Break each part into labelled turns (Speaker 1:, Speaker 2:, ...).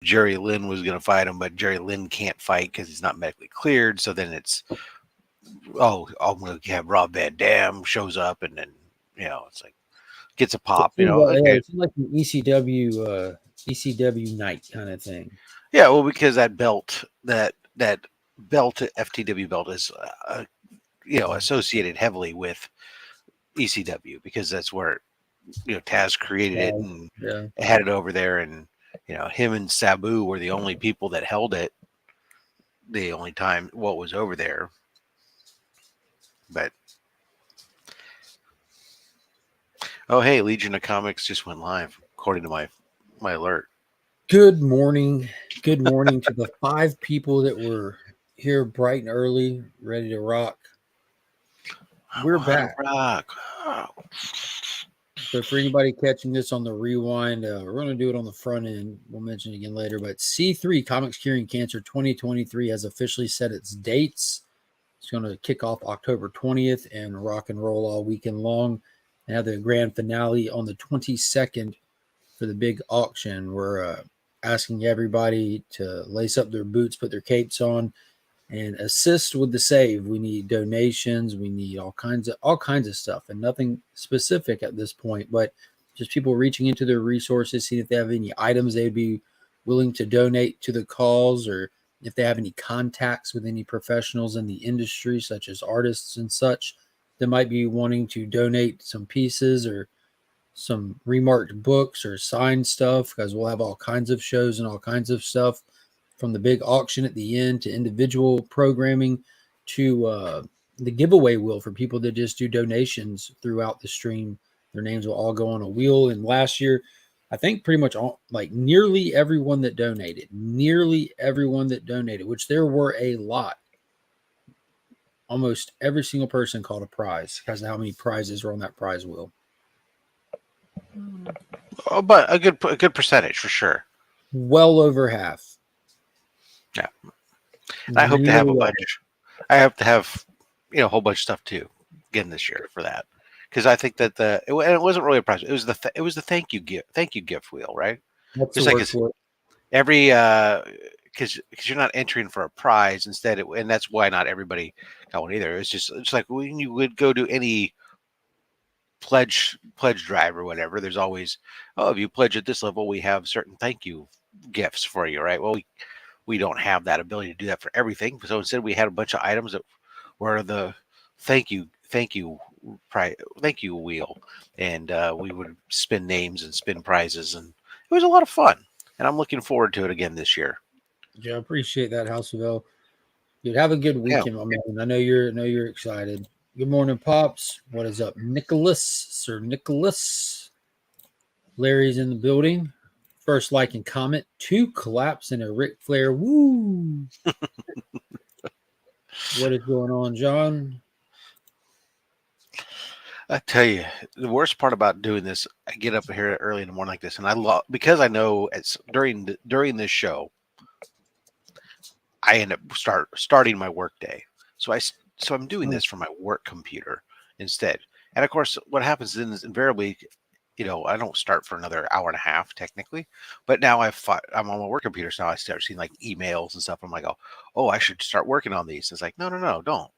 Speaker 1: Jerry Lynn was going to fight him, but Jerry Lynn can't fight because he's not medically cleared. So then it's, I'm going to have Rob Van Dam shows up, and then it's like gets a pop.
Speaker 2: Yeah,
Speaker 1: Okay,
Speaker 2: it's like an ECW night kind of thing.
Speaker 1: yeah, well, because that belt, FTW belt, is associated heavily with ECW because that's where Taz created it and
Speaker 2: Yeah.
Speaker 1: had it over there, and him and Sabu were the only people that held it. The only time what was over there, but oh hey, Legion of Comics just went live according to my alert.
Speaker 2: Good morning. Good morning to the 5 people that were here bright and early, ready to rock. We're back.
Speaker 1: Rock.
Speaker 2: So for anybody catching this on the rewind, we're going to do it on the front end. We'll mention it again later. But C3 Comics Curing Cancer 2023 has officially set its dates. It's going to kick off October 20th and rock and roll all weekend long. And have the grand finale on the 22nd for the big auction. We're asking everybody to lace up their boots, put their capes on, and assist with the save. We need donations. We need all kinds of stuff, and nothing specific at this point, but just people reaching into their resources, seeing if they have any items they'd be willing to donate to the cause, or if they have any contacts with any professionals in the industry, such as artists and such, that might be wanting to donate some pieces or some remarked books or signed stuff, because we'll have all kinds of shows and all kinds of stuff, from the big auction at the end to individual programming to the giveaway wheel for people that just do donations throughout the stream. Their names will all go on a wheel. And last year, I think pretty much nearly everyone that donated, which there were a lot. Almost every single person called a prize because of how many prizes were on that prize wheel.
Speaker 1: Oh, but a good percentage for sure.
Speaker 2: Well over half.
Speaker 1: Yeah. And I hope to have a bunch. I hope to have a whole bunch of stuff too again this year for that, because I think that it wasn't really a prize. It was the thank you gift wheel, right?
Speaker 2: That's
Speaker 1: Just like it's every because you're not entering for a prize instead, and that's why not everybody got one either. It's like when you would go to any pledge drive or whatever. There's always, if you pledge at this level, we have certain thank you gifts for you, right? Well, we don't have that ability to do that for everything. So instead, we had a bunch of items that were the thank you wheel, and we would spin names and spin prizes, and it was a lot of fun. And I'm looking forward to it again this year.
Speaker 2: Yeah, I appreciate that, House of L. Dude, have a good weekend, my man. I know you're excited. Good morning, Pops. What is up, Nicholas? Sir Nicholas. Larry's in the building. First like and comment. 2 collapse and a Ric Flair. Woo! What is going on, John?
Speaker 1: I tell you, the worst part about doing this, I get up here early in the morning like this, and I love, because I know it's during this show, I end up starting my work day. So I'm doing this from my work computer instead. And of course, what happens then is invariably, I don't start for another hour and a half technically, but now I'm on my work computer, so now I start seeing like emails and stuff. I'm like, oh, I should start working on these. It's like, no, don't.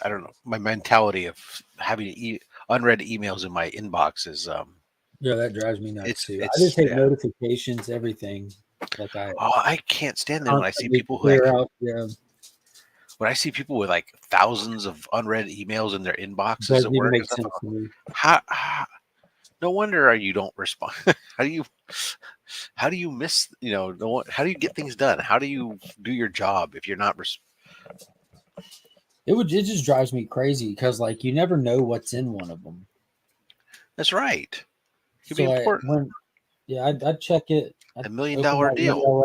Speaker 1: I don't know. My mentality of having unread emails in my inbox is
Speaker 2: yeah, that drives me nuts too. I just hate notifications, everything. Like
Speaker 1: I can't stand them when I see people who when I see people with like thousands of unread emails in their inboxes at work. No wonder you don't respond. How do you miss? How do you get things done? How do you do your job if you're not?
Speaker 2: It just drives me crazy because like you never know what's in one of them.
Speaker 1: That's right. It could be
Speaker 2: important. I'd check it.
Speaker 1: $1 million deal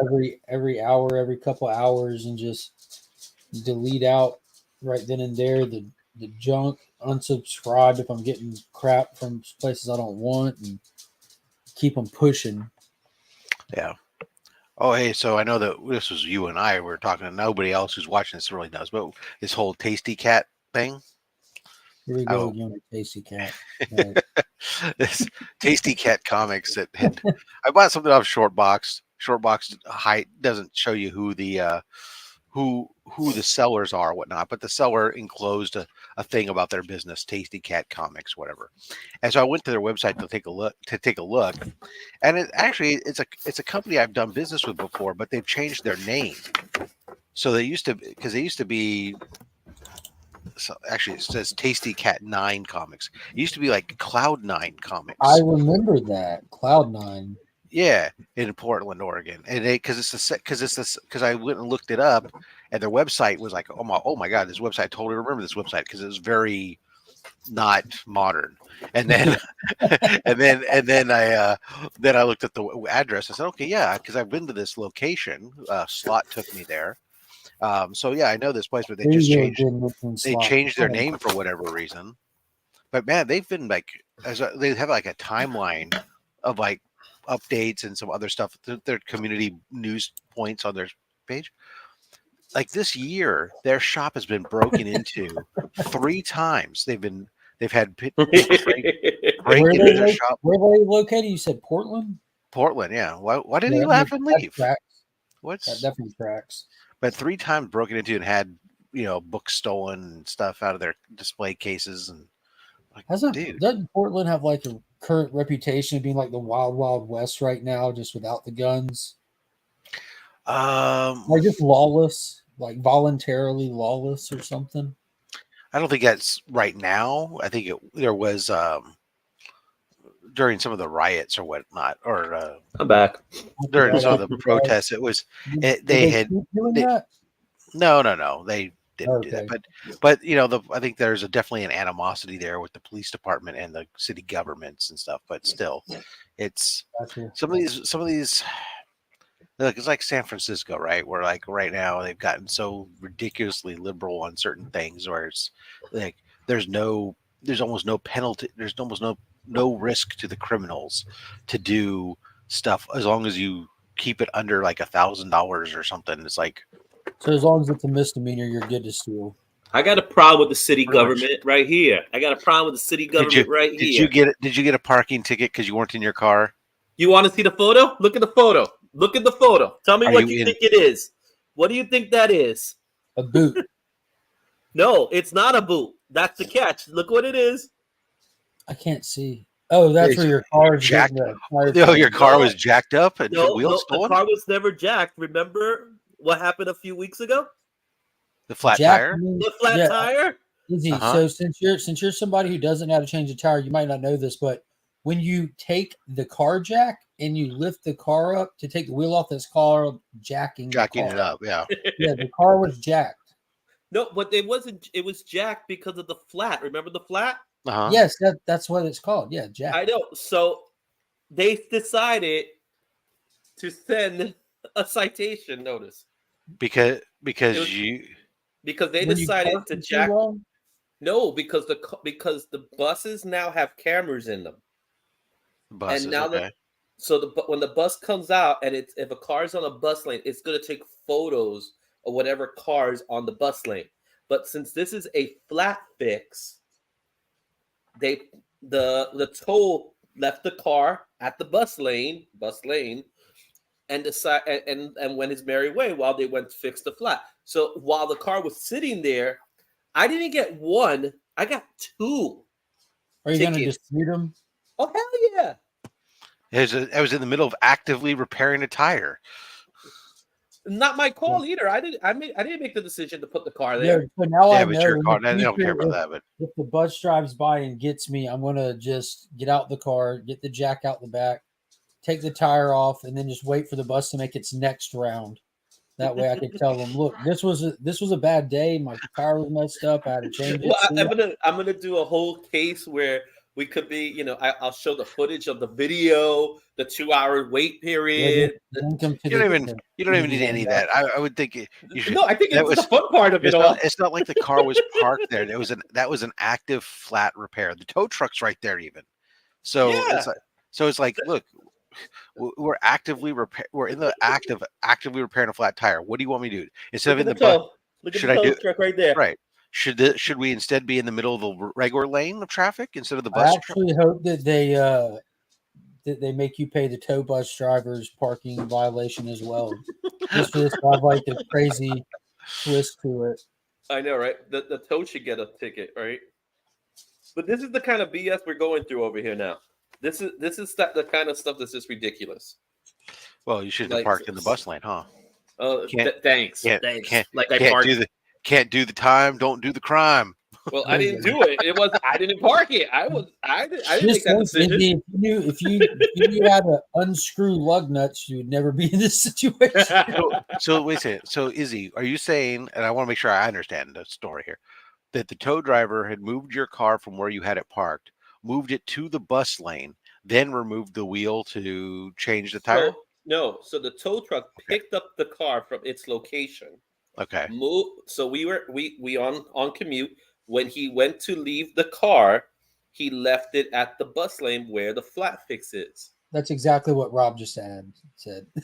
Speaker 2: every hour, every couple of hours, and just delete out right then and there the junk, unsubscribe if I'm getting crap from places I don't want, and keep them pushing.
Speaker 1: Yeah. Oh, hey, so I know that this was you and I were talking, and nobody else who's watching this really knows, but this whole Tasty Cat thing.
Speaker 2: Here we go again with Tasty Cat. Right.
Speaker 1: this Tasty Cat Comics that had I bought something off Shortbox. Shortbox height doesn't show you who the sellers are or whatnot, but the seller enclosed a thing about their business, Tasty Cat Comics, whatever. And so I went to their website to take a look, and it's a company I've done business with before, but they've changed their name. So they used to be. So actually, it says Tasty Cat 9 Comics. It used to be like Cloud 9 Comics.
Speaker 2: I remember that Cloud9.
Speaker 1: Yeah, in Portland, Oregon, and because I went and looked it up, and their website was like, oh my god, this website. I totally remember this website because it was very not modern. And then then I looked at the address. I said, okay, yeah, because I've been to this location. Slot took me there. So yeah, I know this place, but they changed their name for whatever reason. But man, they've been like they have like a timeline of like updates and some other stuff. Their community news points on their page. Like this year, their shop has been broken into 3 times. They've had people break into their shop.
Speaker 2: Where are they located? You said Portland.
Speaker 1: Portland, yeah. Why did he laugh and leave?
Speaker 2: That
Speaker 1: What's
Speaker 2: definitely tracks.
Speaker 1: But 3 times broken into and had books stolen and stuff out of their display cases and like,
Speaker 2: doesn't Portland have like a current reputation of being like the wild wild west right now, just without the guns? Like just lawless, like voluntarily lawless or something.
Speaker 1: I don't think that's right now. I think there was during some of the riots or whatnot, or
Speaker 3: I'm back
Speaker 1: during some of the protests. It was
Speaker 2: No,
Speaker 1: they didn't do that. But I think there's definitely an animosity there with the police department and the city governments and stuff. But still, it's some of these. Look, it's like San Francisco, right? Where like right now they've gotten so ridiculously liberal on certain things, where it's like there's almost no penalty, there's almost no risk to the criminals to do stuff as long as you keep it under like $1,000 or something. It's like,
Speaker 2: so as long as it's a misdemeanor, you're good to steal.
Speaker 3: I got a problem with the city government right here. I got a problem with the city government right here.
Speaker 1: Did you get a parking ticket because you weren't in your car?
Speaker 3: You want to see the photo? Look at the photo. Look at the photo. Tell me what you think it is. What do you think that is?
Speaker 2: A boot.
Speaker 3: No, it's not a boot. That's the catch. Look what it is.
Speaker 2: I can't see. Oh, that's where your car is
Speaker 1: jacked. Your car was jacked up and the wheels stolen?
Speaker 3: The car was never jacked. Remember what happened a few weeks ago?
Speaker 1: The flat tire?
Speaker 3: The flat tire?
Speaker 2: Easy. So since you're somebody who doesn't know how to change a tire, you might not know this, but when you take the car jack and you lift the car up to take the wheel off, that's called jacking
Speaker 1: it up. Yeah.
Speaker 2: Yeah, the car was jacked.
Speaker 3: No, but it wasn't. It was jacked because of the flat. Remember the flat?
Speaker 2: Yes, that's what it's called. Yeah, jack.
Speaker 3: I know. So they decided to send a citation notice
Speaker 1: because they
Speaker 3: decided to jack. No, because the buses now have cameras in them.
Speaker 1: Buses,
Speaker 3: and now
Speaker 1: okay.
Speaker 3: When the bus comes out and if a car's on a bus lane, it's going to take photos of whatever cars on the bus lane. But since this is a flat fix, the toll left the car at the bus lane, and and went his merry way while they went to fix the flat. So while the car was sitting there, I didn't get one, I got 2.
Speaker 2: Are you going to dispute them?
Speaker 3: Oh hell yeah!
Speaker 1: I was in the middle of actively repairing a tire.
Speaker 3: Not my call either. I didn't make the decision to put the car there.
Speaker 2: Yeah, but now I know.
Speaker 1: Your car. I don't care about that. But
Speaker 2: if the bus drives by and gets me, I'm gonna just get out the car, get the jack out the back, take the tire off, and then just wait for the bus to make its next round. That way, I could tell them, look, this was a bad day. My tire was messed up. I had to change it.
Speaker 3: Well, I'm gonna do a whole case where we could be, I'll show the footage of the video, the 2-hour wait period.
Speaker 1: You don't even need any of that. I would think you should.
Speaker 3: No, I think it's the fun part of it all.
Speaker 1: It's not like the car was parked there. That was an active flat repair. The tow truck's right there, even. So it's like, look, we're actively We're in the act of actively repairing a flat tire. What do you want me to do? Instead of in the bus,
Speaker 3: look at the tow truck right there.
Speaker 1: Right. Should we instead be in the middle of the regular lane of traffic instead of the
Speaker 2: I
Speaker 1: bus?
Speaker 2: actually hope that they make you pay the tow bus driver's parking violation as well, just for this to have like the crazy twist to it.
Speaker 3: I know, right? The tow should get a ticket, right? But this is the kind of BS we're going through over here now. This is the kind of stuff that's just ridiculous.
Speaker 1: Well, you should have
Speaker 3: Like,
Speaker 1: parked in the bus lane, huh?
Speaker 3: Thanks.
Speaker 1: Can't
Speaker 3: Like I parked.
Speaker 1: Can't do the time, don't do the crime.
Speaker 3: Well, I didn't do it. It was I didn't park it. I didn't make that decision.
Speaker 2: If you knew how to unscrew lug nuts, you would never be in this situation.
Speaker 1: So wait a second. So Izzy, are you saying, and I want to make sure I understand the story here, that the tow driver had moved your car from where you had it parked, moved it to the bus lane, then removed the wheel to change the tire?
Speaker 3: No. So the tow truck picked up the car from its location.
Speaker 1: Okay.
Speaker 3: So we on commute. When he went to leave the car, he left it at the bus lane where the flat fix is.
Speaker 2: That's exactly what Rob just said.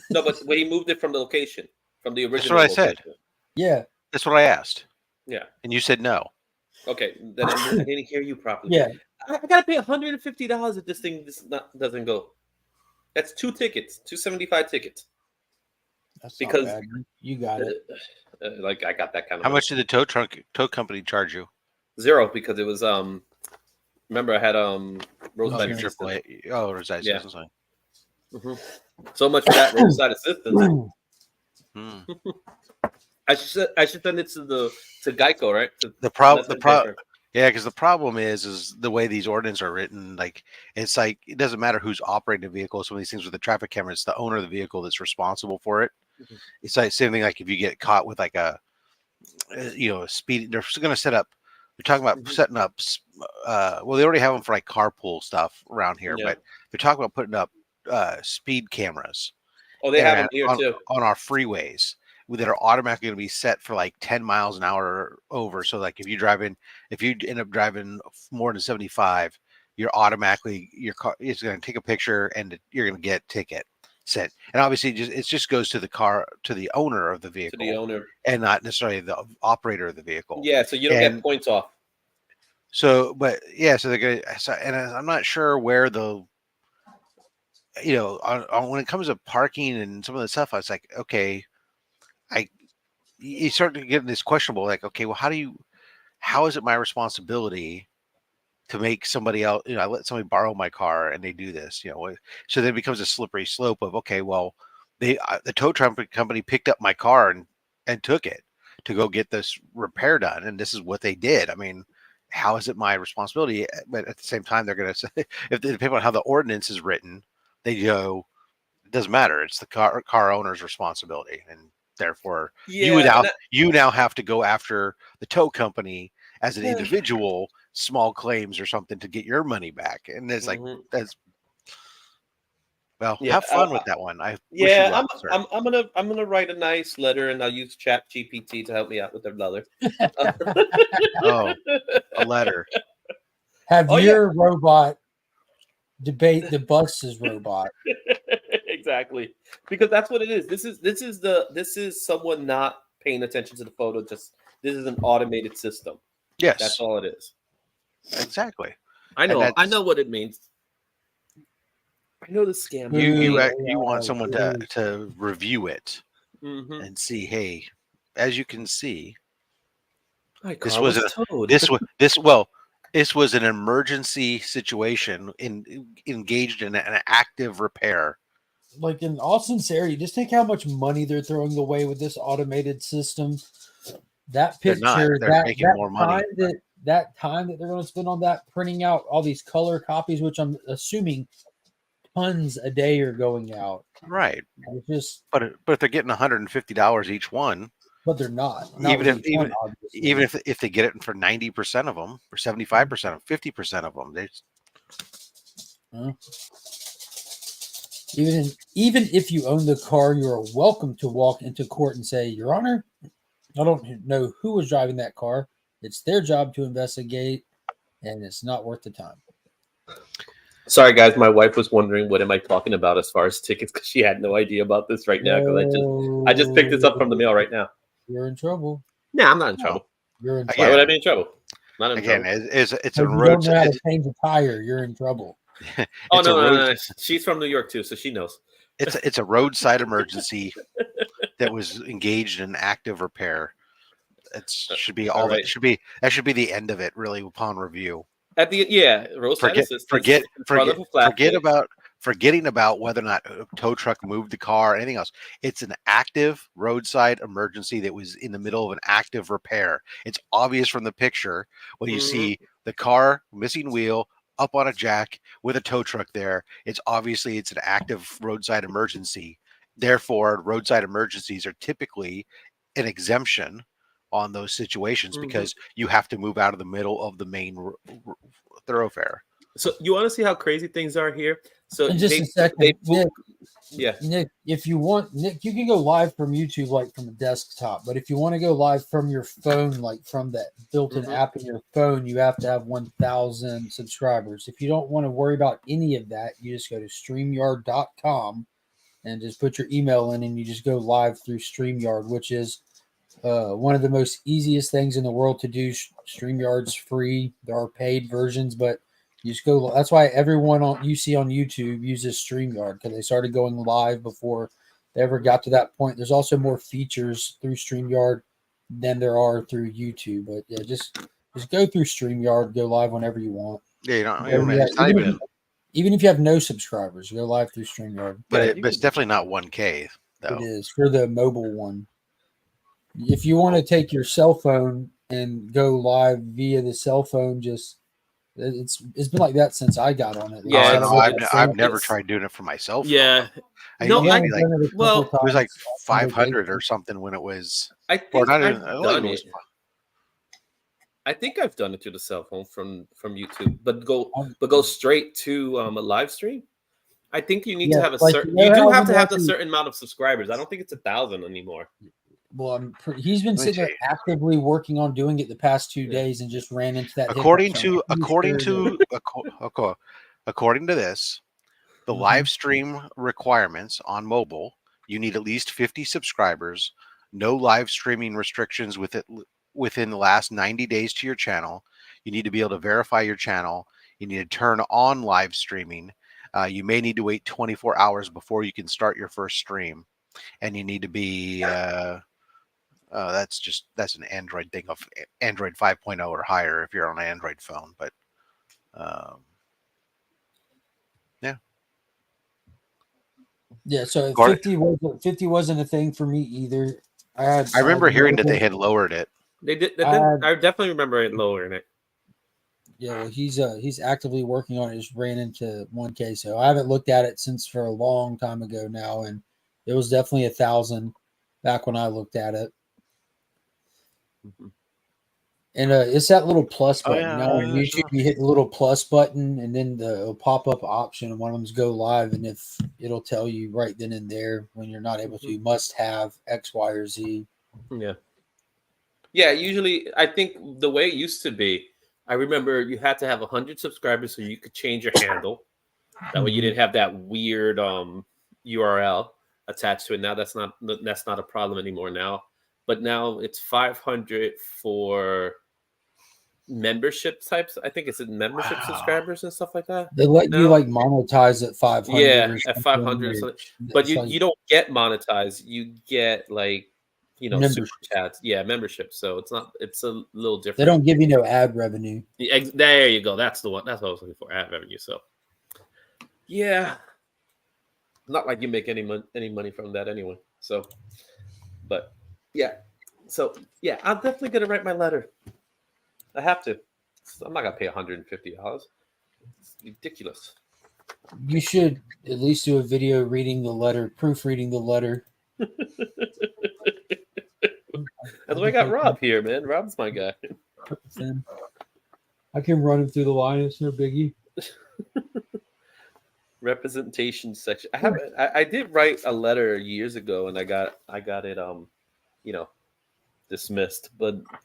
Speaker 3: No, but when he moved it from the location, from the original.
Speaker 1: That's what I said.
Speaker 2: Yeah.
Speaker 1: That's what I asked.
Speaker 3: Yeah.
Speaker 1: And you said no.
Speaker 3: Okay. Then I didn't hear you properly.
Speaker 2: Yeah.
Speaker 3: I gotta pay $150 if this thing doesn't go. That's 2 tickets, 275 tickets.
Speaker 2: That's
Speaker 3: because
Speaker 2: not bad. You got it.
Speaker 3: Like I got that kind of.
Speaker 1: How much did the tow company charge you?
Speaker 3: 0 because it was Remember I had roadside
Speaker 2: Insurance.
Speaker 3: assistance.
Speaker 1: Roadside
Speaker 3: Yeah.
Speaker 1: assistance.
Speaker 3: Mm-hmm. So much for that roadside assistance.
Speaker 1: Hmm.
Speaker 3: I should send it to Geico, right?
Speaker 1: Yeah, because the problem is the way these ordinances are written. Like it's like it doesn't matter who's operating the vehicle. Some of these things with the traffic camera, it's the owner of the vehicle that's responsible for it.
Speaker 3: Mm-hmm.
Speaker 1: It's like same thing. Like if you get caught with like a speed, they're going to set up. They're talking about setting up. Well, they already have them for like carpool stuff around here, but they're talking about putting up speed cameras.
Speaker 3: Oh, they have them here too
Speaker 1: on our freeways that are automatically going to be set for like 10 miles an hour or over. So like if you end up driving more than 75, your car is going to take a picture and you're going to get a ticket sent. And obviously it just goes to the owner of the vehicle,
Speaker 3: to the owner,
Speaker 1: and not necessarily the operator of the vehicle.
Speaker 3: Yeah. So you don't get points off.
Speaker 1: So, but yeah, so they're going to, and I'm not sure where when it comes to parking and some of the stuff, I was like, okay, you start to get this questionable, like, okay, well, how is it my responsibility to make somebody else, I let somebody borrow my car and they do this, so then it becomes a slippery slope of, okay, well, the tow truck company picked up my car and took it to go get this repair done. And this is what they did. I mean, how is it my responsibility? But at the same time, they're going to say, if they depend on how the ordinance is written, they go, it doesn't matter. It's the car owner's responsibility. And therefore you now have to go after the tow company as an individual, small claims or something to get your money back. And it's like, have fun with that one. I'm
Speaker 3: gonna write a nice letter and I'll use Chat GPT to help me out with the letter.
Speaker 1: A letter.
Speaker 2: Have your robot debate the bus's robot.
Speaker 3: Exactly, because that's what it is. This is someone not paying attention to the photo. This is an automated system.
Speaker 1: Yes,
Speaker 3: that's all it is.
Speaker 1: Exactly.
Speaker 3: I know what it means. I know the scam.
Speaker 1: You want someone to review it and see. Hey, as you can see, this was an emergency situation engaged in an active repair.
Speaker 2: Like, in all sincerity, just think how much money they're throwing away with this automated system. That picture,
Speaker 1: they're making more money.
Speaker 2: That time that they're going to spend on that, printing out all these color copies, which I'm assuming tons a day are going out.
Speaker 1: Right.
Speaker 2: But
Speaker 1: if they're getting $150 each one.
Speaker 2: But they're not.
Speaker 1: Even if they get it for 90% of them, or 75% of 50% of them,
Speaker 2: even if you own the car, you are welcome to walk into court and say, Your Honor, I don't know who was driving that car. It's their job to investigate, and it's not worth the time.
Speaker 3: Sorry, guys. My wife was wondering what am I talking about as far as tickets because she had no idea about this right now because I just picked this up from the mail right now.
Speaker 2: You're in trouble.
Speaker 3: Nah, I'm not in trouble.
Speaker 2: You're in
Speaker 3: Why
Speaker 2: trouble.
Speaker 3: would I be in trouble? Not in
Speaker 1: Again,
Speaker 3: trouble.
Speaker 1: it's a
Speaker 2: If you
Speaker 1: road.
Speaker 2: don't know how to change a tire, you're in trouble.
Speaker 3: Oh
Speaker 1: It's a
Speaker 3: no,
Speaker 1: road.
Speaker 3: no. She's from New York too, so she knows.
Speaker 1: It's a roadside emergency that was engaged in active repair. It should be
Speaker 3: All
Speaker 1: all
Speaker 3: right.
Speaker 1: that should be the end of it, really, upon review.
Speaker 3: At the roadside assistance in front of a flatbed.
Speaker 1: Forgetting about whether or not a tow truck moved the car or anything else. It's an active roadside emergency that was in the middle of an active repair. It's obvious from the picture when you see the car missing wheel up on a jack with a tow truck there. It's an active roadside emergency. Therefore, roadside emergencies are typically an exemption on those situations because you have to move out of the middle of the main thoroughfare.
Speaker 3: So you want to see how crazy things are here? So
Speaker 2: In just a second, Nick, if you want, Nick, you can go live from YouTube, like from a desktop. But if you want to go live from your phone, like from that built-in app in your phone, you have to have 1,000 subscribers. If you don't want to worry about any of that, you just go to StreamYard.com and just put your email in, and you just go live through StreamYard, which is one of the most easiest things in the world to do. StreamYard's free. There are paid versions, but you just go. That's why everyone you see on YouTube uses StreamYard, because they started going live before they ever got to that point. There's also more features through StreamYard than there are through YouTube. But yeah, just go through StreamYard, go live whenever you want.
Speaker 1: Yeah, you don't.
Speaker 2: Even if you have no subscribers, go live through StreamYard.
Speaker 1: But it's definitely not 1K though.
Speaker 2: It is for the mobile one. If you want to take your cell phone and go live via the cell phone, it's been like that since I got on it.
Speaker 3: Yeah,
Speaker 1: I've never tried doing it for myself.
Speaker 3: Yeah,
Speaker 1: it was like 500 or something when it was.
Speaker 3: I think I think I've done it to the cell phone from YouTube, but go straight to a live stream. I think you need to have a certain. You do have to have a certain amount of subscribers. I don't think it's 1,000 anymore.
Speaker 2: Well, he's been sitting there actively working on doing it the past 2 days and just ran into that.
Speaker 1: According to this, the live stream requirements on mobile, you need at least 50 subscribers, no live streaming restrictions within the last 90 days to your channel. You need to be able to verify your channel. You need to turn on live streaming. You may need to wait 24 hours before you can start your first stream, and you need to be. That's an Android thing of Android 5.0 or higher if you're on an Android phone. But
Speaker 2: yeah. So 50 wasn't a thing for me either.
Speaker 1: I remember hearing that they had lowered it.
Speaker 3: They did. I definitely remember it lowering it.
Speaker 2: Yeah, well, he's actively working on it. Just ran into 1K, so I haven't looked at it since for a long time ago now, and it was definitely 1,000 back when I looked at it. And it's that little plus button. Now on YouTube, you hit the little plus button, and then the pop-up option, and one of them's go live, and if it'll tell you right then and there when you're not able to, you must have X, Y, or Z.
Speaker 3: Yeah. Usually, I think the way it used to be, I remember you had to have 100 subscribers so you could change your handle. That way, you didn't have that weird URL attached to it. Now that's not a problem anymore now. But now it's 500 for membership types. I think it's membership subscribers and stuff like that.
Speaker 2: They let you like monetize at 500.
Speaker 3: Yeah, at 500. But you don't get monetized. You get like super chats. Yeah, membership. So it's a little different.
Speaker 2: They don't give you no ad revenue.
Speaker 3: There you go. That's the one. That's what I was looking for. Ad revenue. So yeah, not like you make any money from that anyway. So, but. Yeah. So, yeah, I'm definitely going to write my letter. I have to. I'm not going to pay $150. It's ridiculous.
Speaker 2: You should at least do a video reading the letter, proofreading the letter.
Speaker 3: That's why I got Rob here, man. Rob's my guy.
Speaker 2: I can run him through the line. It's no biggie.
Speaker 3: Representation section. I did write a letter years ago, and I got it dismissed,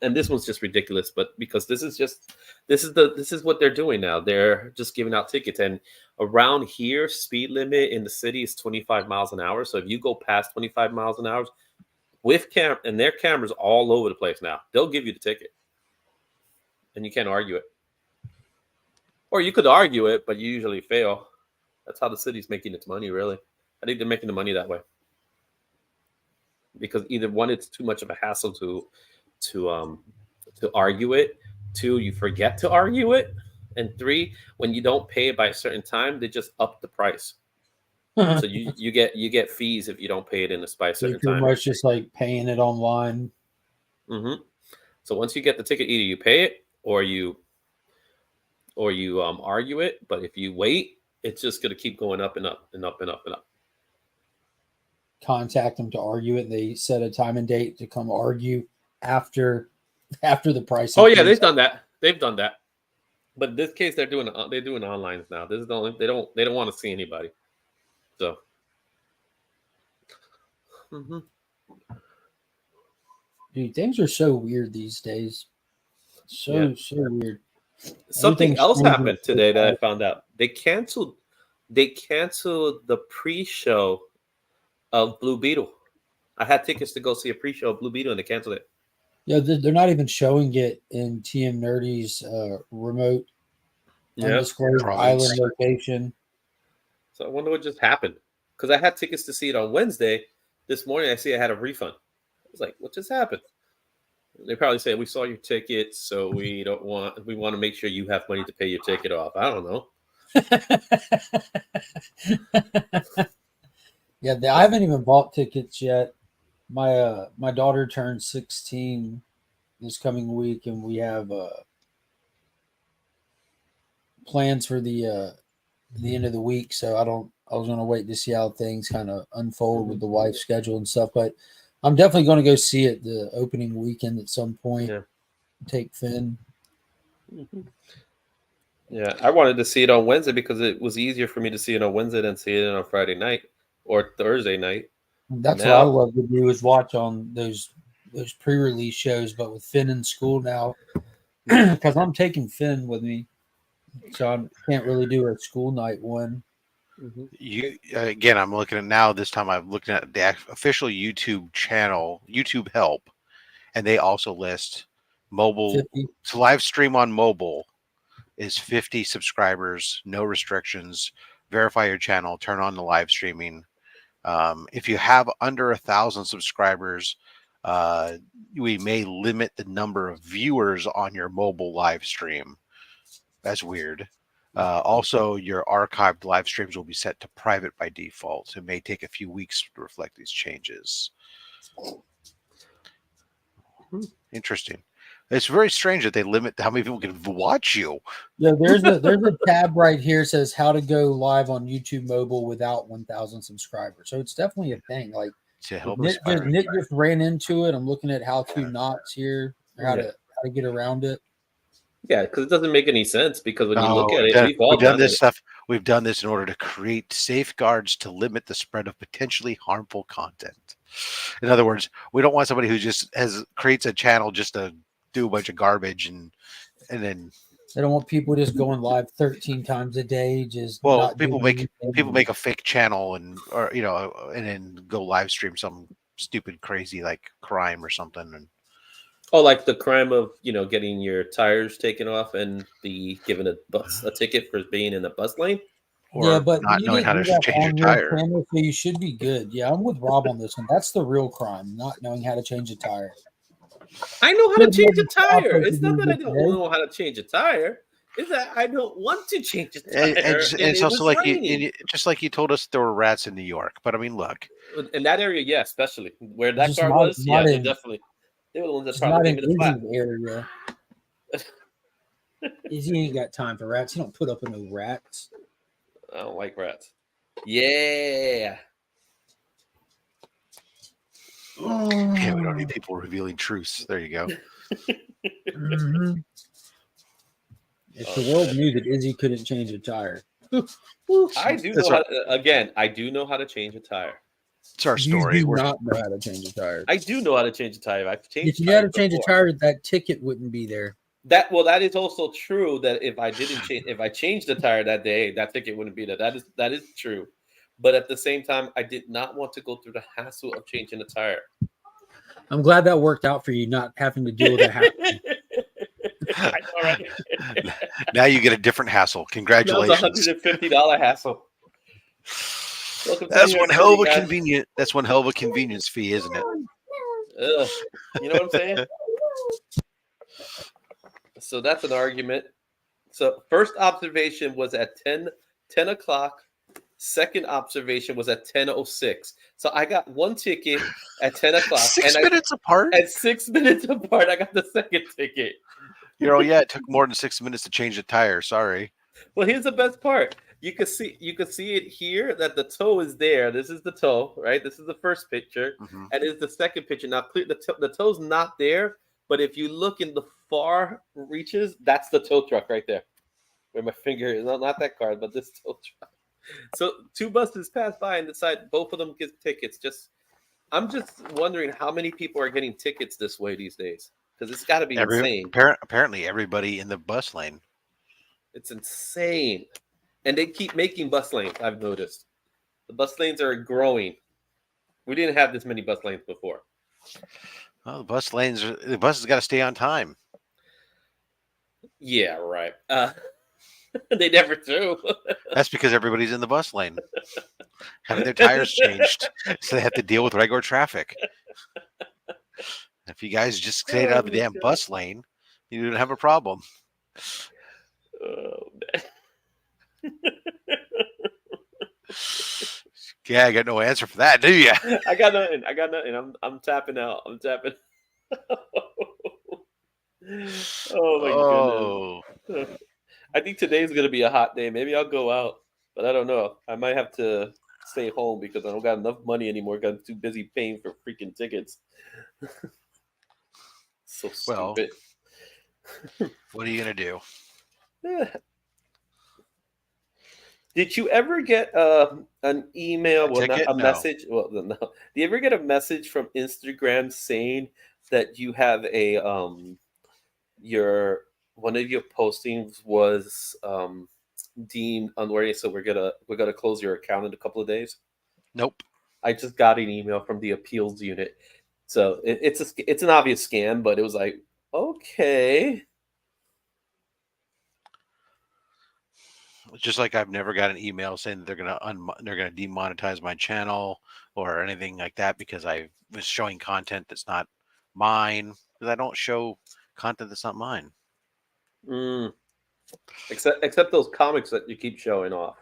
Speaker 3: and this one's just ridiculous, but because this is what they're doing now. They're just giving out tickets, and around here speed limit in the city is 25 miles an hour. So if you go past 25 miles an hour with and their cameras all over the place now, they'll give you the ticket. and you can't argue it. Or you could argue it, but you usually fail. That's how the city's making its money, really. I think they're making the money that way. Because either one, it's too much of a hassle to argue it. Two, you forget to argue it. And three, when you don't pay it by a certain time, they just up the price. So you get fees if you don't pay it in by a
Speaker 2: So
Speaker 3: certain
Speaker 2: pretty
Speaker 3: time.
Speaker 2: much just like paying it online.
Speaker 3: Mm-hmm. So once you get the ticket, either you pay it or you argue it. But if you wait, it's just going to keep going up and up and up and up and up.
Speaker 2: Contact them to argue it. They set a time and date to come argue after the price.
Speaker 3: Oh yeah, they've done that. They've done that. But in this case, they're doing online now. This is the only they don't want to see anybody. So. Mm-hmm.
Speaker 2: Dude, things are so weird these days. So weird.
Speaker 3: Something else
Speaker 2: changing.
Speaker 3: happened today that I found out. They canceled the pre-show of Blue Beetle. I had tickets to go see a pre-show of Blue Beetle, and they canceled it.
Speaker 2: Yeah, they're not even showing it in TM Nerdy's remote undisclosed island location.
Speaker 3: So I wonder what just happened. Because I had tickets to see it on Wednesday. This morning, I see I had a refund. I was like, what just happened? They probably say, we saw your ticket, so we want to make sure you have money to pay your ticket off. I don't know.
Speaker 2: Yeah, I haven't even bought tickets yet. My daughter turns 16 this coming week, and we have plans for the end of the week. So I was gonna wait to see how things kind of unfold with the wife's schedule and stuff. But I'm definitely gonna go see it the opening weekend at some point.
Speaker 3: Yeah.
Speaker 2: Take Finn.
Speaker 3: Mm-hmm. Yeah, I wanted to see it on Wednesday because it was easier for me to see it on Wednesday than see it on Friday night or Thursday night.
Speaker 2: That's what I love to do is watch on those pre-release shows, but with Finn in school now, because I'm taking Finn with me, so I can't really do a school night one.
Speaker 3: Mm-hmm.
Speaker 1: You again, I'm looking at now. This time, I'm looking at the official YouTube channel, YouTube Help, and they also list mobile
Speaker 2: 50.
Speaker 1: to live stream on mobile is 50 subscribers, no restrictions. Verify your channel, turn on the live streaming. If you have under 1,000 subscribers, we may limit the number of viewers on your mobile live stream. That's weird. Also, your archived live streams will be set to private by default. It may take a few weeks to reflect these changes. Interesting. It's very strange that they limit how many people can watch you.
Speaker 2: Yeah, there's a tab right here that says how to go live on YouTube mobile without 1,000 subscribers. So it's definitely a thing. Like
Speaker 1: To help
Speaker 2: Nick just ran into it. I'm looking at how-to knots here, or how to get around it.
Speaker 3: Yeah, because it doesn't make any sense. Because when you look at it,
Speaker 1: we've done this stuff. We've done this in order to create safeguards to limit the spread of potentially harmful content. In other words, we don't want somebody who just creates a channel just to do a bunch of garbage and then
Speaker 2: they don't want people just going live 13 times a day.
Speaker 1: People make a fake channel and then go live stream some stupid crazy like crime or something. And
Speaker 3: like the crime of getting your tires taken off and given a ticket for being in the bus lane.
Speaker 2: Yeah, but
Speaker 1: not knowing how to change your tire.
Speaker 2: Channel, so you should be good. Yeah, I'm with Rob on this one. That's the real crime, not knowing how to change a tire.
Speaker 3: I know how to change a tire. It's not that I don't know how to change a tire. It's that I don't want to change a tire.
Speaker 1: And it's also like just like you told us there were rats in New York. But I mean, look.
Speaker 3: In that area, yeah, especially where that car was. Yeah, they were the ones that probably gave me the flat.
Speaker 2: Area. Izzy ain't got time for rats. He don't put up with no rats.
Speaker 3: I don't like rats. Yeah.
Speaker 1: Yeah, we don't need people revealing truths. There you go.
Speaker 2: Mm-hmm. If the world knew that Izzy couldn't change a tire.
Speaker 3: I do know I do know how to change a tire.
Speaker 1: It's our story.
Speaker 2: You do not know how to change a tire.
Speaker 3: I do know how to change a tire.
Speaker 2: If you know how to change a tire, that ticket wouldn't be there.
Speaker 3: That is also true. That if I changed the tire that day, that ticket wouldn't be there. That is true. But at the same time, I did not want to go through the hassle of changing a tire.
Speaker 2: I'm glad that worked out for you, not having to deal with that hassle.
Speaker 3: I know, right?
Speaker 1: Now you get a different hassle.
Speaker 3: That was
Speaker 1: Congratulations.
Speaker 3: $150 hassle. Welcome to New
Speaker 1: That's
Speaker 3: York
Speaker 1: one hell
Speaker 3: City,
Speaker 1: of a
Speaker 3: guys.
Speaker 1: convenient. That's one hell of a convenience fee, isn't it?
Speaker 3: Ugh. You know what I'm saying? So that's an argument. So first observation was at 10 o'clock. Second observation was at 10:06. So I got one ticket at 10 o'clock.
Speaker 1: 6 minutes apart.
Speaker 3: At 6 minutes apart, I got the second ticket.
Speaker 1: Yeah, it took more than 6 minutes to change the tire. Sorry.
Speaker 3: Well, here's the best part. You can see it here that the toe is there. This is the toe, right? This is the first picture,
Speaker 1: Mhm.
Speaker 3: and it's the second picture. Now, clear the toe's not there, but if you look in the far reaches, that's the tow truck right there. Where my finger is not that card, but this tow truck. So two buses pass by and decide both of them get tickets. I'm just wondering how many people are getting tickets this way these days, because it's got to be insane.
Speaker 1: Apparently, everybody in the bus lane.
Speaker 3: It's insane. And they keep making bus lanes, I've noticed. The bus lanes are growing. We didn't have this many bus lanes before.
Speaker 1: Well, the buses got to stay on time.
Speaker 3: Yeah, right. They never do.
Speaker 1: That's because everybody's in the bus lane, having their tires changed, so they have to deal with regular traffic. If you guys just stayed out of the
Speaker 3: my
Speaker 1: damn
Speaker 3: God.
Speaker 1: bus lane, you didn't have a problem.
Speaker 3: Oh, man.
Speaker 1: Yeah, I got no answer for that, do you?
Speaker 3: I got nothing. I'm tapping out. I'm tapping. Oh my goodness. I think today's gonna be a hot day. Maybe I'll go out, but I don't know. I might have to stay home because I don't got enough money anymore. I'm too busy paying for freaking tickets. So
Speaker 1: Well,
Speaker 3: stupid.
Speaker 1: what are you gonna do?
Speaker 3: Did you ever get an email, well, not
Speaker 1: ticket?
Speaker 3: a
Speaker 1: No.
Speaker 3: message? Well, no. Do you ever get a message from Instagram saying that you have a your one of your postings was deemed unworthy, so we're gonna close your account in a couple of days?
Speaker 1: Nope.
Speaker 3: I just got an email from the appeals unit, so it's an obvious scam, but it was like, okay.
Speaker 1: Just like I've never got an email saying that they're gonna demonetize my channel or anything like that because I was showing content that's not mine, because I don't show content that's not mine.
Speaker 3: Except those comics that you keep showing off.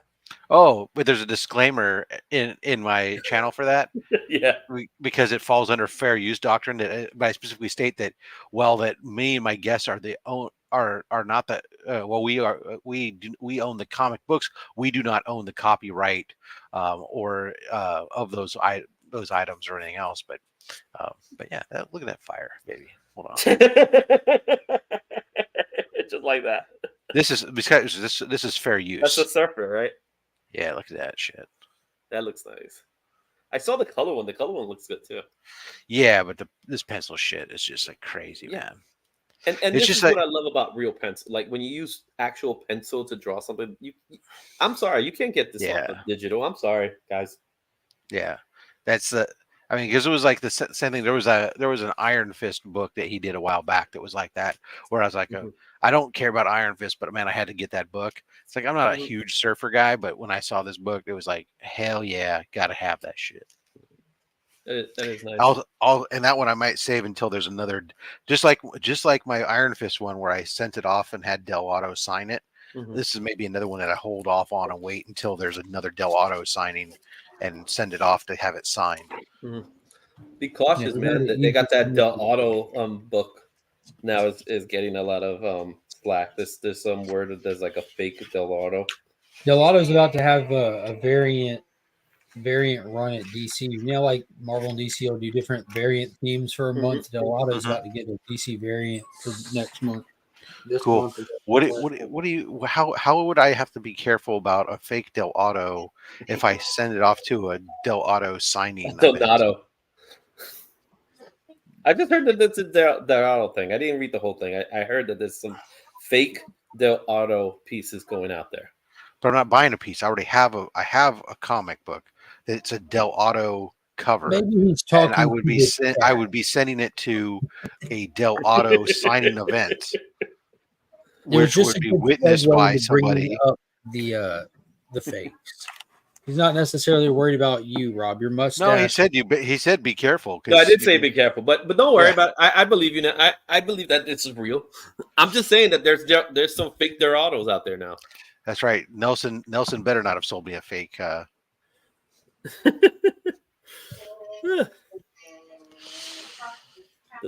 Speaker 1: Oh, but there's a disclaimer in my channel for that.
Speaker 3: Yeah.
Speaker 1: Because it falls under fair use doctrine, that but I specifically state that that me and my guests are not the we own the comic books. We do not own the copyright or of those items or anything else. But yeah, look at that fire, baby. Hold on.
Speaker 3: Just like that.
Speaker 1: This is because this is fair use.
Speaker 3: That's a surfer, right?
Speaker 1: Yeah, look at that shit.
Speaker 3: That looks nice. I saw the color one. The color one looks good too.
Speaker 1: Yeah, but this pencil shit is just like crazy, man.
Speaker 3: And
Speaker 1: it's
Speaker 3: this
Speaker 1: just
Speaker 3: is
Speaker 1: like,
Speaker 3: what I love about real pencil. Like when you use actual pencil to draw something, I'm sorry, you can't get this off of digital. I'm sorry, guys.
Speaker 1: Yeah, that's the. I mean, because it was like the same thing. There was an Iron Fist book that he did a while back that was like that, where I was like, I don't care about Iron Fist, but man, I had to get that book. It's like I'm not a huge surfer guy, but when I saw this book, it was like, hell yeah, gotta have that shit.
Speaker 3: That is nice.
Speaker 1: And that one I might save until there's another, just like my Iron Fist one where I sent it off and had Del Auto sign it. This is maybe another one that I hold off on and wait until there's another Del Auto signing and send it off to have it signed.
Speaker 3: Be cautious, man. They got that Del Auto book now is getting a lot of slack. There's some word that there's like a fake Del Auto.
Speaker 2: Del Auto's about to have a variant run at DC. You know, like Marvel and DC will do different variant themes for a month. Del Auto's about to get a DC variant for next month.
Speaker 1: Cool. How would I have to be careful about a fake Del Auto if I send it off to a Del Auto signing?
Speaker 3: Del Auto. I just heard that that's a Del Auto thing. I didn't read the whole thing. I heard that there's some fake Del Auto pieces going out there.
Speaker 1: But I'm not buying a piece. I already have a comic book. It's a Del Auto cover.
Speaker 2: Maybe he's talking.
Speaker 1: And I would be sending it to a Del Auto signing event.
Speaker 2: It was
Speaker 1: which
Speaker 2: just
Speaker 1: would
Speaker 2: a
Speaker 1: be
Speaker 2: good
Speaker 1: witnessed
Speaker 2: segue
Speaker 1: by
Speaker 2: to bringing
Speaker 1: somebody.
Speaker 2: up the fakes. He's not necessarily worried about you, Rob. Your
Speaker 1: No, he
Speaker 2: mustache.
Speaker 1: said he said be careful
Speaker 3: No, I
Speaker 1: because
Speaker 3: did say be careful, but don't worry
Speaker 1: yeah,
Speaker 3: about it. I believe you now. I believe that this is real. I'm just saying that there's some fake Dorados out there now.
Speaker 1: that's right. Nelson better not have sold me a fake.
Speaker 3: The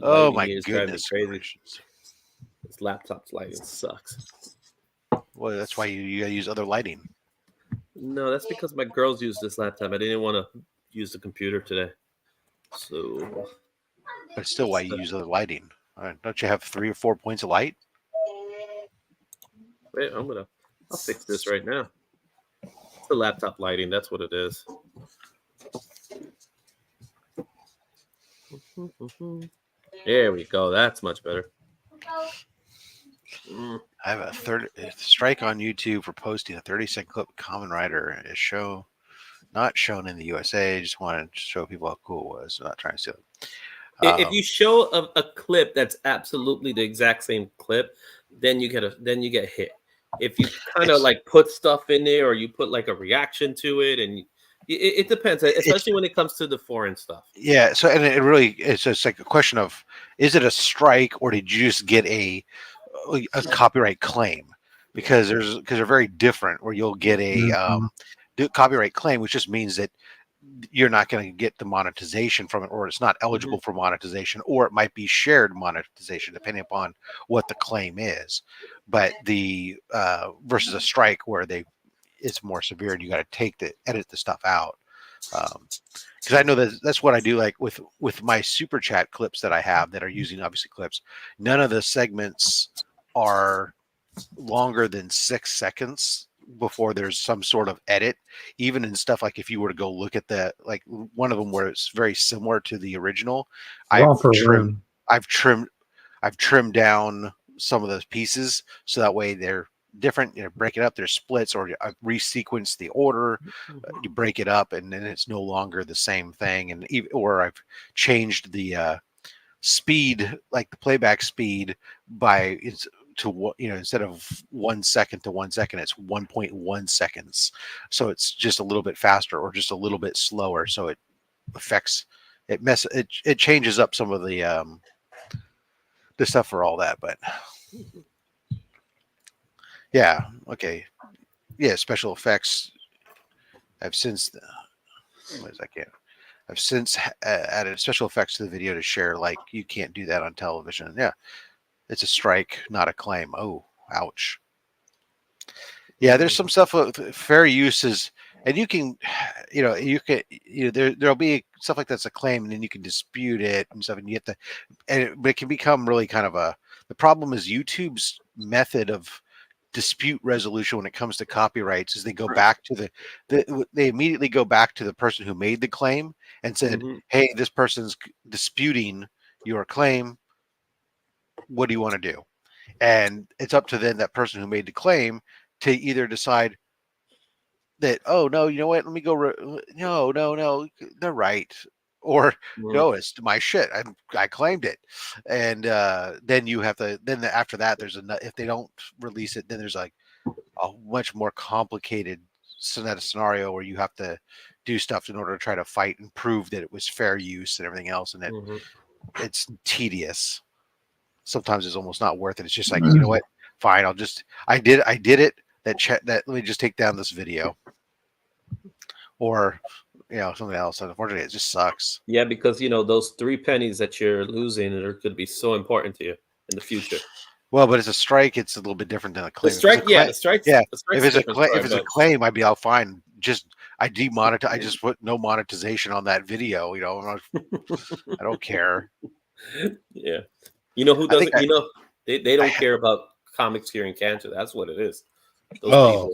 Speaker 1: Oh
Speaker 3: lighting
Speaker 1: my
Speaker 3: here is driving me
Speaker 1: goodness
Speaker 3: crazy.
Speaker 1: gracious!
Speaker 3: This laptop's lighting sucks.
Speaker 1: Well, that's why you gotta use other lighting.
Speaker 3: No, that's because my girls use this laptop. I didn't want to use the computer today. So
Speaker 1: But still, why you use other lighting? Don't you have 3 or 4 points of light?
Speaker 3: wait, I'll fix this right now. It's the laptop lighting. That's what it is. There we go. That's much better.
Speaker 1: I have a third strike on YouTube for posting a 30-second clip of Common Rider. Not shown in the USA. Just wanted to show people how cool it was. I'm not trying to steal it.
Speaker 3: If you show a clip that's absolutely the exact same clip, then you get hit. If you kind of like put stuff in there or you put like a reaction to it, and it depends, especially when it comes to the foreign stuff.
Speaker 1: Yeah. So, and it's just like a question of, is it a strike or did you just get a copyright claim? Because they're very different. Where you'll get a copyright claim, which just means that you're not going to get the monetization from it, or it's not eligible for monetization, or it might be shared monetization depending upon what the claim is. But the versus a strike where it's more severe and you got to edit the stuff out. Because I know that's what I do. Like with my super chat clips that I have that are using obviously clips, none of the segments are longer than 6 seconds before there's some sort of edit. Even in stuff like if you were to go look at like one of them where it's very similar to the original, I've trimmed down some of those pieces so that way they're different. Break it up. There's splits, or I've resequenced the order. You break it up, and then it's no longer the same thing. And or I've changed the speed, like the playback speed, by instead of 1 second to 1 second, it's 1.1 seconds. So it's just a little bit faster or just a little bit slower. So it affects it changes up some of the stuff for all that. But yeah, okay, yeah, special effects. I've since added special effects to the video to share. Like you can't do that on television. Yeah, it's a strike, not a claim. Oh, ouch. Yeah, there's some stuff with fair uses, and you can, there'll be stuff like that's a claim, and then you can dispute it and stuff, and you have to, but it can become really kind of the problem is YouTube's method of dispute resolution when it comes to copyrights is they go back to they immediately go back to the person who made the claim and said, hey, this person's disputing your claim. What do you want to do? And it's up to then that person who made the claim to either decide that, oh no, you know what, let me go no, they're right, or no, it's my shit, I claimed it. And then you have to after that there's if they don't release it, then there's like a much more complicated scenario where you have to do stuff in order to try to fight and prove that it was fair use and everything else, and it's tedious. Sometimes it's almost not worth it. It's just like, you know what, fine, I did it, that let me just take down this video, or something else. Unfortunately, it just sucks.
Speaker 3: Yeah, because those 3 pennies that you're losing could be so important to you in the future.
Speaker 1: Well, but it's a strike. It's a little bit different than a claim.
Speaker 3: The strike,
Speaker 1: the
Speaker 3: strike.
Speaker 1: Yeah,
Speaker 3: if
Speaker 1: it's a claim, I'd be all fine. Just I just put no monetization on that video. I don't care.
Speaker 3: Yeah, who doesn't? They don't care about comics curing cancer. That's what it is. Those people,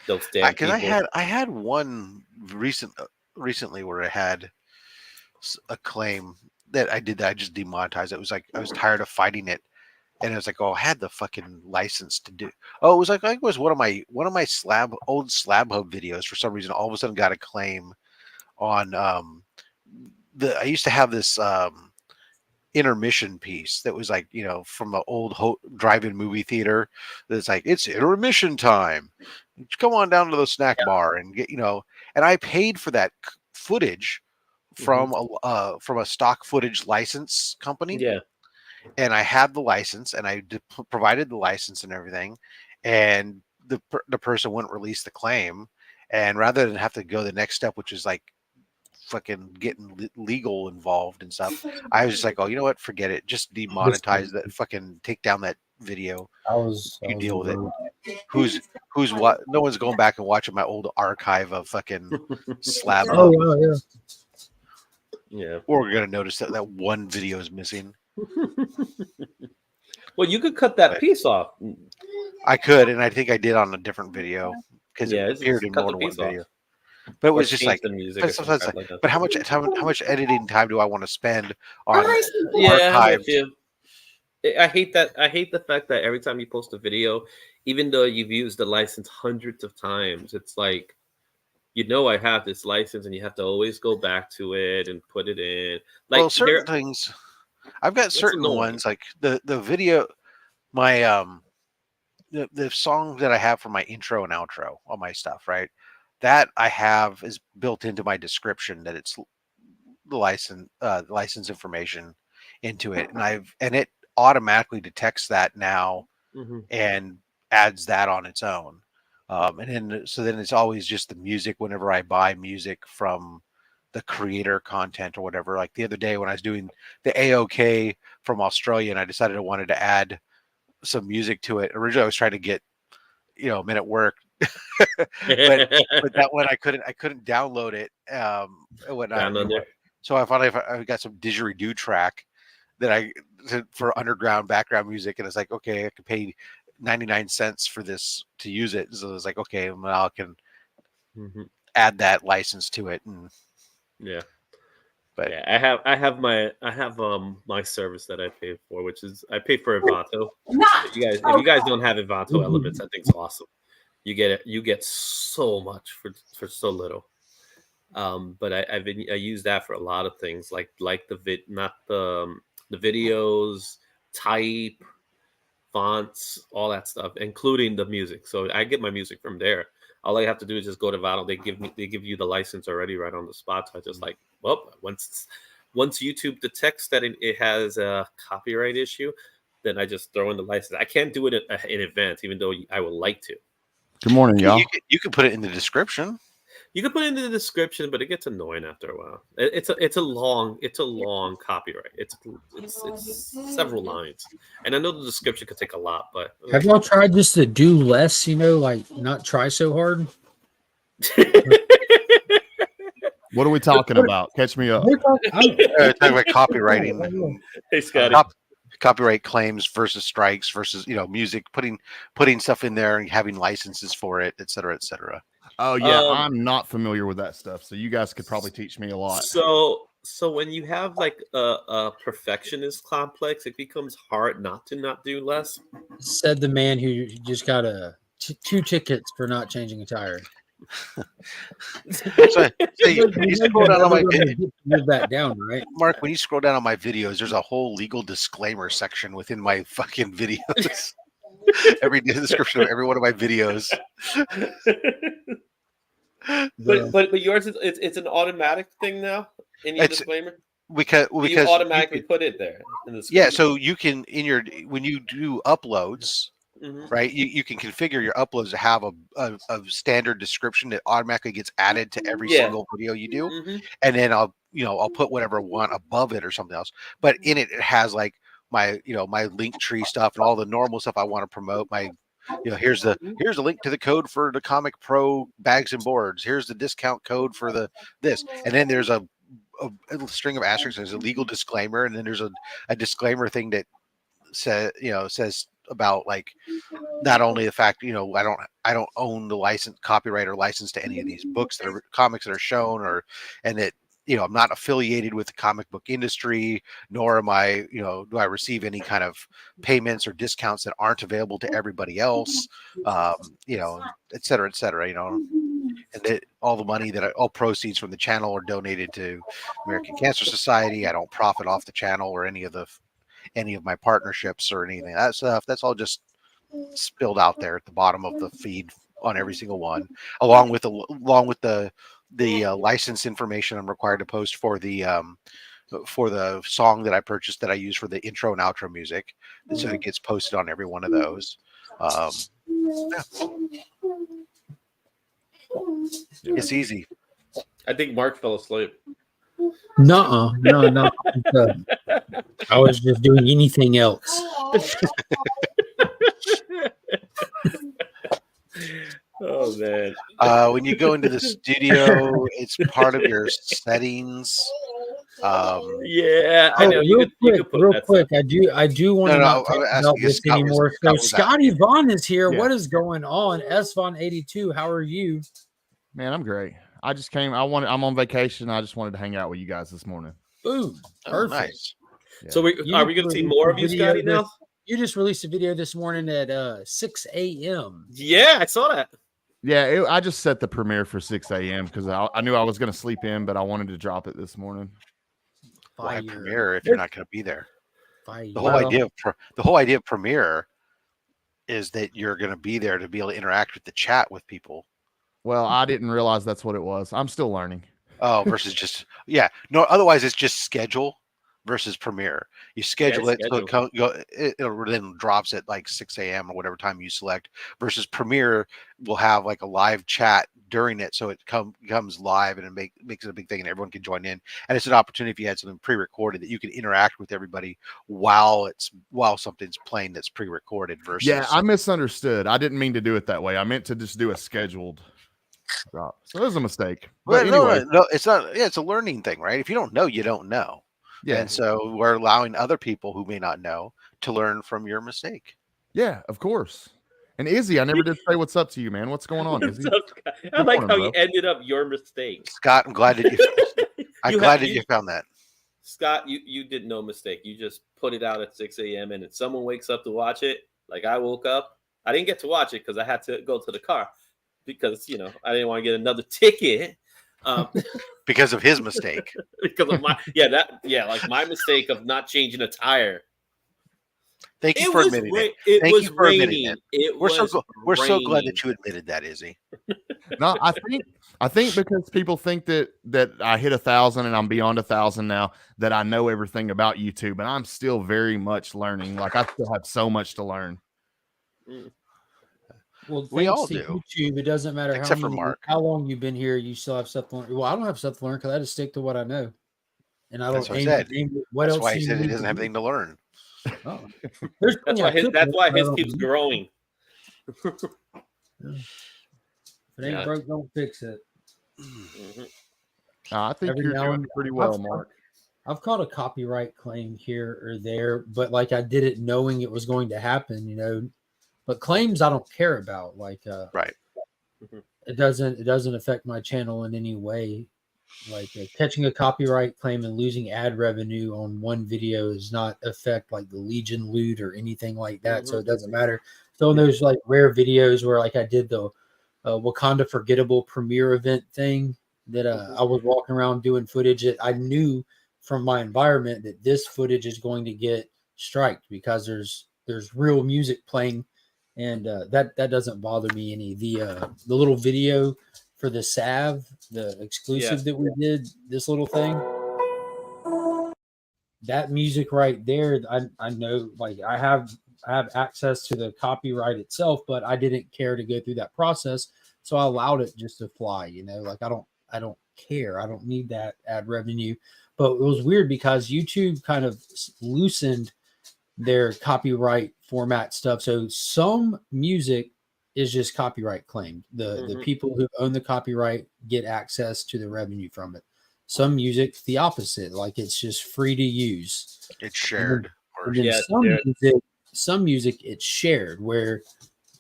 Speaker 3: those damn people.
Speaker 1: Because I had one recently where I had a claim that I did that I just demonetized. It was like I was tired of fighting it, and it was like, oh, I had the fucking license to do. Oh, it was like I think it was one of my old Slab Hub videos. For some reason, all of a sudden got a claim on I used to have this intermission piece that was like, from an old drive-in movie theater. That's like, it's intermission time. Come on down to the snack bar and get, and I paid for that footage from a stock footage license company.
Speaker 3: Yeah.
Speaker 1: And I had the license, and I provided the license and everything, and the person wouldn't release the claim. And rather than have to go the next step, which is like fucking getting legal involved and stuff, I was just like, oh, you know what? Forget it. Just demonetize that. Fucking take down that video. You deal with it. Who's what? No one's going back and watching my old archive of fucking slab.
Speaker 2: Oh
Speaker 3: Yeah.
Speaker 1: Or we're gonna notice that one video is missing.
Speaker 3: Well, you could cut that piece off.
Speaker 1: I could, and I think I did on a different video because it
Speaker 3: it's
Speaker 1: appeared
Speaker 3: just
Speaker 1: in
Speaker 3: cut
Speaker 1: more
Speaker 3: the
Speaker 1: than one
Speaker 3: piece off.
Speaker 1: video. But it
Speaker 3: Or
Speaker 1: was just
Speaker 3: change
Speaker 1: like,
Speaker 3: the music
Speaker 1: but
Speaker 3: or some
Speaker 1: sometimes
Speaker 3: crap
Speaker 1: like,
Speaker 3: like that.
Speaker 1: but how much editing time do I want to spend on
Speaker 3: Yeah, I'm
Speaker 1: archives?
Speaker 3: with you. I hate that. I hate the fact that every time you post a video, even though you've used the license hundreds of times, it's like, I have this license, and you have to always go back to it and put it in. Like,
Speaker 1: Well, certain things, I've got certain
Speaker 3: annoying.
Speaker 1: ones like the video, my the song that I have for my intro and outro on my stuff, right? That I have is built into my description that it's the license information into it, and it automatically detects that now and adds that on its own. And then it's always just the music whenever I buy music from the creator content or whatever. Like the other day when I was doing the AOK from Australia, and I decided I wanted to add some music to it. Originally, I was trying to get Men at Work, but that one I couldn't download it. So I finally I got some didgeridoo track that for underground background music, and it's like, okay, I could pay 99 cents for this to use it. So it's like, okay, well, I can add that license to it. And but
Speaker 3: yeah, I have my service that I pay for, which is I pay for Envato. If you guys don't have Envato Elements, that thing's awesome. You get so much for so little. But I use that for a lot of things, like the videos, type, fonts, all that stuff, including the music. So I get my music from there. All I have to do is just go to Vato. They give you the license already right on the spot. So I just once YouTube detects that it has a copyright issue, then I just throw in the license. I can't do it in advance, even though I would like to.
Speaker 4: Good morning, y'all.
Speaker 1: You can put it in the description.
Speaker 3: You can put it in the description, but it gets annoying after a while. It's a long copyright. It's several lines, and I know the description could take a lot. But
Speaker 2: have y'all tried just to do less? Like not try so hard.
Speaker 4: What are we talking about? Catch me up.
Speaker 1: Talking about copywriting.
Speaker 3: Hey, Scotty.
Speaker 1: Copyright claims versus strikes versus music, putting stuff in there and having licenses for it, et cetera, et cetera.
Speaker 4: Oh yeah, I'm not familiar with that stuff, so you guys could probably teach me a lot.
Speaker 3: So when you have like a perfectionist complex, it becomes hard not do less.
Speaker 2: Said the man who just got 2 tickets for not changing a tire.
Speaker 1: So you scroll down on my
Speaker 2: move that down, right?
Speaker 1: Mark, when you scroll down on my videos, there's a whole legal disclaimer section within my fucking videos. Every description of every one of my videos.
Speaker 3: But yours it's an automatic thing now in your disclaimer.
Speaker 1: Because
Speaker 3: you automatically put it there in the
Speaker 1: yeah, so you can when you do uploads, right? You can configure your uploads to have a standard description that automatically gets added to every single video you do, and then I'll put whatever I want above it or something else. But in it has like my my link tree stuff and all the normal stuff I want to promote. My here's the link to the code for the Comic Pro bags and boards. Here's the discount code for this, and then there's a string of asterisks. There's a legal disclaimer, and then there's a disclaimer thing that says about like not only the fact I don't own the copyright or license to any of these books that are comics that are shown, and that I'm not affiliated with the comic book industry, nor am I do I receive any kind of payments or discounts that aren't available to everybody else, et cetera, et cetera. and that all the money all proceeds from the channel are donated to American Cancer Society. I don't profit off the channel or any of my partnerships or anything of that stuff. That's all just spilled out there at the bottom of the feed on every single one, along with the license information I'm required to post for the song that I purchased that I use for the intro and outro music. So it gets posted on every one of those. Yeah. It's easy.
Speaker 3: I think Mark fell asleep.
Speaker 2: No, no. I was just doing anything else.
Speaker 3: Oh man.
Speaker 1: When you go into the studio, it's part of your settings.
Speaker 3: Yeah, I know.
Speaker 2: Real
Speaker 3: You could put
Speaker 2: real
Speaker 3: that
Speaker 2: quick.
Speaker 3: stuff.
Speaker 2: I do want to not talk about this anymore. So Scotty Vaughn is here.
Speaker 4: Yeah.
Speaker 2: What is going on? S Vaughn 82. How are you?
Speaker 4: Man, I'm great. I just came. I'm on vacation. I just wanted to hang out with you guys this morning.
Speaker 2: Boom.
Speaker 1: Oh,
Speaker 2: Perfect.
Speaker 1: nice.
Speaker 4: Yeah.
Speaker 3: So are we going to see more of you, Scotty? Now?
Speaker 2: You just released a video this morning at 6 a.m.
Speaker 3: Yeah, I saw that.
Speaker 4: Yeah, I just set the premiere for 6 a.m. because I knew I was going to sleep in, but I wanted to drop it this morning.
Speaker 1: Why Premiere if you're not going to be there? The whole idea of Premiere is that you're going to be there to be able to interact with the chat with people.
Speaker 4: Well, I didn't realize that's what it was. I'm still learning.
Speaker 1: Oh, versus just no. Otherwise, it's just schedule versus Premiere. You schedule it so it then drops at like 6 a.m. or whatever time you select. Versus Premiere will have like a live chat during it, so it comes live and it makes it a big thing, and everyone can join in. And it's an opportunity if you had something pre-recorded that you can interact with everybody while something's playing that's pre-recorded. Versus
Speaker 4: I misunderstood. I didn't mean to do it that way. I meant to just do a scheduled drop. So it was a mistake. But anyway,
Speaker 1: no, it's not. Yeah, it's a learning thing, right? If you don't know, you don't know.
Speaker 4: Yeah.
Speaker 1: And so we're allowing other people who may not know to learn from your mistake.
Speaker 4: Yeah, of course. And Izzy, I never did say what's up to you, man. What's going on, Izzy?
Speaker 3: I like how you ended up your mistake.
Speaker 1: Scott, I'm glad that you found that.
Speaker 3: Scott, you did no mistake. You just put it out at 6 a.m. and if someone wakes up to watch it, like I woke up, I didn't get to watch it because I had to go to the car because, I didn't want to get another ticket.
Speaker 1: Because of his mistake.
Speaker 3: Because of my my mistake of not changing a tire.
Speaker 1: Thank you for admitting it.
Speaker 3: It was raining.
Speaker 1: We're so glad that you admitted that, Izzy.
Speaker 4: No, I think because people think that I hit 1,000 and I'm beyond 1,000 now, that I know everything about YouTube, and I'm still very much learning. Like I still have so much to learn.
Speaker 2: Well,
Speaker 1: we all do.
Speaker 2: YouTube, it doesn't matter how long you've been here. You still have stuff to learn. Well, I don't have stuff to learn because I just stick to what I know, and I don't.
Speaker 1: That's why he said he doesn't have anything to learn.
Speaker 2: Oh.
Speaker 3: That's why his keeps growing.
Speaker 2: If it ain't broke, don't fix it.
Speaker 4: I think you're doing pretty well, Mark.
Speaker 2: I've caught a copyright claim here or there, but like I did it knowing it was going to happen, But claims I don't care about. Like
Speaker 1: right.
Speaker 2: It doesn't affect my channel in any way. Like catching a copyright claim and losing ad revenue on one video does not affect like the Legion loot or anything like that. So it doesn't matter. So in those like rare videos where like I did the Wakanda Forgettable premiere event thing that I was walking around doing footage that I knew from my environment that this footage is going to get striked because there's real music playing, and that doesn't bother me any. The little video for the salve, the exclusive that we did, this little thing, that music right there, I know, like I have access to the copyright itself, but I didn't care to go through that process, so I allowed it just to fly. Like I don't care. I don't need that ad revenue. But it was weird because YouTube kind of loosened their copyright format stuff. So some music is just copyright claimed. The people who own the copyright get access to the revenue from it. Some music, the opposite, like it's just free to use.
Speaker 1: It's shared.
Speaker 2: Some music it's shared, where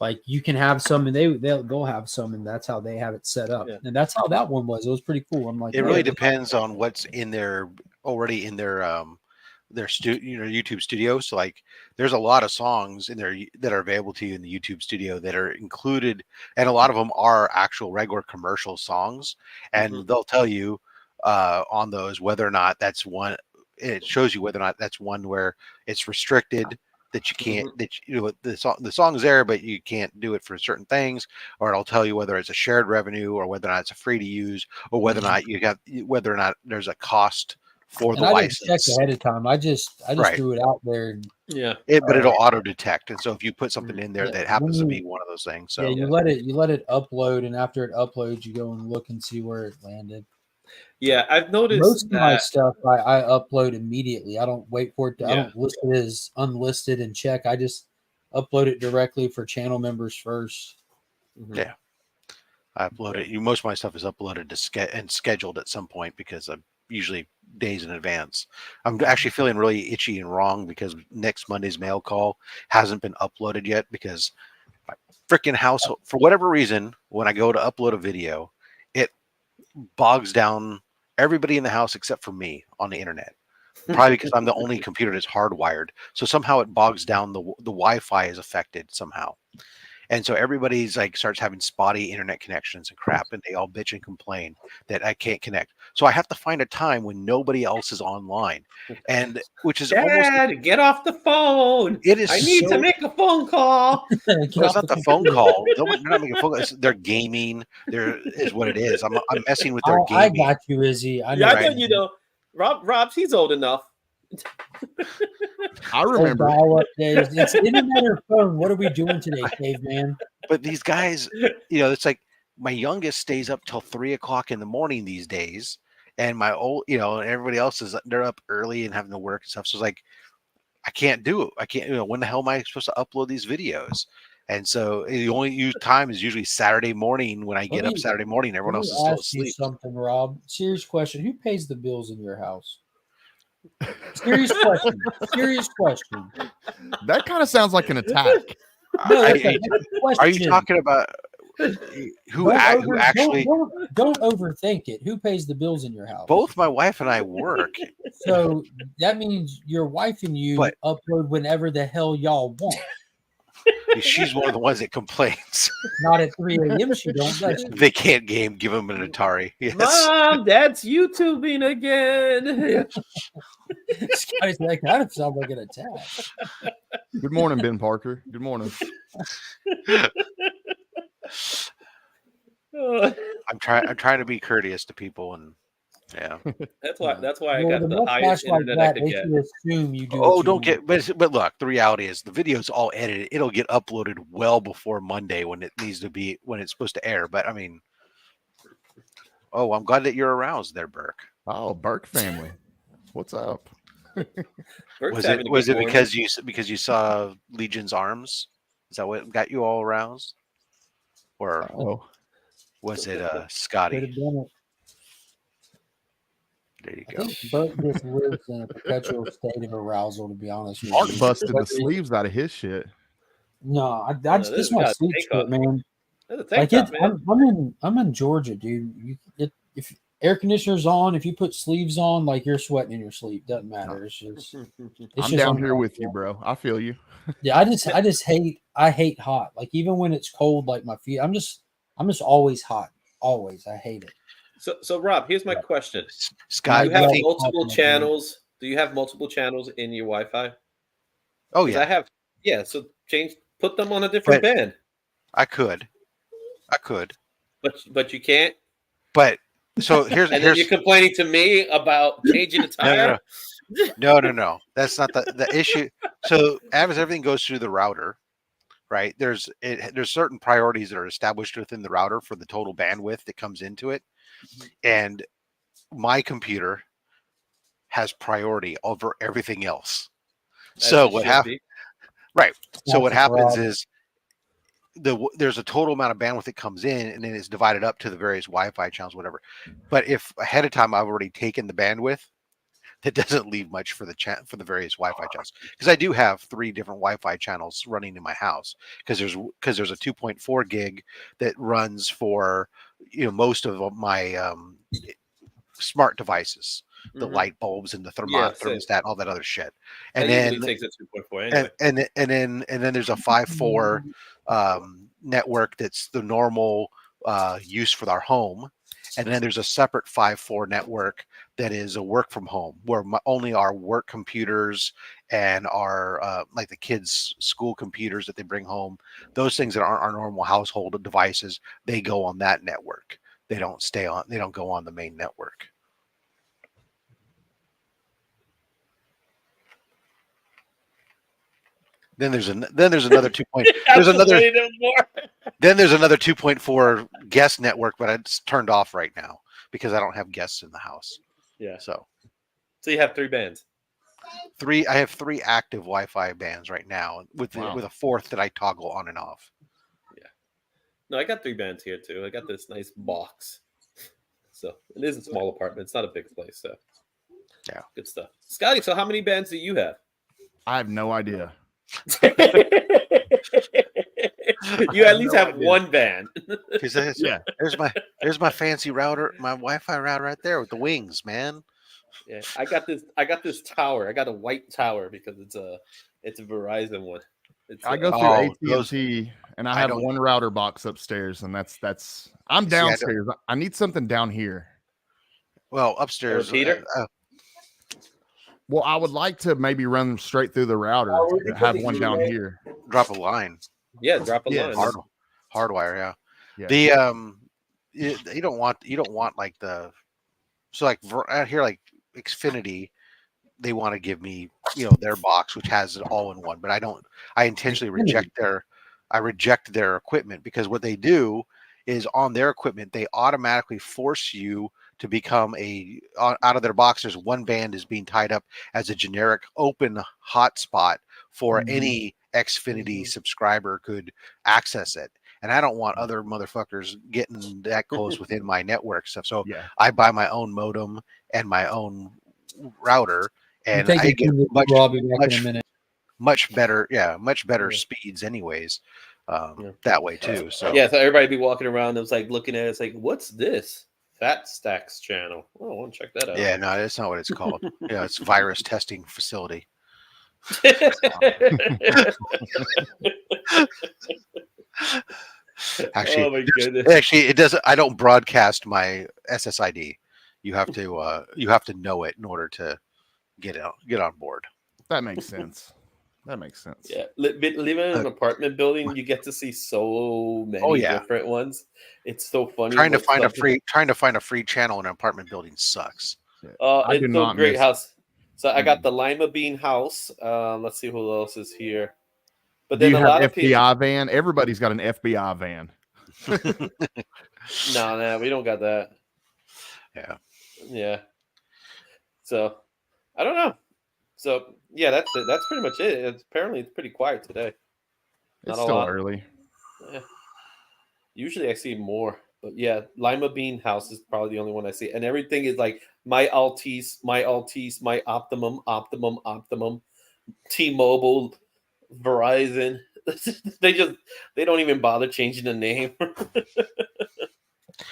Speaker 2: like you can have some and they'll have some, and that's how they have it set up. And that's how that one was. It was pretty cool. I'm like,
Speaker 1: it really depends on what's in their YouTube studio. So like there's a lot of songs in there that are available to you in the YouTube studio that are included, and a lot of them are actual regular commercial songs, and they'll tell you on those whether or not that's one. It shows you whether or not that's one where it's restricted, that you can't, the song's there but you can't do it for certain things, or it'll tell you whether it's a shared revenue or whether or not it's a free to use, or whether or not whether or not there's a cost for
Speaker 2: And
Speaker 1: the
Speaker 2: I didn't check
Speaker 1: license.
Speaker 2: ahead of time. I just
Speaker 1: Right.
Speaker 2: threw it out there. And,
Speaker 3: Yeah.
Speaker 1: But it'll auto detect, and so if you put something in there
Speaker 2: Yeah,
Speaker 1: that happens to
Speaker 2: when
Speaker 1: be one of those things, so
Speaker 2: yeah, you let it upload, and after it uploads, you go and look and see where it landed.
Speaker 3: Yeah, I've noticed
Speaker 2: Most of my
Speaker 3: that.
Speaker 2: stuff I upload immediately. I don't wait for it to. I
Speaker 3: Yeah.
Speaker 2: don't list it as unlisted and check. I just upload it directly for channel members first.
Speaker 1: Yeah. I upload it. Most of my stuff is uploaded to and scheduled at some point because I'm usually days in advance. I'm actually feeling really itchy and wrong because next Monday's mail call hasn't been uploaded yet because my freaking household, for whatever reason, when I go to upload a video, it bogs down everybody in the house except for me on the internet. Probably because I'm the only computer that's hardwired. So somehow it bogs down, the Wi-Fi is affected somehow. And so everybody's like starts having spotty internet connections and crap, and they all bitch and complain that I can't connect. So I have to find a time when nobody else is online, and which is almost,
Speaker 3: Dad, get off the phone.
Speaker 1: it is
Speaker 3: I need
Speaker 1: so,
Speaker 3: to make a phone call.
Speaker 1: no, it's not the phone call. They're not making a phone call. They're gaming. There is what it is. I'm messing with their
Speaker 2: I
Speaker 1: gaming.
Speaker 2: got you, Izzy. I know.
Speaker 3: Yeah, I
Speaker 1: Right.
Speaker 3: know you know. Rob's he's old enough.
Speaker 4: I
Speaker 2: Old
Speaker 4: remember.
Speaker 2: dial-up days. It's internet or phone. What are we doing today, caveman?
Speaker 1: But these guys, it's like my youngest stays up till 3 o'clock in the morning these days, and my old, and everybody else they're up early and having to work and stuff. So it's like I can't do it. I can't. When the hell am I supposed to upload these videos? And so the only time is usually Saturday morning when I get up Saturday morning. Everyone else is still
Speaker 2: ask you
Speaker 1: asleep.
Speaker 2: something, Rob. Serious question. Who pays the bills in your house? Serious question. Serious question.
Speaker 4: That kind of sounds like an attack.
Speaker 2: No,
Speaker 1: Are
Speaker 2: that's a question.
Speaker 1: you talking about who actually?
Speaker 2: Don't overthink it. Who pays the bills in your house?
Speaker 1: Both my wife and I work.
Speaker 2: So that means your wife and you upload whenever the hell y'all want.
Speaker 1: She's one of the ones that complains.
Speaker 2: Not at 3 a.m. She don't. Does she?
Speaker 1: They can't game. Give them an Atari. Yes.
Speaker 3: Mom, Dad's YouTubing again.
Speaker 2: Scotty's like, that sounds like an attack.
Speaker 4: Good morning, Ben Parker. Good morning.
Speaker 1: I'm trying to be courteous to people, and yeah.
Speaker 3: That's why I
Speaker 2: Well,
Speaker 3: got
Speaker 2: the
Speaker 3: the highest
Speaker 2: mustache like
Speaker 3: internet I
Speaker 2: that
Speaker 3: could
Speaker 2: makes
Speaker 3: get.
Speaker 2: you assume you do.
Speaker 1: Oh,
Speaker 2: what
Speaker 1: don't
Speaker 2: you
Speaker 1: get. But look, the reality is the video's all edited. It'll get uploaded well before Monday when it needs to be, when it's supposed to air. But I mean, oh, I'm glad that you're aroused there, Burke.
Speaker 4: Oh, Burke family. What's up?
Speaker 3: Burke's
Speaker 1: Was
Speaker 3: having
Speaker 1: it
Speaker 3: a good morning.
Speaker 1: because you saw Legion's arms? Is that what got you all aroused, or was it
Speaker 2: Could
Speaker 1: Scotty?
Speaker 2: have been it.
Speaker 1: There you
Speaker 2: I
Speaker 1: go.
Speaker 2: think Burke just lives in a perpetual state of arousal, to be honest with
Speaker 4: Mark
Speaker 2: you.
Speaker 4: busted the sleeves out of his shit.
Speaker 2: No,
Speaker 3: this
Speaker 2: this is my
Speaker 3: guy's
Speaker 2: sleep
Speaker 3: take
Speaker 2: shirt,
Speaker 3: off.
Speaker 2: man.
Speaker 3: That's a tank
Speaker 2: Like
Speaker 3: top, man.
Speaker 2: I'm in Georgia, dude. If air conditioner's on, if you put sleeves on, like you're sweating in your sleep. Doesn't matter. It's just
Speaker 4: I'm down here with you, bro. I feel you.
Speaker 2: Yeah, I hate hot. Like even when it's cold, like my feet, I'm just always hot. Always. I hate it.
Speaker 3: So Rob, here's my question.
Speaker 1: Scott,
Speaker 3: Do you have
Speaker 2: Yeah.
Speaker 3: multiple channels? Do you have multiple channels in your Wi-Fi?
Speaker 1: Oh
Speaker 3: 'Cause
Speaker 1: yeah,
Speaker 3: I have. Yeah, so put them on a different band.
Speaker 1: I could,
Speaker 3: But you can't.
Speaker 1: but so here's
Speaker 3: And then you're complaining to me about changing the tire.
Speaker 1: No. That's not the issue. So as everything goes through the router, right? There's certain priorities that are established within the router for the total bandwidth that comes into it, and my computer has priority over everything else. So what happens? Right. So what happens is there's a total amount of bandwidth that comes in, and then it's divided up to the various Wi-Fi channels, whatever. But if ahead of time I've already taken the bandwidth, that doesn't leave much for the various Wi-Fi channels, because I do have 3 different Wi-Fi channels running in my house, because there's a 2.4 gig that runs for most of my smart devices. the light bulbs and the
Speaker 3: Yeah, same.
Speaker 1: thermostat, all that other shit.
Speaker 3: That
Speaker 1: And
Speaker 3: usually
Speaker 1: then
Speaker 3: takes a 2.4 anyway.
Speaker 1: and then there's a 5.4 network that's the normal use for our home. And then there's a separate 5.4 network that is a work from home, where only our work computers and our like the kids' school computers that they bring home, those things that aren't our normal household devices, they go on that network. They don't go on the main network. Then there's another 2. There's another Then there's another 2.4 guest network, but it's turned off right now because I don't have guests in the house.
Speaker 3: Yeah.
Speaker 1: So
Speaker 3: you have 3 bands.
Speaker 1: I have 3 active Wi-Fi bands right now with with a 4th that I toggle on and off.
Speaker 3: Yeah. No, I got 3 bands here too. I got this nice box. So it is a small apartment. It's not a big place. So
Speaker 1: yeah,
Speaker 3: good stuff. Scotty, so how many bands do you have?
Speaker 4: I have no idea.
Speaker 3: You at least have one band.
Speaker 4: Yeah.
Speaker 1: There's my fancy router, my Wi-Fi router right there with the wings, man.
Speaker 3: Yeah, I got this tower. I got a white tower because it's a Verizon one.
Speaker 4: I go through AT&T and I have one router box upstairs, and that's I'm downstairs. I need something down here.
Speaker 1: Well, upstairs.
Speaker 4: Well, I would like to maybe run straight through the router and have one down here.
Speaker 1: Drop a line.
Speaker 3: Yeah, drop a line.
Speaker 1: Hardwire, yeah. The you don't want like the like out here like Xfinity, they want to give me their box which has it all in one, but I intentionally reject their equipment, because what they do is on their equipment they automatically force you to become out of their box. There's one band is being tied up as a generic open hotspot for any Xfinity subscriber could access it. And I don't want other motherfuckers getting that close within my network stuff. So I buy my own modem and my own router, and I get much better speeds anyways. That way too. So
Speaker 3: so everybody be walking around and it's like looking at it, it's like, what's this? Fat Stacks channel. Oh, I want to check that out.
Speaker 1: Yeah, no, that's not what it's called. It's virus testing facility. Actually, it doesn't. I don't broadcast my SSID. You have to know it in order to get on board.
Speaker 4: That makes sense.
Speaker 3: Yeah, living in an apartment building, you get to see so many different ones. It's so funny.
Speaker 1: Trying to find a free channel in an apartment building sucks.
Speaker 3: It's so great house. So I got the Lima Bean house. Let's see who else is here. But then
Speaker 4: a lot of FBI van. Everybody's got an FBI van.
Speaker 3: No, we don't got that. Yeah. So I don't know. So yeah, that's it. That's pretty much it. Apparently it's pretty quiet today.
Speaker 4: It's still early.
Speaker 3: Yeah. Usually I see more, but yeah, Lima Bean house is probably the only one I see, and everything is like my Altice, my Optimum, T-Mobile, Verizon. they don't even bother changing the name.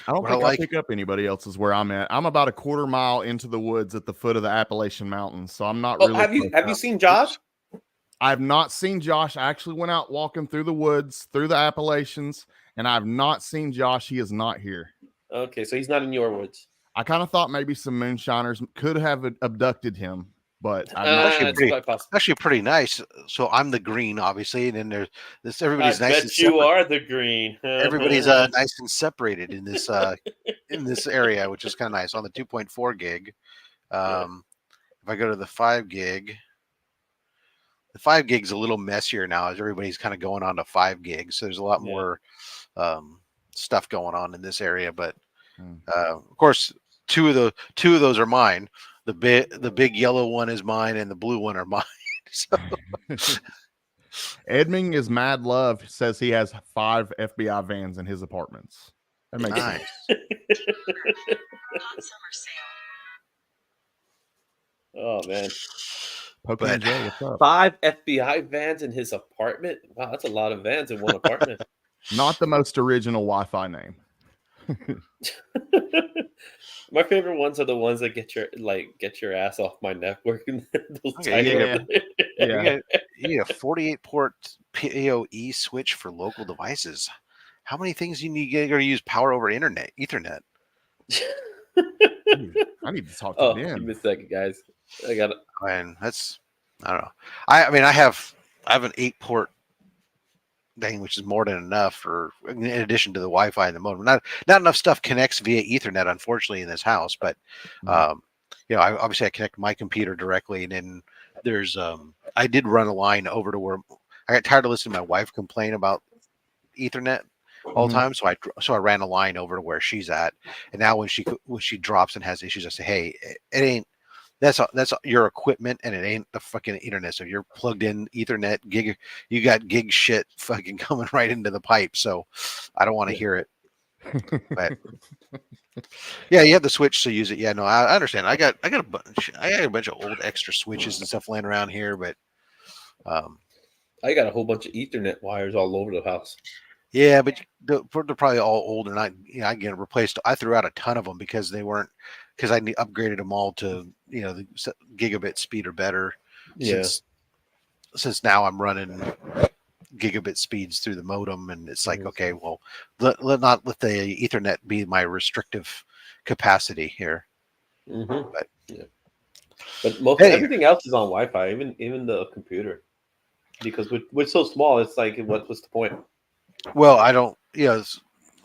Speaker 4: I don't think I pick up anybody else's where I'm at. I'm about a quarter mile into the woods at the foot of the Appalachian Mountains, so I'm not really.
Speaker 3: Have you seen Josh?
Speaker 4: I have not seen Josh. I actually went out walking through the woods, through the Appalachians, and I have not seen Josh. He is not here.
Speaker 3: Okay, so he's not in your woods.
Speaker 4: I kind of thought maybe some moonshiners could have abducted him, but
Speaker 1: actually pretty nice. So I'm the green, obviously, and then there's this. Everybody's nice.
Speaker 3: Bet you are the green.
Speaker 1: Everybody's nice and separated in this area, which is kind of nice. On the 2.4 gig, if I go to the 5 gig, the 5 gig's a little messier now as everybody's kind of going on to 5 gigs. So there's a lot more stuff going on in this area, but of course, two of those are mine. The big yellow one is mine, and the blue one are mine. So.
Speaker 4: Edming is mad love says he has 5 FBI vans in his apartments. That makes sense.
Speaker 3: Oh man.
Speaker 4: But, Joe, what's up?
Speaker 3: 5 FBI vans in his apartment. Wow, that's a lot of vans in one apartment.
Speaker 4: Not the most original Wi-Fi name.
Speaker 3: My favorite ones are the ones that get your ass off my network. Those
Speaker 1: Okay, you
Speaker 3: titles.
Speaker 4: Yeah.
Speaker 1: you get a 48 port PoE switch for local devices. How many things you need? You're going to use power over Ethernet.
Speaker 4: I need to talk to
Speaker 3: Oh, give
Speaker 4: Ben.
Speaker 3: me a second, guys. I got it.
Speaker 1: And that's I don't know. I mean I have an 8 port thing, which is more than enough for in addition to the Wi-Fi and the modem. Not enough stuff connects via Ethernet, unfortunately, in this house. But
Speaker 4: Mhm.
Speaker 1: obviously I connect my computer directly, and then there's I did run a line over to where I got tired of listening to my wife complain about Ethernet all the
Speaker 4: Mhm.
Speaker 1: time, so I ran a line over to where she's at, and now when she drops and has issues, I say, hey, it ain't. That's your equipment, and it ain't the fucking internet. So you're plugged in Ethernet gig. You got gig shit fucking coming right into the pipe. So I don't want to
Speaker 3: Yeah.
Speaker 1: hear it. But yeah, you have the switch to use it. Yeah, no, I understand. I got a bunch of old extra switches and stuff laying around here, but um,
Speaker 3: I got a whole bunch of Ethernet wires all over the house.
Speaker 1: yeah, but they're probably all old, and I get replaced. I threw out a ton of them because they weren't because upgraded them all to the gigabit speed or better.
Speaker 3: Yeah.
Speaker 1: Since now I'm running gigabit speeds through the modem, and it's like,
Speaker 3: Mhm.
Speaker 1: okay, well, not let the Ethernet be my restrictive capacity here.
Speaker 3: Mm-hmm.
Speaker 1: But
Speaker 3: Yeah. But most
Speaker 1: hey,
Speaker 3: everything else is on Wi-Fi, even the computer, because we're so small. It's like, what's the point?
Speaker 1: well, I don't,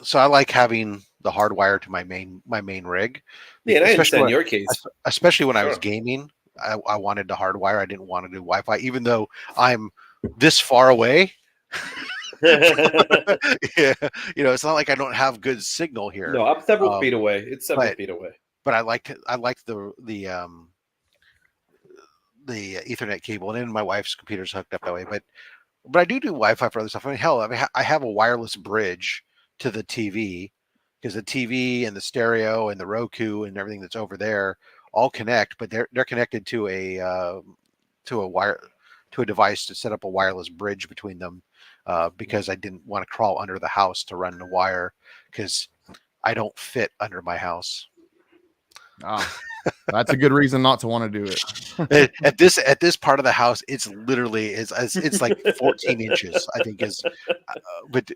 Speaker 1: so I like having the hardwire to my main rig,
Speaker 3: Yeah, and I
Speaker 1: especially
Speaker 3: understand your case.
Speaker 1: especially when I was
Speaker 3: Sure.
Speaker 1: gaming. I wanted to hardwire. I didn't want to do Wi-Fi, even though I'm this far away. Yeah, it's not like I don't have good signal here.
Speaker 3: No, I'm several
Speaker 1: Um,
Speaker 3: feet away. It's several
Speaker 1: but
Speaker 3: feet away.
Speaker 1: but I liked the Ethernet cable, and then my wife's computer's hooked up that way. But I do Wi-Fi for other stuff. I mean, hell, I have a wireless bridge to the TV because the TV and the stereo and the Roku and everything that's over there all connect, but they're connected to to a wire to a device to set up a wireless bridge between them because I didn't want to crawl under the house to run the wire because I don't fit under my house.
Speaker 4: Ah, that's a good reason not to want to do it.
Speaker 1: At this part of the house, it's literally it's like 14 inches, I think is but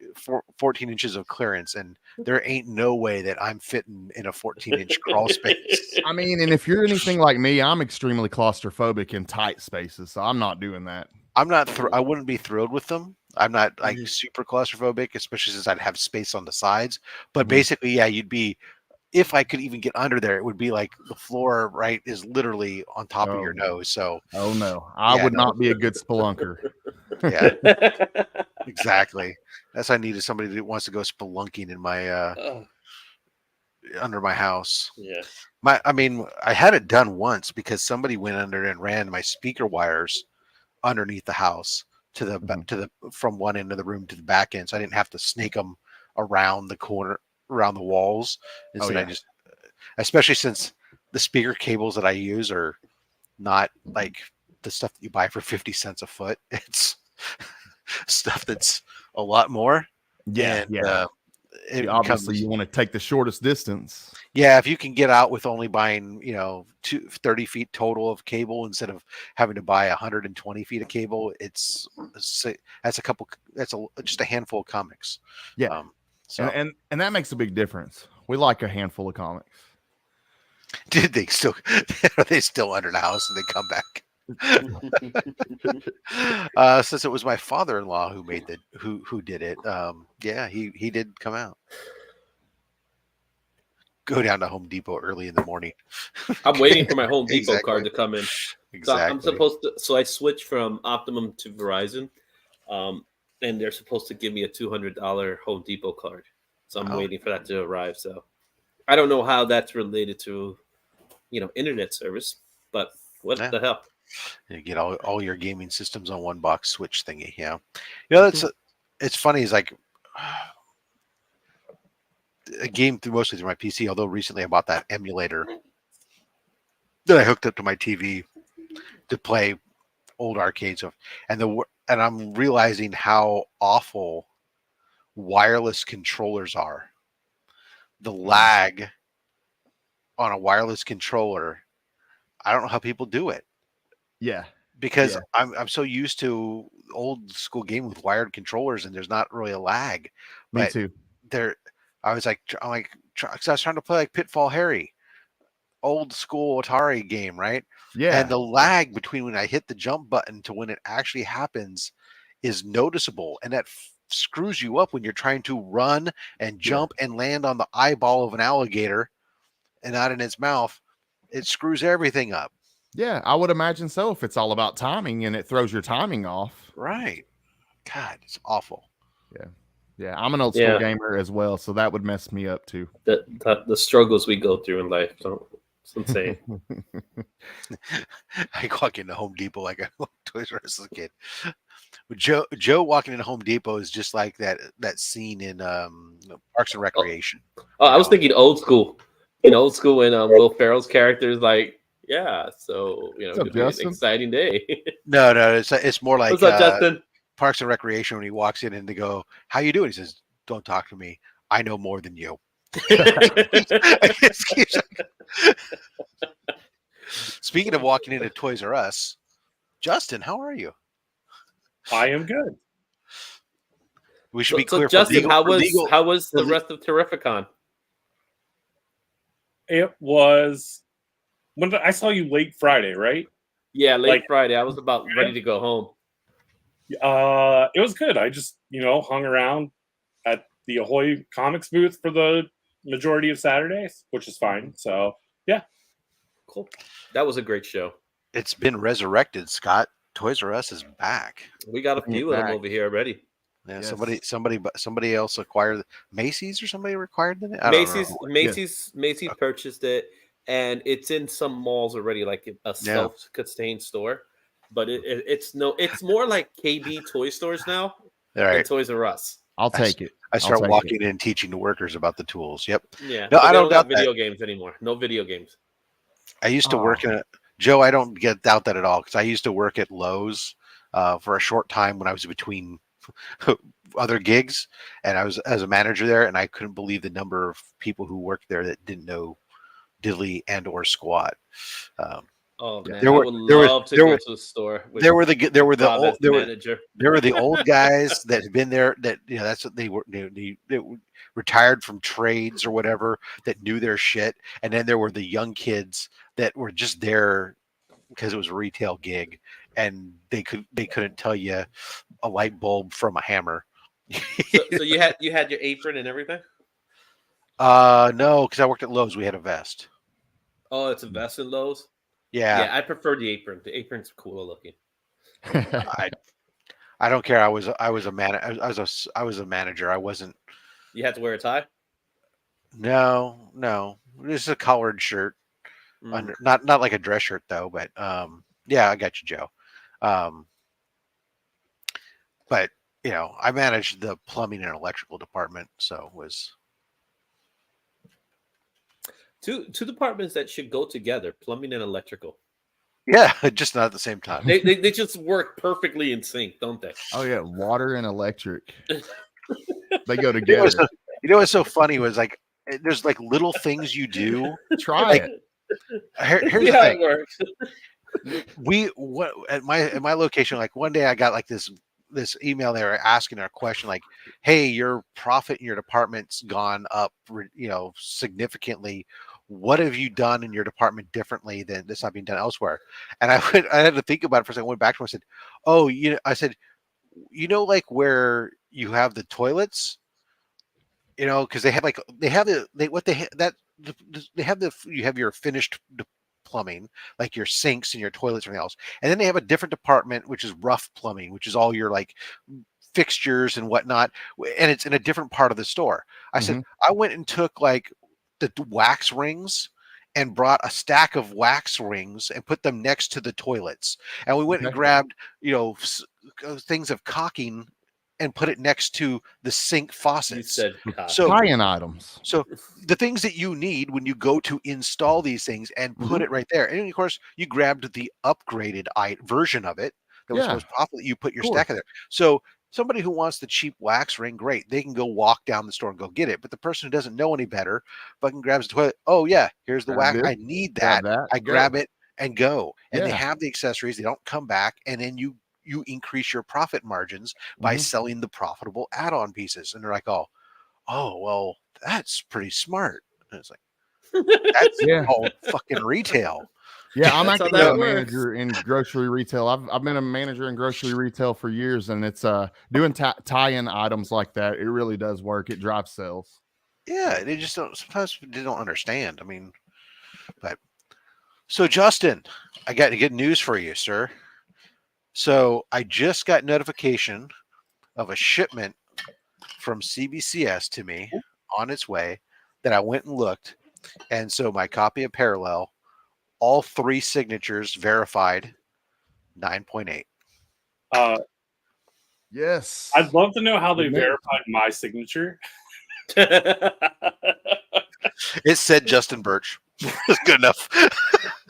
Speaker 1: 14 inches of clearance, and there ain't no way that I'm fitting in a 14-inch crawl space.
Speaker 4: I mean, and if you're anything like me, I'm extremely claustrophobic in tight spaces, so I'm not doing that.
Speaker 1: I wouldn't be thrilled with them. I'm not like
Speaker 3: Mhm.
Speaker 1: super claustrophobic, especially since I'd have space on the sides. But
Speaker 4: Mhm.
Speaker 1: basically, yeah, you'd be if I could even get under there, it would be like the floor right is literally on top of your
Speaker 4: Oh,
Speaker 1: nose. So
Speaker 4: oh no, I
Speaker 1: yeah,
Speaker 4: would
Speaker 1: no,
Speaker 4: not be a good spelunker.
Speaker 1: yeah, exactly. That's I needed somebody that wants to go spelunking in my
Speaker 3: Oh,
Speaker 1: under my house.
Speaker 3: yeah.
Speaker 1: I mean, I had it done once because somebody went under and ran my speaker wires underneath the house
Speaker 4: Mhm.
Speaker 1: to the from one end of the room to the back end, so I didn't have to snake them around the corner, around the walls.
Speaker 4: Oh
Speaker 1: Instead, I
Speaker 4: yeah.
Speaker 1: just, especially since the speaker cables that I use are not like the stuff that you buy for 50 cents a foot. It's stuff that's a lot more,
Speaker 4: Yeah,
Speaker 1: and
Speaker 4: yeah.
Speaker 1: it
Speaker 4: Obviously,
Speaker 1: becomes
Speaker 4: you want to take the shortest distance.
Speaker 1: yeah, if you can get out with only buying, 30 feet total of cable instead of having to buy 120 feet of cable, that's a couple, just a handful of comics.
Speaker 4: Yeah,
Speaker 1: Um,
Speaker 4: and
Speaker 1: so
Speaker 4: and that makes a big difference. We like a handful of comics.
Speaker 1: did they still, are they still under the house and they come back? Since it was my father-in-law who made who did it. Yeah, he did come out. Go down to Home Depot early in the morning.
Speaker 3: I'm waiting for my Home Depot
Speaker 1: Exactly.
Speaker 3: card to come in. So I'm
Speaker 1: Exactly.
Speaker 3: supposed to. So I switched from Optimum to Verizon, and they're supposed to give me a $200 Home Depot card. So I'm
Speaker 1: Oh,
Speaker 3: waiting for that to arrive. So I don't know how that's related to internet service, but what
Speaker 1: yeah.
Speaker 3: the hell?
Speaker 1: You get all your gaming systems on one box switch thingy. Yeah, that's it's funny. Is like a game mostly through my PC. Although recently I bought that emulator that I hooked up to my TV to play old arcades of, and I'm realizing how awful wireless controllers are. The lag on a wireless controller. I don't know how people do it
Speaker 4: Yeah.
Speaker 1: because
Speaker 4: Yeah.
Speaker 1: I'm so used to old school game with wired controllers and there's not really a lag.
Speaker 4: Me
Speaker 1: But
Speaker 4: too.
Speaker 1: there, I was like, because I was trying to play like Pitfall Harry, old school Atari game, right? And
Speaker 4: Yeah.
Speaker 1: the lag between when I hit the jump button to when it actually happens is noticeable, and that screws you up when you're trying to run and jump and land on the eyeball of an alligator and not in its mouth. It screws everything up.
Speaker 4: Yeah. I would imagine so if it's all about timing and it throws your timing off.
Speaker 1: Right. God, it's awful.
Speaker 4: Yeah. Yeah. I'm an old school gamer as well, so that would mess me up too.
Speaker 3: The struggles we go through in life. It's insane.
Speaker 1: I walk into Home Depot like I went to Toys R Us as a kid. Joe walking into Home Depot is just like that scene in Parks and Recreation.
Speaker 3: Oh, I was thinking old school. Old school when Will Ferrell's character is like, yeah, so
Speaker 4: What's up,
Speaker 3: it'll be an
Speaker 4: Justin?
Speaker 3: exciting day.
Speaker 1: No, it's more like
Speaker 3: What's up, Justin?
Speaker 1: Parks and Recreation when he walks in and they go, "How you doing?" He says, "Don't talk to me. I know more than you." Speaking of walking into Toys R Us, Justin, how are you?
Speaker 5: I am good.
Speaker 1: We should be
Speaker 3: So
Speaker 1: clear.
Speaker 3: Justin, how was
Speaker 1: for
Speaker 3: the rest of Terrificon?
Speaker 5: It was I saw you late Friday, right?
Speaker 3: Yeah, late Friday. I was about ready to go home.
Speaker 5: It was good. I just, hung around at the Ahoy Comics booth for the majority of Saturdays, which is fine. So, yeah.
Speaker 3: Cool. That was a great show.
Speaker 1: It's been resurrected, Scott. Toys R Us is back.
Speaker 3: We got a few of them over here already.
Speaker 1: Yeah,
Speaker 4: Yes.
Speaker 1: somebody else acquired Macy's or somebody acquired it.
Speaker 3: Macy's purchased it, and it's in some malls already, like a self-contained store. But it's more like KB toy stores now than Toys R Us.
Speaker 4: I'll take it.
Speaker 1: I start walking in and teaching the workers about the tools. Yep.
Speaker 3: Yeah.
Speaker 1: No, I don't doubt
Speaker 3: video games anymore. No video games.
Speaker 1: I used to work Joe. I don't doubt that at all because I used to work at Lowe's for a short time when I was between other gigs, and I was as a manager there, and I couldn't believe the number of people who worked there that didn't know diddly and or squat.
Speaker 3: Oh man,
Speaker 1: there were
Speaker 3: I would love to go to the store.
Speaker 1: There were the old guys that had been there. That that's what they were. They retired from trades or whatever that knew their shit, and then there were the young kids that were just there because it was a retail gig, and they couldn't tell you a light bulb from a hammer.
Speaker 3: So you had your apron and everything?
Speaker 1: No, because I worked at Lowe's. We had a vest.
Speaker 3: Oh, it's a vest in Lowe's.
Speaker 1: Yeah,
Speaker 3: I prefer the apron. The apron's cooler looking.
Speaker 1: I don't care. I was a manager. I wasn't.
Speaker 3: You had to wear a tie?
Speaker 1: No. This is a collared shirt. Under, not like a dress shirt though, but yeah, I got you, Joe. But I managed the plumbing and electrical department, so it was
Speaker 3: two departments that should go together: plumbing and electrical.
Speaker 1: Yeah, just not at the same time.
Speaker 3: They just work perfectly in sync, don't they?
Speaker 4: Oh yeah, water and electric. They go together.
Speaker 1: What's so funny was like there's like little things you do.
Speaker 4: Try it.
Speaker 1: Here's the thing. It works. At my location, like one day I got like this email there asking a question like, hey, your profit in your department's gone up significantly. What have you done in your department differently than this not being done elsewhere? And I had to think about it for a second. I went back to him. I said, oh, I said, like where you have the toilets, because they have you have your finished plumbing, like your sinks and your toilets and everything else. And then they have a different department, which is rough plumbing, which is all your like fixtures and whatnot. And it's in a different part of the store. I said, I went and took like the wax rings and brought a stack of wax rings and put them next to the toilets. And we went and grabbed, things of caulking and put it next to the sink faucets.
Speaker 4: So tie-in items.
Speaker 1: So the things that you need when you go to install these things and put it right there. And of course, you grabbed the upgraded version of it that was most popular. You put your stack in there. So Somebody who wants the cheap wax ring, great. They can go walk down the store and go get it. But the person who doesn't know any better fucking grabs the toilet. Oh, yeah, here's the
Speaker 4: Grab
Speaker 1: wax.
Speaker 4: this,
Speaker 1: I need
Speaker 4: grab
Speaker 1: that.
Speaker 4: that,
Speaker 1: I
Speaker 4: go.
Speaker 1: grab it and go. And they
Speaker 4: Yeah.
Speaker 1: have the accessories. They don't come back. And then you increase your profit margins by
Speaker 4: Mhm.
Speaker 1: selling the profitable add-on pieces. And they're like, oh, well, that's pretty smart. And it's like, that's
Speaker 4: Yeah.
Speaker 1: called fucking retail.
Speaker 4: Yeah, I'm
Speaker 3: That's how
Speaker 4: actually
Speaker 3: that
Speaker 4: a
Speaker 3: works.
Speaker 4: manager in grocery retail. I've been a manager in grocery retail for years, and it's doing tie-in items like that. It really does work. It drives sales.
Speaker 1: Yeah, they just don't. Sometimes they don't understand. I mean, but so Justin, I got to get news for you, sir. So I just got notification of a shipment from CBCS to me on its way that I went and looked, and so my copy of Parallel, all 3 signatures verified, 9.8.
Speaker 4: Yes.
Speaker 5: I'd love to know how they
Speaker 4: Good news.
Speaker 5: verified my signature.
Speaker 1: It said Justin Birch. It's good enough.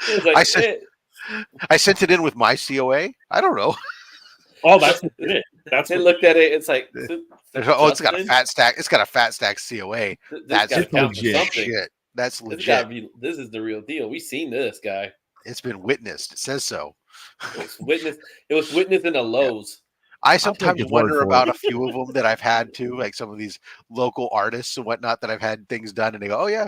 Speaker 3: It's like,
Speaker 1: I sent it in with my COA. I don't know.
Speaker 5: Oh, that's what did it. That's
Speaker 3: they
Speaker 5: what
Speaker 3: looked at it. It's like,
Speaker 1: Oh, it's got a fat stack. It's got a fat stack COA.
Speaker 3: That's
Speaker 1: That's
Speaker 3: count for
Speaker 4: legit.
Speaker 3: something.
Speaker 1: Shit. That's
Speaker 3: This
Speaker 1: legit.
Speaker 3: gotta be. This is the real deal. We seen this guy.
Speaker 1: It's been witnessed. It says so.
Speaker 3: It was witnessed in the Lowe's.
Speaker 1: I sometimes
Speaker 4: his word
Speaker 1: wonder
Speaker 4: for
Speaker 1: about
Speaker 4: it.
Speaker 1: a few of them that I've had too, like some of these local artists and whatnot that I've had things done, and they go, "Oh yeah,"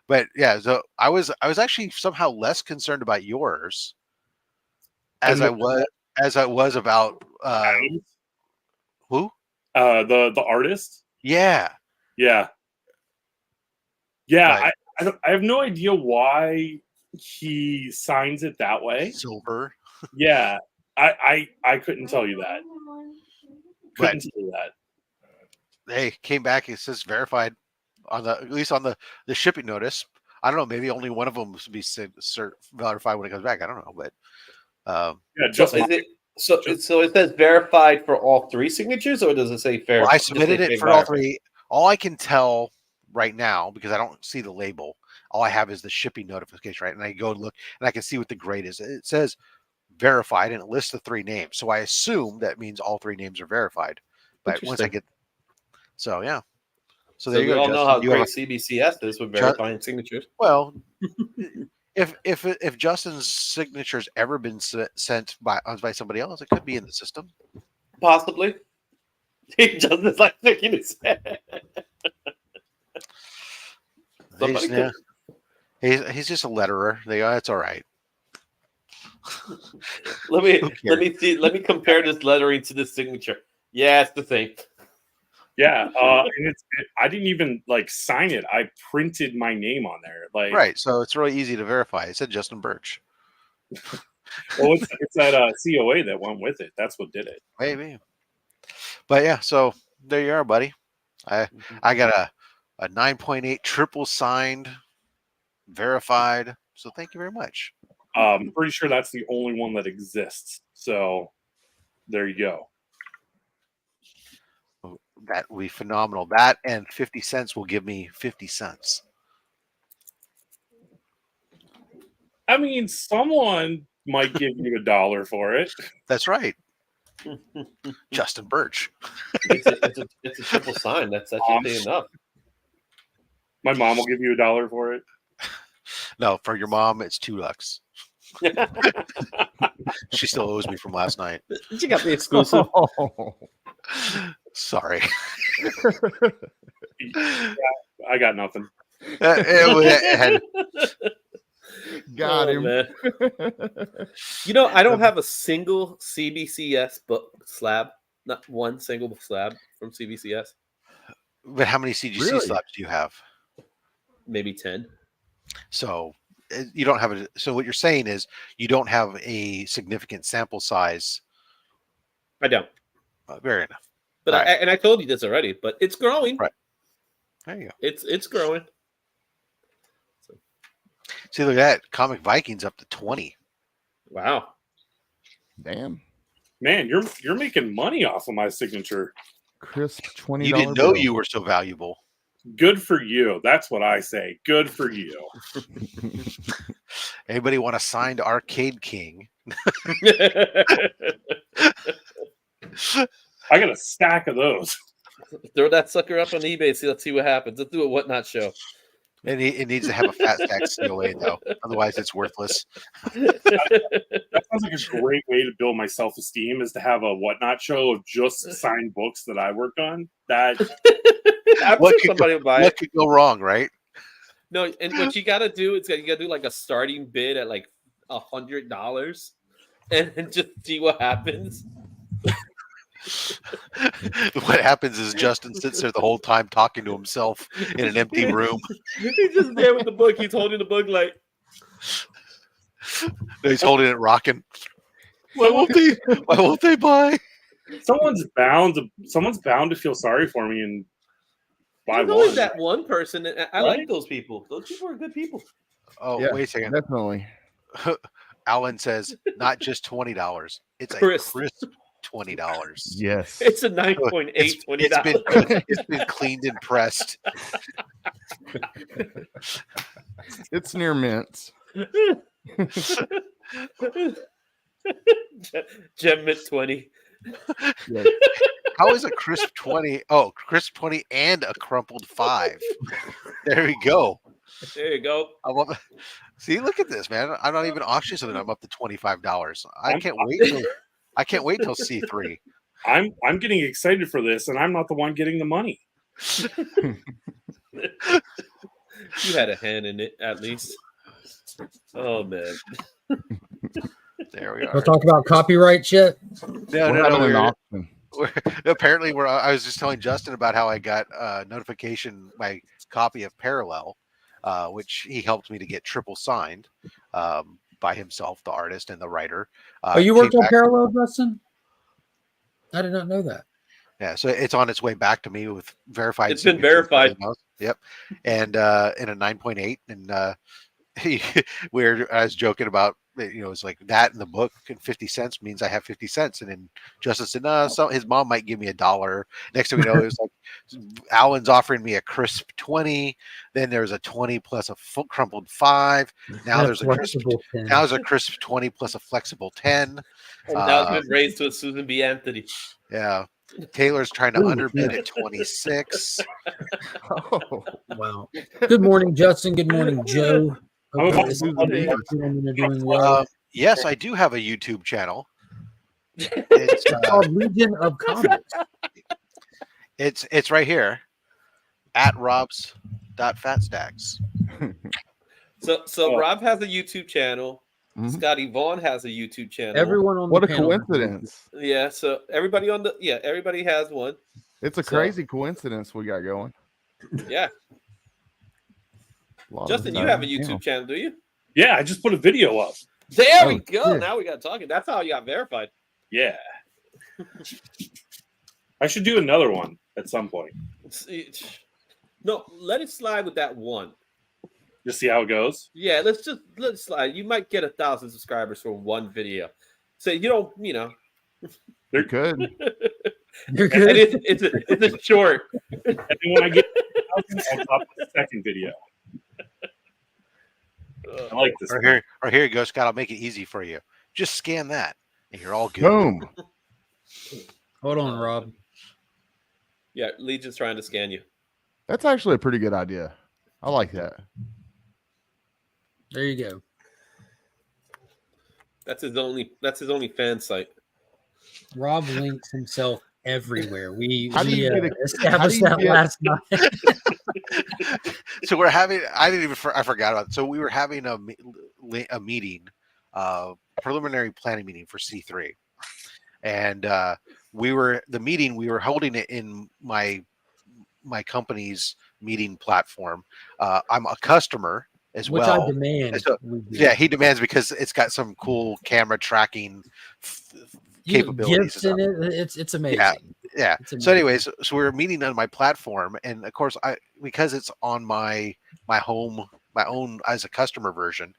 Speaker 1: but yeah. So I was actually somehow less concerned about yours as
Speaker 5: And
Speaker 1: I was about who?
Speaker 5: the artist.
Speaker 1: Yeah,
Speaker 5: Yeah.
Speaker 1: But-
Speaker 5: I have no idea why he signs it that way.
Speaker 1: silver.
Speaker 5: Yeah, I couldn't tell you that. Couldn't tell you that.
Speaker 1: They came back. It says verified on the at least on the shipping notice. I don't know. Maybe only one of them will be verified when it comes back. I don't know, but
Speaker 5: Yeah,
Speaker 3: So
Speaker 5: just
Speaker 3: is it? So it says verified for all 3 signatures, or does it say verified?
Speaker 1: well, I submitted it for all 3. All I can tell right now, because I don't see the label, all I have is the shipping notification, right? And I go and look, and I can see what the grade is. It says verified, and it lists the 3 names. So I assume that means all 3 names are verified. But once I get, so yeah. So there you
Speaker 3: we
Speaker 1: go.
Speaker 3: all know
Speaker 1: Justin.
Speaker 3: how
Speaker 1: You
Speaker 3: great
Speaker 1: have
Speaker 3: CBCS is with verifying signatures.
Speaker 1: well, if Justin's signature's ever been sent by somebody else, it could be in the system.
Speaker 3: Possibly. He just is like thinking his head. Somebody could-
Speaker 1: He's just a letterer. They go, that's all right.
Speaker 3: Let me
Speaker 1: cares?
Speaker 3: see. Let me compare this lettering to this signature. Yeah, it's the same.
Speaker 5: yeah. And I didn't even like sign it. I printed my name on there. Like
Speaker 1: Right. So it's really easy to verify. It said Justin Birch.
Speaker 5: Well, it's that COA that went with it. That's what did it.
Speaker 1: Maybe. But yeah, so there you are, buddy. I got a 9.8 triple signed, verified. So thank you very much.
Speaker 5: I'm pretty sure that's the only one that exists. So there you go.
Speaker 1: That will be phenomenal. That and 50 cents will give me 50 cents.
Speaker 5: I mean, someone might give you $1 for it.
Speaker 1: That's right. Justin Birch.
Speaker 3: It's a triple sign. That should be enough.
Speaker 5: My mom will give you $1 for it.
Speaker 1: No, for your mom, it's $2. She still owes me from last night.
Speaker 3: She got the exclusive.
Speaker 1: Sorry.
Speaker 5: I got nothing.
Speaker 1: It had,
Speaker 4: Got him.
Speaker 3: Man. I don't have a single CBCS book slab. Not one single slab from CBCS.
Speaker 1: but how many CGC
Speaker 4: Really?
Speaker 1: slabs do you have?
Speaker 3: Maybe 10.
Speaker 1: So you don't have a. So what you're saying is you don't have a significant sample size.
Speaker 3: I don't.
Speaker 1: Fair enough.
Speaker 3: But
Speaker 1: Right.
Speaker 3: I told you this already, but it's growing.
Speaker 1: Right. There you go.
Speaker 3: It's growing.
Speaker 1: See, look at that. Comic Vikings up to 20.
Speaker 3: Wow.
Speaker 4: Damn.
Speaker 5: Man, you're making money off of my signature.
Speaker 4: Crisp $20.
Speaker 1: You didn't know
Speaker 4: bill.
Speaker 1: you were so valuable.
Speaker 5: Good for you. That's what I say. Good for you.
Speaker 1: Anybody want to sign to Arcade King?
Speaker 5: I got a stack of those.
Speaker 3: Throw that sucker up on eBay. Let's see what happens. Let's do a whatnot show.
Speaker 1: And it needs to have a fat stack COA though, otherwise it's worthless.
Speaker 5: That sounds like a great way to build my self-esteem is to have a whatnot show of just signed books that I worked on. That
Speaker 3: I'm
Speaker 1: What
Speaker 3: sure
Speaker 1: could
Speaker 3: somebody will buy
Speaker 1: What
Speaker 3: it.
Speaker 1: could go wrong, right?
Speaker 3: No, and what you gotta do is you gotta do like a starting bid at like $100 and just see what happens.
Speaker 1: What happens is Justin sits there the whole time talking to himself in an empty room.
Speaker 3: He's just there with the book. He's holding the book like
Speaker 1: He's holding it, rocking. Why won't they buy?
Speaker 5: someone's bound to feel sorry for me and buy
Speaker 3: there's always
Speaker 5: one.
Speaker 3: that one person. And I
Speaker 5: Right?
Speaker 3: like those people. Those people are good people.
Speaker 1: Oh,
Speaker 4: Yeah.
Speaker 1: wait a second.
Speaker 4: Definitely.
Speaker 1: Alan says not just $20. It's a
Speaker 3: Crisp.
Speaker 1: crisp $20.
Speaker 4: Yes.
Speaker 3: It's a 9.8
Speaker 1: It's
Speaker 3: $20.
Speaker 1: it's been cleaned and pressed.
Speaker 4: It's near mint.
Speaker 3: Gem Mint 20.
Speaker 4: Yeah.
Speaker 1: How is a crisp 20? Oh, crisp 20 and a crumpled 5. There we go.
Speaker 3: There you go.
Speaker 1: I love, see, look at this, man. I'm not even auctioning something. I'm up to $25. I
Speaker 5: I'm-
Speaker 1: can't wait till C3.
Speaker 5: I'm getting excited for this, and I'm not the one getting the money.
Speaker 3: You had a hand in it, at least. Oh, man.
Speaker 1: There we
Speaker 2: We'll
Speaker 1: are.
Speaker 2: talk about copyright yet.
Speaker 1: No,
Speaker 4: We're having an
Speaker 1: we're-
Speaker 4: auction.
Speaker 1: apparently I was just telling Justin about how I got a notification, my copy of Parallel, which he helped me to get triple signed by himself, the artist and the writer.
Speaker 2: Oh, you worked
Speaker 1: came
Speaker 2: on
Speaker 1: back-
Speaker 2: Parallel, Justin? I did not know that.
Speaker 1: Yeah, so it's on its way back to me with verified.
Speaker 3: It's been
Speaker 1: signatures and
Speaker 3: verified.
Speaker 1: everything else. Yep, and in a 9.8, and I was joking about, it's like that in the book, and 50 cents means I have 50 cents. And then Justin said, no, so his mom might give me $1. Next thing we know, it was like Alan's offering me a crisp 20. Then there's a 20 plus a crumpled 5. Now there's a crisp.
Speaker 2: Flexible pen.
Speaker 1: Now there's a crisp 20 plus a flexible 10.
Speaker 3: And now it's been raised to a Susan B. Anthony.
Speaker 1: Yeah. Taylor's trying to
Speaker 2: Ooh,
Speaker 1: underbid at 26.
Speaker 4: Oh,
Speaker 2: Wow. Good morning, Justin. Good morning, Joe.
Speaker 5: I'm about to
Speaker 2: This
Speaker 5: do
Speaker 2: is
Speaker 5: the
Speaker 2: the
Speaker 5: video.
Speaker 2: gentlemen are doing well.
Speaker 1: Yes, I do have a YouTube channel. It's
Speaker 2: Called Legion of Comics.
Speaker 1: it's right here at robs.fatstacks.
Speaker 3: So
Speaker 5: Oh.
Speaker 3: Rob has a YouTube channel.
Speaker 4: Mhm.
Speaker 3: Scotty Vaughn has a YouTube channel.
Speaker 2: Everyone on
Speaker 4: What
Speaker 2: the
Speaker 4: a
Speaker 2: panel.
Speaker 4: coincidence.
Speaker 3: Yeah, so everybody everybody has one.
Speaker 4: It's a
Speaker 3: So-
Speaker 4: crazy coincidence we got going.
Speaker 3: Yeah.
Speaker 4: A lot of
Speaker 3: Justin, you have a
Speaker 4: exciting
Speaker 3: YouTube channel, do you?
Speaker 5: Yeah, I just put a video up.
Speaker 3: There
Speaker 4: Oh,
Speaker 3: we go.
Speaker 4: shit.
Speaker 3: Now we got talking. That's how you got verified.
Speaker 5: Yeah. I should do another one at some point.
Speaker 3: No, let it slide with that one.
Speaker 5: Just see how it goes.
Speaker 3: Yeah, let it slide. You might get 1,000 subscribers for one video. So you don't,
Speaker 4: You could.
Speaker 2: You're
Speaker 3: and
Speaker 2: good.
Speaker 3: it's a short.
Speaker 5: And then when I get 1,000, I'll drop the second video. I like this.
Speaker 1: Or here you go, Scott. I'll make it easy for you. Just scan that, and you're all good.
Speaker 4: Boom.
Speaker 2: Hold on, Rob.
Speaker 3: Yeah, Legion's trying to scan you.
Speaker 4: That's actually a pretty good idea. I like that.
Speaker 2: There you go.
Speaker 3: That's his only fan site.
Speaker 2: Rob links himself everywhere. We
Speaker 4: How do you get
Speaker 2: established
Speaker 4: how do you
Speaker 2: that
Speaker 4: get-
Speaker 2: last night.
Speaker 1: So we're having. I forgot about it. So we were having a meeting, preliminary planning meeting for C3, and we were holding it in my company's meeting platform. I'm a customer as
Speaker 2: Which
Speaker 1: well.
Speaker 2: I demand.
Speaker 1: So-
Speaker 2: we do.
Speaker 1: Yeah, he demands because it's got some cool camera tracking
Speaker 2: You-
Speaker 1: capabilities.
Speaker 2: gifts in it. It's amazing.
Speaker 1: Yeah.
Speaker 2: It's
Speaker 1: So,
Speaker 2: amazing.
Speaker 1: anyways, so we were meeting on my platform, and of course, because it's on my own as a customer version,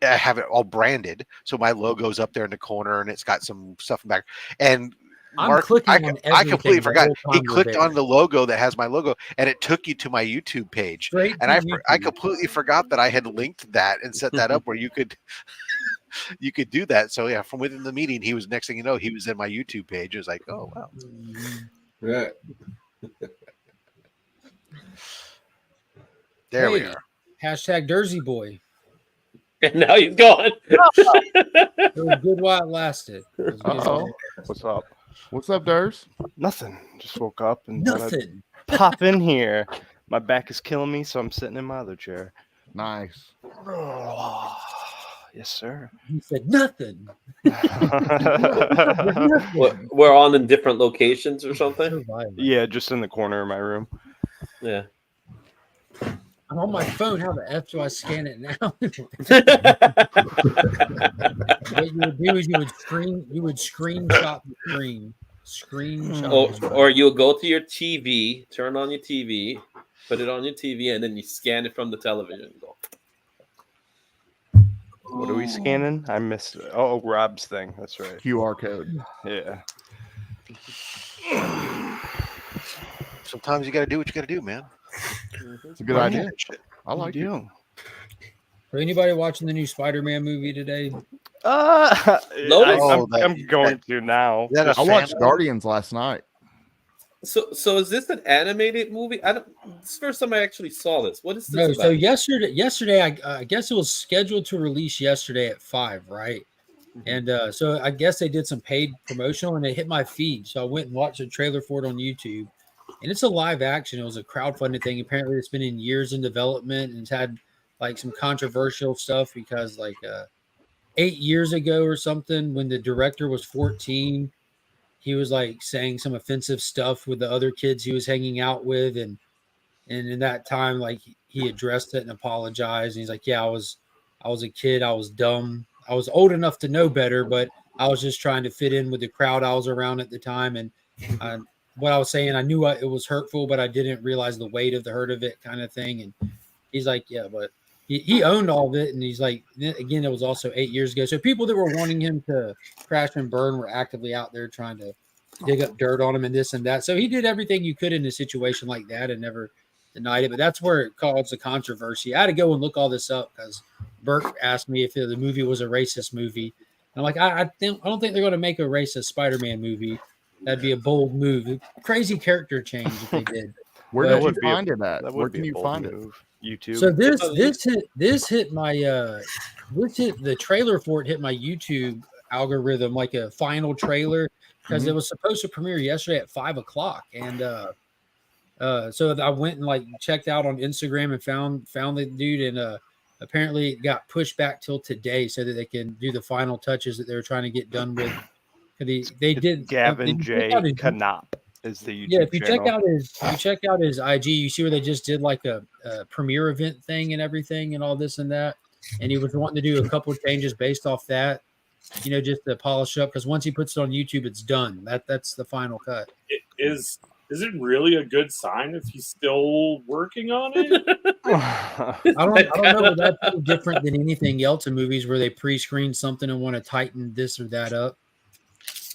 Speaker 1: I have it all branded. So my logo's up there in the corner, and it's got some stuff in back. And
Speaker 2: I'm
Speaker 1: Mark,
Speaker 2: clicking
Speaker 1: I
Speaker 2: on
Speaker 1: completely
Speaker 2: everything the
Speaker 1: forgot.
Speaker 2: whole
Speaker 1: He
Speaker 2: time we're
Speaker 1: clicked
Speaker 2: there.
Speaker 1: on the logo that has my logo, and it took you to my YouTube page.
Speaker 2: Straight
Speaker 1: And
Speaker 2: to
Speaker 1: I
Speaker 2: YouTube.
Speaker 1: completely forgot that I had linked that and set that up where you could. you could do that. So yeah, from within the meeting, he was next thing you know, he was in my YouTube page. It was like, oh wow.
Speaker 3: Right.
Speaker 1: There we
Speaker 2: Hey,
Speaker 1: are.
Speaker 2: Hashtag Dersey Boy.
Speaker 3: And now he's gone.
Speaker 2: It was good while it lasted. It was good.
Speaker 4: Uh-oh.
Speaker 6: What's up?
Speaker 4: What's up, Durs?
Speaker 6: Nothing. Just woke up and thought I'd
Speaker 2: Nothing.
Speaker 6: pop in here. My back is killing me, so I'm sitting in my other chair.
Speaker 4: Nice.
Speaker 6: Yes, sir.
Speaker 2: He said nothing.
Speaker 3: We're on in different locations or something.
Speaker 2: Survivor.
Speaker 6: Yeah, just in the corner of my room.
Speaker 3: Yeah.
Speaker 2: I'm on my phone. How the F do I scan it now? What you would do is you would screenshot the screen. Screenshot.
Speaker 3: or you'll go to your TV, turn on your TV, put it on your TV, and then you scan it from the television. Go.
Speaker 6: What are we scanning? I missed it. Oh, Rob's thing. That's right.
Speaker 4: QR code.
Speaker 6: Yeah.
Speaker 1: Sometimes you got to do what you got to do, man.
Speaker 4: It's a good idea. I like it.
Speaker 6: you.
Speaker 2: For anybody watching the new Spider-Man movie today?
Speaker 3: Lotus?
Speaker 6: I'm going to now.
Speaker 1: Is that a
Speaker 4: I watched
Speaker 1: fan-
Speaker 4: Guardians last night.
Speaker 3: So is this an animated movie? It's the first time I actually saw this. What is this
Speaker 2: No.
Speaker 3: about?
Speaker 2: So yesterday, I guess it was scheduled to release yesterday at 5, right? And so I guess they did some paid promotional, and they hit my feed. So I went and watched a trailer for it on YouTube, and it's a live action. It was a crowdfunded thing. Apparently, it's been in years in development, and it's had like some controversial stuff because 8 years ago or something, when the director was 14, he was like saying some offensive stuff with the other kids he was hanging out with, and in that time, like he addressed it and apologized. And he's like, "Yeah, I was a kid. I was dumb. I was old enough to know better, but I was just trying to fit in with the crowd I was around at the time." And what I was saying, I knew it was hurtful, but I didn't realize the weight of the hurt of it, kind of thing. And he's like, "Yeah, but." He owned all of it, and he's like, again, it was also 8 years ago. So people that were wanting him to crash and burn were actively out there trying to dig up dirt on him and this and that. So he did everything you could in a situation like that and never denied it. But that's where it caused a controversy. I had to go and look all this up because Bert asked me if the movie was a racist movie. And I'm like, I don't think they're going to make a racist Spider-Man movie. That'd be a bold move. Crazy character change if they did.
Speaker 4: Where
Speaker 2: That
Speaker 4: did you
Speaker 6: would be a-
Speaker 4: find it at?
Speaker 6: That
Speaker 4: Where
Speaker 6: would
Speaker 4: can
Speaker 6: be a
Speaker 4: you
Speaker 6: bold
Speaker 4: find it?
Speaker 6: move. YouTube.
Speaker 2: So this hit my the trailer for it hit my YouTube algorithm like a final trailer because it was supposed to premiere yesterday at 5:00, and so I went and like checked out on Instagram and found the dude, and apparently it got pushed back till today so that they can do the final touches that they were trying to get done with. They did
Speaker 6: Gavin
Speaker 2: they
Speaker 6: J.
Speaker 2: check out his-
Speaker 6: Canop is the YouTube
Speaker 2: yeah, if you
Speaker 6: channel.
Speaker 2: check out his IG, you see where they just did like a premiere event thing and everything and all this and that. And he was wanting to do a couple of changes based off that, just to polish up, because once he puts it on YouTube, it's done. That's the final cut.
Speaker 5: Is it really a good sign if he's still working on it?
Speaker 2: I don't know if that's any different than anything else in movies where they pre-screen something and want to tighten this or that up.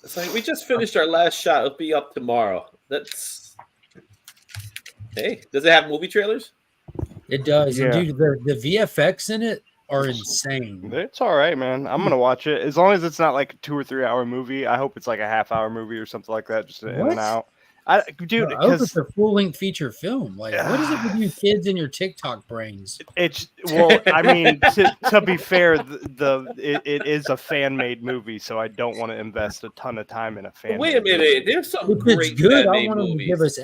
Speaker 3: It's like we just finished our last shot. It'll be up tomorrow. Hey, does it have movie trailers?
Speaker 2: It does.
Speaker 6: Yeah.
Speaker 2: And dude, the VFX in it are insane.
Speaker 6: It's all right, man. I'm gonna watch it as long as it's not like a 2 or 3 hour movie. I hope it's like a half-hour movie or something like that, just in
Speaker 2: What?
Speaker 6: and out. Dude,
Speaker 2: I hope
Speaker 6: because
Speaker 2: it's a full-length feature film. Like, what is it with you kids and your TikTok brains?
Speaker 6: it's I mean, to be fair, it is a fan-made movie, so I don't want to invest a ton of time in a fan.
Speaker 3: Wait a minute. There's some
Speaker 2: If
Speaker 3: great
Speaker 2: it's good, I
Speaker 3: fan-made
Speaker 2: want them to
Speaker 3: movies.
Speaker 2: give us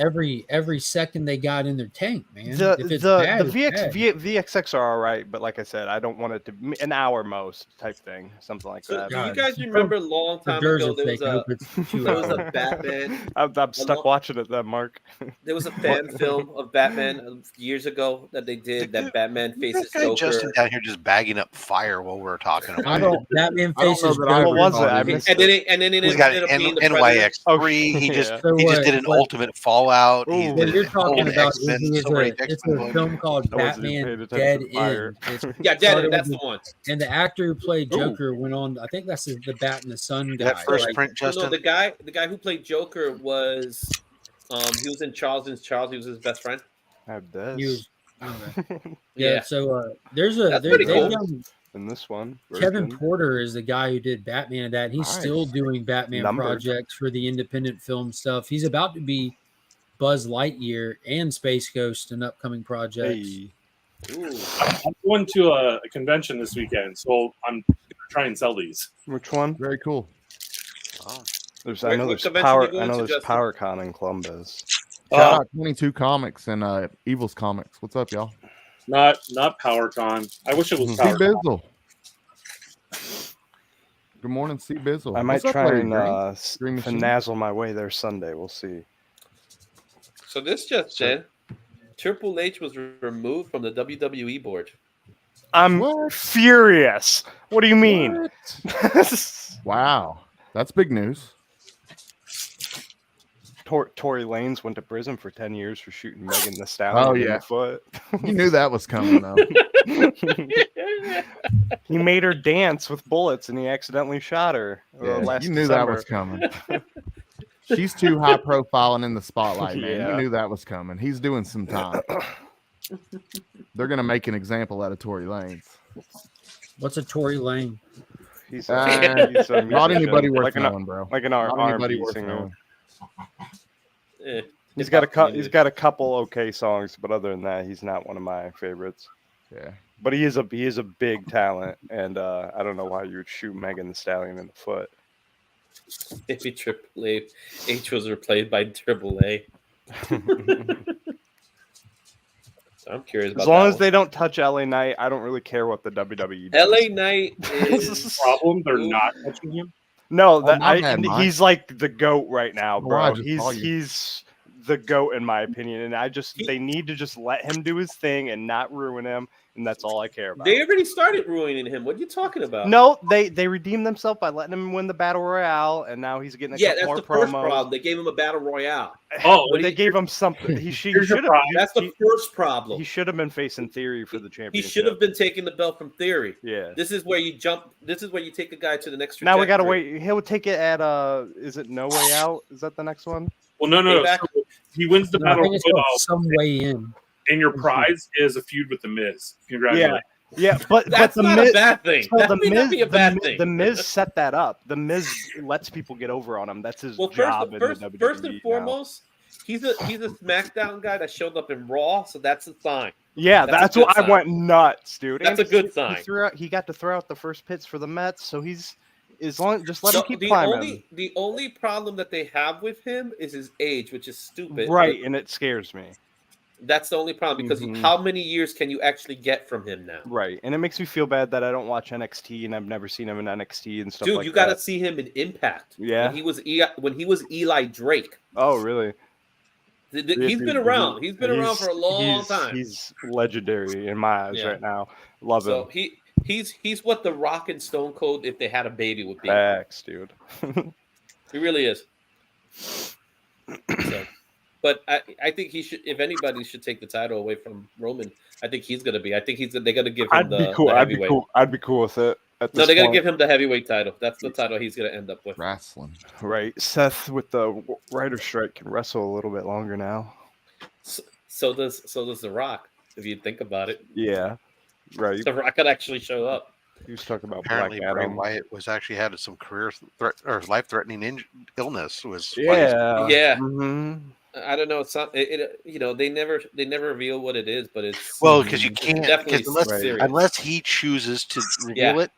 Speaker 2: every second they got in their tank, man.
Speaker 6: The
Speaker 2: if it's bad, it's bad.
Speaker 6: VXX are all right, but like I said, I don't want it to be an hour most type thing, something like
Speaker 3: So
Speaker 6: that.
Speaker 3: do you
Speaker 2: God,
Speaker 3: guys remember a long
Speaker 2: For
Speaker 3: time
Speaker 2: Jersey's
Speaker 3: ago there was
Speaker 2: sake, I
Speaker 3: a
Speaker 2: hope it's 2
Speaker 3: there was
Speaker 2: hours.
Speaker 3: a Batman
Speaker 6: I'm stuck watching it then, Mark.
Speaker 3: there was a fan film of Batman years ago that they did that Batman faces
Speaker 1: This guy
Speaker 3: Joker.
Speaker 1: Justin down here just bagging up fire while we're talking
Speaker 2: I
Speaker 1: about it.
Speaker 2: don't. Batman
Speaker 4: I don't
Speaker 2: faces.
Speaker 4: know that I
Speaker 6: What was it? I
Speaker 4: recall
Speaker 6: missed
Speaker 3: And then it
Speaker 1: He's got
Speaker 3: ended
Speaker 1: an
Speaker 3: up being the Predator.
Speaker 1: NYX3. He
Speaker 6: Yeah.
Speaker 1: just
Speaker 2: So
Speaker 1: he just
Speaker 2: what-
Speaker 1: did an
Speaker 2: what-
Speaker 1: Ultimate Fallout. He
Speaker 6: Ooh.
Speaker 1: did
Speaker 2: What you're
Speaker 1: an
Speaker 2: talking
Speaker 1: old
Speaker 2: about
Speaker 1: X-Men,
Speaker 2: is
Speaker 1: so many
Speaker 2: it's
Speaker 1: X-Men
Speaker 2: a
Speaker 1: movies.
Speaker 2: film called
Speaker 6: I wasn't even
Speaker 2: Batman
Speaker 6: paying
Speaker 2: Dead
Speaker 6: attention to fire.
Speaker 2: End. It's
Speaker 3: Yeah, Dead
Speaker 2: started
Speaker 3: End, that's
Speaker 2: with
Speaker 3: the one.
Speaker 2: And the actor who played
Speaker 6: Ooh.
Speaker 2: Joker went on. I think that's the Bat and the Sun guy.
Speaker 1: That first
Speaker 2: Like,
Speaker 1: print,
Speaker 3: No,
Speaker 1: Justin.
Speaker 3: the guy who played Joker was he was in Charles and Charles. He was his best friend.
Speaker 6: I
Speaker 2: he was,
Speaker 6: bet.
Speaker 2: okay. Yeah. So there's a
Speaker 3: That's
Speaker 2: they've
Speaker 3: pretty cool.
Speaker 2: done
Speaker 6: in this one.
Speaker 2: Kevin
Speaker 6: version.
Speaker 2: Porter is the guy who did Batman and that. He's
Speaker 4: Nice.
Speaker 2: still doing Batman
Speaker 6: Numbered.
Speaker 2: projects for the independent film stuff. He's about to be Buzz Lightyear and Space Ghost in upcoming projects.
Speaker 6: Hey.
Speaker 3: Ooh.
Speaker 5: I'm going to a convention this weekend, so I'm going to try and sell these.
Speaker 6: Which one?
Speaker 4: Very cool.
Speaker 1: Oh.
Speaker 6: There's
Speaker 3: What
Speaker 6: there's
Speaker 3: convention
Speaker 6: power.
Speaker 3: you going
Speaker 6: I know
Speaker 3: to,
Speaker 6: there's
Speaker 3: Justin?
Speaker 6: PowerCon in Columbus.
Speaker 4: Shout out 22 Comics and Evil's Comics. What's up, y'all?
Speaker 5: Not PowerCon. I wish it was
Speaker 4: C
Speaker 5: PowerCon.
Speaker 4: Bizzle. Good morning, C Bizzle.
Speaker 6: I might
Speaker 4: What's up,
Speaker 6: try
Speaker 4: Larry
Speaker 6: and
Speaker 4: Green? Green Machine?
Speaker 6: finazzle my way there Sunday. We'll see.
Speaker 3: So this just said Triple H was removed from the WWE board.
Speaker 6: I'm
Speaker 4: What?
Speaker 6: furious. What do you mean?
Speaker 4: Wow, that's big news.
Speaker 6: Tory Lanez went to prison for 10 years for shooting Megan Thee Stallion
Speaker 4: Oh,
Speaker 6: in
Speaker 4: yeah.
Speaker 6: the foot.
Speaker 4: You knew that was coming, though.
Speaker 6: He made her dance with bullets and he accidentally shot her.
Speaker 4: Yeah,
Speaker 6: last
Speaker 4: you knew that was
Speaker 6: December.
Speaker 4: coming. She's too high profile and in the spotlight, man.
Speaker 6: Yeah.
Speaker 4: You knew that was coming. He's doing some time. They're gonna make an example out of Tory Lanez.
Speaker 2: What's a Tory Lane?
Speaker 6: He's
Speaker 4: Uh,
Speaker 6: he's a
Speaker 4: Not
Speaker 6: musician,
Speaker 4: anybody worth
Speaker 6: like an,
Speaker 4: knowing, bro.
Speaker 6: like an
Speaker 4: Not anybody
Speaker 6: R&B
Speaker 4: worth
Speaker 6: singer.
Speaker 4: knowing.
Speaker 3: Eh,
Speaker 6: He's
Speaker 3: hip
Speaker 6: got
Speaker 3: hop
Speaker 6: he's
Speaker 3: community.
Speaker 6: got a couple okay songs, but other than that, he's not one of my favorites.
Speaker 4: Yeah.
Speaker 6: But he is a big talent, and I don't know why you would shoot Megan Thee Stallion in the foot.
Speaker 3: Maybe Triple H was replaced by Triple A. I'm curious about
Speaker 6: As long
Speaker 3: that
Speaker 6: as they don't touch LA Knight, I don't really care what the WWE
Speaker 3: one.
Speaker 6: does.
Speaker 3: LA Knight is
Speaker 5: Problem, they're
Speaker 3: Ooh.
Speaker 5: not touching him.
Speaker 6: No,
Speaker 4: Oh,
Speaker 6: that
Speaker 4: my bad, Mike.
Speaker 6: he's like the GOAT right now,
Speaker 4: Well, I
Speaker 6: bro.
Speaker 4: just call you.
Speaker 6: He's the GOAT in my opinion, and they need to just let him do his thing and not ruin him, and that's all I care about.
Speaker 3: They already started ruining him. What are you talking about?
Speaker 6: No, they redeemed themselves by letting him win the battle royale, and now he's getting a
Speaker 3: Yeah,
Speaker 6: couple
Speaker 3: that's
Speaker 6: more
Speaker 3: the first
Speaker 6: promos.
Speaker 3: problem. They gave him a battle royale.
Speaker 5: Oh,
Speaker 6: But they gave him something. He should
Speaker 5: Here's your
Speaker 6: have.
Speaker 5: prize.
Speaker 3: That's the first problem.
Speaker 6: He should have been facing Theory for the
Speaker 3: He
Speaker 6: championship.
Speaker 3: should have been taking the belt from Theory.
Speaker 6: Yeah.
Speaker 3: This is where you jump. This is where you take a guy to the next.
Speaker 6: Now we gotta
Speaker 3: trajectory.
Speaker 6: wait. He'll take it at is it No Way Out? Is that the next one?
Speaker 5: well, no.
Speaker 3: Payback.
Speaker 5: So he wins the
Speaker 2: No, I
Speaker 5: battle
Speaker 2: think it's called
Speaker 5: royal,
Speaker 2: Some Way In.
Speaker 5: and your prize is a feud with the Miz. Congratulations.
Speaker 6: Yeah, but
Speaker 3: That's
Speaker 6: the
Speaker 3: not
Speaker 6: Miz,
Speaker 3: a bad thing.
Speaker 6: so
Speaker 3: That
Speaker 6: the
Speaker 3: may not be a bad thing.
Speaker 6: The Miz set that up. The Miz lets people get over on him. That's his
Speaker 3: Well,
Speaker 6: job
Speaker 3: first
Speaker 6: in the WWE
Speaker 3: first and
Speaker 6: now.
Speaker 3: foremost, he's a SmackDown guy that showed up in Raw, so that's a sign.
Speaker 6: Yeah,
Speaker 3: That's a
Speaker 6: that's
Speaker 3: good
Speaker 6: what I
Speaker 3: sign.
Speaker 6: went nuts, dude.
Speaker 3: That's
Speaker 6: And
Speaker 3: a good
Speaker 6: he
Speaker 3: sign.
Speaker 6: He got to throw out the first pitch for the Mets, so he's as long just let
Speaker 3: So
Speaker 6: him keep climbing.
Speaker 3: the only problem that they have with him is his age, which is stupid.
Speaker 6: Right, and it scares me.
Speaker 3: That's the only problem because
Speaker 6: Mhm.
Speaker 3: how many years can you actually get from him now?
Speaker 6: Right, and it makes me feel bad that I don't watch NXT and I've never seen him in NXT and stuff
Speaker 3: Dude,
Speaker 6: like
Speaker 3: you
Speaker 6: that.
Speaker 3: got to see him in Impact.
Speaker 6: Yeah.
Speaker 3: when he was Eli Drake.
Speaker 6: Oh, really?
Speaker 3: He's been around. He's been around for a long time.
Speaker 6: He's legendary in my eyes
Speaker 3: Yeah.
Speaker 6: right now. Love
Speaker 3: So
Speaker 6: him.
Speaker 3: he's what the Rock and Stone Cold if they had a baby would be.
Speaker 6: Facts, dude.
Speaker 3: He really is. So, but I think he should. If anybody should take the title away from Roman, I think he's gonna be. I think they're gonna give him
Speaker 6: I'd
Speaker 3: the,
Speaker 6: be cool.
Speaker 3: the
Speaker 6: I'd be
Speaker 3: heavyweight.
Speaker 6: cool. I'd be cool with it. At
Speaker 3: No,
Speaker 6: this
Speaker 3: they're gonna
Speaker 6: point.
Speaker 3: give him the heavyweight title. That's the title he's gonna end up with.
Speaker 4: Wrestling.
Speaker 6: Right, Seth with the writer strike can wrestle a little bit longer now.
Speaker 3: So does the Rock. If you think about it,
Speaker 6: Yeah, right.
Speaker 3: the Rock could actually show up.
Speaker 6: He was talking about
Speaker 1: Apparently,
Speaker 6: Black
Speaker 1: Bray
Speaker 6: Adam.
Speaker 1: Wyatt was actually had some career threat or life-threatening illness. Was
Speaker 6: Yeah,
Speaker 3: Yeah.
Speaker 6: Mhm.
Speaker 3: I don't know. It's not. You know, they never reveal what it is, but it's
Speaker 1: well because you
Speaker 3: it's
Speaker 1: can't
Speaker 3: definitely
Speaker 1: because unless,
Speaker 6: Right.
Speaker 3: serious.
Speaker 1: unless he chooses to reveal it,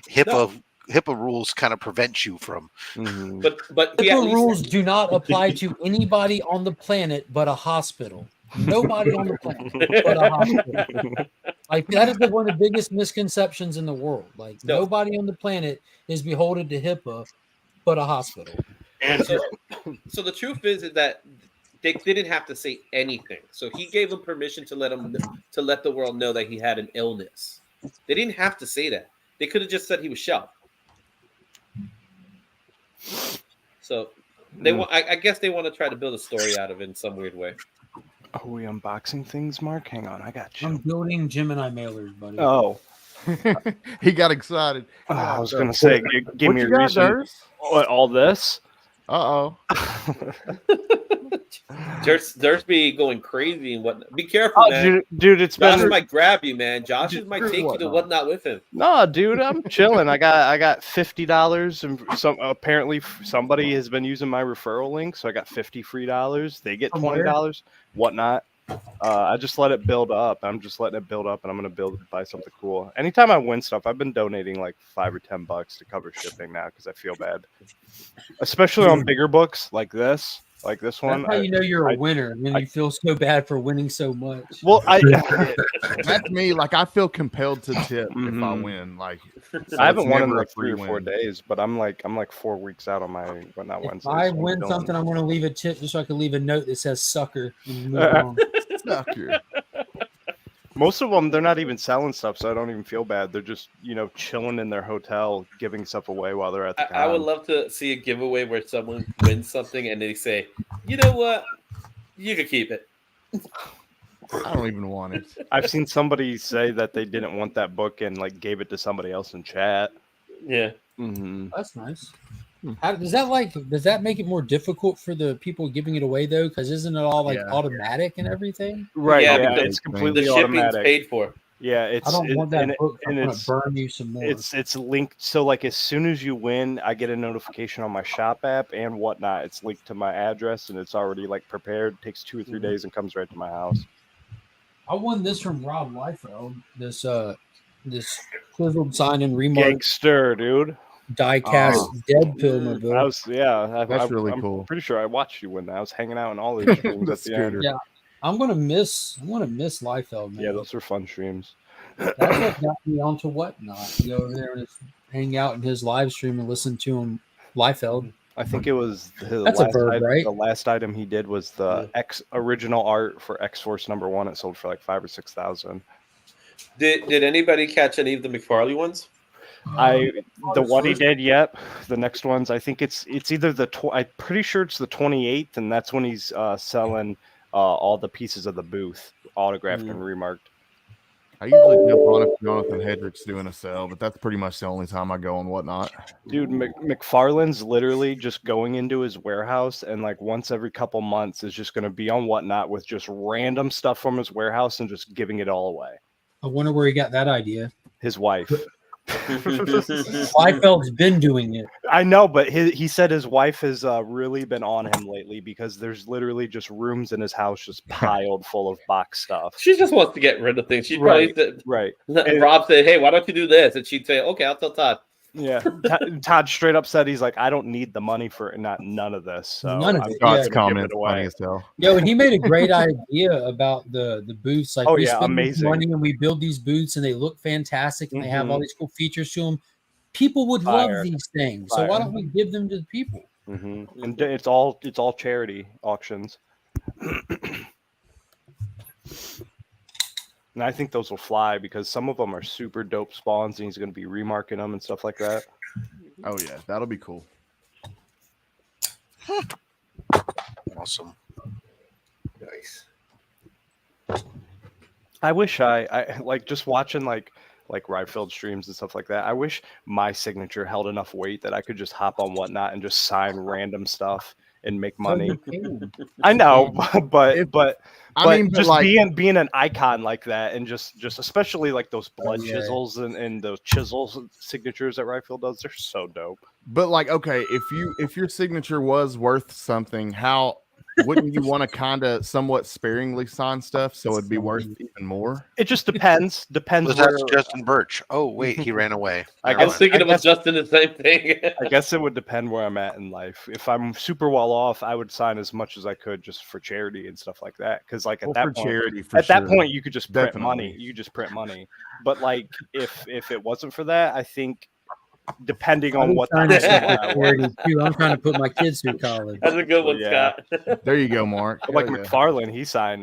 Speaker 1: HIPAA rules kind of prevent you from.
Speaker 6: Mhm.
Speaker 3: But he at
Speaker 2: HIPAA
Speaker 3: least-
Speaker 2: rules do not apply to anybody on the planet but a hospital. Nobody on the planet but a hospital. Like that is one of the biggest misconceptions in the world. Like
Speaker 3: No.
Speaker 2: nobody on the planet is beholden to HIPAA but a hospital.
Speaker 5: And
Speaker 3: So the truth is that they didn't have to say anything. So he gave them permission to let the world know that he had an illness. They didn't have to say that. They could have just said he was shot. So they want. I guess they want to try to build a story out of it in some weird way.
Speaker 6: Are we unboxing things, Mark? Hang on, I got you.
Speaker 2: I'm building Gemini mailers, buddy.
Speaker 6: Oh,
Speaker 4: He got excited.
Speaker 6: I was gonna say, give
Speaker 4: What
Speaker 6: me
Speaker 4: you
Speaker 6: a
Speaker 4: got,
Speaker 6: reason.
Speaker 4: Durs?
Speaker 6: What, all this?
Speaker 4: Uh-oh.
Speaker 3: There's be going crazy and whatnot. Be careful,
Speaker 6: Oh,
Speaker 3: man.
Speaker 6: dude, it's
Speaker 3: Josh
Speaker 6: been
Speaker 3: might grab you, man. Josh might take you to
Speaker 4: whatnot.
Speaker 3: whatnot with him.
Speaker 6: no, dude. I'm chilling. I got $50, and apparently somebody has been using my referral link, so I got $50 free. They get
Speaker 2: From where?
Speaker 6: $20, whatnot. I just let it build up. I'm just letting it build up, and I'm gonna buy something cool. Anytime I win stuff, I've been donating like $5 or $10 to cover shipping now because I feel bad, especially on bigger books like this one.
Speaker 2: That's how you know you're a
Speaker 6: I-
Speaker 2: winner when
Speaker 6: I-
Speaker 2: you feel so bad for winning so much.
Speaker 6: Well,
Speaker 4: That's me. Like I feel compelled to tip if I
Speaker 6: Mhm.
Speaker 4: win. Like so
Speaker 6: I haven't
Speaker 4: it's
Speaker 6: won in
Speaker 4: never a
Speaker 6: like 3 or
Speaker 4: free
Speaker 6: 4
Speaker 4: win.
Speaker 6: days, but I'm like 4 weeks out on my whatnot
Speaker 2: If
Speaker 6: Wednesday.
Speaker 2: I
Speaker 6: so I'm
Speaker 2: win
Speaker 6: chilling.
Speaker 2: something, I'm going to leave a tip just so I can leave a note that says "sucker" and move on.
Speaker 4: Sucker.
Speaker 6: Most of them, they're not even selling stuff, so I don't even feel bad. They're just chilling in their hotel, giving stuff away while they're at the
Speaker 3: I would
Speaker 6: con.
Speaker 3: love to see a giveaway where someone wins something and they say, "You know what? You can keep it."
Speaker 4: I don't even want it.
Speaker 6: I've seen somebody say that they didn't want that book and like gave it to somebody else in chat.
Speaker 3: Yeah.
Speaker 6: Mm-hmm.
Speaker 2: That's nice. How, does that make it more difficult for the people giving it away though? Because isn't it all like
Speaker 4: Yeah.
Speaker 2: automatic and everything?
Speaker 6: Right,
Speaker 3: Yeah,
Speaker 6: yeah,
Speaker 3: because
Speaker 6: it's
Speaker 3: The
Speaker 6: completely
Speaker 3: shipping's
Speaker 6: automatic.
Speaker 3: paid for.
Speaker 6: Yeah, it's
Speaker 2: I don't want that
Speaker 6: and
Speaker 2: book. I'm
Speaker 6: and
Speaker 2: going
Speaker 6: it's
Speaker 2: to burn you some more.
Speaker 6: it's linked. So like as soon as you win, I get a notification on my shop app and whatnot. It's linked to my address and it's already like prepared. Takes 2 or 3 days and comes right to my house.
Speaker 2: I won this from Rob Liefeld. This chiseled sign and remark
Speaker 6: Gangster, dude.
Speaker 2: die-cast dead pill
Speaker 6: I
Speaker 2: mobile.
Speaker 6: was
Speaker 4: That's really
Speaker 6: I'm
Speaker 4: cool.
Speaker 6: pretty sure I watched you win that. I was hanging out in all those streams
Speaker 4: The
Speaker 6: at the end.
Speaker 4: scooter.
Speaker 2: Yeah, I'm gonna miss Liefeld, man.
Speaker 6: Yeah, those were fun streams.
Speaker 2: That's what got me onto whatnot. Go over there and just hang out in his live stream and listen to him. Liefeld.
Speaker 6: I think it was the
Speaker 2: That's a verb, right?
Speaker 6: The last item he did was the original art for X Force #1. It sold for like 5,000 or 6,000.
Speaker 3: Did anybody catch any of the McFarlane ones?
Speaker 6: The one he did, yep. The next ones, I think it's either I'm pretty sure it's the 28th, and that's when he's selling all the pieces of the booth, autographed and remarked.
Speaker 4: I usually jump on if Jonathan Hedrick's doing a sale, but that's pretty much the only time I go on whatnot.
Speaker 6: Dude, McFarlane's literally just going into his warehouse and like once every couple months is just going to be on whatnot with just random stuff from his warehouse and just giving it all away.
Speaker 2: I wonder where he got that idea.
Speaker 6: His wife.
Speaker 2: Liefeld's been doing it.
Speaker 6: I know, but he said his wife has really been on him lately because there's literally just rooms in his house just piled full of box stuff.
Speaker 3: She just wants to get rid of things. She
Speaker 6: Right,
Speaker 3: probably said,
Speaker 6: right.
Speaker 3: Rob said, "Hey, why don't you do this?" And she'd say, "Okay, I'll tell Todd."
Speaker 6: Yeah, Todd straight up said he's like, I don't need the money for none of this. So
Speaker 2: None of
Speaker 6: I'm
Speaker 2: it,
Speaker 6: gonna
Speaker 4: Scott's
Speaker 6: give
Speaker 4: comment
Speaker 6: it away.
Speaker 4: funny as hell.
Speaker 2: Yo, and he made a great idea about the booths. Like,
Speaker 6: Oh,
Speaker 2: we
Speaker 6: yeah,
Speaker 2: spend this
Speaker 6: amazing.
Speaker 2: money and we build these booths, and they look fantastic, and they have all these cool features to them. People would
Speaker 6: Fire.
Speaker 2: love these things, so why don't we give them to the people?
Speaker 6: And it's all charity auctions. And I think those will fly because some of them are super dope spawns, and he's going to be remarking them and stuff like that.
Speaker 4: Oh yeah, that'll be cool.
Speaker 1: Awesome.
Speaker 3: Nice.
Speaker 6: I wish I like just watching like Ryfield streams and stuff like that. I wish my signature held enough weight that I could just hop on whatnot and just sign random stuff and make money. I know, but just
Speaker 4: like,
Speaker 6: being an icon like that and just especially like those blood
Speaker 2: yeah.
Speaker 6: chisels and those chisels signatures that Ryfield does, they're so dope.
Speaker 4: but like, okay, if your signature was worth something, how wouldn't you want to kind of somewhat sparingly sign stuff so it'd be worth even more?
Speaker 6: It just depends.
Speaker 1: Was that Justin Birch? Oh wait, he ran away.
Speaker 3: I
Speaker 1: Never
Speaker 3: was
Speaker 1: mind.
Speaker 3: thinking it was Justin the same thing.
Speaker 6: I guess it would depend where I'm at in life. If I'm super well off, I would sign as much as I could just for charity and stuff like that. Because like at that point,
Speaker 4: charity,
Speaker 6: that point, you could just print
Speaker 4: Definitely.
Speaker 6: money. You just print money. But like if it wasn't for that, I think depending on what
Speaker 2: I'm trying
Speaker 6: the
Speaker 2: I'm trying to put my kids through college.
Speaker 3: That's a good one,
Speaker 6: Yeah.
Speaker 3: Scott.
Speaker 4: There you go, Mark.
Speaker 6: like
Speaker 4: Hell yeah.
Speaker 6: McFarlane,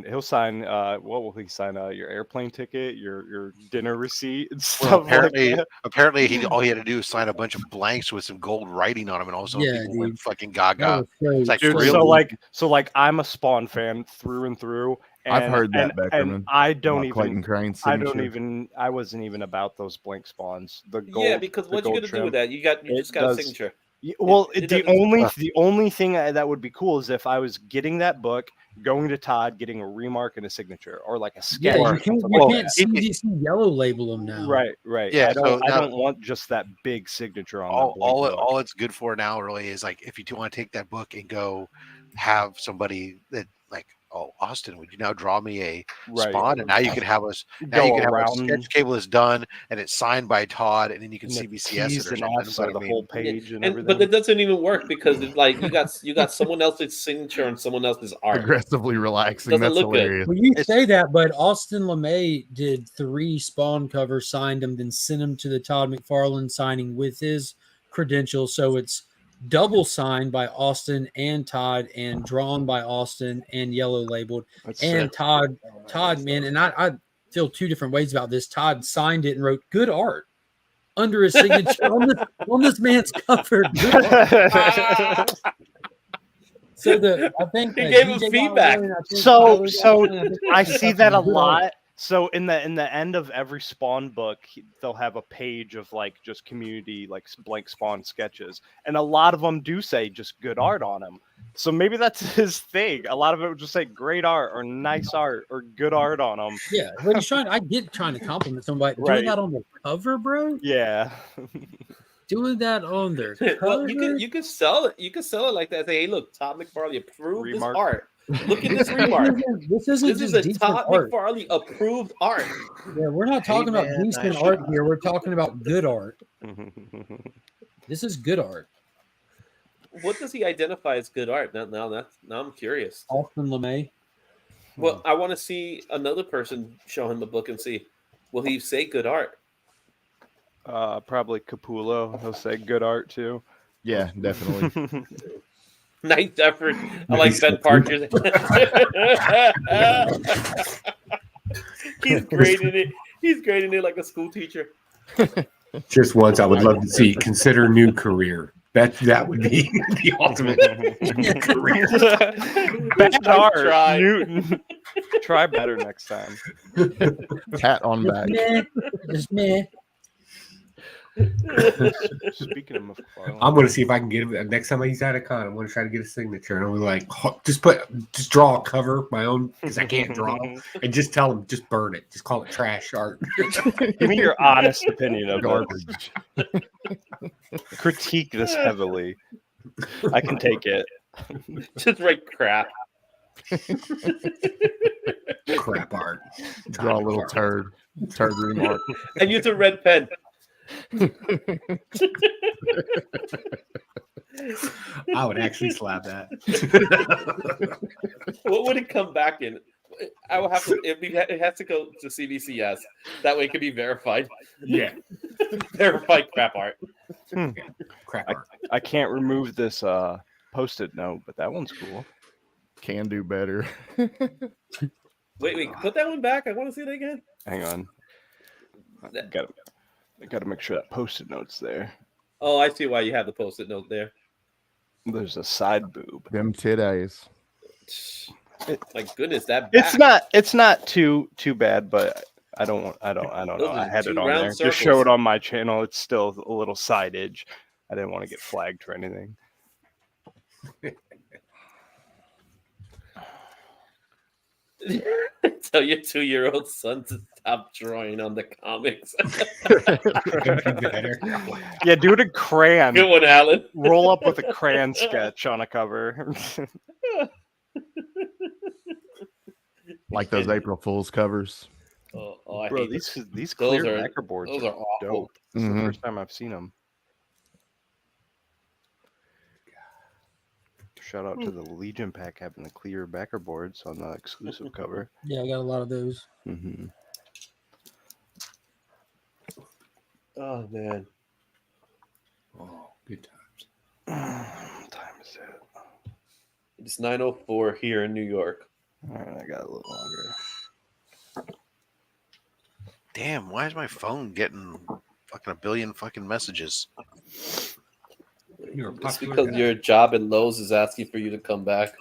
Speaker 6: he'll sign what will he sign? Your airplane ticket, your dinner receipt, and
Speaker 1: Well,
Speaker 6: stuff like that.
Speaker 1: apparently, all he had to do was sign a bunch of blanks with some gold writing on them, and all of a sudden
Speaker 2: Yeah,
Speaker 1: people went
Speaker 2: dude.
Speaker 1: fucking
Speaker 2: That
Speaker 1: gaga.
Speaker 2: was so-
Speaker 1: It's like,
Speaker 6: Dude,
Speaker 1: really?
Speaker 6: so like I'm a Spawn fan through and through. And,
Speaker 4: I've heard that, Beckerman.
Speaker 6: and I don't
Speaker 4: About Clayton
Speaker 6: even.
Speaker 4: Crane's
Speaker 6: I don't
Speaker 4: signature.
Speaker 6: even. I wasn't even about those blank spawns. The gold.
Speaker 3: Yeah, because
Speaker 6: the
Speaker 3: what you
Speaker 6: gold
Speaker 3: gonna do
Speaker 6: trim.
Speaker 3: with that? You
Speaker 6: It
Speaker 3: just got a
Speaker 6: does-
Speaker 3: signature.
Speaker 6: Well,
Speaker 3: it
Speaker 6: the
Speaker 3: doesn't-
Speaker 6: only thing that would be cool is if I was getting that book, going to Todd, getting a remark and a signature, or like a sketch.
Speaker 2: Yeah,
Speaker 6: or
Speaker 2: you can't
Speaker 6: something like that.
Speaker 2: CGC yellow label them now.
Speaker 6: Right.
Speaker 1: Yeah,
Speaker 6: I don't.
Speaker 1: so
Speaker 6: I
Speaker 1: now-
Speaker 6: don't want just that big signature on
Speaker 1: all
Speaker 6: the blank book.
Speaker 1: all it's good for now really is like if you do want to take that book and go have somebody that like, oh, Austin, would you now draw me a
Speaker 6: Right.
Speaker 1: spawn? And now you can have us now
Speaker 6: Go
Speaker 1: you can have a
Speaker 6: around.
Speaker 1: sketch cable is done and it's signed by Todd, and then you can
Speaker 6: And the
Speaker 1: CBCS
Speaker 6: T's
Speaker 1: it or
Speaker 6: and
Speaker 1: something.
Speaker 6: F's
Speaker 1: But
Speaker 6: are the
Speaker 1: I mean,
Speaker 6: whole page and
Speaker 3: but
Speaker 6: everything.
Speaker 3: it doesn't even work because it's like you got someone else's signature on someone else's art.
Speaker 4: Aggressively relaxing.
Speaker 3: Doesn't
Speaker 4: That's
Speaker 3: look good.
Speaker 4: hilarious.
Speaker 2: Well, you say that, but Austin LeMay did 3 Spawn covers, signed them, then sent them to the Todd McFarlane signing with his credentials. So it's double signed by Austin and Todd, and drawn by Austin and yellow labeled.
Speaker 6: That's
Speaker 2: And
Speaker 6: sick.
Speaker 2: Todd, man, and I feel 2 different ways about this. Todd signed it and wrote "good art" under his signature on this man's cover. Good art. So I think
Speaker 3: He
Speaker 2: that
Speaker 3: gave him
Speaker 2: DJ
Speaker 3: feedback.
Speaker 2: Wildwood, I think
Speaker 6: So
Speaker 2: Tyler Johnson,
Speaker 6: I see that a
Speaker 2: good art.
Speaker 6: lot. So in the end of every Spawn book, they'll have a page of like just community like blank Spawn sketches, and a lot of them do say just good art on them. So maybe that's his thing. A lot of it would just say great art or nice art or good art on them.
Speaker 2: Yeah, but he's trying. I get trying to compliment somebody.
Speaker 6: Right.
Speaker 2: Doing that on the cover, bro.
Speaker 6: Yeah.
Speaker 2: Doing that on their cover.
Speaker 3: Well, you could sell it. You could sell it like that. Say, hey, look, Todd McFarlane approved
Speaker 6: Remark.
Speaker 3: this art. Look at this remark.
Speaker 2: This isn't
Speaker 3: This is
Speaker 2: just
Speaker 3: a
Speaker 2: decent
Speaker 3: Todd
Speaker 2: art.
Speaker 3: McFarlane approved art.
Speaker 2: Yeah, we're not talking about
Speaker 1: man,
Speaker 2: decent
Speaker 1: nice
Speaker 2: art
Speaker 1: shot.
Speaker 2: here. We're talking about good art. This is good art.
Speaker 3: What does he identify as good art? Now I'm curious.
Speaker 2: Austin LeMay.
Speaker 3: Well, I want to see another person show him the book and see, will he say good art?
Speaker 6: Probably Capullo. He'll say good art too.
Speaker 4: Yeah, definitely.
Speaker 3: Nice effort. I like Ben Parker. He's grading it. He's grading it like a school teacher.
Speaker 7: Just once, I would love to see consider new career. That would be the ultimate career.
Speaker 6: Bad
Speaker 3: Nice
Speaker 6: art,
Speaker 3: try.
Speaker 6: Newton. Try better next time.
Speaker 4: Pat on back.
Speaker 2: Just meh.
Speaker 6: Speaking of McFarlane,
Speaker 7: I'm going to see if I can get him next time he's at a con. I'm going to try to get a signature, and I'm like, just draw a cover my own because I can't draw, and just tell him just burn it, just call it trash art.
Speaker 6: give me your honest opinion of
Speaker 4: Garbage.
Speaker 6: critique this heavily. I can take it.
Speaker 3: Just write crap.
Speaker 7: Crap art.
Speaker 4: Draw a little turd remark.
Speaker 3: And use a red pen.
Speaker 7: I would actually slap that.
Speaker 3: What would it come back in? I will have to. It has to go to CBCS. That way, it can be verified.
Speaker 7: Yeah,
Speaker 3: Verified crap art.
Speaker 7: crap art.
Speaker 6: I can't remove this post-it note, but that one's cool.
Speaker 4: Can do better.
Speaker 3: Wait, put that one back. I want to see it again.
Speaker 6: Hang on. I gotta make sure that post-it note's there.
Speaker 3: Oh, I see why you have the post-it note there.
Speaker 6: There's a side boob.
Speaker 4: Them titties.
Speaker 3: My goodness, that back.
Speaker 6: It's not too bad, but I don't know.
Speaker 3: Those
Speaker 6: I
Speaker 3: are
Speaker 6: had it
Speaker 3: two
Speaker 6: on
Speaker 3: round
Speaker 6: there.
Speaker 3: circles.
Speaker 6: Just show it on my channel. It's still a little side edge. I didn't want to get flagged for anything.
Speaker 3: Tell your 2-year-old son to stop drawing on the comics.
Speaker 6: Yeah, do it in crayon.
Speaker 3: Good one, Alan.
Speaker 6: Roll up with a crayon sketch on a cover.
Speaker 4: Like those April Fool's covers.
Speaker 3: Oh, I
Speaker 6: Bro,
Speaker 3: hate
Speaker 6: these
Speaker 3: Those
Speaker 6: clear
Speaker 3: are-
Speaker 6: backer boards
Speaker 3: those are awful.
Speaker 6: dope. This is
Speaker 4: Mhm.
Speaker 6: the first time I've seen them. Shout out to the Legion pack having the clear backer boards on the exclusive cover.
Speaker 2: Yeah, I got a lot of those.
Speaker 6: Mm-hmm.
Speaker 3: Oh man.
Speaker 7: Oh, good times.
Speaker 6: What time is it?
Speaker 3: It's 9:04 here in New York.
Speaker 6: All right, I got a little longer.
Speaker 1: Damn, why is my phone getting fucking a billion fucking messages?
Speaker 7: You're a
Speaker 3: It's
Speaker 7: popular
Speaker 3: because
Speaker 7: guy.
Speaker 3: your job at Lowe's is asking for you to come back.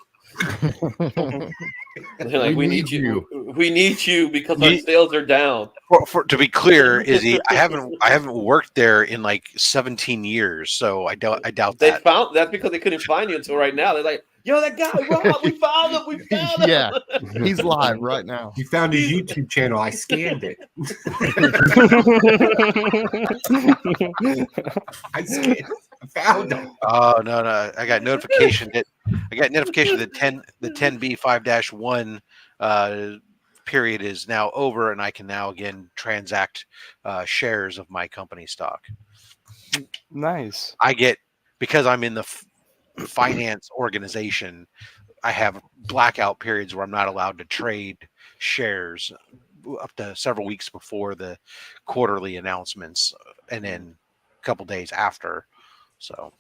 Speaker 3: They're like, we need you. We need you because our sales are down.
Speaker 1: To be clear, Izzy, I haven't worked there in like 17 years, so I doubt
Speaker 3: They
Speaker 1: that.
Speaker 3: found that's because they couldn't find you until right now. They're like, "Yo, that guy, Rob, we found him. We found him."
Speaker 4: Yeah, he's live right now.
Speaker 7: You found his YouTube channel. I scanned it. I scanned it. I found him.
Speaker 1: Oh no! I got notification that the 10B 5-1 period is now over, and I can now again transact shares of my company stock.
Speaker 6: Nice.
Speaker 1: I get, because I'm in the finance organization, I have blackout periods where I'm not allowed to trade shares up to several weeks before the quarterly announcements, and then a couple days after. So,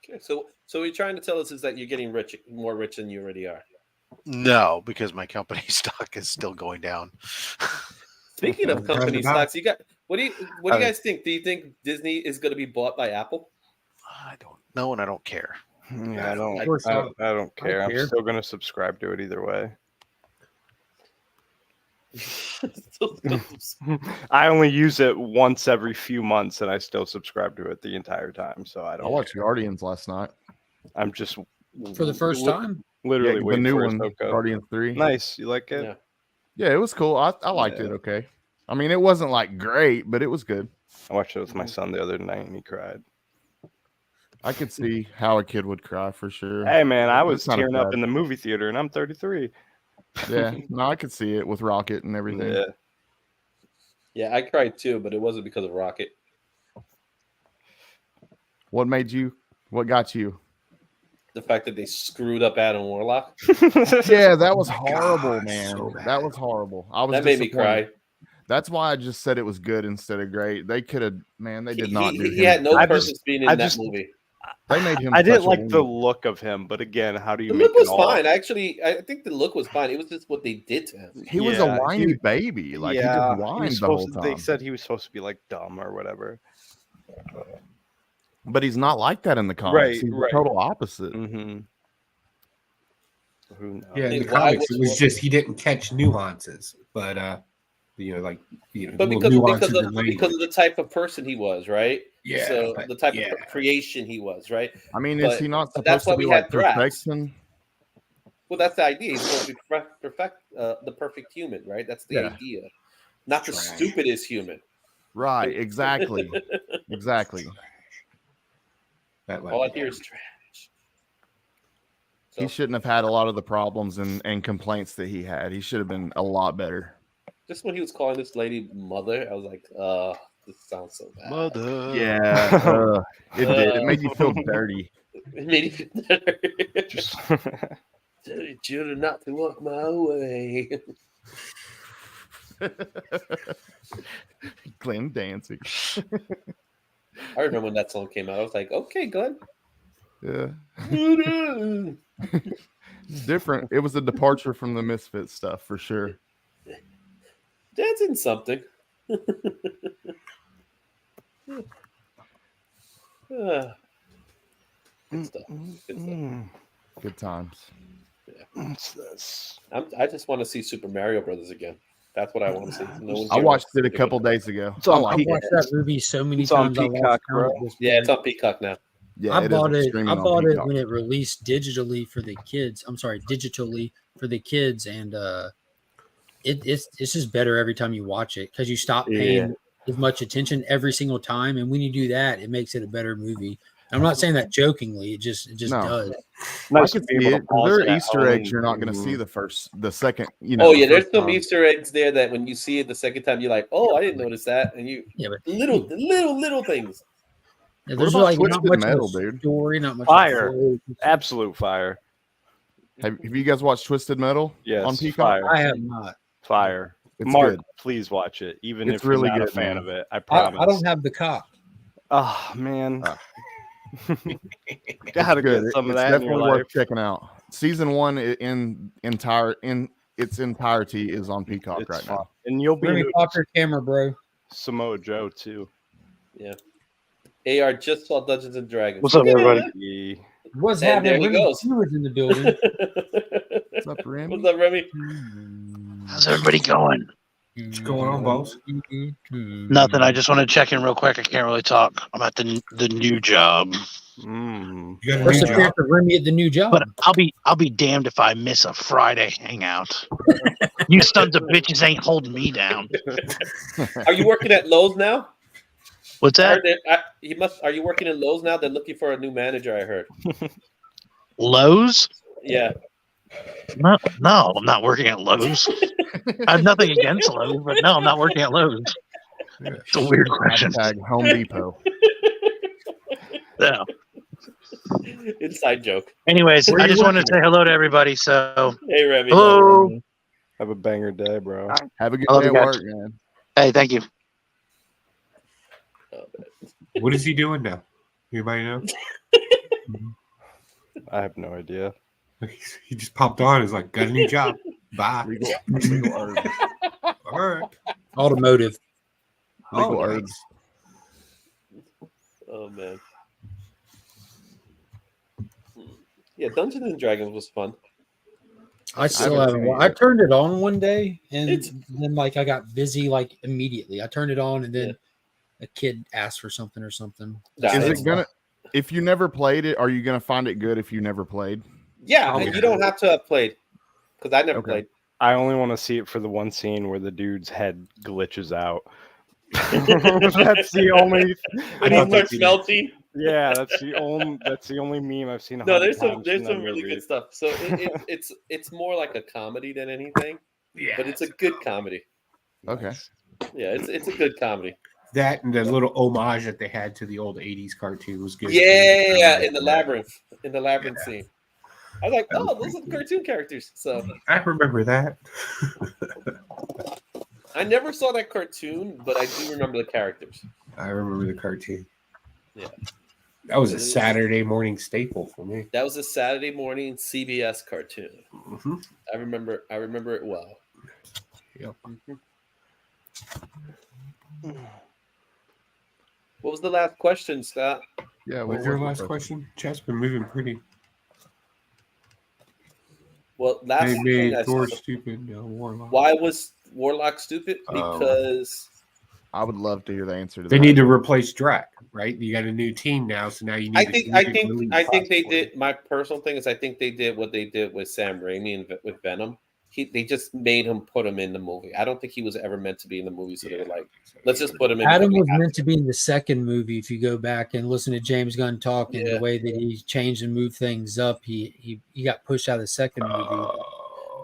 Speaker 3: Okay, so what you're trying to tell us is that you're getting more rich than you already are.
Speaker 1: no, because my company stock is still going down.
Speaker 3: Speaking of company
Speaker 7: Roundabout.
Speaker 3: stocks, you got what do you guys think? Do you think Disney is going to be bought by Apple?
Speaker 1: I don't know, and I don't care.
Speaker 6: Yeah, I don't.
Speaker 3: Of
Speaker 2: course
Speaker 6: I,
Speaker 2: not.
Speaker 6: I don't care.
Speaker 2: I don't care.
Speaker 6: I'm still gonna subscribe to it either way. I only use it once every few months, and I still subscribe to it the entire time. So I
Speaker 4: I
Speaker 6: don't.
Speaker 4: watched Guardians last night.
Speaker 6: I'm just
Speaker 2: For the first time?
Speaker 6: literally
Speaker 4: Yeah, the
Speaker 6: waiting
Speaker 4: new
Speaker 6: for
Speaker 4: one,
Speaker 6: Ahsoka.
Speaker 4: Guardians 3.
Speaker 6: Nice. You like it?
Speaker 3: Yeah.
Speaker 4: Yeah, it was cool. I liked
Speaker 6: Yeah.
Speaker 4: it. Okay. I mean, it wasn't like great, but it was good.
Speaker 6: I watched it with my son the other night, and he cried.
Speaker 4: I could see how a kid would cry for sure.
Speaker 6: Hey man, I
Speaker 4: It
Speaker 6: was
Speaker 4: kinda
Speaker 6: tearing up
Speaker 4: sad.
Speaker 6: in the movie theater, and I'm 33.
Speaker 4: Yeah, no, I could see it with Rocket and everything.
Speaker 6: Yeah.
Speaker 3: Yeah, I cried too, but it wasn't because of Rocket.
Speaker 4: What got you?
Speaker 3: The fact that they screwed up Adam Warlock,
Speaker 4: Yeah, that was horrible,
Speaker 7: God,
Speaker 4: man.
Speaker 7: so bad.
Speaker 4: That was horrible. I was
Speaker 3: that made me
Speaker 4: disappointed.
Speaker 3: cry.
Speaker 4: That's why I just said it was good instead of great. They could have, man. They did not do
Speaker 3: He
Speaker 4: him.
Speaker 3: had no
Speaker 6: I
Speaker 3: purpose
Speaker 6: just-
Speaker 3: being in
Speaker 6: I
Speaker 3: that
Speaker 6: just-
Speaker 3: movie.
Speaker 4: They made him.
Speaker 6: I didn't
Speaker 4: such a
Speaker 6: like the
Speaker 4: weenie.
Speaker 6: look of him, but again, how do you
Speaker 3: The
Speaker 6: make
Speaker 3: look was
Speaker 6: it all?
Speaker 3: fine. Actually, I think the look was fine. It was just what they did to him.
Speaker 4: He was a
Speaker 6: Yeah,
Speaker 4: whiny
Speaker 6: he-
Speaker 4: baby. Like
Speaker 6: yeah,
Speaker 4: he just
Speaker 6: he was
Speaker 4: whined the
Speaker 6: supposed
Speaker 4: whole
Speaker 6: to-
Speaker 4: time.
Speaker 6: They said he was supposed to be like dumb or whatever.
Speaker 4: But he's not like that in the comics.
Speaker 6: Right,
Speaker 4: He's
Speaker 6: right.
Speaker 4: the total opposite.
Speaker 6: Mm-hmm. Who knows?
Speaker 7: Yeah, in the
Speaker 3: Why
Speaker 7: comics,
Speaker 3: was-
Speaker 7: it was just he didn't catch nuances, but
Speaker 3: But
Speaker 7: little
Speaker 3: because
Speaker 7: nuances
Speaker 3: of,
Speaker 7: in language.
Speaker 3: because of the type of person he was, right?
Speaker 7: Yeah,
Speaker 3: So
Speaker 7: but-
Speaker 3: the type
Speaker 7: yeah.
Speaker 3: of creation he was, right?
Speaker 4: I mean,
Speaker 3: But-
Speaker 4: is he not
Speaker 3: but that's
Speaker 4: supposed to
Speaker 3: why
Speaker 4: be
Speaker 3: we had
Speaker 4: like
Speaker 3: Thrax.
Speaker 4: perfection?
Speaker 3: Well, that's the idea. He's supposed to be the perfect human, right? That's the
Speaker 4: Yeah.
Speaker 3: idea. Not the
Speaker 7: Trash.
Speaker 3: stupidest human.
Speaker 4: Right. Exactly. exactly.
Speaker 7: That
Speaker 3: All I hear is trash.
Speaker 4: He
Speaker 3: So,
Speaker 4: shouldn't have had a lot of the problems and complaints that he had. He should have been a lot better.
Speaker 3: just when he was calling this lady mother, I was like, this sounds so bad.
Speaker 1: Mother.
Speaker 4: Yeah. It did. It made you feel dirty.
Speaker 3: It made me feel
Speaker 6: Just
Speaker 3: Tell your children not to walk my way.
Speaker 4: Glenn Danzig.
Speaker 3: I remember when that song came out. I was like, okay, Glenn.
Speaker 4: Yeah.
Speaker 3: Dad's
Speaker 4: It's different. It was a departure from the Misfit stuff for sure.
Speaker 3: in something. Good stuff. Good stuff.
Speaker 4: Good times.
Speaker 6: What's this?
Speaker 3: I just want to see Super Mario Brothers again. That's what I want to see. No one's
Speaker 4: I
Speaker 3: here
Speaker 4: watched
Speaker 3: wants to
Speaker 4: it a
Speaker 3: see
Speaker 4: couple days ago.
Speaker 6: It's on
Speaker 4: I like
Speaker 2: I've
Speaker 4: it.
Speaker 2: watched that movie so many
Speaker 6: It's on
Speaker 2: times. I watched
Speaker 6: Peacock,
Speaker 2: it
Speaker 6: bro.
Speaker 2: at this
Speaker 3: Yeah, it's
Speaker 2: point.
Speaker 3: on Peacock now.
Speaker 4: Yeah,
Speaker 2: I
Speaker 4: it
Speaker 2: bought
Speaker 4: is
Speaker 2: it.
Speaker 4: streaming
Speaker 2: I
Speaker 4: on
Speaker 2: bought it
Speaker 4: Peacock.
Speaker 2: when it released digitally for the kids. I'm sorry, digitally for the kids, and it's just better every time you watch it because you stop paying as much attention every single time, and when you do that, it makes it a better movie. I'm not saying that jokingly. It just
Speaker 4: No.
Speaker 2: does.
Speaker 6: Nice
Speaker 4: I
Speaker 6: to
Speaker 4: could
Speaker 6: be
Speaker 4: see
Speaker 6: able
Speaker 4: it.
Speaker 6: to pause
Speaker 4: There
Speaker 6: it
Speaker 4: are
Speaker 6: at
Speaker 4: Easter
Speaker 6: home
Speaker 4: eggs you're not going to see the second. You know.
Speaker 3: Oh
Speaker 4: the
Speaker 3: yeah, there's
Speaker 4: first
Speaker 3: some
Speaker 4: time.
Speaker 3: Easter eggs there that when you see it the second time, you're like, oh, I didn't notice that, and you
Speaker 2: Yeah, but
Speaker 3: little things.
Speaker 2: yeah,
Speaker 4: What
Speaker 2: there's
Speaker 4: about
Speaker 2: like not
Speaker 4: Twisted
Speaker 2: much
Speaker 4: Metal,
Speaker 2: of a
Speaker 4: dude?
Speaker 2: story, not much
Speaker 6: Fire.
Speaker 2: Of a flow.
Speaker 6: absolute fire.
Speaker 4: Have you guys watched Twisted Metal?
Speaker 6: Yes,
Speaker 4: on Peacock.
Speaker 6: fire.
Speaker 2: I have not.
Speaker 6: Fire.
Speaker 4: It's
Speaker 6: Mark,
Speaker 4: good.
Speaker 6: please watch it, even
Speaker 4: It's
Speaker 6: if
Speaker 4: really
Speaker 6: you're not
Speaker 4: good,
Speaker 6: a fan
Speaker 4: man.
Speaker 6: of it. I promise.
Speaker 2: I don't have the cop.
Speaker 6: Oh man,
Speaker 4: It's
Speaker 6: gotta get
Speaker 4: good.
Speaker 6: some of
Speaker 4: It's
Speaker 6: that in your
Speaker 4: definitely
Speaker 6: life.
Speaker 4: worth checking out. Season 1 in its entirety is on Peacock
Speaker 6: It's
Speaker 4: right
Speaker 6: fun.
Speaker 4: now.
Speaker 6: And you'll be
Speaker 2: Let me
Speaker 6: into
Speaker 2: pop your camera, bro.
Speaker 6: Samoa Joe too.
Speaker 3: AR just saw Dungeons and Dragons.
Speaker 8: What's up, everybody?
Speaker 6: Yeah.
Speaker 2: What's
Speaker 3: And there
Speaker 2: happening?
Speaker 3: he
Speaker 2: Women
Speaker 3: goes.
Speaker 2: viewers in the building.
Speaker 4: What's up, Remy?
Speaker 3: What's up, Remy?
Speaker 8: How's everybody going?
Speaker 7: What's going on, boss?
Speaker 8: Nothing. I just want to check in real quick. I can't really talk. I'm at the new job,
Speaker 6: Mm.
Speaker 7: You got a
Speaker 2: What's
Speaker 7: new
Speaker 2: the fear
Speaker 7: job?
Speaker 2: for Remy at the new job?
Speaker 8: but I'll be damned if I miss a Friday hangout. You sons of bitches ain't holding me down.
Speaker 3: Are you working at Lowe's now?
Speaker 8: What's
Speaker 3: I
Speaker 8: that?
Speaker 3: heard that, he must. Are you working in Lowe's now? They're looking for a new manager. I heard.
Speaker 8: Lowe's?
Speaker 3: Yeah.
Speaker 8: No, I'm not working at Lowe's. I have nothing against Lowe's, but no, I'm not working at Lowe's. It's a weird question.
Speaker 4: Hashtag Home Depot.
Speaker 8: Yeah.
Speaker 3: Inside joke.
Speaker 8: Anyways,
Speaker 4: Where
Speaker 8: I
Speaker 4: you
Speaker 8: just wanted
Speaker 4: working
Speaker 8: to say hello to everybody. So,
Speaker 3: Hey, Remy.
Speaker 8: hello.
Speaker 6: Have a banger day, bro.
Speaker 4: Have a good
Speaker 8: I love
Speaker 4: day
Speaker 8: you
Speaker 4: at
Speaker 8: guys.
Speaker 4: work, man.
Speaker 8: Hey, thank you.
Speaker 7: What is he doing now? Anybody know?
Speaker 6: I have no idea.
Speaker 7: He just popped on. He's like, got a new job. Bye.
Speaker 4: Legal herbs.
Speaker 7: All right.
Speaker 2: Automotive.
Speaker 4: Legal
Speaker 7: Oh,
Speaker 4: herbs.
Speaker 3: Oh man. Yeah, Dungeons and Dragons was fun.
Speaker 2: I still
Speaker 4: haven't
Speaker 2: haven't.
Speaker 4: seen it
Speaker 2: I
Speaker 4: yet.
Speaker 2: turned it on one day, and
Speaker 3: It's-
Speaker 2: then like I got busy like immediately. I turned it on, and then a kid asked for something or something.
Speaker 3: Nah,
Speaker 4: Is
Speaker 3: it's-
Speaker 4: it gonna? If you never played it, are you gonna find it good if you never played?
Speaker 3: Yeah,
Speaker 7: Oh,
Speaker 3: and
Speaker 7: yeah.
Speaker 3: you don't have to have played because I never
Speaker 4: Okay.
Speaker 3: played.
Speaker 6: I only want to see it for the one scene where the dude's head glitches out. That's the only.
Speaker 3: When he starts melting.
Speaker 6: Yeah, that's the only meme I've seen.
Speaker 3: No, there's
Speaker 6: 100 times in that
Speaker 3: some really
Speaker 6: movie.
Speaker 3: good stuff. So it's more like a comedy than anything,
Speaker 7: Yeah.
Speaker 3: but it's a good comedy.
Speaker 4: Okay.
Speaker 3: Yeah, it's a good comedy.
Speaker 7: That and the little homage that they had to the old 80s cartoon was good.
Speaker 3: Yeah, in the labyrinth scene. I was like,
Speaker 7: That was
Speaker 3: oh, those
Speaker 7: pretty
Speaker 3: are cartoon characters. So
Speaker 7: I remember that.
Speaker 3: I never saw that cartoon, but I do remember the characters.
Speaker 7: I remember the cartoon.
Speaker 3: Yeah.
Speaker 7: That was a Saturday morning staple for me.
Speaker 3: That was a Saturday morning CBS cartoon.
Speaker 7: Mm-hmm.
Speaker 3: I remember it well.
Speaker 7: Yep.
Speaker 3: What was the last question, Scott?
Speaker 4: Yeah.
Speaker 7: What was your last question? Chat's been moving pretty.
Speaker 3: Well, last
Speaker 7: They
Speaker 3: thing
Speaker 7: made
Speaker 3: I
Speaker 7: Thor
Speaker 3: saw-
Speaker 7: stupid. Warlock.
Speaker 3: why was Warlock stupid?
Speaker 7: Oh.
Speaker 3: Because
Speaker 4: I would love to hear the answer to
Speaker 7: They
Speaker 4: that.
Speaker 7: need to replace Drac, right? You got a new team now, so now you need.
Speaker 3: I
Speaker 7: to
Speaker 3: think they did. My personal thing is I think they did what they did with Sam Raimi and with Venom. They just made him put him in the movie. I don't think he was ever meant to be in the movie. So they were like, let's just put him in.
Speaker 2: Adam
Speaker 3: because
Speaker 2: was
Speaker 3: we have
Speaker 2: meant to be in the second movie. If you go back and listen to James Gunn talk and
Speaker 3: Yeah.
Speaker 2: the way that he changed and moved things up, he got pushed out of the second movie.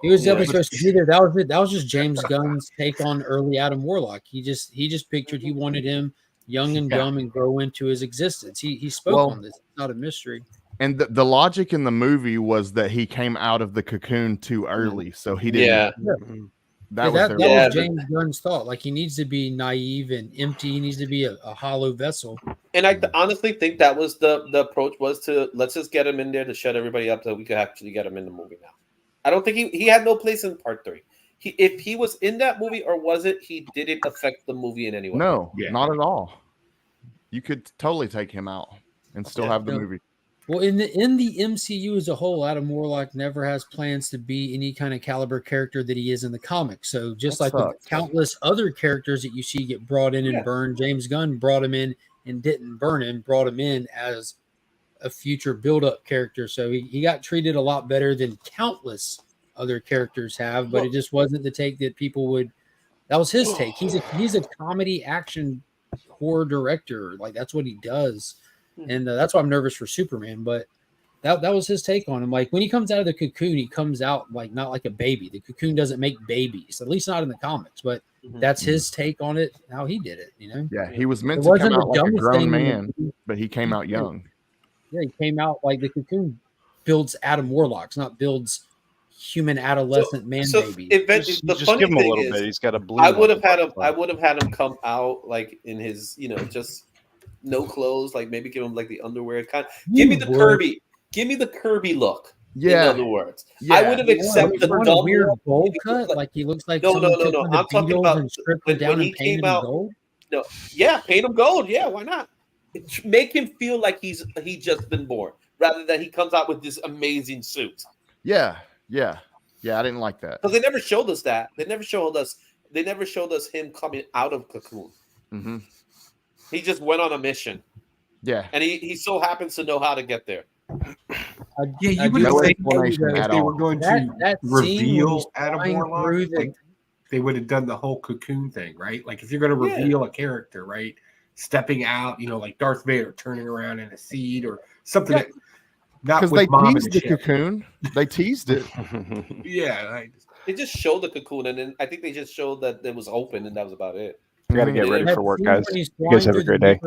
Speaker 2: He was definitely supposed to be there. That was it. That was just James Gunn's take on early Adam Warlock. He just pictured he wanted him young and dumb and grow into his existence. He spoke on this. It's not a mystery.
Speaker 4: And the logic in the movie was that he came out of the cocoon too early, so he didn't.
Speaker 3: Yeah.
Speaker 4: That
Speaker 2: that
Speaker 4: was their
Speaker 3: Yeah,
Speaker 2: was James Gunn's thought. Like he needs to be naive and empty. He needs to be a hollow vessel.
Speaker 3: And I honestly think that was the approach was to let's just get him in there to shut everybody up so we could actually get him in the movie now. I don't think he had no place in part 3. If he was in that movie or was it, he didn't affect the movie in any way.
Speaker 4: No,
Speaker 7: Yeah.
Speaker 4: not at all. You could totally take him out and still have the
Speaker 2: Yeah.
Speaker 4: movie.
Speaker 2: Well, in the MCU as a whole, Adam Warlock never has plans to be any kind of caliber character that he is in the comics. So just
Speaker 4: That
Speaker 2: like with
Speaker 4: sucks.
Speaker 2: countless other characters that you see get brought in and
Speaker 3: Yeah.
Speaker 2: burned, James Gunn brought him in and didn't burn him, brought him in as a future build-up character. So he got treated a lot better than countless other characters have, but it just wasn't the take that people would. That was his take. He's a comedy action horror director. Like that's what he does. And that's why I'm nervous for Superman. But that was his take on him. Like when he comes out of the cocoon, he comes out like not like a baby. The cocoon doesn't make babies, at least not in the comics. But that's his take on it. How he did it, you know.
Speaker 4: Yeah, he was meant
Speaker 2: It
Speaker 4: to
Speaker 2: wasn't
Speaker 4: come
Speaker 2: the
Speaker 4: out like a
Speaker 2: dumbest
Speaker 4: grown
Speaker 2: thing in the
Speaker 4: man,
Speaker 2: movie.
Speaker 4: but he came out young.
Speaker 2: Yeah, he came out like the cocoon builds Adam Warlocks, not builds human adolescent man baby.
Speaker 6: Just
Speaker 3: The
Speaker 6: give
Speaker 3: funny
Speaker 6: him a
Speaker 3: thing
Speaker 6: little
Speaker 3: is,
Speaker 6: bit. He's got a blue.
Speaker 3: I would have
Speaker 6: motherfucker.
Speaker 3: had him come out like in his, just no clothes, like maybe give him like the underwear kind. Give me the Kirby. Give me the Kirby look.
Speaker 4: Yeah.
Speaker 3: In other words,
Speaker 4: Yeah.
Speaker 3: I would have accepted the
Speaker 2: a
Speaker 3: dumb
Speaker 2: weird
Speaker 3: look.
Speaker 2: bowl cut, like he looks like
Speaker 3: No,
Speaker 2: someone
Speaker 3: no,
Speaker 2: took
Speaker 3: no.
Speaker 2: one of the
Speaker 3: I'm talking
Speaker 2: Beatles
Speaker 3: about
Speaker 2: and stripped
Speaker 3: when
Speaker 2: him down
Speaker 3: he
Speaker 2: and painted
Speaker 3: came
Speaker 2: him
Speaker 3: out.
Speaker 2: gold.
Speaker 3: No, yeah, paint him gold. Yeah, why not? Make him feel like he just been born, rather than he comes out with this amazing suit.
Speaker 4: Yeah, yeah. Yeah, I didn't like that.
Speaker 3: Because they never showed us that. They never showed us him coming out of Cocoon.
Speaker 4: Mm-hmm.
Speaker 3: He just went on a mission,
Speaker 4: Yeah.
Speaker 3: and he so happens to know how to get there.
Speaker 7: Yeah, you
Speaker 2: I
Speaker 7: would
Speaker 2: do
Speaker 4: No
Speaker 7: think
Speaker 4: explanation
Speaker 7: if
Speaker 4: at
Speaker 7: they
Speaker 4: all.
Speaker 7: were going
Speaker 2: that
Speaker 7: to
Speaker 2: that scene when he's
Speaker 7: reveal Adam
Speaker 2: flying
Speaker 7: Warlock,
Speaker 2: through the
Speaker 7: like, they would have done the whole Cocoon thing, right? Like if you're going to
Speaker 3: Yeah.
Speaker 7: reveal a character, right, stepping out, like Darth Vader turning around in a seat or something that not
Speaker 4: Because
Speaker 7: with
Speaker 4: they
Speaker 7: mom in
Speaker 4: teased the
Speaker 7: ship.
Speaker 4: cocoon. They teased it.
Speaker 7: Yeah,
Speaker 3: They just showed the Cocoon, and then I think they just showed that it was open, and that was about it.
Speaker 6: I got to get
Speaker 3: Mhm.
Speaker 6: ready
Speaker 2: that
Speaker 6: for work,
Speaker 2: scene
Speaker 6: guys.
Speaker 2: when he's
Speaker 6: You guys
Speaker 2: flying
Speaker 6: have a
Speaker 2: through the
Speaker 6: great day.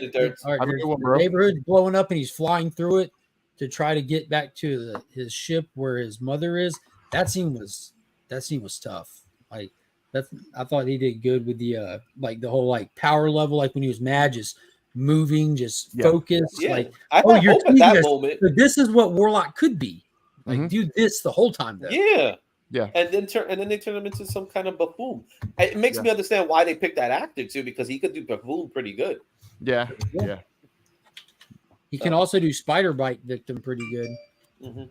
Speaker 2: neighborhood. All right,
Speaker 4: Have a
Speaker 2: there's
Speaker 4: good one,
Speaker 2: the
Speaker 4: bro.
Speaker 2: neighborhood's blowing up, and he's flying through it to try to get back to his ship where his mother is. That scene was tough. Like I thought he did good with the like the whole like power level, like when he was mad, just moving, just
Speaker 4: Yeah.
Speaker 2: focused.
Speaker 3: Yeah,
Speaker 2: Like,
Speaker 3: I
Speaker 2: oh,
Speaker 3: had
Speaker 2: you're
Speaker 3: hope at
Speaker 2: teasing
Speaker 3: that
Speaker 2: us,
Speaker 3: moment.
Speaker 2: but this is what Warlock could be. Like,
Speaker 4: Mhm.
Speaker 2: do this the whole time though.
Speaker 3: Yeah,
Speaker 4: Yeah.
Speaker 3: and then they turn him into some kind of buffoon. It makes
Speaker 4: Yeah.
Speaker 3: me understand why they picked that actor too, because he could do buffoon pretty good.
Speaker 4: Yeah.
Speaker 2: Yeah.
Speaker 4: Yeah.
Speaker 2: He can also do spider bite victim pretty good.
Speaker 3: Mm-hmm.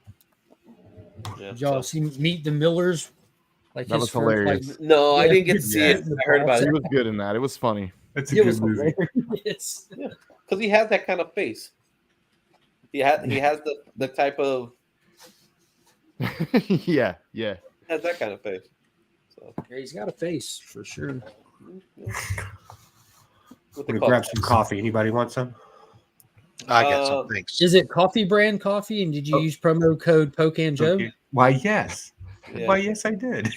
Speaker 3: Yeah,
Speaker 2: Did y'all
Speaker 3: so-
Speaker 2: see Meet the Millers? Like
Speaker 4: That
Speaker 2: his
Speaker 4: was
Speaker 2: first,
Speaker 4: hilarious.
Speaker 2: like,
Speaker 3: No, I
Speaker 2: Yeah,
Speaker 3: didn't get to
Speaker 2: he
Speaker 3: see
Speaker 4: did
Speaker 3: it.
Speaker 2: the
Speaker 3: I heard about
Speaker 4: He
Speaker 3: it
Speaker 4: was good in that. It was funny.
Speaker 7: that's a
Speaker 2: it
Speaker 7: good
Speaker 2: was
Speaker 7: movie.
Speaker 2: hilarious.
Speaker 3: because he has that kind of face. He has the type of
Speaker 4: Yeah. Yeah.
Speaker 3: has that kind of face. So
Speaker 2: Yeah, he's got a face for sure.
Speaker 3: with
Speaker 7: I'm
Speaker 3: the
Speaker 7: gonna
Speaker 3: color.
Speaker 7: grab some coffee. Anybody want some?
Speaker 1: I got some. Thanks.
Speaker 2: Is it coffee brand coffee? And did you
Speaker 7: Oh.
Speaker 2: use promo code Pocan Joe?
Speaker 7: Okay. Why, yes.
Speaker 3: Yeah.
Speaker 7: Why, yes, I did.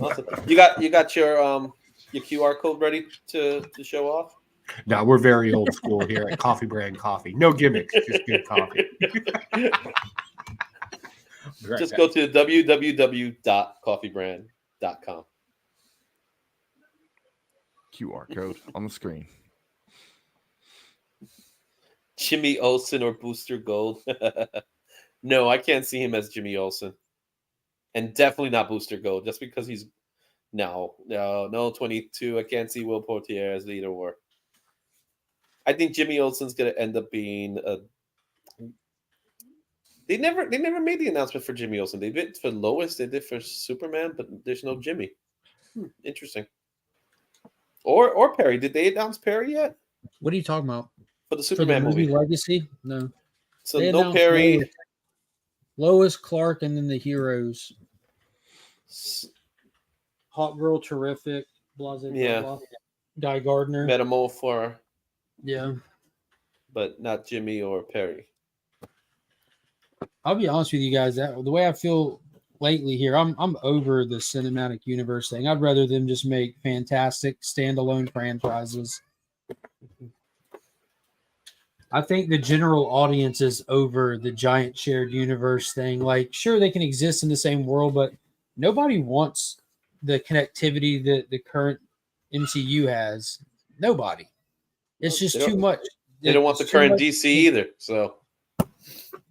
Speaker 3: Awesome. You got your QR code ready to show off?
Speaker 7: No, we're very old school here at Coffee Brand Coffee. No gimmicks, just good coffee. Right
Speaker 3: Just
Speaker 7: back.
Speaker 3: go to www.coffeebrand.com.
Speaker 4: QR code on the screen.
Speaker 3: Jimmy Olsen or Booster Gold? No, I can't see him as Jimmy Olsen, and definitely not Booster Gold. Just because he's no 22. I can't see Will Portier as either or. I think Jimmy Olsen's gonna end up being a. They never made the announcement for Jimmy Olsen. They did for Lois, they did for Superman, but there's no Jimmy. Interesting. Or Perry. Did they announce Perry yet
Speaker 2: What are you talking about?
Speaker 3: for the
Speaker 2: For the
Speaker 3: Superman
Speaker 2: movie
Speaker 3: movie?
Speaker 2: Legacy? No.
Speaker 3: So
Speaker 2: They
Speaker 3: no
Speaker 2: announced
Speaker 3: Perry.
Speaker 2: Lois, Clark, and then the heroes. Hot Girl, Terrific, blah, blah,
Speaker 3: Yeah.
Speaker 2: blah. Guy Gardner.
Speaker 3: Metamorpho,
Speaker 2: Yeah.
Speaker 3: but not Jimmy or Perry.
Speaker 2: I'll be honest with you guys. The way I feel lately here, I'm over the cinematic universe thing. I'd rather them just make fantastic standalone franchises. I think the general audience is over the giant shared universe thing. Like, sure, they can exist in the same world, but nobody wants the connectivity that the current MCU has. Nobody. It's just
Speaker 3: They don't-
Speaker 2: too much.
Speaker 3: They don't want the
Speaker 2: It's too
Speaker 3: current
Speaker 2: much-
Speaker 3: DC either. So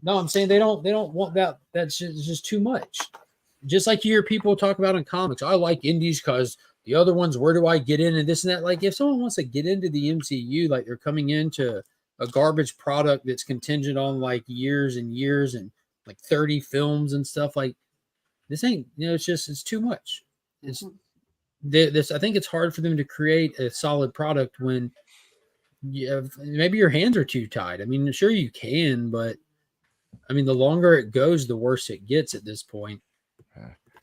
Speaker 2: No, I'm saying they don't want that. That's just too much. Just like you hear people talk about in comics. I like indies because the other ones, where do I get in and this and that? Like, if someone wants to get into the MCU, like they're coming into a garbage product that's contingent on like years and years and like 30 films and stuff, like this ain't, it's too much. It's this. I think it's hard for them to create a solid product when maybe your hands are too tied. I mean, sure you can, but I mean, the longer it goes, the worse it gets at this point.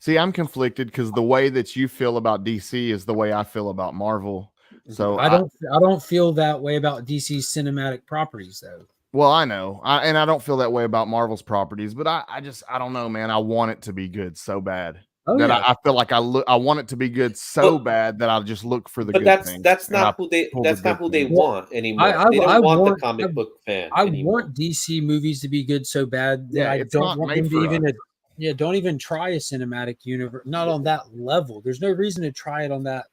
Speaker 4: See, I'm conflicted because the way that you feel about DC is the way I feel about Marvel. So
Speaker 2: I don't feel that way about DC's cinematic properties, though.
Speaker 4: Well, I know, and I don't feel that way about Marvel's properties, but I don't know, man. I want it to be good so bad that I feel like I want it to be good so bad that I just look for the
Speaker 3: but
Speaker 4: good
Speaker 3: that's
Speaker 4: things.
Speaker 3: that's
Speaker 4: and
Speaker 3: not
Speaker 4: I
Speaker 3: who they
Speaker 4: pull
Speaker 3: that's
Speaker 4: the
Speaker 3: not
Speaker 4: good
Speaker 3: who they
Speaker 4: things.
Speaker 3: want anymore.
Speaker 2: I
Speaker 3: They don't want the
Speaker 2: want-
Speaker 3: comic book fan
Speaker 2: I
Speaker 3: anymore.
Speaker 2: want DC movies to be good so bad that
Speaker 4: Yeah,
Speaker 2: I
Speaker 4: it's
Speaker 2: don't
Speaker 4: not
Speaker 2: want
Speaker 4: made
Speaker 2: them
Speaker 4: for
Speaker 2: to even
Speaker 4: us.
Speaker 2: don't even try a cinematic universe. Not on that level. There's no reason to try it on that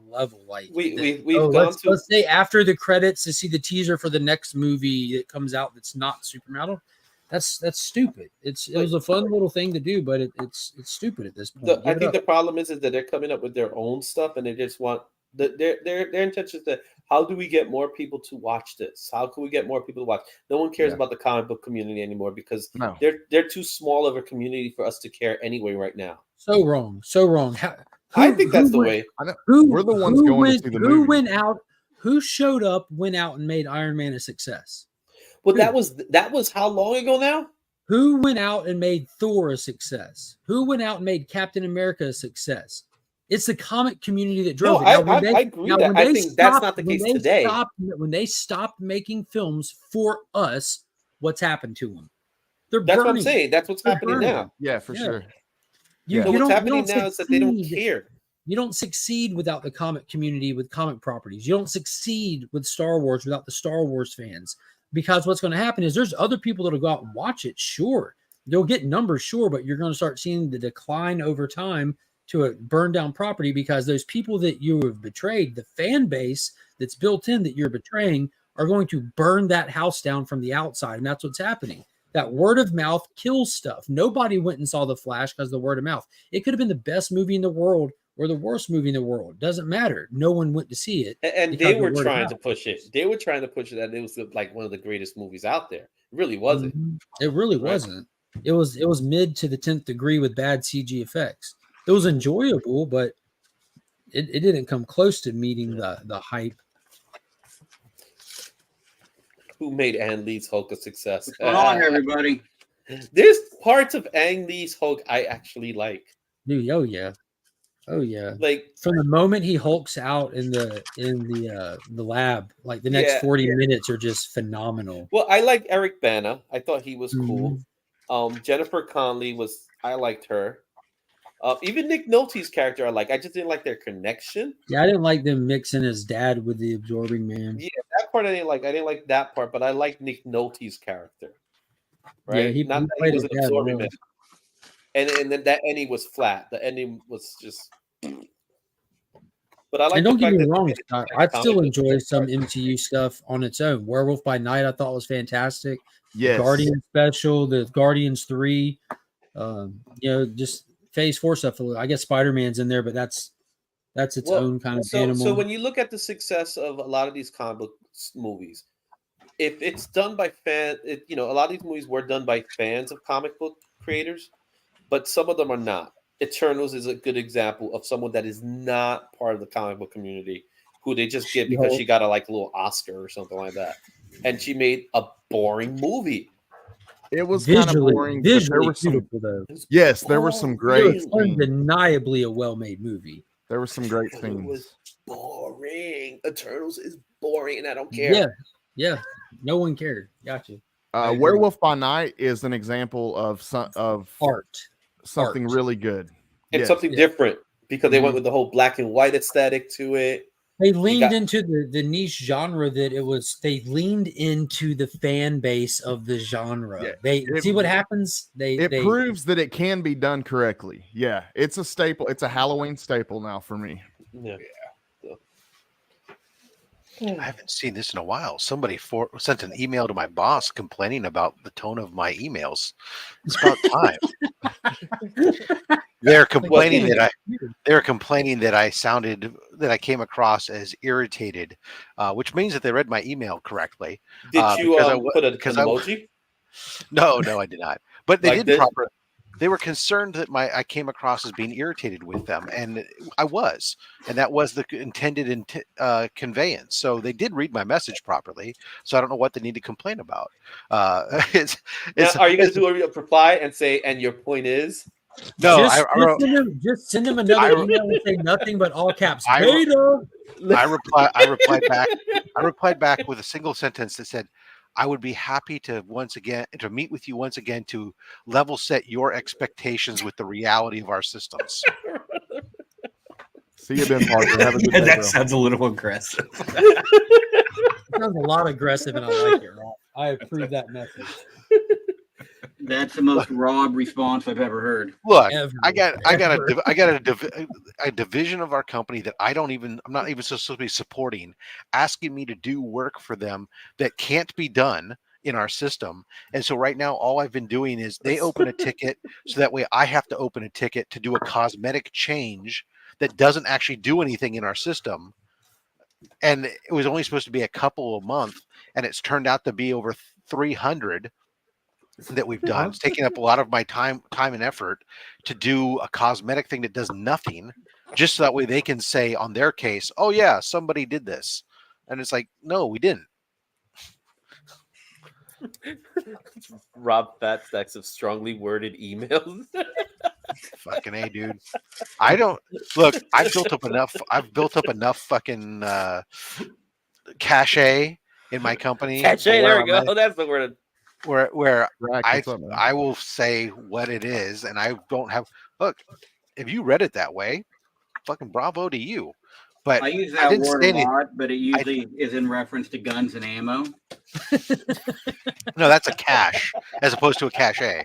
Speaker 2: level. Like
Speaker 3: We've
Speaker 2: let's say after the credits to see the teaser for the next movie that comes out that's not Superman. That's stupid. It was a fun little thing to do, but it's stupid at this point.
Speaker 3: I think the problem is that they're coming up with their own stuff, and they just want their intention is to how do we get more people to watch this? How can we get more people to watch? No one cares about the comic book community anymore because they're too small of a community for us to care anyway right now.
Speaker 2: So wrong. So wrong.
Speaker 3: I think that's the way.
Speaker 4: We're the ones going to see the movie.
Speaker 2: Who went out? Who showed up, went out, and made Iron Man a success?
Speaker 3: Well, that was how long ago now?
Speaker 2: Who went out and made Thor a success? Who went out and made Captain America a success? It's the comic community that drove it.
Speaker 3: I agree that. I think that's not the case today.
Speaker 2: When they stopped making films for us, what's happened to them?
Speaker 3: That's
Speaker 2: burning.
Speaker 3: what I'm saying. That's what's happening now.
Speaker 4: Yeah, for sure.
Speaker 3: What's happening now is that they don't care.
Speaker 2: You don't succeed without the comic community with comic properties. You don't succeed with Star Wars without the Star Wars fans. Because what's going to happen is there's other people that'll go out and watch it. Sure, they'll get numbers. Sure, but you're going to start seeing the decline over time to a burned down property because those people that you have betrayed, the fan base that's built in that you're betraying, are going to burn that house down from the outside, and that's what's happening. That word of mouth kills stuff. Nobody went and saw The Flash because of the word of mouth. It could have been the best movie in the world or the worst movie in the world. Doesn't matter. No one went to see it.
Speaker 3: And they were trying to push it. They were trying to push it that it was like one of the greatest movies out there. It really wasn't.
Speaker 2: It really wasn't. It was mid to the 10th degree with bad CG effects. It was enjoyable, but it didn't come close to meeting the hype.
Speaker 3: Who made Ang Lee's Hulk a success?
Speaker 9: What's going on, everybody?
Speaker 3: There's parts of Ang Lee's Hulk I actually like.
Speaker 2: Dude, oh yeah.
Speaker 3: Like
Speaker 2: from the moment he hulks out in the lab, like the next 40 minutes are just phenomenal.
Speaker 3: Well, I like Eric Bana. I thought he was cool. Jennifer Connelly I liked her. Even Nick Nolte's character I like. I just didn't like their connection.
Speaker 2: Yeah, I didn't like them mixing his dad with the absorbing man.
Speaker 3: Yeah, that part I didn't like. I didn't like that part, but I like Nick Nolte's character. Right?
Speaker 2: Yeah,
Speaker 3: Not that he was an absorbing man. And then that ending was flat. The ending was just. But I like.
Speaker 2: And don't get me wrong, I still enjoy some MCU stuff on its own. Werewolf by Night, I thought was fantastic.
Speaker 4: Yes.
Speaker 2: Guardian special, the Guardians 3. Just Phase 4 stuff. I guess Spider-Man's in there, but that's its own kind of animal.
Speaker 3: So when you look at the success of a lot of these comic book movies, if it's done by a lot of these movies were done by fans of comic book creators, but some of them are not. Eternals is a good example of someone that is not part of the comic book community, who they just get because she got a little Oscar or something like that, and she made a boring movie.
Speaker 4: It was kind of boring. There were there were some great.
Speaker 2: It was undeniably a well-made movie.
Speaker 4: There were some great things. It was
Speaker 3: boring. Eternals is boring, and I don't care.
Speaker 2: Yeah. No one cared. Gotcha.
Speaker 4: Werewolf by Night is an example of
Speaker 2: art.
Speaker 4: Something really good.
Speaker 3: And something different because they went with the whole black and white aesthetic to it.
Speaker 2: They leaned into the niche genre that it was. They leaned into the fan base of the genre. Yeah, they see what happens. It
Speaker 4: proves that it can be done correctly. Yeah, it's a staple. It's a Halloween staple now for me.
Speaker 3: Yeah.
Speaker 1: I haven't seen this in a while. Somebody sent an email to my boss complaining about the tone of my emails. It's about time. They're complaining that I came across as irritated, which means that they read my email correctly.
Speaker 3: Did you put an emoji?
Speaker 1: No, I did not. But they did proper. They were concerned that I came across as being irritated with them, and I was, and that was the intended conveyance. So they did read my message properly. So I don't know what they need to complain about. Are
Speaker 3: you going to do a reply and say, "And your point is"?
Speaker 1: No,
Speaker 2: just send him another email and say nothing but all caps.
Speaker 1: I replied back with a single sentence that said, I would be happy to meet with you once again to level set your expectations with the reality of our systems.
Speaker 4: See you, Ben Parker. Have a good day,
Speaker 7: that sounds a little aggressive.
Speaker 2: Sounds a lot aggressive, and I like it. Rob. I approve that message.
Speaker 9: That's the most Rob response I've ever heard.
Speaker 1: Look, I got a division of our company that I'm not even supposed to be supporting, asking me to do work for them that can't be done in our system. And so right now, all I've been doing is they open a ticket, so that way I have to open a ticket to do a cosmetic change that doesn't actually do anything in our system. and it was only supposed to be a couple a month, and it's turned out to be over 300 that we've done. It's taking up a lot of my time and effort to do a cosmetic thing that does nothing, just so that way they can say on their case, "Oh yeah, somebody did this," and it's like, no, we didn't.
Speaker 3: Rob Fat stacks of strongly worded emails.
Speaker 1: Fucking A, dude. I don't look. I've built up enough fucking cachet in my company.
Speaker 3: Cachet,
Speaker 1: where
Speaker 3: there we
Speaker 1: I'm
Speaker 3: go.
Speaker 1: at,
Speaker 3: That's the word.
Speaker 1: where
Speaker 4: Rack,
Speaker 1: I
Speaker 4: what's up, man?
Speaker 1: I will say what it is, and I don't have. Look, if you read it that way, fucking bravo to you. But
Speaker 9: I use
Speaker 1: I
Speaker 9: that
Speaker 1: didn't
Speaker 9: word
Speaker 1: say
Speaker 9: a
Speaker 1: any.
Speaker 9: lot, but it usually is in reference to guns and ammo.
Speaker 1: No, that's a cache as opposed to a cachet.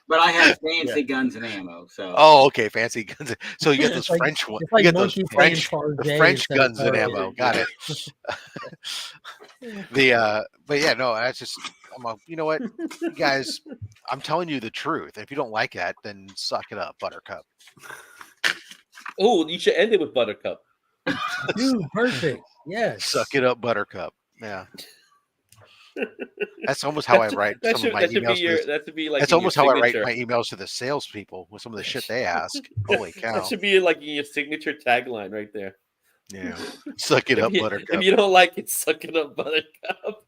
Speaker 9: But I have fancy guns and ammo. So
Speaker 1: Oh, okay, fancy guns. So you get those
Speaker 2: It's like-
Speaker 1: French ones.
Speaker 2: It's like
Speaker 1: You get those
Speaker 2: monkey playing
Speaker 1: French
Speaker 2: Target
Speaker 1: guns and
Speaker 2: instead of
Speaker 1: ammo.
Speaker 2: Target.
Speaker 1: Got it. But yeah, no, that's just. You know what, you guys? I'm telling you the truth. If you don't like that, then suck it up, Buttercup.
Speaker 3: Oh, you should end it with Buttercup.
Speaker 2: Dude, perfect. Yes.
Speaker 1: Suck it up, Buttercup. Yeah. That's almost how I write some of my emails.
Speaker 3: That should be like
Speaker 1: That's
Speaker 3: in
Speaker 1: almost
Speaker 3: your
Speaker 1: how I write
Speaker 3: signature.
Speaker 1: my emails to the salespeople with some of the shit they ask. Holy
Speaker 3: That
Speaker 1: cow!
Speaker 3: should be like in your signature tagline right there.
Speaker 1: Yeah, suck it up,
Speaker 3: If
Speaker 1: Buttercup.
Speaker 3: you don't like it, suck it up, Buttercup.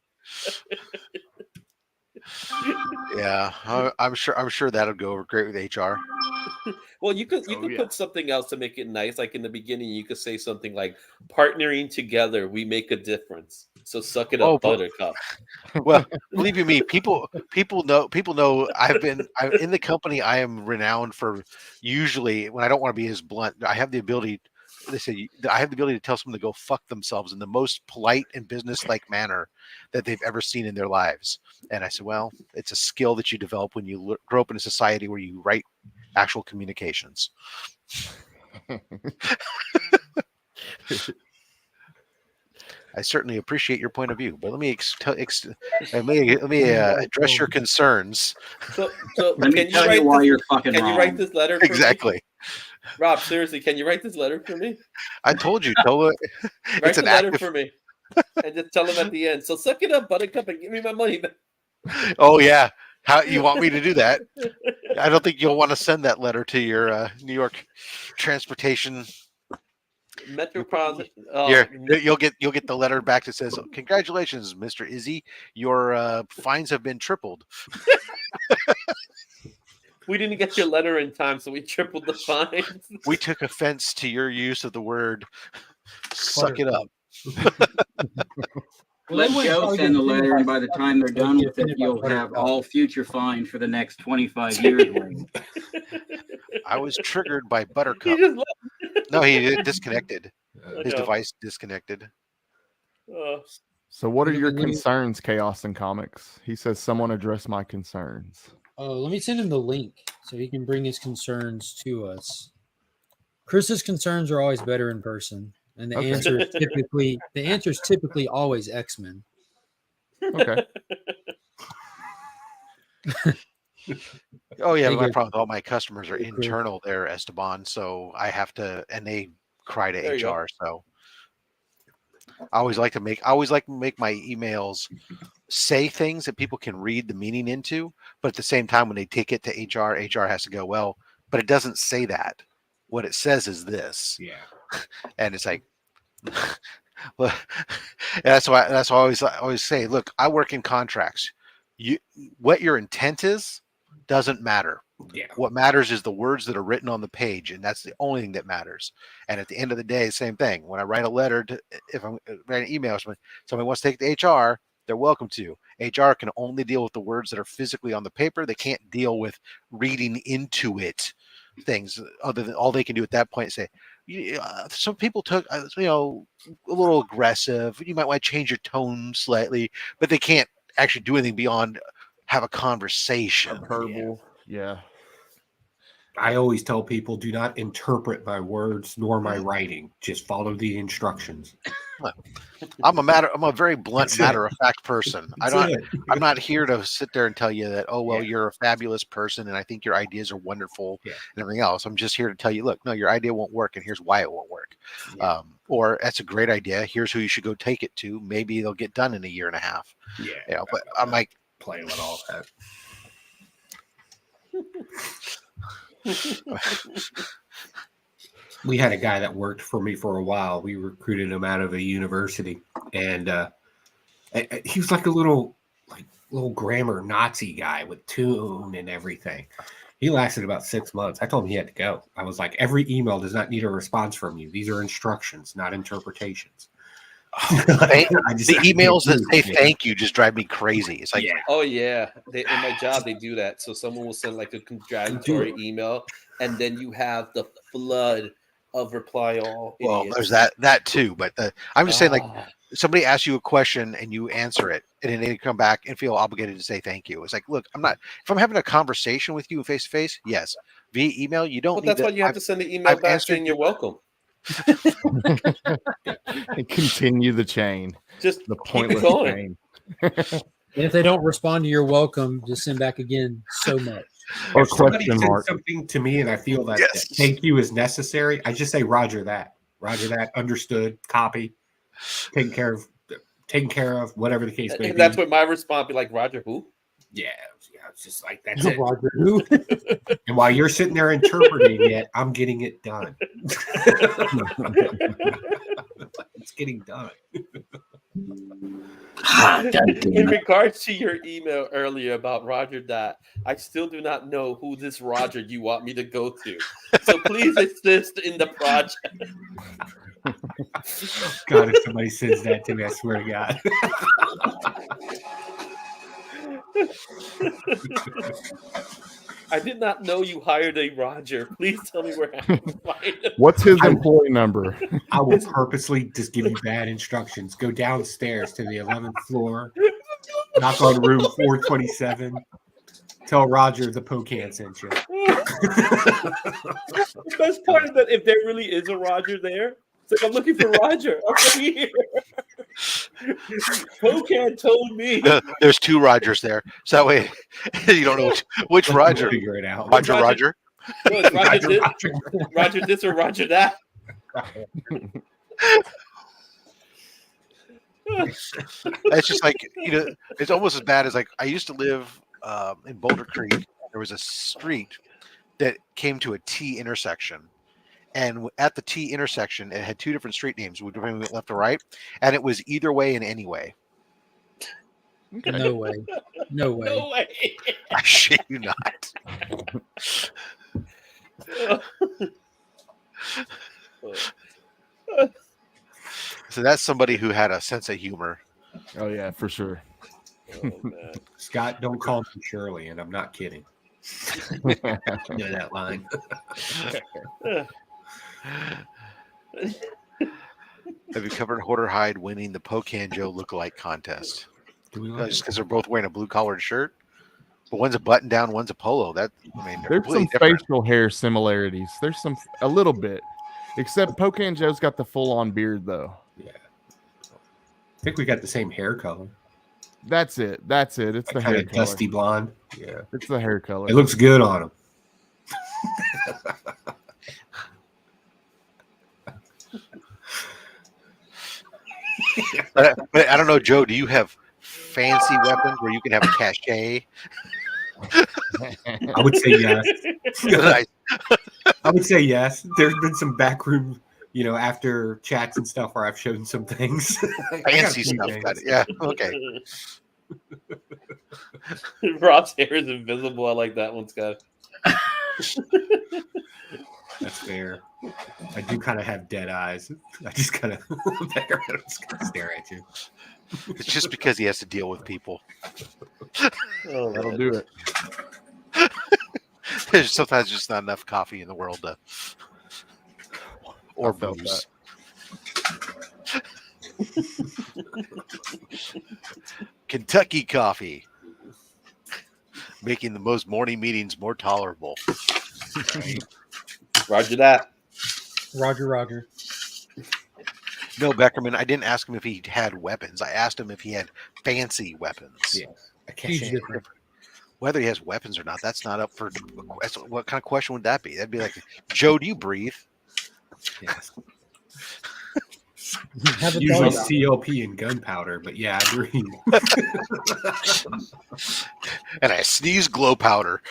Speaker 1: Yeah, I'm sure that'll go over great with HR.
Speaker 3: Well, you could put something else to make it nice. Like in the beginning, you could say something like "Partnering together, we make a difference." So suck it up, Buttercup.
Speaker 1: Well, believe you me, people know I'm in the company. I am renowned for usually when I don't want to be as blunt. I have the ability. They say I have the ability to tell someone to go fuck themselves in the most polite and business-like manner that they've ever seen in their lives. And I said, well, it's a skill that you develop when you grow up in a society where you write actual communications. I certainly appreciate your point of view, but let me address your concerns.
Speaker 3: So
Speaker 9: let me tell you why you're fucking wrong.
Speaker 3: Can you write this letter for
Speaker 1: exactly?
Speaker 3: Me? Rob, seriously, can you write this letter for me?
Speaker 1: I told you, Tola.
Speaker 3: Write the letter for me, and just tell them at the end. So suck it up, Buttercup, and give me my money back.
Speaker 1: Oh yeah, how you want me to do that? I don't think you'll want to send that letter to your New York transportation.
Speaker 3: Metropolitan.
Speaker 1: You'll get the letter back that says, "Congratulations, Mr. Izzy, your fines have been tripled."
Speaker 3: We didn't get your letter in time, so we tripled the fines.
Speaker 1: We took offense to your use of the word "suck it up."
Speaker 9: Let Joe send the letter, and by the time they're done with it, you'll have all future fines for the next 25 years.
Speaker 1: I was triggered by Buttercup. No, he disconnected. His device disconnected.
Speaker 4: So what are your concerns, Chaos and Comics? He says someone address my concerns.
Speaker 2: Oh, let me send him the link so he can bring his concerns to us. Chris's concerns are always better in person, and the answer is typically always X-Men.
Speaker 4: Okay.
Speaker 1: Oh yeah, my problem with all my customers are internal there, Esteban. So I have to, and they cry to HR. So I always like to make my emails say things that people can read the meaning into, but at the same time, when they take it to HR has to go, well, but it doesn't say that. What it says is this.
Speaker 7: Yeah.
Speaker 1: And it's like, well, that's why I always say, look, I work in contracts. What your intent is doesn't matter.
Speaker 7: Yeah.
Speaker 1: What matters is the words that are written on the page, and that's the only thing that matters. And at the end of the day, same thing. When I write a letter if I'm writing an email, somebody wants to take it to HR, they're welcome to. HR can only deal with the words that are physically on the paper. They can't deal with reading into it things other than all they can do at that point is say, some people took, a little aggressive. You might want to change your tone slightly, but they can't actually do anything beyond have a conversation.
Speaker 4: Verbal. Yeah.
Speaker 7: I always tell people, do not interpret my words nor my writing. Just follow the instructions.
Speaker 1: I'm a very blunt, matter-of-fact person. I'm not here to sit there and tell you that, you're a fabulous person and I think your ideas are wonderful and everything else. I'm just here to tell you, look, no, your idea won't work and here's why it won't work. Or that's a great idea. Here's who you should go take it to. Maybe they'll get done in a year and a half.
Speaker 7: Yeah.
Speaker 1: You know, but I'm like,
Speaker 7: playing with all that. We had a guy that worked for me for a while. We recruited him out of a university, and he was like a little grammar Nazi guy with tune and everything. He lasted about 6 months. I told him he had to go. I was like, every email does not need a response from you. These are instructions, not interpretations.
Speaker 1: The emails that say thank you just drive me crazy. It's like,
Speaker 3: oh yeah, in my job they do that. So someone will send like a congratulatory email, and then you have the flood of reply all.
Speaker 1: well,
Speaker 3: idiots.
Speaker 1: there's that too. But I'm just saying, like,
Speaker 3: Ah.
Speaker 1: somebody asks you a question and you answer it, and then they come back and feel obligated to say thank you. It's like, look, I'm not. If I'm having a conversation with you face to face, yes. Via email, you don't.
Speaker 3: But
Speaker 1: need
Speaker 3: that's
Speaker 1: to,
Speaker 3: why you have to send the email
Speaker 1: I've
Speaker 3: back
Speaker 1: answered
Speaker 3: saying you're welcome.
Speaker 4: And continue the chain.
Speaker 3: Just
Speaker 4: The
Speaker 3: keep it
Speaker 4: pointless
Speaker 3: going.
Speaker 4: chain.
Speaker 2: And if they don't respond to your welcome, just send back again so much.
Speaker 4: Or
Speaker 7: If somebody
Speaker 4: question
Speaker 7: says
Speaker 4: mark.
Speaker 7: something to me and I feel that,
Speaker 1: Yes.
Speaker 7: that thank you is necessary, I just say Roger that, understood, copy, taken care of, whatever the case may
Speaker 3: And
Speaker 7: be.
Speaker 3: that's what my response be like, Roger who?
Speaker 7: Yeah, it's just like that's it.
Speaker 2: Roger, who?
Speaker 7: And while you're sitting there interpreting it, I'm getting it done. It's getting done.
Speaker 3: In regards to your email earlier about Roger that, I still do not know who this Roger you want me to go to. So please assist in the project.
Speaker 7: God, if somebody says that to me, I swear to God.
Speaker 3: I did not know you hired a Roger. Please tell me where I can find him.
Speaker 4: What's his employee number?
Speaker 7: I will purposely just give you bad instructions. Go downstairs to the 11th floor, knock on room 427, tell Roger the Pocan sent you.
Speaker 3: The best part is that if there really is a Roger there, it's like I'm looking for Roger. I'm right here. Pocan told me.
Speaker 1: there's two Rogers there, so that way you don't know which
Speaker 7: We'll
Speaker 1: Roger.
Speaker 7: figure it out.
Speaker 1: Roger.
Speaker 3: No, it's Roger this, Roger this or Roger that.
Speaker 1: It's just like, it's almost as bad as like I used to live in Boulder Creek. There was a street that came to a T intersection, and at the T intersection, it had two different street names, depending on left or right, and it was either way and any way.
Speaker 4: Okay.
Speaker 2: No way. No way.
Speaker 3: No way.
Speaker 1: I shit you not. So that's somebody who had a sense of humor.
Speaker 4: Oh yeah, for sure.
Speaker 3: Oh, man.
Speaker 7: Scott, don't call me Shirley, and I'm not kidding. You know that line.
Speaker 1: Have you covered Hoarder Hyde winning the Pocan Joe lookalike contest?
Speaker 7: Do we
Speaker 1: Just because they're both wearing a blue collared shirt, but one's a button down, one's a polo. That they're
Speaker 4: There's
Speaker 1: completely
Speaker 4: some
Speaker 1: different.
Speaker 4: facial hair similarities. There's a little bit, except Pocan Joe's got the full on beard though.
Speaker 7: Yeah. I think we got the same hair color.
Speaker 4: That's it. It's the
Speaker 7: Kind
Speaker 4: hair
Speaker 7: of
Speaker 4: color.
Speaker 7: dusty blonde. Yeah.
Speaker 4: It's the hair color.
Speaker 7: It looks good on him.
Speaker 1: But I don't know, Joe. Do you have fancy weapons where you can have a cachet?
Speaker 7: I would say yes.
Speaker 1: Nice.
Speaker 7: I would say yes. There's been some backroom, after chats and stuff where I've shown some things. I got a
Speaker 1: Fancy
Speaker 7: few
Speaker 1: stuff.
Speaker 7: things.
Speaker 1: Got it. Yeah. Okay.
Speaker 3: Rob's hair is invisible. I like that one, Scott.
Speaker 7: That's fair. I do kind of have dead eyes. I just kind of stare at you.
Speaker 1: It's just because he has to deal with people.
Speaker 3: Oh,
Speaker 4: That'll
Speaker 3: man.
Speaker 4: do it.
Speaker 1: There's sometimes just not enough coffee in the world to, or
Speaker 4: I felt
Speaker 1: booze. Kentucky coffee, making the most morning meetings more tolerable.
Speaker 3: Roger that.
Speaker 2: Roger.
Speaker 1: No, Beckerman, I didn't ask him if he had weapons. I asked him if he had fancy weapons.
Speaker 7: Yeah.
Speaker 2: Huge difference.
Speaker 1: Whether he has weapons or not, that's not up for. What kind of question would that be? That'd be like, Joe, do you breathe?
Speaker 7: Yes.
Speaker 2: Haven't
Speaker 7: Usually
Speaker 2: thought about it.
Speaker 7: CLP and gunpowder, but yeah, I agree.
Speaker 1: And I sneeze glow powder.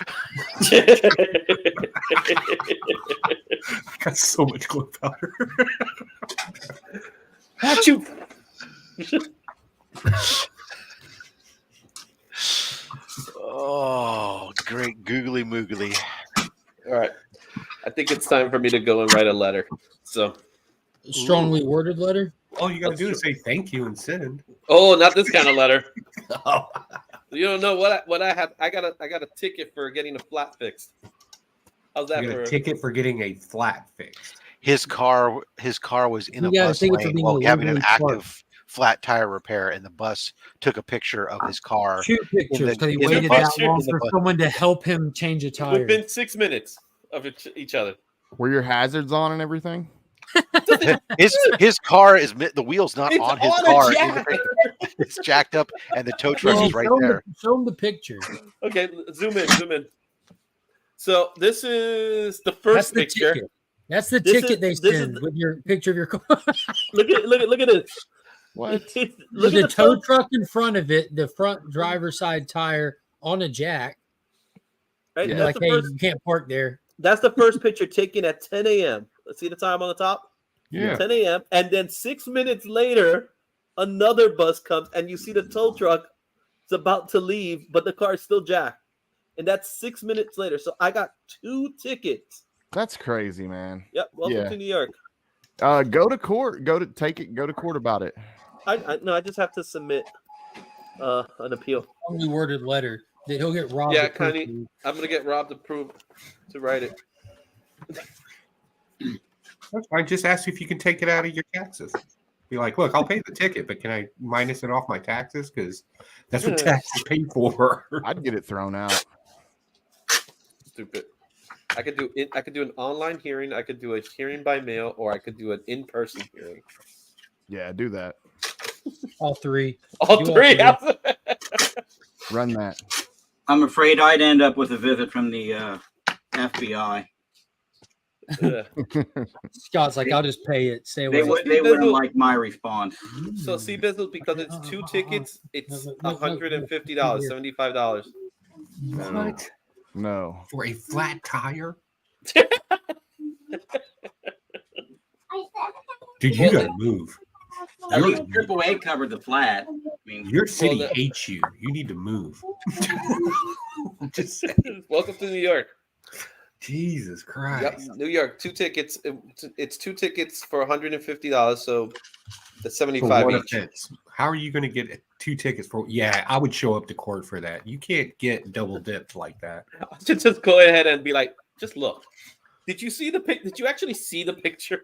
Speaker 7: I got so much glow powder.
Speaker 3: How'd you?
Speaker 1: Oh, great googly moogly.
Speaker 3: All right. I think it's time for me to go and write a letter. So,
Speaker 2: Strongly worded letter.
Speaker 7: All you got to do is say thank you and send.
Speaker 3: oh, not this kind of letter.
Speaker 7: Oh.
Speaker 3: You don't know what I have. I got a ticket for getting a flat fixed. How's that
Speaker 7: You got
Speaker 3: for
Speaker 7: a ticket for getting a flat fixed.
Speaker 1: His car was in a
Speaker 2: You got a
Speaker 1: bus
Speaker 2: ticket for
Speaker 1: lane
Speaker 2: being
Speaker 1: while having an
Speaker 2: illegally parked.
Speaker 1: active flat tire repair, and the bus took a picture of his car.
Speaker 2: Two pictures because he
Speaker 1: in the
Speaker 2: waited
Speaker 1: bus-
Speaker 2: that long
Speaker 1: in the
Speaker 2: for
Speaker 1: bus.
Speaker 2: someone to help him change a tire.
Speaker 3: within 6 minutes of each other?
Speaker 4: Were your hazards on and everything?
Speaker 1: His car is the wheel's not
Speaker 3: It's
Speaker 1: on his
Speaker 3: on a
Speaker 1: car.
Speaker 3: jack.
Speaker 1: It's jacked up, and the tow truck
Speaker 2: Yeah,
Speaker 1: is right
Speaker 2: show him
Speaker 1: there.
Speaker 2: show him the picture.
Speaker 3: Okay, zoom in. So this is the first
Speaker 2: That's the
Speaker 3: picture.
Speaker 2: ticket. That's the
Speaker 3: This is-
Speaker 2: ticket they
Speaker 3: this is
Speaker 2: send
Speaker 3: the-
Speaker 2: with your picture of your car.
Speaker 3: Look at this.
Speaker 4: What?
Speaker 3: Look
Speaker 2: the
Speaker 3: at the
Speaker 2: tow
Speaker 3: tow.
Speaker 2: truck in front of it, the front driver's side tire on a jack.
Speaker 3: Right?
Speaker 2: And
Speaker 3: That's,
Speaker 2: like,
Speaker 3: the
Speaker 2: hey,
Speaker 3: first,
Speaker 2: you can't park there.
Speaker 3: that's the first picture taken at 10 a.m. Let's see the time on the top.
Speaker 7: Yeah.
Speaker 3: 10 a.m. And then 6 minutes later, another bus comes, and you see the tow truck is about to leave, but the car is still jacked. And that's 6 minutes later. So I got 2 tickets.
Speaker 4: That's crazy, man.
Speaker 3: Yep. Welcome
Speaker 4: Yeah.
Speaker 3: to New York.
Speaker 4: Go to court. Go to court about it.
Speaker 3: I just have to submit an appeal.
Speaker 2: Only worded letter that he'll get robbed.
Speaker 3: Yeah,
Speaker 2: of proof.
Speaker 3: Connie, I'm gonna get Rob to write it.
Speaker 7: That's fine. Just ask if you can take it out of your taxes. Be like, look, I'll pay the ticket, but can I minus it off my taxes? Because that's what taxes pay for.
Speaker 4: I'd get it thrown out.
Speaker 3: Stupid. I could do it. I could do an online hearing. I could do a hearing by mail, or I could do an in-person hearing.
Speaker 4: Yeah, do that.
Speaker 2: All three.
Speaker 3: All
Speaker 2: Do all
Speaker 3: three.
Speaker 2: three.
Speaker 4: Run that.
Speaker 9: I'm afraid I'd end up with a visit from the FBI.
Speaker 3: Yeah.
Speaker 2: Scott's like, I'll just pay it. Stay
Speaker 9: They
Speaker 2: away.
Speaker 9: they wouldn't like my response.
Speaker 3: So see, business because it's 2 tickets. It's $150, $75.
Speaker 7: What?
Speaker 4: No.
Speaker 7: For a flat tire? Dude, you gotta move.
Speaker 9: At least AAA covered the flat. I mean,
Speaker 7: Your city
Speaker 3: Well,
Speaker 7: hates you. You need to move. Just saying.
Speaker 3: Welcome to New York.
Speaker 7: Jesus Christ.
Speaker 3: Yep, New York. 2 tickets. It's 2 tickets for $150. So that's
Speaker 7: For
Speaker 3: 75
Speaker 7: what
Speaker 3: each.
Speaker 7: offense? How are you going to get 2 tickets for? Yeah, I would show up to court for that. You can't get double dipped like that.
Speaker 3: Just go ahead and be like, just look. Did you see the pic? Did you actually see the picture?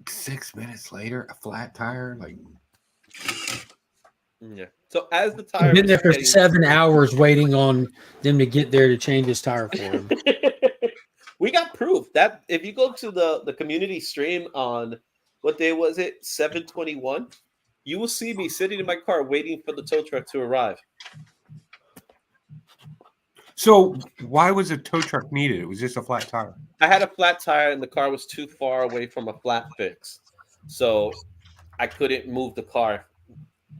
Speaker 7: 6 minutes later, a flat tire. Like,
Speaker 3: Yeah. So as the tire
Speaker 2: I've been there
Speaker 3: was
Speaker 2: for
Speaker 3: getting-
Speaker 2: 7 hours waiting on them to get there to change his tire for him.
Speaker 3: we got proof that if you go to the community stream on what day was it, 7/21, you will see me sitting in my car waiting for the tow truck to arrive.
Speaker 7: so why was a tow truck needed? It was just a flat tire.
Speaker 3: I had a flat tire and the car was too far away from a flat fix, so I couldn't move the car.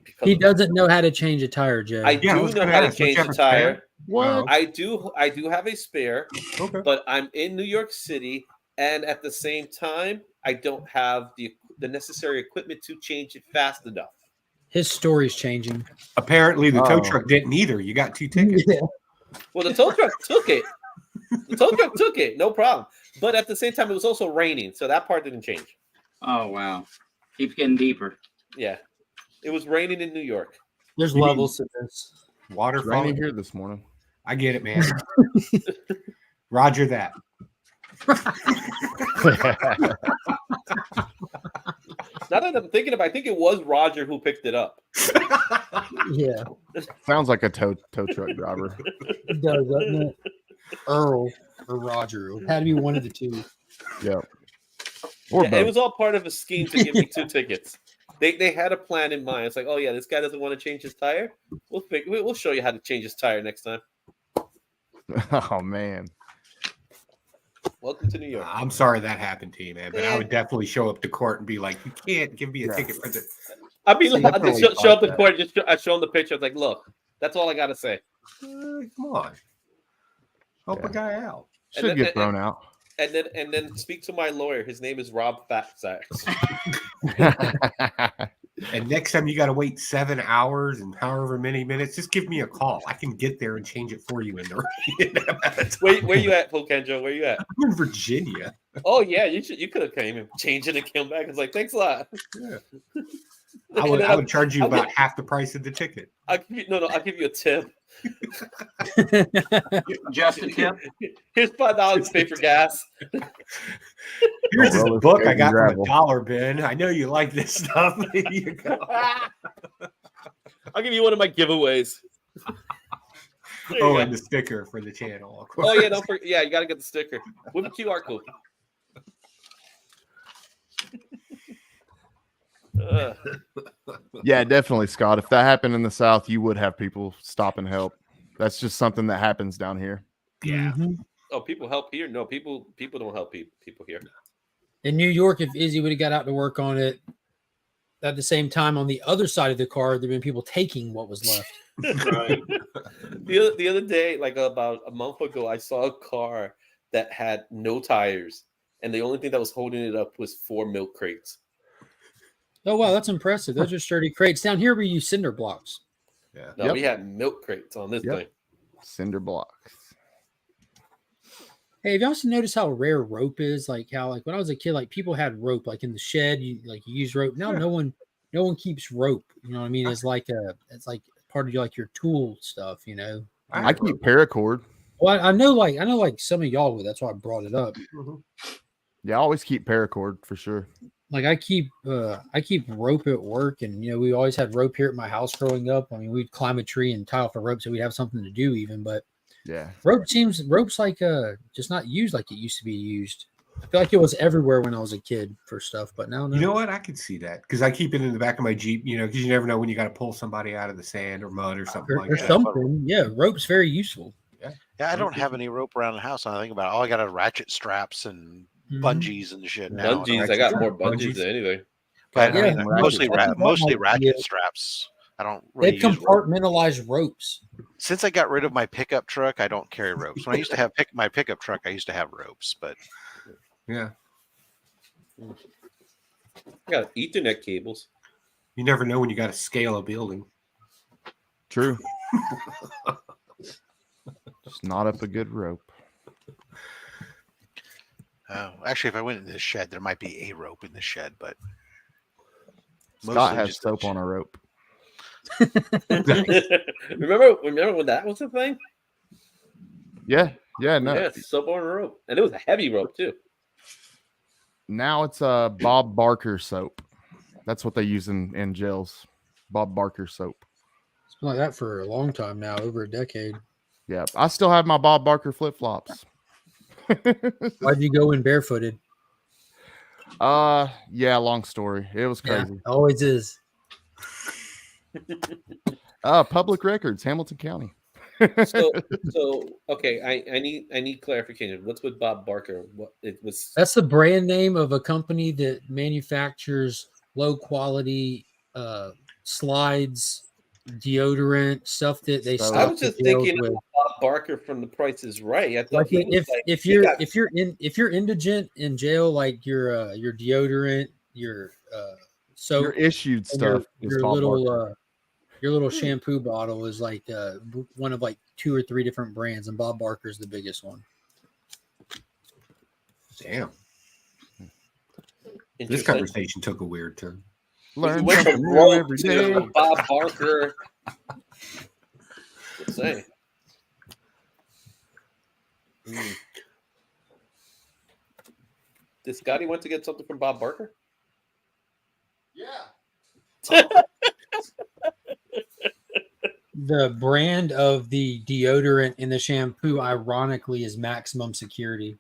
Speaker 3: because
Speaker 2: He
Speaker 3: of that.
Speaker 2: doesn't know how to change a tire, Joe.
Speaker 3: I
Speaker 7: Yeah, I
Speaker 3: do
Speaker 7: was
Speaker 3: know
Speaker 7: gonna
Speaker 3: how to
Speaker 7: ask, don't
Speaker 3: change
Speaker 7: you
Speaker 3: the
Speaker 7: have a spare?
Speaker 3: tire.
Speaker 4: What?
Speaker 3: I do have a spare,
Speaker 7: Okay.
Speaker 3: but I'm in New York City, and at the same time, I don't have the necessary equipment to change it fast enough.
Speaker 2: His story's changing.
Speaker 7: Apparently, the tow
Speaker 4: Oh.
Speaker 7: truck didn't either. You got 2 tickets.
Speaker 2: Yeah.
Speaker 3: Well, the tow truck took it. The tow truck took it, no problem. But at the same time, it was also raining, so that part didn't change.
Speaker 9: oh wow, keeps getting deeper.
Speaker 3: Yeah, it was raining in New York.
Speaker 2: There's
Speaker 7: You mean-
Speaker 2: levels to this.
Speaker 7: Water
Speaker 4: It's raining
Speaker 7: falling.
Speaker 4: here this morning.
Speaker 7: I get it, man. Roger that.
Speaker 3: Now that I'm thinking about it, I think it was Roger who picked it up.
Speaker 2: Yeah,
Speaker 4: Sounds like a tow truck driver.
Speaker 2: it does, doesn't it? Earl or Roger. It had to be one of the two.
Speaker 4: Yep. Or
Speaker 3: Yeah, it
Speaker 4: both.
Speaker 3: was all part of a scheme to give me 2 tickets. They had a plan in mind. It's like, oh yeah, this guy doesn't want to change his tire. We'll show you how to change his tire next time.
Speaker 4: Oh man.
Speaker 3: Welcome to New York.
Speaker 7: I'm sorry that happened to you, man. But I would definitely show up to court and be like, "You can't give me a ticket for the."
Speaker 3: I mean, I
Speaker 4: Definitely
Speaker 3: just show up to
Speaker 4: thought
Speaker 3: court. I show them the picture. I was like, look, that's all I gotta say.
Speaker 7: Come on, help a guy out.
Speaker 3: And
Speaker 4: Should
Speaker 3: then-
Speaker 4: get thrown out.
Speaker 3: And then speak to my lawyer. His name is Rob Fatsacks.
Speaker 7: And next time you got to wait 7 hours and however many minutes, just give me a call. I can get there and change it for you in the.
Speaker 3: Where you at, Pokenjo? Where you at?
Speaker 7: I'm in Virginia.
Speaker 3: Oh yeah, you could have came and changed it and come back. It's like, thanks a lot.
Speaker 7: Yeah. I would charge you about half the price of the ticket.
Speaker 3: I'll give you a tip.
Speaker 9: Just a tip.
Speaker 3: Here's $5 to pay for gas.
Speaker 7: Here's this
Speaker 4: roller
Speaker 7: book I
Speaker 4: skating
Speaker 7: got from
Speaker 4: gravel.
Speaker 7: a dollar bin. I know you like this stuff. Here you go.
Speaker 3: I'll give you one of my giveaways. There you
Speaker 7: Oh,
Speaker 3: go.
Speaker 7: and the sticker for the channel. Of course.
Speaker 3: Oh yeah, don't forget. Yeah, you gotta get the sticker with a QR code.
Speaker 4: Yeah, definitely, Scott. If that happened in the South, you would have people stop and help. That's just something that happens down here.
Speaker 7: Yeah.
Speaker 3: Oh, people help here? No, people don't help people here.
Speaker 2: In New York, if Izzy would have got out to work on it at the same time on the other side of the car, there'd been people taking what was left.
Speaker 8: Right.
Speaker 3: The other day, like about a month ago, I saw a car that had no tires, and the only thing that was holding it up was 4 milk crates.
Speaker 2: Oh wow, that's impressive. Those are sturdy crates. Down here we use cinder blocks.
Speaker 7: Yeah.
Speaker 3: No,
Speaker 4: Yep.
Speaker 3: we had milk crates on this
Speaker 4: Yep.
Speaker 3: thing.
Speaker 4: Cinder blocks.
Speaker 2: Hey, have you also noticed how rare rope is? Like how, like when I was a kid, like people had rope, like in the shed, you use rope. Now no one keeps rope. You know what I mean? It's like part of like your tool stuff. You know.
Speaker 4: I keep paracord.
Speaker 2: Well, I know like some of y'all would. That's why I brought it up.
Speaker 4: Yeah, I always keep paracord for sure.
Speaker 2: Like I keep rope at work, and we always had rope here at my house growing up. I mean, we'd climb a tree and tie off a rope so we'd have something to do even. But
Speaker 4: Yeah.
Speaker 2: rope's like just not used like it used to be used. I feel like it was everywhere when I was a kid for stuff, but now no.
Speaker 7: You know what? I could see that because I keep it in the back of my Jeep, because you never know when you got to pull somebody out of the sand or mud or something like
Speaker 2: or
Speaker 7: that.
Speaker 2: something. Yeah, rope's very useful.
Speaker 1: Yeah, I don't have any rope around the house. I think about it. All I got are ratchet straps and
Speaker 2: Mhm.
Speaker 1: bungees and shit. Now.
Speaker 3: Bungees, I got more bungees than anything.
Speaker 1: But
Speaker 2: Yeah.
Speaker 1: I mean, mostly
Speaker 2: That's
Speaker 1: mostly
Speaker 2: about my
Speaker 1: ratchet
Speaker 2: deal.
Speaker 1: straps. I don't really
Speaker 2: They've
Speaker 1: use rope.
Speaker 2: compartmentalized ropes.
Speaker 1: Since I got rid of my pickup truck, I don't carry ropes. When I used to have my pickup truck, I used to have ropes, but
Speaker 7: Yeah.
Speaker 3: I got Ethernet cables.
Speaker 7: You never know when you got to scale a building.
Speaker 4: True. Just not up a good rope.
Speaker 1: actually, if I went in this shed, there might be a rope in the shed, but
Speaker 4: Scott
Speaker 1: mostly
Speaker 4: has
Speaker 1: just
Speaker 4: soap on a rope.
Speaker 3: remember when that was a thing?
Speaker 4: Yeah. Yeah. No.
Speaker 3: Yeah, soap on a rope, and it was a heavy rope too.
Speaker 4: Now it's a Bob Barker soap. That's what they use in jails. Bob Barker soap.
Speaker 2: It's been like that for a long time now, over a decade.
Speaker 4: Yeah. I still have my Bob Barker flip flops.
Speaker 2: Why'd you go in barefooted?
Speaker 4: Yeah, long story. It was crazy.
Speaker 2: Yeah, always is.
Speaker 4: Public records, Hamilton County.
Speaker 3: So okay, I need clarification. What's with Bob Barker? What it was?
Speaker 2: That's the brand name of a company that manufactures low quality slides, deodorant, stuff that they
Speaker 4: So-
Speaker 2: stock
Speaker 3: I was just
Speaker 2: the jails
Speaker 3: thinking
Speaker 2: with.
Speaker 3: of Bob Barker from The Price Is Right. I thought
Speaker 2: Like
Speaker 3: he was like,
Speaker 2: if
Speaker 3: he
Speaker 2: you're
Speaker 3: got-
Speaker 2: if you're indigent in jail, like your deodorant, your soap,
Speaker 4: Your issued
Speaker 2: and
Speaker 4: stuff is
Speaker 2: your
Speaker 4: Bob
Speaker 2: little
Speaker 4: Barker.
Speaker 2: your little shampoo bottle is like one of like 2 or 3 different brands, and Bob Barker is the biggest one.
Speaker 7: Damn. This
Speaker 3: Interesting.
Speaker 7: conversation took a weird turn.
Speaker 3: We
Speaker 4: Learn
Speaker 3: went
Speaker 4: something
Speaker 3: from
Speaker 4: new
Speaker 3: rope
Speaker 4: every day.
Speaker 3: to Bob Barker. Let's say. Did Scotty went to get something from Bob Barker?
Speaker 4: Yeah.
Speaker 2: The brand of the deodorant and the shampoo, ironically, is Maximum Security.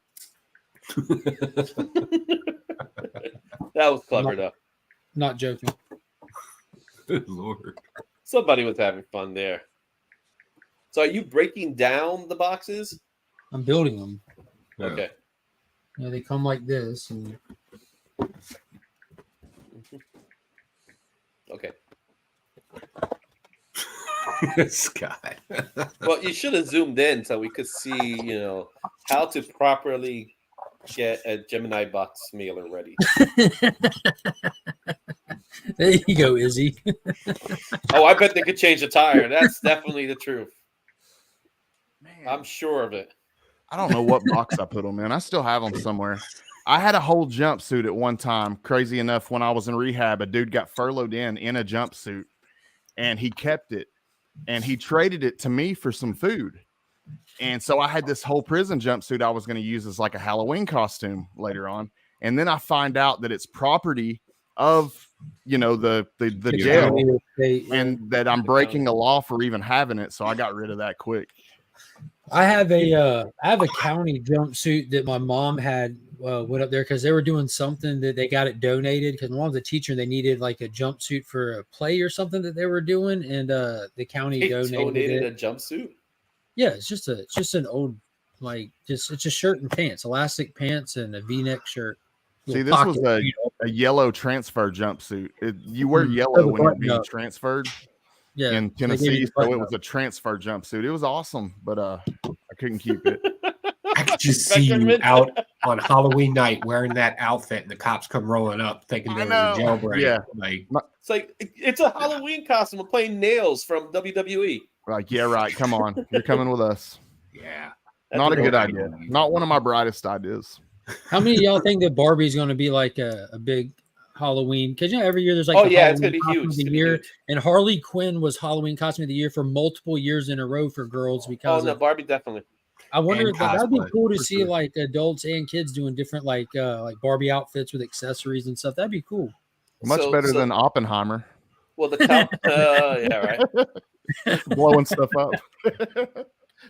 Speaker 3: That was clever enough.
Speaker 2: Not joking.
Speaker 7: Good Lord.
Speaker 3: Somebody was having fun there. So are you breaking down the boxes?
Speaker 2: I'm building them.
Speaker 7: Yeah.
Speaker 3: Okay.
Speaker 2: You know, they come like this, and
Speaker 3: Okay.
Speaker 7: Scott.
Speaker 3: Well, you should have zoomed in so we could see, how to properly get a Gemini box mailer ready.
Speaker 2: there you go, Izzy.
Speaker 3: Oh, I bet they could change the tire. That's definitely the truth.
Speaker 4: Man,
Speaker 3: I'm sure of it.
Speaker 4: I don't know what box I put them in. I still have them somewhere. I had a whole jumpsuit at one time. Crazy enough, when I was in rehab, a dude got furloughed in a jumpsuit, and he kept it, and he traded it to me for some food. And so I had this whole prison jumpsuit I was going to use as like a Halloween costume later on. And then I find out that it's property of, the jail, and that I'm breaking the law for even having it. So I got rid of that quick.
Speaker 2: I have a county jumpsuit that my mom had went up there because they were doing something that they got it donated because my mom's a teacher and they needed like a jumpsuit for a play or something that they were doing, and the county
Speaker 3: They
Speaker 2: donated
Speaker 3: a jumpsuit.
Speaker 2: Yeah, it's just an old it's a shirt and pants, elastic pants and a V-neck shirt.
Speaker 4: See, this was a yellow transfer jumpsuit. You wear yellow when you're being transferred.
Speaker 2: Yeah,
Speaker 4: in Tennessee, so it was a transfer jumpsuit. It was awesome, but I couldn't keep it.
Speaker 7: I could just see you out on Halloween night wearing that outfit, and the cops come rolling up thinking there was a jailbreak.
Speaker 4: Yeah,
Speaker 3: it's a Halloween costume. I'm playing Nails from WWE.
Speaker 4: Like, yeah, right. Come on, you're coming with us.
Speaker 7: Yeah,
Speaker 4: not a good idea. Not one of my brightest ideas.
Speaker 2: How many of y'all think that Barbie's going to be like a big Halloween? Because every year there's like
Speaker 3: it's gonna be huge.
Speaker 2: And Harley Quinn was Halloween costume of the year for multiple years in a row for girls because
Speaker 3: Barbie definitely.
Speaker 2: I wonder if that'd be cool to see like adults and kids doing different like Barbie outfits with accessories and stuff. That'd be cool.
Speaker 4: Much better than Oppenheimer.
Speaker 3: Well, the cop, yeah, right.
Speaker 4: Blowing stuff up.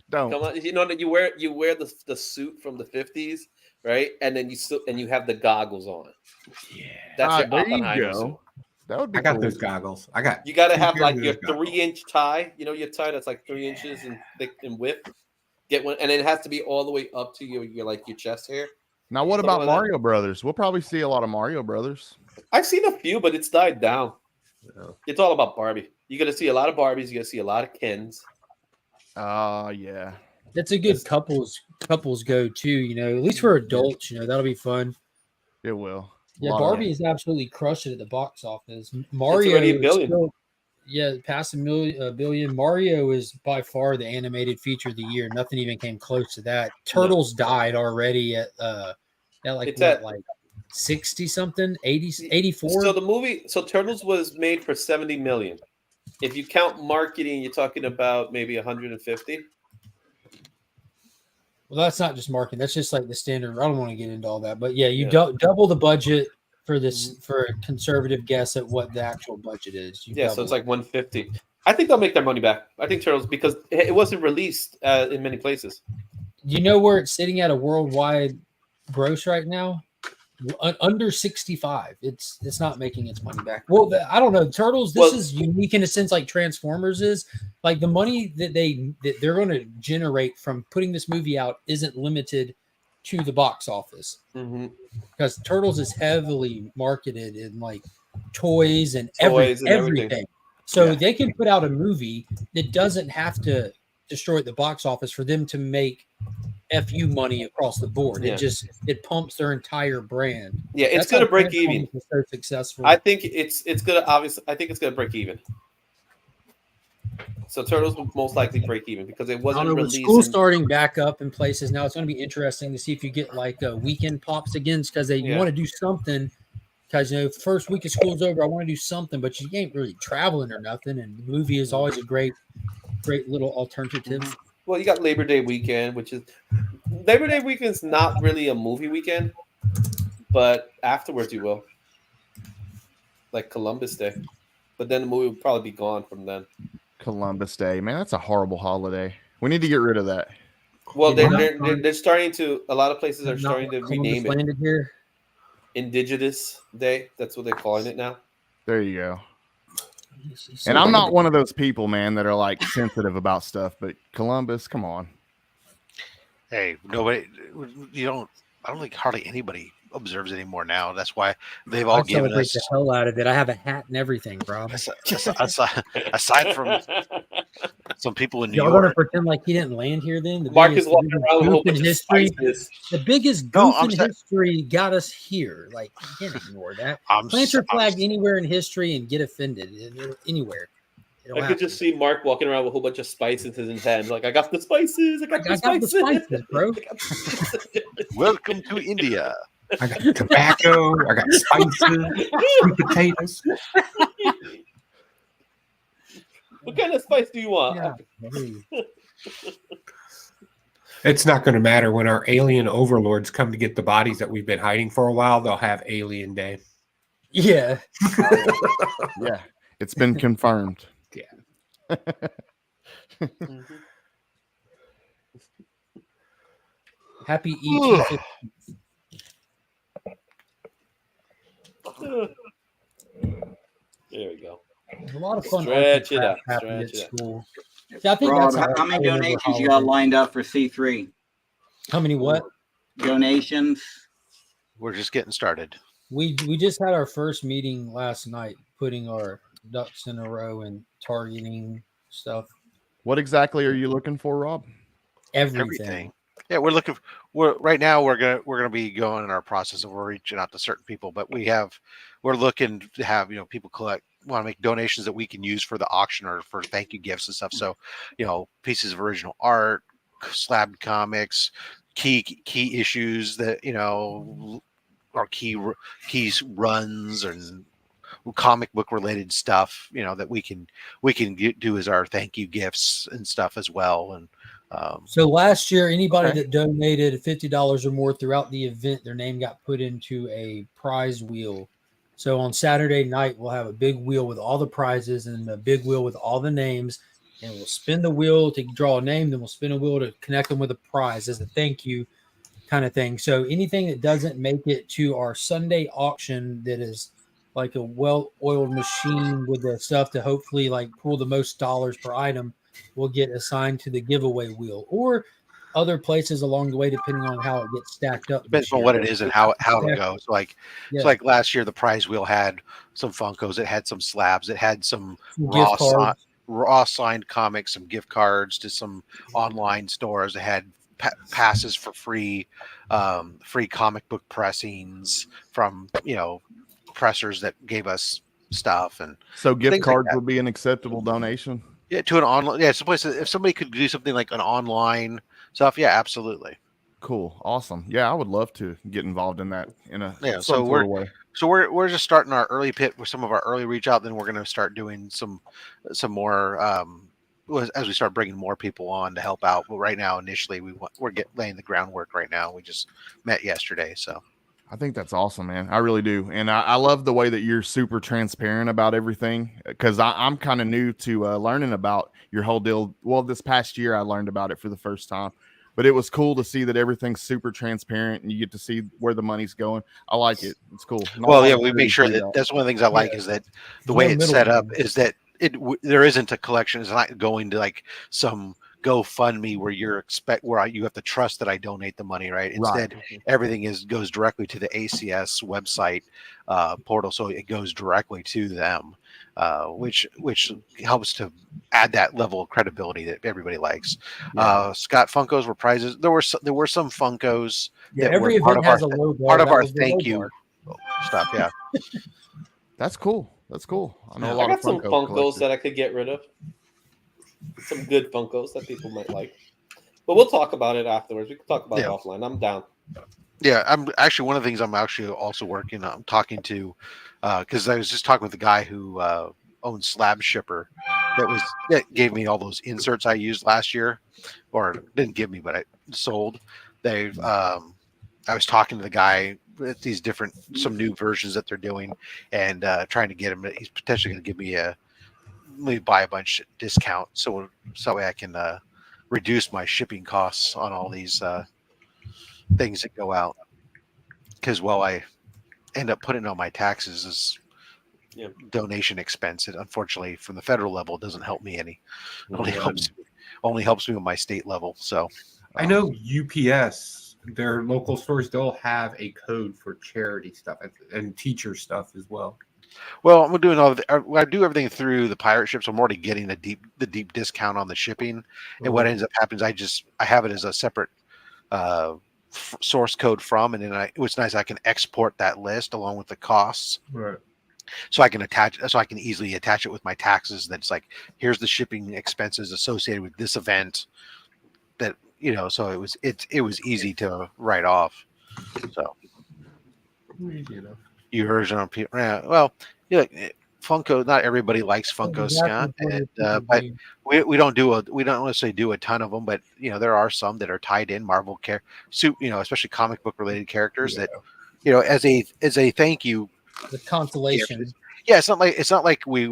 Speaker 4: Don't.
Speaker 3: Come on, that you wear the suit from the 50s, right? And then you have the goggles on.
Speaker 7: Yeah,
Speaker 3: that's your Oppenheimer suit.
Speaker 4: That would be.
Speaker 7: I got those goggles.
Speaker 3: You got to have like your 3-inch tie. Your tie that's like 3 inches in thick and width. Get one, and it has to be all the way up to your chest hair.
Speaker 4: Now, what about Mario Brothers? We'll probably see a lot of Mario Brothers.
Speaker 3: I've seen a few, but it's died down. It's all about Barbie. You're gonna see a lot of Barbies. You're gonna see a lot of Kens.
Speaker 4: Yeah.
Speaker 2: That's a good couples go too. At least for adults. That'll be fun.
Speaker 4: It will.
Speaker 2: Yeah, Barbie is absolutely crushed it at the box office. Mario
Speaker 3: is $1 billion.
Speaker 2: Past $1 billion. Mario is by far the animated feature of the year. Nothing even came close to that. Turtles died already at like 60 something, 84.
Speaker 3: So Turtles was made for 70 million. If you count marketing, you're talking about maybe 150.
Speaker 2: Well, that's not just marketing. That's just like the standard. I don't want to get into all that, but yeah, you double the budget for this for a conservative guess at what the actual budget is.
Speaker 3: So it's like 150. I think they'll make their money back. I think Turtles, because it wasn't released in many places.
Speaker 2: You know where it's sitting at a worldwide gross right now? Under 65. It's not making its money back. Well, I don't know. Turtles, this is unique in a sense, like Transformers is. Like the money that they're going to generate from putting this movie out isn't limited to the box office, because Turtles is heavily marketed in like toys and everything. So they can put out a movie that doesn't have to destroy the box office for them to make FU money across the board. It pumps their entire brand.
Speaker 3: Yeah, it's going to break even.
Speaker 2: So successful.
Speaker 3: I think it's going to I think it's going to break even. So Turtles will most likely break even because it wasn't released.
Speaker 2: School starting back up in places now. It's going to be interesting to see if you get like weekend pops again, because you want to do something. Because first week of school's over, I want to do something, but you ain't really traveling or nothing. And the movie is always a great little alternative.
Speaker 3: Well, you got Labor Day weekend, which is not really a movie weekend, but afterwards you will, like Columbus Day. But then the movie will probably be gone from then.
Speaker 4: Columbus Day, man, that's a horrible holiday. We need to get rid of that.
Speaker 3: Well, they're starting to. A lot lot are starting to rename it.
Speaker 2: Here.
Speaker 3: Indigenous Day. That's what they're calling it now.
Speaker 4: There you go. And I'm not one of those people, man, that are like sensitive about stuff. But Columbus, come on.
Speaker 1: Hey, nobody. You don't. I don't think hardly anybody observes anymore now. That's why they've all
Speaker 2: I
Speaker 1: given
Speaker 2: celebrate
Speaker 1: us,
Speaker 2: the hell out of it. I have a hat and everything, bro.
Speaker 1: aside from some people in New
Speaker 2: Y'all gonna
Speaker 1: York.
Speaker 2: pretend like he didn't land here then?
Speaker 3: Mark is walking around with a whole
Speaker 2: goof in
Speaker 3: bunch of
Speaker 2: history.
Speaker 3: spices.
Speaker 2: The biggest
Speaker 1: No,
Speaker 2: goof in history got us here. Like, you can't ignore that. Plant your flag anywhere in history and get offended. Anywhere.
Speaker 3: I could just see Mark walking around with a whole bunch of spices in his hands. Like, I got the spices. I got the spices,
Speaker 2: bro.
Speaker 1: Welcome to India.
Speaker 7: I got tobacco. I got spices, sweet potatoes.
Speaker 3: What kind of spice do you want?
Speaker 2: Yeah.
Speaker 7: It's not going to matter when our alien overlords come to get the bodies that we've been hiding for a while. They'll have Alien Day.
Speaker 2: Yeah.
Speaker 4: Yeah. It's been confirmed.
Speaker 7: Yeah.
Speaker 2: Happy ET.
Speaker 3: There we go.
Speaker 2: There's a lot of fun
Speaker 3: Stretch it out.
Speaker 2: happening at
Speaker 3: Stretch it
Speaker 2: school. Yeah, I think
Speaker 9: Rod,
Speaker 2: that's
Speaker 9: how many donations you got lined up for C3?
Speaker 2: How many what?
Speaker 9: Donations.
Speaker 1: We're just getting started.
Speaker 2: We just had our first meeting last night, putting our ducks in a row and targeting stuff.
Speaker 4: What exactly are you looking for, Rob?
Speaker 2: Everything.
Speaker 1: Yeah, we're right now we're gonna be going in our process of we're reaching out to certain people, but we're looking to have people want to make donations that we can use for the auction or for thank you gifts and stuff. So, pieces of original art, slabbed comics, key issues that are keys runs and comic book related stuff that we can do as our thank you gifts and stuff as well. And
Speaker 2: so last year, anybody that donated $50 or more throughout the event, their name got put into a prize wheel. So on Saturday night, we'll have a big wheel with all the prizes and a big wheel with all the names, and we'll spin the wheel to draw a name. Then we'll spin a wheel to connect them with a prize as a thank you kind of thing. So anything that doesn't make it to our Sunday auction that is like a well-oiled machine with the stuff to hopefully like pull the most dollars per item will get assigned to the giveaway wheel or other places along the way, depending on how it gets stacked up.
Speaker 1: Depends on what it is and how it goes. Like last year, the prize wheel had some Funkos, it had some slabs, it had some raw signed comics, some gift cards to some online stores. It had passes for free comic book pressings from pressers that gave us stuff, and
Speaker 4: so gift cards would be an acceptable donation.
Speaker 1: Yeah, to an online. Yeah, someplace if somebody could do something like an online stuff. Yeah, absolutely.
Speaker 4: Cool, awesome. Yeah, I would love to get involved in that in a
Speaker 1: So we're just starting our early pit with some of our early reach out. Then we're going to start doing some more as we start bringing more people on to help out. But right now, initially, we're laying the groundwork right now. We just met yesterday, so.
Speaker 4: I think that's awesome, man. I really do. And I love the way that you're super transparent about everything, because I'm kind of new to learning about your whole deal. Well, this past year I learned about it for the first time, but it was cool to see that everything's super transparent and you get to see where the money's going. I like it. It's cool.
Speaker 1: We make sure that's one of the things I like is that the way it's set up is that there isn't a collection. It's not going to like some GoFundMe where you have to trust that I donate the money, right? Instead, everything goes directly to the ACS website portal, so it goes directly to them, which helps to add that level of credibility that everybody likes. Scott, Funkos were prizes. There were some Funkos that
Speaker 2: every
Speaker 1: were
Speaker 2: event has a low bar.
Speaker 1: part of our thank you stuff. Yeah,
Speaker 4: that's cool. That's cool.
Speaker 3: I got some Funkos that I could get rid of. Some good Funkos that people might like, but we'll talk about it afterwards. We can talk about it offline. I'm down.
Speaker 1: Yeah, I'm actually one of the things I'm actually also working on talking to, because I was just talking with a guy who owns Slab Shipper that gave me all those inserts I used last year, or didn't give me, but I sold. I was talking to the guy with these some new versions that they're doing, and trying to get him. He's potentially going to give me buy a bunch discount so I can reduce my shipping costs on all these things that go out, because I end up putting on my taxes as donation expense. It unfortunately from the federal level doesn't help me any. It only helps me with my state level. So
Speaker 7: I know UPS their local stores, they'll have a code for charity stuff and teacher stuff as well.
Speaker 1: Well, I'm doing I do everything through the pirate ship, so I'm already getting the deep discount on the shipping. And what ends up happening is I have it as a separate source code from, and then what's nice, I can export that list along with the costs.
Speaker 7: Right.
Speaker 1: So I can easily attach it with my taxes. That's like, here's the shipping expenses associated with this event. That so it was easy to write off. So
Speaker 7: Easy enough.
Speaker 1: you original people, yeah. Well, Funko. Not everybody likes Funko, Scott, and but we don't necessarily do a ton of them. But there are some that are tied in Marvel especially comic book related characters that as a thank you.
Speaker 2: The consolation.
Speaker 1: Yeah, it's not like we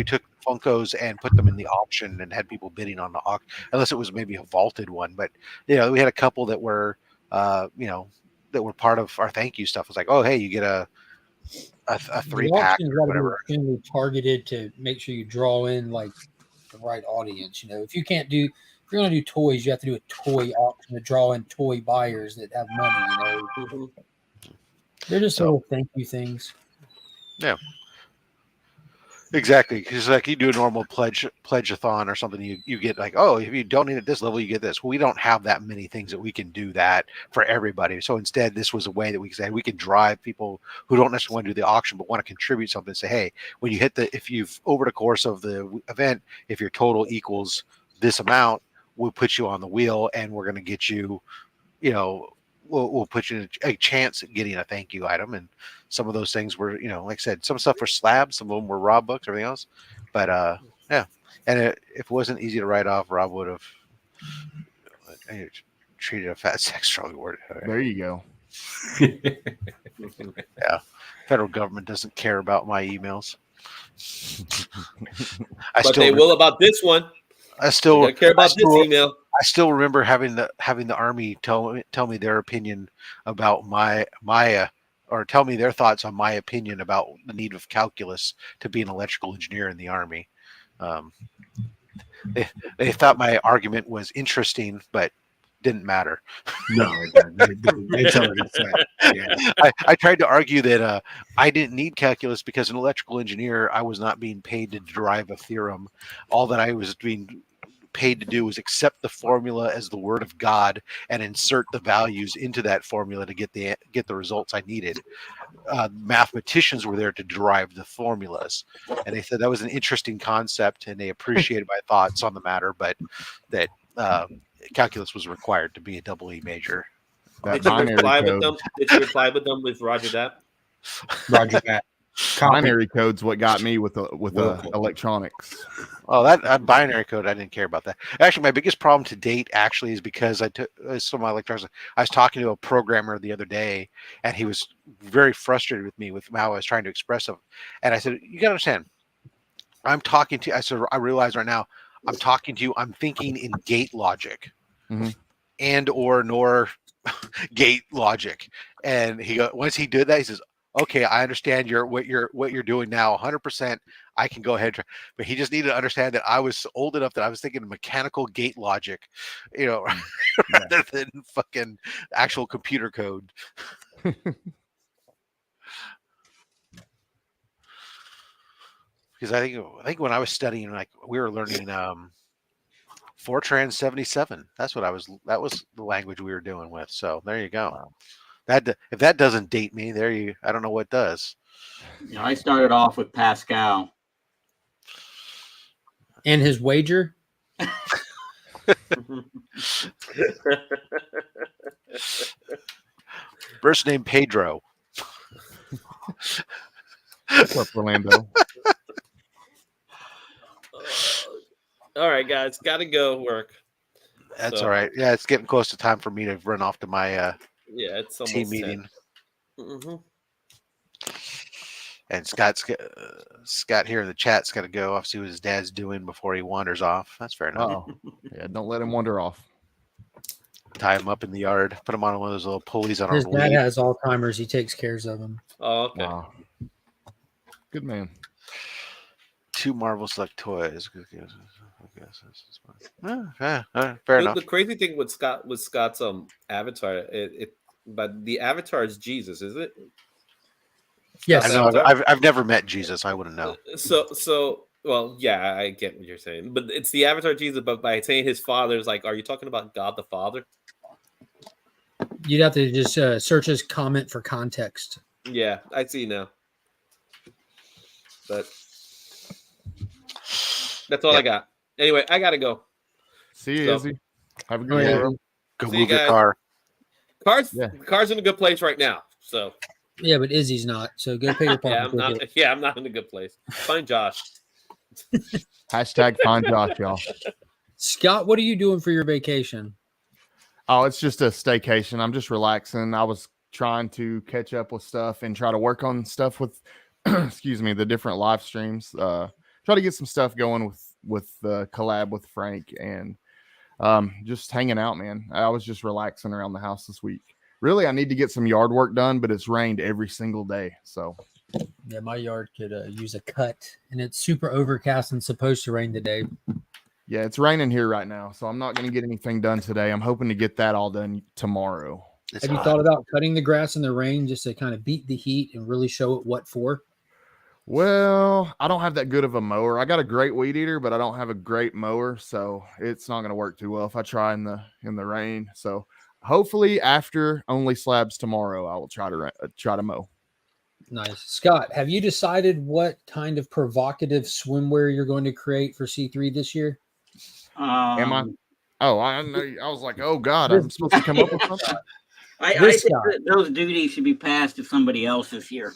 Speaker 1: took Funkos and put them in the auction and had people bidding on the auction, unless it was maybe a vaulted one. But we had a couple that were that were part of our thank you stuff. It's like, oh hey, you get a 3-pack or whatever.
Speaker 2: Extremely targeted to make sure you draw in like the right audience. If you're going to do toys, you have to do a toy auction to draw in toy buyers that have money. They're just little thank you things.
Speaker 1: Yeah, exactly. Because like you do a normal pledge-a-thon or something, you get like, oh, if you donate at this level, you get this. Well, we don't have that many things that we can do that for everybody. So instead, this was a way that we could drive people who don't necessarily want to do the auction but want to contribute something. Say, hey, when you if you've over the course of the event, if your total equals this amount, we'll put you on the wheel and we're going to get you, We'll put you in a chance at getting a thank you item. And some of those things were, like I said, some stuff were slabs, some of them were raw books, everything else. But yeah. And if it wasn't easy to write off, Rob would have treated a fat sex strong word.
Speaker 4: There you go.
Speaker 1: Yeah. Federal government doesn't care about my emails.
Speaker 3: But they will about this one.
Speaker 1: I still
Speaker 3: don't care about this email.
Speaker 1: I still remember having the Army tell me their opinion about or tell me their thoughts on my opinion about the need of calculus to be an electrical engineer in the Army. They thought my argument was interesting, but didn't matter.
Speaker 7: No, it's already set. Yeah.
Speaker 1: I tried to argue that I didn't need calculus because an electrical engineer, I was not being paid to derive a theorem. All that I was being paid to do was accept the formula as the word of God and insert the values into that formula to get the results I needed. Mathematicians were there to derive the formulas, and they said that was an interesting concept, and they appreciated my thoughts on the matter, but that calculus was required to be a double E major.
Speaker 3: Did you reply with them with Roger that?
Speaker 7: Roger that.
Speaker 4: Binary code's what got me with electronics.
Speaker 1: Oh, that binary code, I didn't care about that. Actually, my biggest problem to date actually is because I took some of my electronics. I was talking to a programmer the other day, and he was very frustrated with me with how I was trying to express it. And I said, "You got to understand, I'm talking to." I said, "I realize right now, I'm talking to you. I'm thinking in gate logic, and or nor gate logic." And once he did that, he says, "Okay, I understand what you're doing now 100%. I can go ahead." But he just needed to understand that I was old enough that I was thinking mechanical gate logic, rather than fucking actual computer code. Because I think when I was studying, like we were learning Fortran 77. That was the language we were doing with. So there you go. Wow. If that doesn't date me, I don't know what does.
Speaker 9: Yeah, I started off with Pascal.
Speaker 2: And his wager?
Speaker 1: First name Pedro.
Speaker 4: What's up, Orlando?
Speaker 3: All right, guys, gotta go work.
Speaker 1: That's all right. Yeah, it's getting close to time for me to run off to my
Speaker 3: it's
Speaker 1: team meeting.
Speaker 3: Mm-hmm.
Speaker 1: And Scott here in the chat's got to go off, see what his dad's doing before he wanders off. That's fair enough.
Speaker 4: Yeah, don't let him wander off.
Speaker 1: Tie him up in the yard. Put him on one of those little pulleys on
Speaker 2: his
Speaker 1: our
Speaker 2: dad has Alzheimer's. He takes care of him.
Speaker 3: Oh, okay.
Speaker 4: Wow. Good man.
Speaker 1: 2 Marvel Select toys. Fair enough.
Speaker 3: The crazy thing with Scott's avatar, but the avatar is Jesus, is it?
Speaker 2: Yes.
Speaker 1: I don't know. I've never met Jesus. I wouldn't know.
Speaker 3: So well, yeah, I get what you're saying, but it's the avatar Jesus. But by saying his father is like, are you talking about God the Father?
Speaker 2: You'd have to just search his comment for context.
Speaker 3: Yeah, I see now. But that's all I got. Anyway, I gotta go.
Speaker 4: See you,
Speaker 3: So-
Speaker 4: Izzy. Have a
Speaker 2: Oh,
Speaker 4: good
Speaker 2: yeah.
Speaker 4: one, bro.
Speaker 1: Go
Speaker 3: See you
Speaker 1: move your
Speaker 3: guys.
Speaker 1: car.
Speaker 3: Car's in a good place right now. So
Speaker 2: Yeah, but Izzy's not. So go pay your
Speaker 3: yeah,
Speaker 2: parking ticket.
Speaker 3: I'm not in a good place. Find Josh.
Speaker 4: Hashtag find Josh, y'all.
Speaker 2: Scott, what are you doing for your vacation?
Speaker 4: Oh, it's just a staycation. I'm just relaxing. I was trying to catch up with stuff and try to work on stuff with, excuse me, the different live streams. Try to get some stuff going with the collab with Frank and just hanging out, man. I was just relaxing around the house this week. Really, I need to get some yard work done, but it's rained every single day. So
Speaker 2: Yeah, my yard could use a cut, and it's super overcast and supposed to rain today.
Speaker 4: yeah, it's raining here right now. So I'm not going to get anything done today. I'm hoping to get that all done tomorrow.
Speaker 1: It's
Speaker 2: Have you
Speaker 1: hot.
Speaker 2: thought about cutting the grass in the rain just to kind of beat the heat and really show it what for?
Speaker 4: Well, I don't have that good of a mower. I got a great weed eater, but I don't have a great mower, so it's not going to work too well if I try in the rain. So hopefully after only slabs tomorrow, I will try to mow.
Speaker 2: Nice. Scott, have you decided what kind of provocative swimwear you're going to create for C3 this year?
Speaker 4: Am I? Oh, I know. I was like, oh God, I'm supposed to come up with something.
Speaker 9: I
Speaker 2: This
Speaker 9: think
Speaker 2: guy.
Speaker 9: that those duties should be passed to somebody else this year.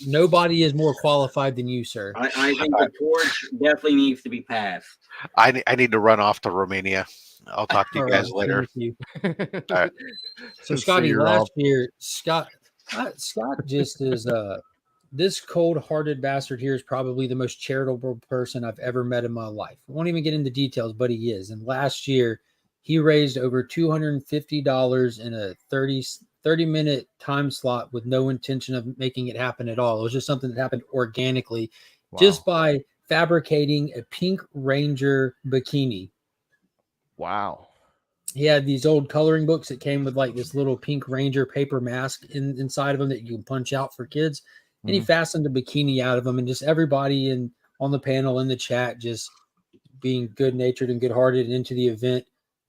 Speaker 2: Nobody is more qualified than you, sir.
Speaker 9: I think the torch definitely needs to be passed.
Speaker 1: I need to run off to Romania. I'll talk to you
Speaker 2: All
Speaker 1: guys
Speaker 2: right,
Speaker 1: later.
Speaker 2: thank you.
Speaker 1: All right.
Speaker 2: So
Speaker 4: See
Speaker 2: Scotty,
Speaker 4: you,
Speaker 2: last
Speaker 4: Rob.
Speaker 2: year, Scott just is this cold-hearted bastard here is probably the most charitable person I've ever met in my life. I won't even get into details, but he is. And last year, he raised over $250 in a 30-minute time slot with no intention of making it happen at all. It was just something that happened organically, just by fabricating a Pink Ranger bikini.
Speaker 4: Wow.
Speaker 2: He had these old coloring books that came with like this little Pink Ranger paper mask inside of them that you can punch out for kids. And he fastened a bikini out of them, and just everybody on the panel in the chat just being good-natured and good-hearted. And into the event,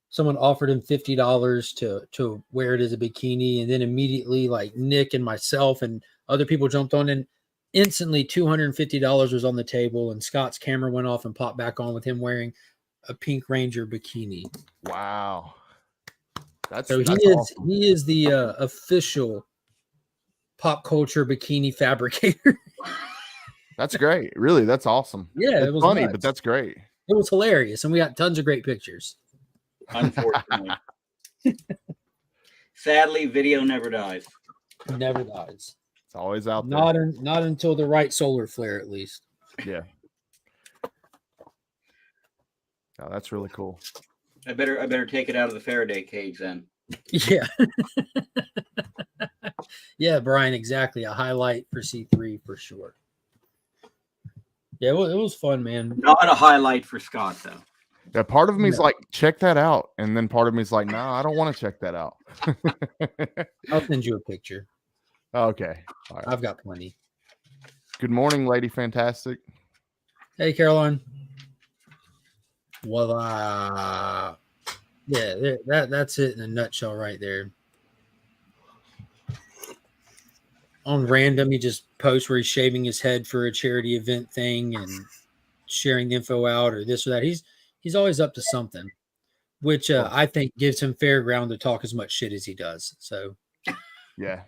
Speaker 2: someone offered him $50 to wear it as a bikini, and then immediately, like Nick and myself and other people jumped on, and instantly $250 was on the table, and Scott's camera went off and popped back on with him wearing a Pink Ranger bikini.
Speaker 4: Wow. That's
Speaker 2: So
Speaker 4: awesome.
Speaker 2: he is the official pop culture bikini fabricator.
Speaker 4: That's great. Really, that's awesome.
Speaker 2: Yeah,
Speaker 4: it's
Speaker 2: it was
Speaker 4: funny,
Speaker 2: nuts.
Speaker 4: but that's great.
Speaker 2: It was hilarious, and we got tons of great pictures.
Speaker 9: Unfortunately. Sadly, video never dies.
Speaker 2: Never dies.
Speaker 4: It's always out there.
Speaker 2: Not until the right solar flare, at least.
Speaker 4: Yeah. Oh, that's really cool.
Speaker 9: I better take it out of the Faraday cage then.
Speaker 2: Yeah. Yeah, Brian, exactly. A highlight for C3 for sure. Yeah, it was fun, man.
Speaker 9: Not a highlight for Scott though.
Speaker 4: Yeah, part of me is like, check that out. And then part of me is like, no, I don't want to check that out.
Speaker 2: I'll send you a picture.
Speaker 4: Okay. All right.
Speaker 2: I've got plenty.
Speaker 4: Good morning, Lady Fantastic.
Speaker 2: Hey, Caroline. Voila. Yeah, that's it in a nutshell right there. On random, he just posts where he's shaving his head for a charity event thing and sharing the info out or this or that. He's always up to something, which I think gives him fair ground to talk as much shit as he does. So
Speaker 4: yeah,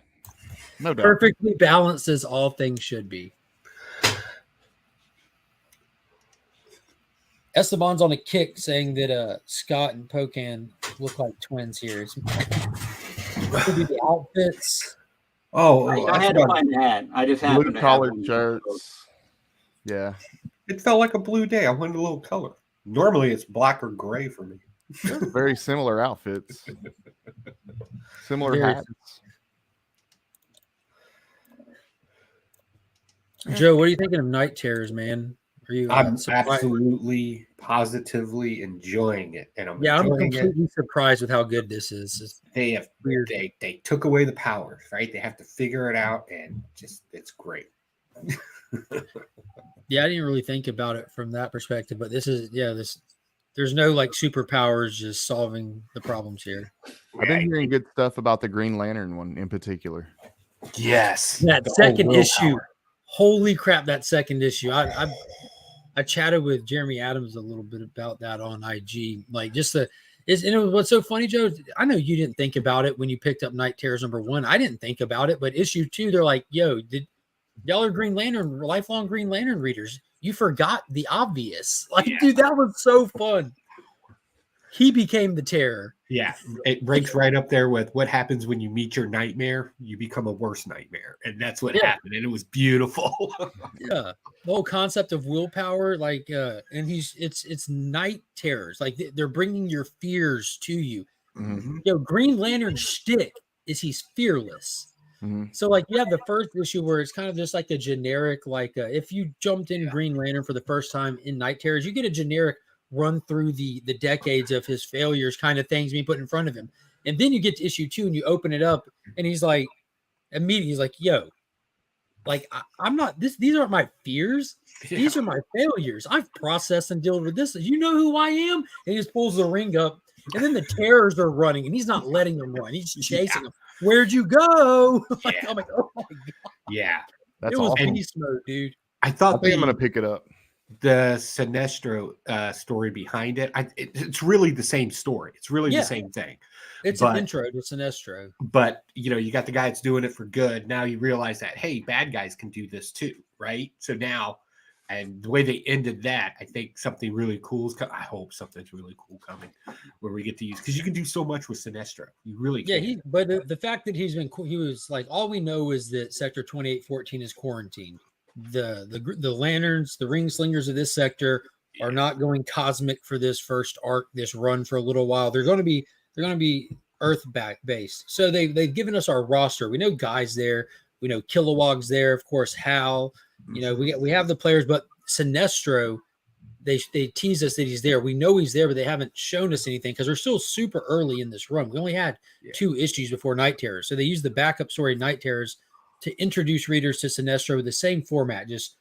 Speaker 4: no doubt.
Speaker 2: Perfectly balanced as all things should be. Esteban's on a kick saying that Scott and Pocan look like twins here. Could be the outfits.
Speaker 9: I had to find that. I just happened
Speaker 4: Blue
Speaker 9: to
Speaker 4: collared
Speaker 9: have
Speaker 4: shirts. Yeah.
Speaker 7: It felt like a blue day. I wanted a little color. Normally it's black or gray for me.
Speaker 4: Very similar outfits. Similar
Speaker 2: Very
Speaker 4: hats.
Speaker 2: Joe, what are you thinking of Night Terrors, man? Are you?
Speaker 7: I'm
Speaker 2: surprised?
Speaker 7: absolutely, positively enjoying it, and I'm
Speaker 2: Yeah, I'm
Speaker 7: enjoying it.
Speaker 2: completely surprised with how good this is. It's
Speaker 7: They have
Speaker 2: weird.
Speaker 7: they took away the powers, right? They have to figure it out, and just it's great.
Speaker 2: Yeah, I didn't really think about it from that perspective, but this is this. There's no like superpowers just solving the problems here.
Speaker 4: I've been hearing good stuff about the Green Lantern one in particular.
Speaker 7: Yes,
Speaker 2: That
Speaker 7: the whole
Speaker 2: second
Speaker 7: willpower.
Speaker 2: issue, holy crap! That second issue, I chatted with Jeremy Adams a little bit about that on IG. Like just the is and it was, what's so funny, Joe. I know you didn't think about it when you picked up Night Terrors #1. I didn't think about it, but issue 2, they're like, "Yo, did y'all are Green Lantern, lifelong Green Lantern readers? You forgot the obvious." Like, dude, that was so fun. He became the Terror.
Speaker 7: Yeah, it ranks right up there with what happens when you meet your nightmare. You become a worse nightmare, and that's what happened. And it was beautiful.
Speaker 2: Yeah, the whole concept of willpower, like, and it's Night Terrors, like they're bringing your fears to you.
Speaker 4: Mm-hmm.
Speaker 2: Green Lantern's shtick is he's fearless.
Speaker 4: Mm-hmm.
Speaker 2: So, like, you have the first issue where it's kind of just like a generic, like, if you jumped in Green Lantern for the first time in Night Terrors, you get a generic run through the decades of his failures kind of things being put in front of him. And then you get to issue 2 and you open it up and he's like, immediately he's like, yo, like, I'm not these aren't my fears. These are my failures. I've processed and dealt with this. You know who I am? And he just pulls the ring up and then the Terrors are running and he's not letting them run. He's chasing them. Where'd you go? Like, I'm like, oh my God.
Speaker 7: Yeah.
Speaker 4: That's
Speaker 2: it was
Speaker 4: awesome.
Speaker 2: beast mode, dude.
Speaker 7: I thought
Speaker 4: I think I'm going to pick it up.
Speaker 7: The Sinestro story behind it, it's really the same story. It's really the same thing.
Speaker 2: It's an intro to Sinestro.
Speaker 7: But, you got the guy that's doing it for good. Now you realize that, hey, bad guys can do this too, right? So now, and the way they ended that, I think something really cool is coming. I hope something's really cool coming where we get to use, because you can do so much with Sinestro. You really can.
Speaker 2: Yeah, but the fact that he was like, all we know is that Sector 2814 is quarantined. The lanterns, the ring slingers of this sector are not going cosmic for this first arc, this run for a little while. They're going to be Earth based. So they've given us our roster. We know Guy's there. We know Kilowog's there. Of course, Hal. We have the players, but Sinestro, they tease us that he's there. We know he's there, but they haven't shown us anything because we're still super early in this run. We only had 2 issues before Night Terrors. So they used the backup story Night Terrors to introduce readers to Sinestro with the same format, just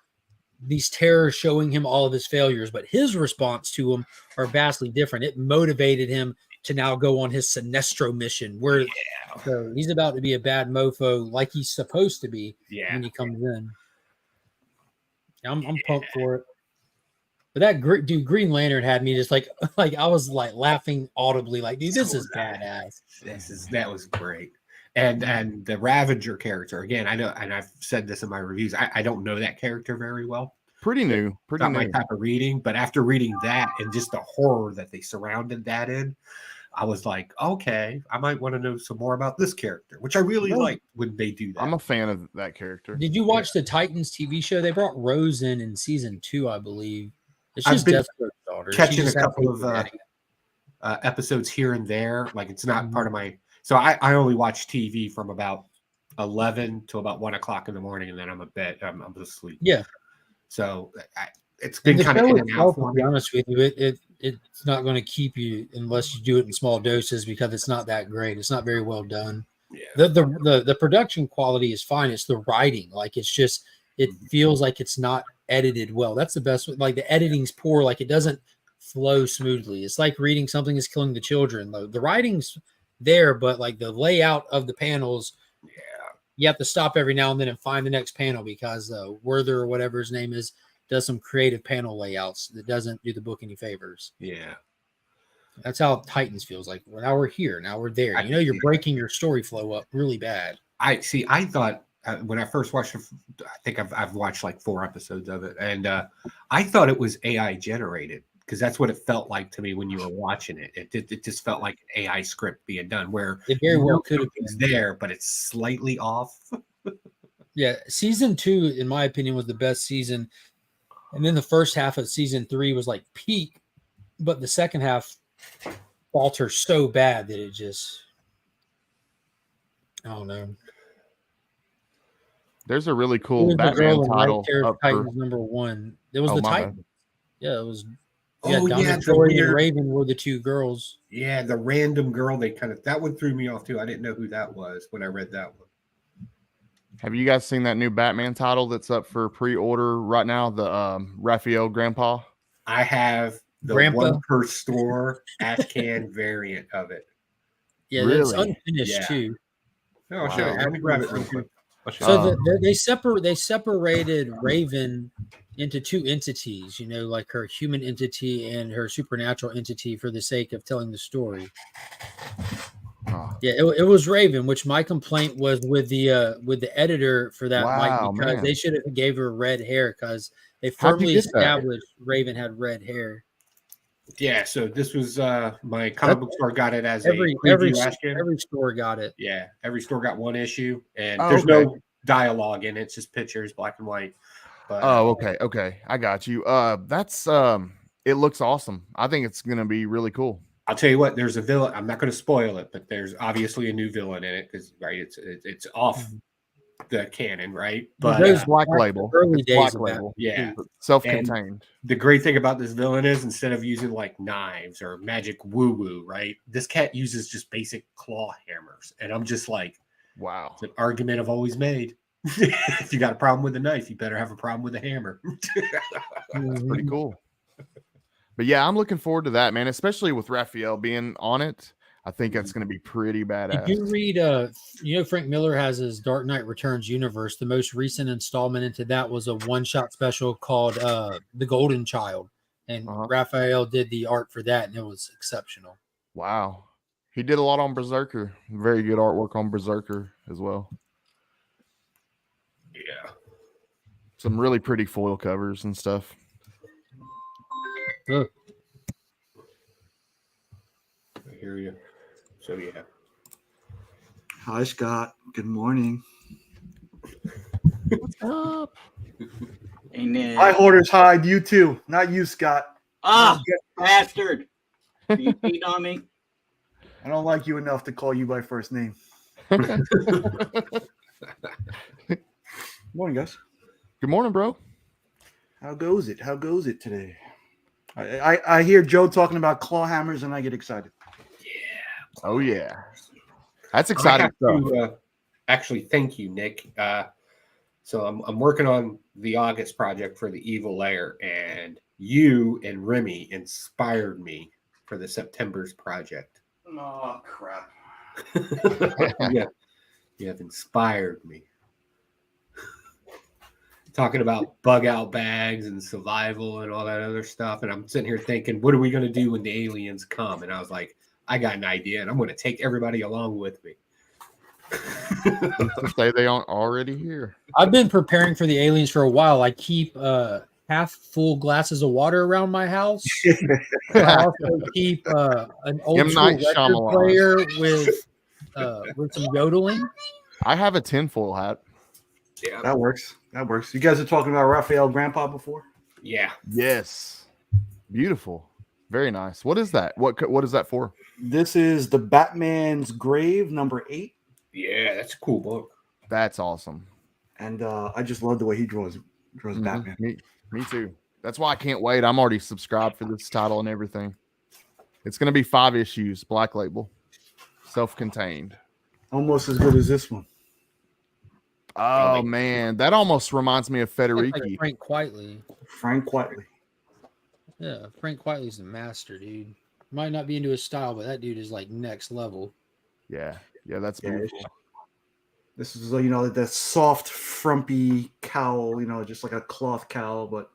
Speaker 2: these terrors showing him all of his failures, but his response to them are vastly different. It motivated him to now go on his Sinestro mission, where so he's about to be a bad mofo like he's supposed to be when he comes in. I'm pumped for it. But that Green Lantern had me just like I was like laughing audibly, like, dude, this is badass.
Speaker 7: That was great. And the Ravager character, again, I know, and I've said this in my reviews, I don't know that character very well.
Speaker 4: Pretty new.
Speaker 7: Not my type of reading, but after reading that and just the horror that they surrounded that in, I was like, okay, I might want to know some more about this character, which I really like when they do that.
Speaker 4: I'm a fan of that character.
Speaker 2: Did you watch the Titans TV show? They brought Rose in season 2, I believe. It's
Speaker 7: I've
Speaker 2: just
Speaker 7: been
Speaker 2: Deathstroke's daughter.
Speaker 7: catching a couple of episodes here and there. Like, it's not part of my. So I only watch TV from about 11 to about 1 o'clock in the morning, and then I'm asleep.
Speaker 2: Yeah.
Speaker 7: So it's been kind of in and out for
Speaker 2: to
Speaker 7: me.
Speaker 2: be honest with you, it's not going to keep you unless you do it in small doses because it's not that great. It's not very well done.
Speaker 7: Yeah.
Speaker 2: The production quality is fine. It's the writing. Like, it's just, it feels like it's not edited well. That's the best. Like, the editing's poor. Like, it doesn't flow smoothly. It's like reading Something Is Killing the Children. The writing's there, but like the layout of the panels, you have to stop every now and then and find the next panel because Werther or whatever his name is does some creative panel layouts that doesn't do the book any favors.
Speaker 7: Yeah.
Speaker 2: That's how Titans feels like. Well, now we're here. Now we're there. You're breaking your story flow up really bad.
Speaker 7: I thought when I first watched it, I think I've watched like 4 episodes of it, and I thought it was AI generated because that's what it felt like to me when you were watching it. It just felt like an AI script being done where
Speaker 2: it very well could have been
Speaker 7: there, but it's slightly off.
Speaker 2: Yeah, season 2, in my opinion, was the best season, and then the first half of season 3 was like peak, but the second half falters so bad that it just, I don't know.
Speaker 4: There's a really
Speaker 2: It
Speaker 4: cool
Speaker 2: was the
Speaker 4: Batman
Speaker 2: girl in Night
Speaker 4: title
Speaker 2: Terror
Speaker 4: up
Speaker 2: Titans
Speaker 4: for.
Speaker 2: #1. It was
Speaker 4: Oh,
Speaker 2: the
Speaker 4: my bad.
Speaker 2: Titan. Yeah, it was.
Speaker 7: Oh,
Speaker 2: Yeah,
Speaker 7: yeah,
Speaker 2: Donna
Speaker 7: the
Speaker 2: Troy and
Speaker 7: weird-
Speaker 2: Raven were the two girls.
Speaker 7: Yeah, the random girl. That one threw me off too. I didn't know who that was when I read that one.
Speaker 4: Have you guys seen that new Batman title that's up for pre-order right now? The Raphael Grandpa.
Speaker 7: I have the
Speaker 2: Grandpa?
Speaker 7: one per store Ashcan variant of it.
Speaker 2: Yeah, that's
Speaker 4: Really?
Speaker 2: unfinished
Speaker 7: Yeah.
Speaker 2: too.
Speaker 7: No, I'll show you.
Speaker 2: Wow.
Speaker 7: Let me grab it real quick. I'll show
Speaker 2: So
Speaker 7: you.
Speaker 2: they separated Raven into two entities, like her human entity and her supernatural entity for the sake of telling the story.
Speaker 4: Oh,
Speaker 2: Yeah, it was Raven, which my complaint was with the editor for that, Mike,
Speaker 4: wow,
Speaker 2: because
Speaker 4: man.
Speaker 2: they should have gave her red hair because they
Speaker 4: How'd you
Speaker 2: firmly
Speaker 4: get that?
Speaker 2: established Raven had red hair.
Speaker 7: Yeah, so this was my comic book store got it as
Speaker 2: Every
Speaker 7: a preview Ashcan.
Speaker 2: every store got it.
Speaker 7: Yeah, every store got one issue, and
Speaker 4: Oh,
Speaker 7: there's
Speaker 4: okay.
Speaker 7: no dialogue in it. It's just pictures, black and white. But
Speaker 4: Oh, okay. I got you. That's it looks awesome. I think it's gonna be really cool.
Speaker 7: I'll tell you what, there's a villain. I'm not going to spoil it, but there's obviously a new villain in it because it's off the canon, right? But
Speaker 2: Those
Speaker 4: Black
Speaker 2: back
Speaker 4: label.
Speaker 2: to early
Speaker 4: It's
Speaker 2: days
Speaker 4: Black
Speaker 2: of
Speaker 4: label.
Speaker 7: yeah,
Speaker 4: Self-contained.
Speaker 7: the great thing about this villain is instead of using like knives or magic woo woo, right? This cat uses just basic claw hammers, and I'm just like,
Speaker 4: Wow.
Speaker 7: it's an argument I've always made. If you got a problem with a knife, you better have a problem with a hammer.
Speaker 4: That's pretty cool. But yeah, I'm looking forward to that, man, especially with Raphael being on it. I think that's going to be pretty badass.
Speaker 2: Did you read Frank Miller has his Dark Knight Returns universe. The most recent installment into that was a one-shot special called The Golden Child. And Raphael did the art for that, and it was exceptional.
Speaker 4: Wow. He did a lot on Berserker. Very good artwork on Berserker as well.
Speaker 7: Yeah.
Speaker 4: Some really pretty foil covers and stuff.
Speaker 7: I hear you. So yeah.
Speaker 10: Hi, Scott. Good morning.
Speaker 4: What's up?
Speaker 9: Hey, Nick.
Speaker 11: Hi, Hoarders Hide. You too. Not you, Scott.
Speaker 9: Ah, bastard. You beat on me?
Speaker 11: I don't like you enough to call you by first name. Morning, guys.
Speaker 4: Good morning, bro.
Speaker 11: How goes it? How goes it today? I hear Joe talking about claw hammers and I get excited.
Speaker 4: Oh, yeah. That's exciting stuff.
Speaker 7: Actually, thank you, Nick. So I'm working on the August project for the Evil Lair, and you and Remy inspired me for the September's project.
Speaker 11: Oh, crap.
Speaker 7: Yeah, you have inspired me. Talking about bug out bags and survival and all that other stuff. And I'm sitting here thinking, what are we going to do when the aliens come? And I was like, I got an idea, and I'm going to take everybody along with me.
Speaker 4: To say they aren't already here.
Speaker 2: I've been preparing for the aliens for a while. I keep half full glasses of water around my house. I also keep an old
Speaker 4: M.
Speaker 2: school
Speaker 4: Night
Speaker 2: record
Speaker 4: Shyamalan.
Speaker 2: player with some yodeling.
Speaker 4: I have a tinfoil hat.
Speaker 7: Yeah,
Speaker 11: That works. That works. You guys are talking about Raphael Grandpa before?
Speaker 7: yeah.
Speaker 4: Yes. Beautiful. Very nice. What is that? What is that for?
Speaker 11: This is the Batman's Grave, number 8.
Speaker 7: Yeah, that's a cool book.
Speaker 4: That's awesome.
Speaker 11: And I just love the way he draws Batman.
Speaker 4: Me too. That's why I can't wait. I'm already subscribed for this title and everything. It's going to be 5 issues, Black Label, self-contained.
Speaker 11: Almost as good as this one.
Speaker 4: Oh man, that almost reminds me of Federici.
Speaker 2: Like Frank Quitely.
Speaker 11: Frank Quitely.
Speaker 2: Yeah, Frank Quitely's a master, dude. Might not be into his style, but that dude is like next level.
Speaker 4: Yeah, that's
Speaker 11: Yeah,
Speaker 4: beautiful.
Speaker 11: This is, the soft, frumpy cowl, just like a cloth cowl. But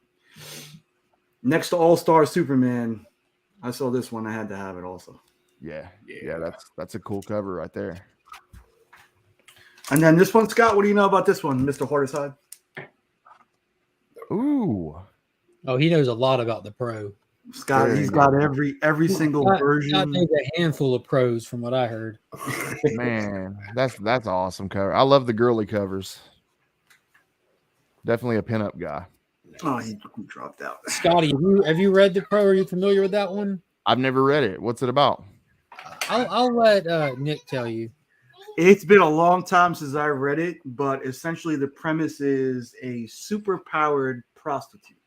Speaker 11: next to All-Star Superman, I saw this one. I had to have it also.
Speaker 4: Yeah, that's a cool cover right there.
Speaker 11: And then this one, Scott, what do you know about this one, Mr. Hardeside?
Speaker 4: Ooh.
Speaker 2: Oh, he knows a lot about the pro.
Speaker 11: Scott,
Speaker 4: There
Speaker 11: he's
Speaker 4: you
Speaker 11: got
Speaker 4: go.
Speaker 11: every single
Speaker 2: Scott
Speaker 11: version.
Speaker 2: knows a handful of pros from what I heard.
Speaker 4: Man, that's awesome cover. I love the girly covers. Definitely a pinup guy.
Speaker 11: Oh, he dropped out.
Speaker 2: Scotty, have you read the pro? Are you familiar with that one?
Speaker 4: I've never read it. What's it about?
Speaker 2: I'll let Nick tell you.
Speaker 11: It's been a long time since I read it, but essentially the premise is a super-powered prostitute.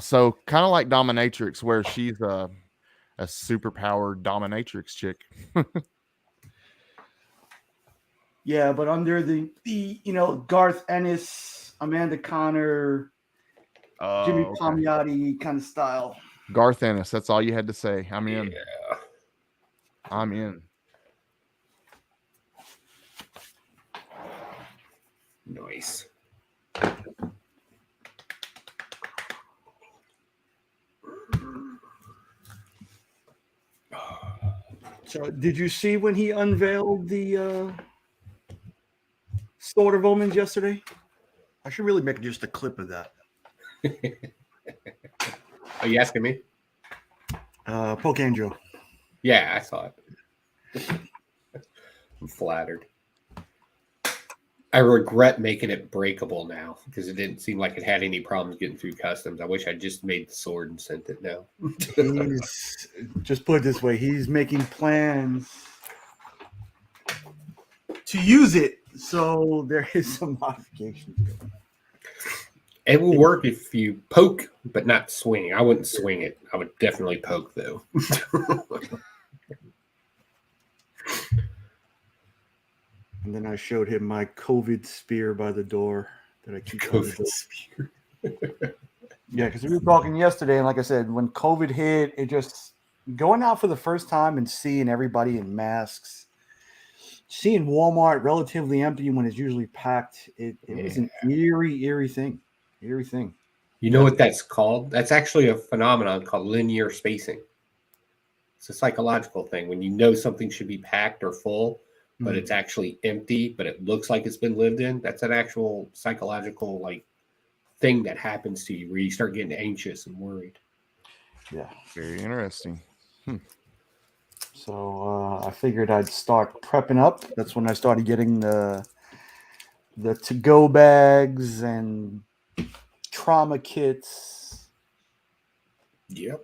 Speaker 4: So kind of like Dominatrix, where she's a super-powered dominatrix chick.
Speaker 11: Yeah, but under the Garth Ennis, Amanda Connor, Jimmy
Speaker 4: Okay.
Speaker 11: Palmiotti kind of style.
Speaker 4: Garth Ennis. That's all you had to say. I'm in.
Speaker 3: Yeah.
Speaker 4: I'm in.
Speaker 7: Nice.
Speaker 11: So, did you see when he unveiled the Sword of Omens yesterday? I should really make just a clip of that.
Speaker 7: Are you asking me?
Speaker 11: Poke Angel.
Speaker 7: Yeah, I saw it. I'm flattered. I regret making it breakable now because it didn't seem like it had any problems getting through customs. I wish I just made the sword and sent it now.
Speaker 11: He's just put it this way: he's making plans to use it, so there is some modifications.
Speaker 7: It will work if you poke, but not swing. I wouldn't swing it. I would definitely poke, though.
Speaker 11: And then I showed him my COVID spear by the door that I keep.
Speaker 7: COVID spear.
Speaker 11: Yeah, because we were talking yesterday, and like I said, when COVID hit, it just going out for the first time and seeing everybody in masks, seeing Walmart relatively empty when it's usually packed. It was an eerie thing. Eerie thing.
Speaker 7: You know what that's called? That's actually a phenomenon called linear spacing. It's a psychological thing. When you know something should be packed or full, but it's actually empty, but it looks like it's been lived in. That's an actual psychological thing that happens to you where you start getting anxious and worried.
Speaker 11: Yeah.
Speaker 4: Very interesting.
Speaker 11: So I figured I'd start prepping up. That's when I started getting the to-go bags and trauma kits.
Speaker 7: Yep.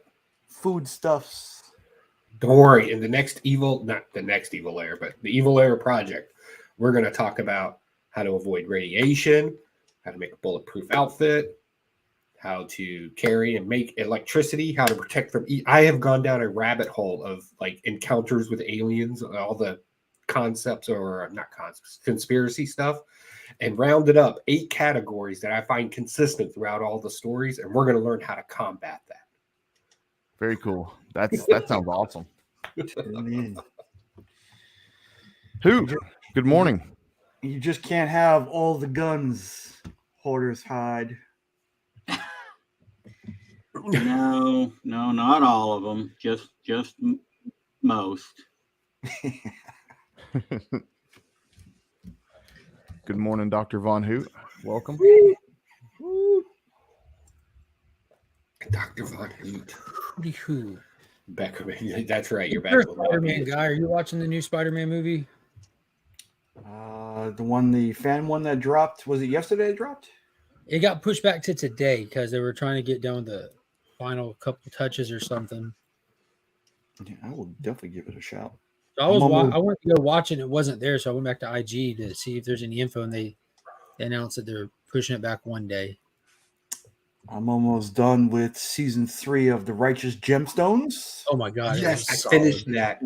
Speaker 11: Foodstuffs.
Speaker 7: Don't worry. In the next not the next Evil Lair, but the Evil Lair project, we're going to talk about how to avoid radiation, how to make a bulletproof outfit, how to carry and make electricity, how to protect from. I have gone down a rabbit hole of encounters with aliens, all the concepts or not concepts, conspiracy stuff, and rounded up 8 categories that I find consistent throughout all the stories, and we're going to learn how to combat that.
Speaker 4: Very cool. That sounds awesome. Who? Good morning.
Speaker 11: You just can't have all the guns hoarders hide.
Speaker 9: No, not all of them. Just most.
Speaker 4: Good morning, Dr. Von Hoot. Welcome.
Speaker 7: Dr. Von Hoot.
Speaker 2: Who?
Speaker 7: Beckerman. That's right. You're back.
Speaker 2: You're a Spider-Man guy. Are you watching the new Spider-Man movie?
Speaker 11: The fan one that dropped, was it yesterday it dropped?
Speaker 2: It got pushed back to today because they were trying to get down the final couple touches or something.
Speaker 11: Yeah, I will definitely give it a shout.
Speaker 2: So I went to go watch it and it wasn't there, so I went back to IG to see if there's any info, and they announced that they're pushing it back one day.
Speaker 11: I'm almost done with season 3 of The Righteous Gemstones.
Speaker 2: Oh my god!
Speaker 7: Yes, I finished that.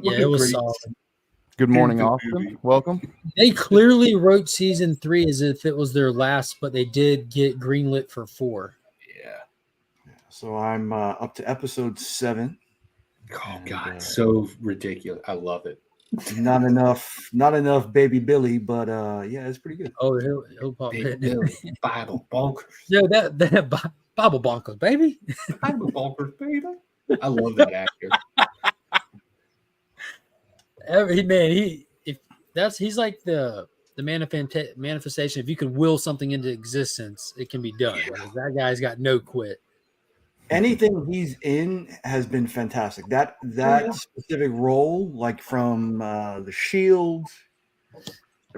Speaker 2: Yeah, it was solid.
Speaker 4: Good morning, Austin. Welcome.
Speaker 2: They clearly wrote season 3 as if it was their last, but they did get greenlit for 4.
Speaker 7: Yeah.
Speaker 11: So I'm up to episode 7.
Speaker 7: Oh God, so ridiculous! I love it.
Speaker 11: Not enough, baby Billy, but yeah, it's pretty good.
Speaker 2: Oh, he'll pop
Speaker 7: Big
Speaker 2: in.
Speaker 7: Billy, Bible bonkers.
Speaker 2: Yeah, that Bible bonkers, baby.
Speaker 7: Bible bonkers, baby. I love that actor.
Speaker 2: He's like the manifestation. If you can will something into existence, it can be done.
Speaker 7: Yeah.
Speaker 2: Like, that guy's got no quit.
Speaker 11: Anything he's in has been fantastic. That specific role, like from The Shield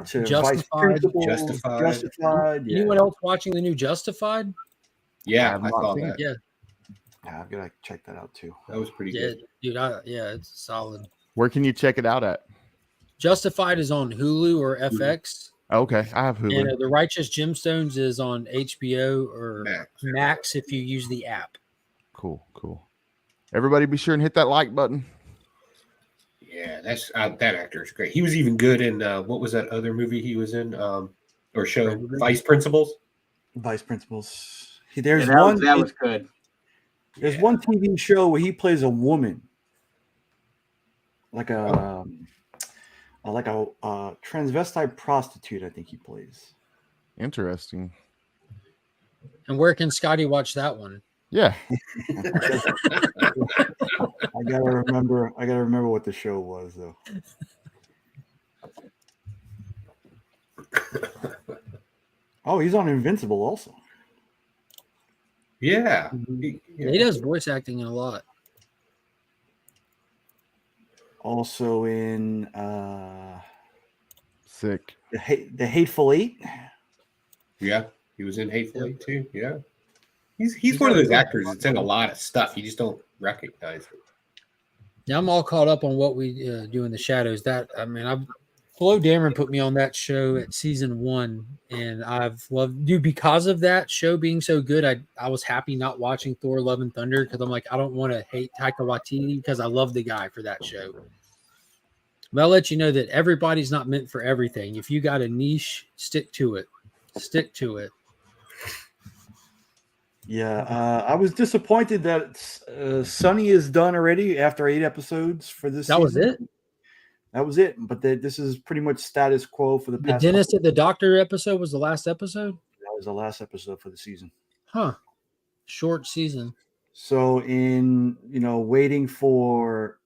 Speaker 11: to Vice Principal, Justified. Yeah.
Speaker 2: Anyone else watching the new Justified?
Speaker 7: Yeah, I saw that.
Speaker 2: Yeah,
Speaker 11: I've got to check that out too.
Speaker 7: That was pretty
Speaker 2: yeah,
Speaker 7: good.
Speaker 2: dude. It's solid.
Speaker 4: Where can you check it out at?
Speaker 2: Justified is on Hulu or FX.
Speaker 4: Okay, I have Hulu.
Speaker 2: And The Righteous Gemstones is on HBO or
Speaker 7: Max.
Speaker 2: Max if you use the app.
Speaker 4: Cool. Everybody be sure and hit that like button.
Speaker 7: Yeah, that's that actor is great. He was even good in what was that other movie he was in or show? Vice Principals.
Speaker 11: Vice Principals. There's
Speaker 9: Yeah,
Speaker 11: one.
Speaker 9: that was good.
Speaker 11: There's one TV show where he plays a woman, like a transvestite prostitute. I think he plays.
Speaker 4: Interesting.
Speaker 2: And where can Scotty watch that one?
Speaker 4: Yeah.
Speaker 11: I gotta remember what the show was though. Oh, he's on Invincible also.
Speaker 7: Yeah.
Speaker 2: He does voice acting in a lot.
Speaker 11: Also in
Speaker 4: Sick.
Speaker 11: the Hateful Eight.
Speaker 7: Yeah, he was in Hateful Eight too. Yeah. He's one of those actors that's in a lot of stuff. You just don't recognize him.
Speaker 2: Yeah, I'm all caught up on what we do in the shadows. Flo Dameron put me on that show at season 1, and I've loved because of that show being so good. I was happy not watching Thor: Love and Thunder because I'm like, I don't want to hate Taika Waititi because I love the guy for that show. But I'll let you know that everybody's not meant for everything. If you got a niche, stick to it. Stick to it.
Speaker 11: Yeah, I was disappointed that Sunny is done already after 8 episodes for this season.
Speaker 2: That was it?
Speaker 11: That was it. But this is pretty much status quo for the
Speaker 2: The
Speaker 11: past.
Speaker 2: dentist at the doctor episode was the last episode?
Speaker 11: That was the last episode for the season.
Speaker 2: Huh. Short season.
Speaker 11: So in waiting for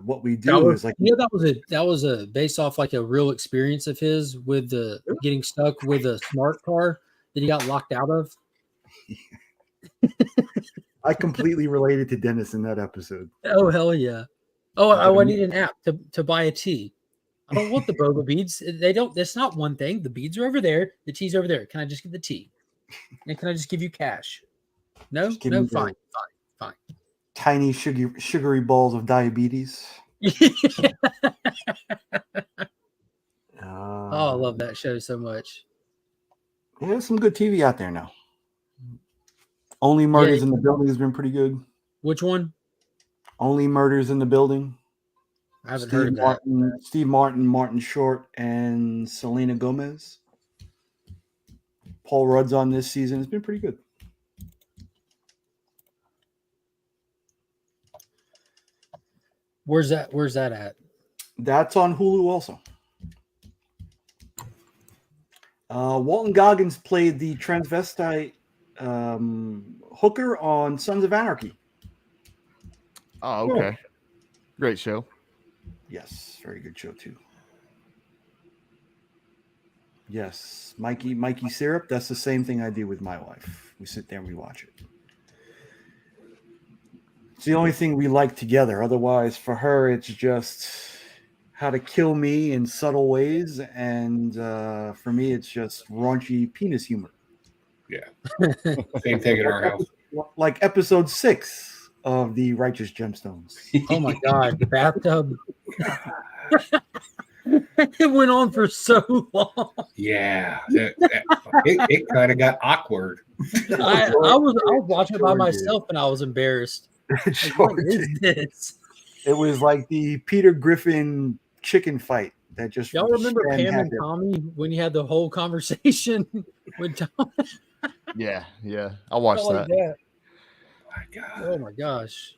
Speaker 11: what we do is like
Speaker 2: that was a based off like a real experience of his with the getting stuck with a smart car that he got locked out of.
Speaker 11: I completely related to Dennis in that episode.
Speaker 2: Oh hell yeah! Oh, I need an app to buy a tea. I don't want the boba beads. They don't. That's not one thing. The beads are over there. The tea's over there. Can I just get the tea? And can I just give you cash? No, no, fine.
Speaker 11: Tiny sugary balls of diabetes.
Speaker 2: I love that show so much.
Speaker 11: Yeah, there's some good TV out there now. Only Murders in the Building has been pretty good.
Speaker 2: Which one?
Speaker 11: Only Murders in the Building.
Speaker 2: I haven't heard of that.
Speaker 11: Steve Martin, Martin Short, and Selena Gomez. Paul Rudd's on this season. It's been pretty good.
Speaker 2: Where's that at?
Speaker 11: That's on Hulu also. Walton Goggins played the transvestite hooker on Sons of Anarchy.
Speaker 4: Oh, okay. Great show.
Speaker 11: Yes, very good show too. Yes, Mikey Syrup. That's the same thing I do with my wife. We sit there and we watch it. It's the only thing we like together. Otherwise, for her, it's just how to kill me in subtle ways, and for me, it's just raunchy penis humor.
Speaker 7: Yeah, same thing in our house.
Speaker 11: Like episode 6 of The Righteous Gemstones.
Speaker 2: Oh my god, the bathtub. It went on for so long.
Speaker 7: Yeah, it kind of got awkward.
Speaker 2: I was watching it by myself and I was embarrassed. Like, what is this?
Speaker 11: It was like the Peter Griffin chicken fight that just.
Speaker 2: Y'all remember Pam and Tommy when you had the whole conversation with Tom?
Speaker 4: Yeah. I watched that.
Speaker 2: Like that.
Speaker 7: Oh my god.
Speaker 2: Oh my gosh.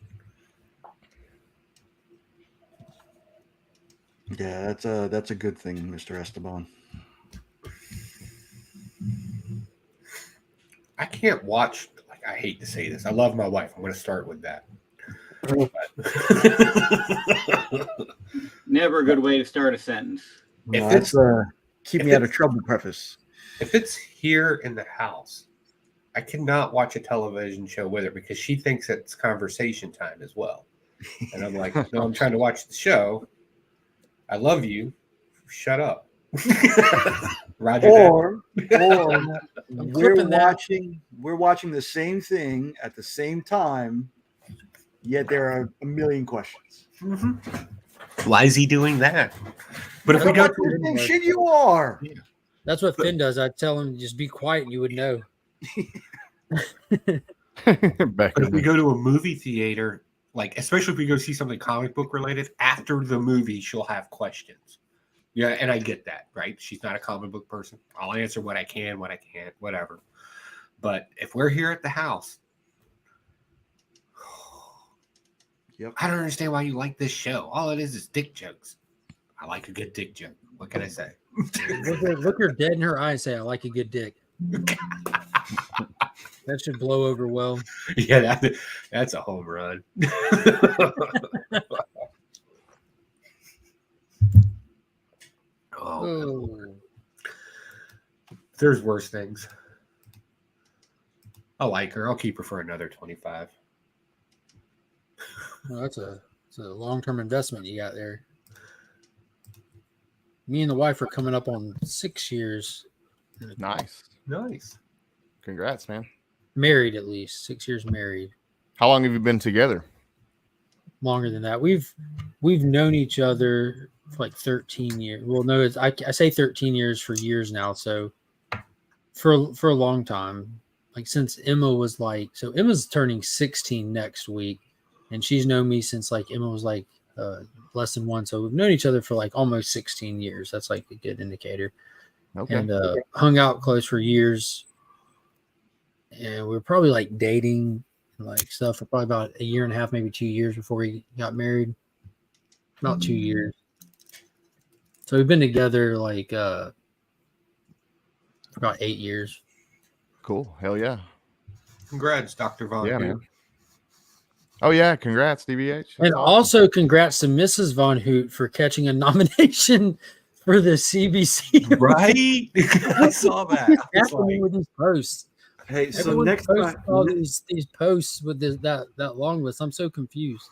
Speaker 11: Yeah, that's a good thing, Mr. Esteban.
Speaker 7: I can't watch. I hate to say this. I love my wife. I'm going to start with that.
Speaker 9: Never a good way to start a sentence.
Speaker 11: No, that's keep me out of trouble preface.
Speaker 7: If it's here in the house, I cannot watch a television show with her because she thinks it's conversation time as well. And I'm like, no, I'm trying to watch the show. I love you. Shut up. Roger
Speaker 11: or we're watching the same thing at the same time, yet there are a million questions.
Speaker 7: Mm-hmm. Why is he doing that? But if we go to
Speaker 11: shit, you are.
Speaker 2: That's what Finn does. I tell him just be quiet, and you would know.
Speaker 7: But if we go to a movie theater, like especially if we go see something comic book related, after the movie, she'll have questions. Yeah, and I get that, right? She's not a comic book person. I'll answer what I can, what I can't, whatever. But if we're here at the house, I don't understand why you like this show. All it is dick jokes. I like a good dick joke. What can I say?
Speaker 2: Look her dead in her eye and say, "I like a good dick." That should blow over well.
Speaker 7: Yeah, that's a home run. Oh. There's worse things. I like her. I'll keep her for another 25.
Speaker 2: Well, it's a long-term investment you got there. Me and the wife are coming up on 6 years.
Speaker 4: Nice. Congrats, man.
Speaker 2: Married at least 6 years married.
Speaker 4: How long have you been together?
Speaker 2: Longer than that. We've known each other for like 13 years. Well, no, I say 13 years for years now. So for a long time, like since Emma was like, so Emma's turning 16 next week, and she's known me since like Emma was like less than one. So we've known each other for like almost 16 years. That's like a good indicator.
Speaker 4: Okay.
Speaker 2: And hung out close for years. And we were probably like dating and like stuff for probably about a year and a half, maybe 2 years before we got married. About 2 years. So we've been together like for about 8 years.
Speaker 4: Cool. Hell yeah.
Speaker 7: Congrats, Dr. Von.
Speaker 4: Yeah, man. Oh yeah, congrats, DBH.
Speaker 2: And also congrats to Mrs. Von Hoot for catching a nomination for the CBC.
Speaker 7: Right? I saw that.
Speaker 2: With these posts.
Speaker 11: Hey, so
Speaker 2: Everyone
Speaker 11: next
Speaker 2: posts
Speaker 11: time,
Speaker 2: all these posts with that long list. I'm so confused.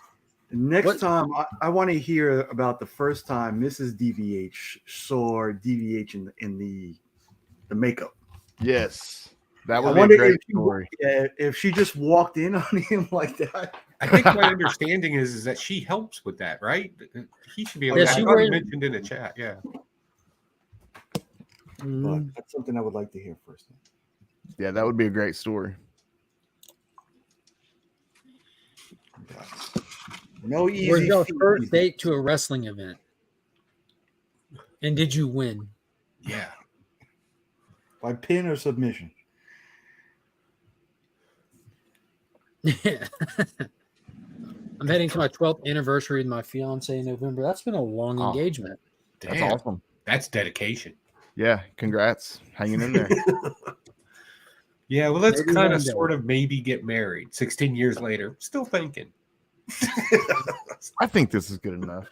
Speaker 11: next time I want to hear about the first time Mrs. DVH saw DVH in the makeup.
Speaker 4: Yes. That would
Speaker 11: I
Speaker 4: be a
Speaker 11: wonder
Speaker 4: great story.
Speaker 11: if she just walked in on him like that.
Speaker 7: I think my understanding is that she helps with that, right? He should be able to. I thought he mentioned in the chat, yeah.
Speaker 11: But that's something I would like to hear first.
Speaker 4: Yeah, that would be a great story.
Speaker 11: No easy.
Speaker 2: Where's your first date to a wrestling event? And did you win?
Speaker 7: Yeah.
Speaker 11: By pin or submission?
Speaker 2: I'm heading to my 12th anniversary with my fiance in November. That's been a long engagement.
Speaker 7: Damn.
Speaker 4: That's awesome.
Speaker 7: That's dedication.
Speaker 4: Yeah, congrats. Hanging in there.
Speaker 7: Yeah, well, let's
Speaker 2: Maybe
Speaker 7: kind
Speaker 2: one
Speaker 7: of
Speaker 2: day.
Speaker 7: sort of maybe get married. 16 years later, still thinking.
Speaker 4: I think this is good enough.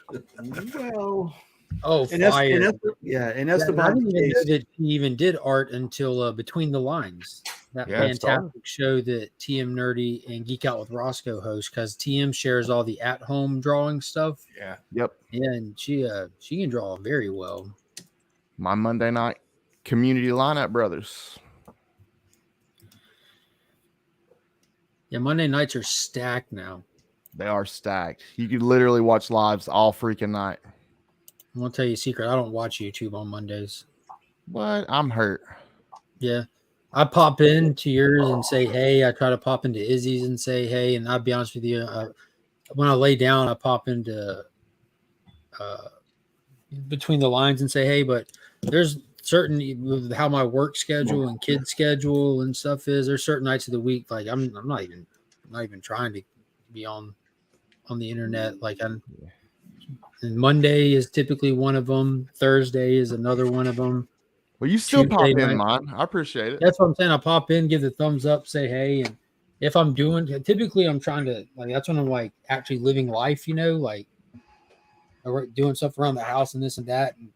Speaker 11: Well,
Speaker 2: Oh,
Speaker 11: and
Speaker 2: fire.
Speaker 11: and that's
Speaker 2: I didn't even know that he even did art until Between the Lines. That
Speaker 7: Yeah, it's
Speaker 2: fantastic show that TM Nerdy and Geek Out with Roscoe host, because TM shares all the at-home drawing stuff.
Speaker 7: Yeah.
Speaker 4: Yep.
Speaker 2: Yeah, and she can draw very well.
Speaker 4: My Monday night community lineup brothers.
Speaker 2: Yeah, Monday nights are stacked now.
Speaker 4: They are stacked. You could literally watch lives all freaking night.
Speaker 2: I'm gonna tell you a secret. I don't watch YouTube on Mondays.
Speaker 4: What? I'm hurt.
Speaker 2: Yeah. I pop into yours and say hey. I try to pop into Izzy's and say hey. And I'll be honest with you, when I lay down, I pop into Between the Lines and say hey. But there's certain, with how my work schedule and kid schedule and stuff is, there's certain nights of the week like I'm not even trying to be on the internet. Like and Monday is typically one of them. Thursday is another one of them.
Speaker 4: Well, you still
Speaker 2: Tuesday
Speaker 4: pop in,
Speaker 2: night.
Speaker 4: man. I appreciate it.
Speaker 2: That's what I'm saying. I pop in, give the thumbs up, say hey, and if I'm typically I'm trying to that's when I'm like actually living life, like doing stuff around the house and this and that. And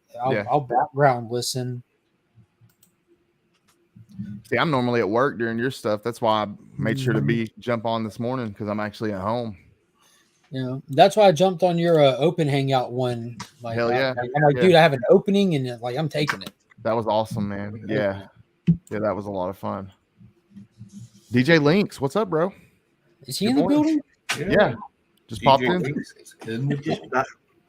Speaker 2: I'll background listen.
Speaker 4: See, I'm normally at work during your stuff. That's why I made sure to jump on this morning, because I'm actually at home.
Speaker 2: That's why I jumped on your open hangout one. Like,
Speaker 4: Hell yeah.
Speaker 2: I'm like, dude, I have an opening and like I'm taking it.
Speaker 4: That was awesome, man. Yeah. Yeah, that was a lot of fun. DJ Links, what's up, bro?
Speaker 2: Is he in the building?
Speaker 4: Yeah. Just popped in.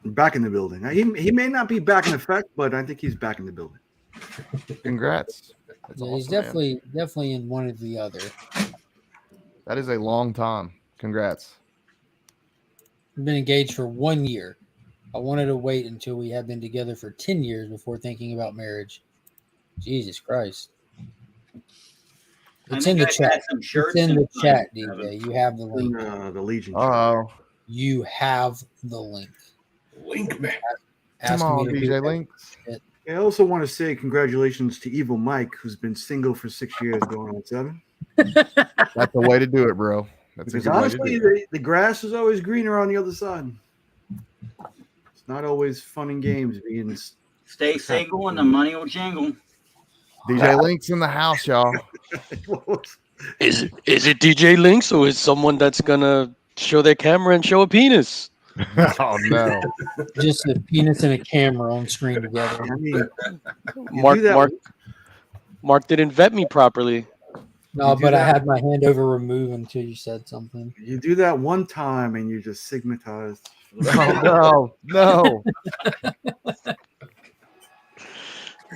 Speaker 11: Back in the building. He may not be back in effect, but I think he's back in the building.
Speaker 4: Congrats. That's
Speaker 2: Yeah, he's
Speaker 4: awesome, man.
Speaker 2: definitely in one or the other.
Speaker 4: That is a long time. Congrats.
Speaker 2: We've been engaged for 1 year. I wanted to wait until we had been together for 10 years before thinking about marriage. Jesus Christ. It's in the chat. It's in the chat, DJ. You have the link.
Speaker 11: The Legion.
Speaker 4: Oh,
Speaker 2: You have the link.
Speaker 7: Link man.
Speaker 4: come on, DJ Links.
Speaker 11: I also want to say congratulations to Evil Mike, who's been single for 6 years, going on 7.
Speaker 4: That's the way to do it, bro. That's
Speaker 11: Because
Speaker 4: a good way to
Speaker 11: honestly,
Speaker 4: do it.
Speaker 11: the grass is always greener on the other side. It's not always fun and games being.
Speaker 9: Stay single and the money will jingle.
Speaker 4: DJ Links in the house, y'all.
Speaker 12: Is it DJ Links or is someone that's gonna show their camera and show a penis?
Speaker 4: Oh no!
Speaker 2: Just a penis and a camera on screen together.
Speaker 11: I mean,
Speaker 12: Mark didn't vet me properly.
Speaker 2: No, but I had my hand over remove until you said something.
Speaker 11: You do that one time and you're just stigmatized.
Speaker 4: Oh, no.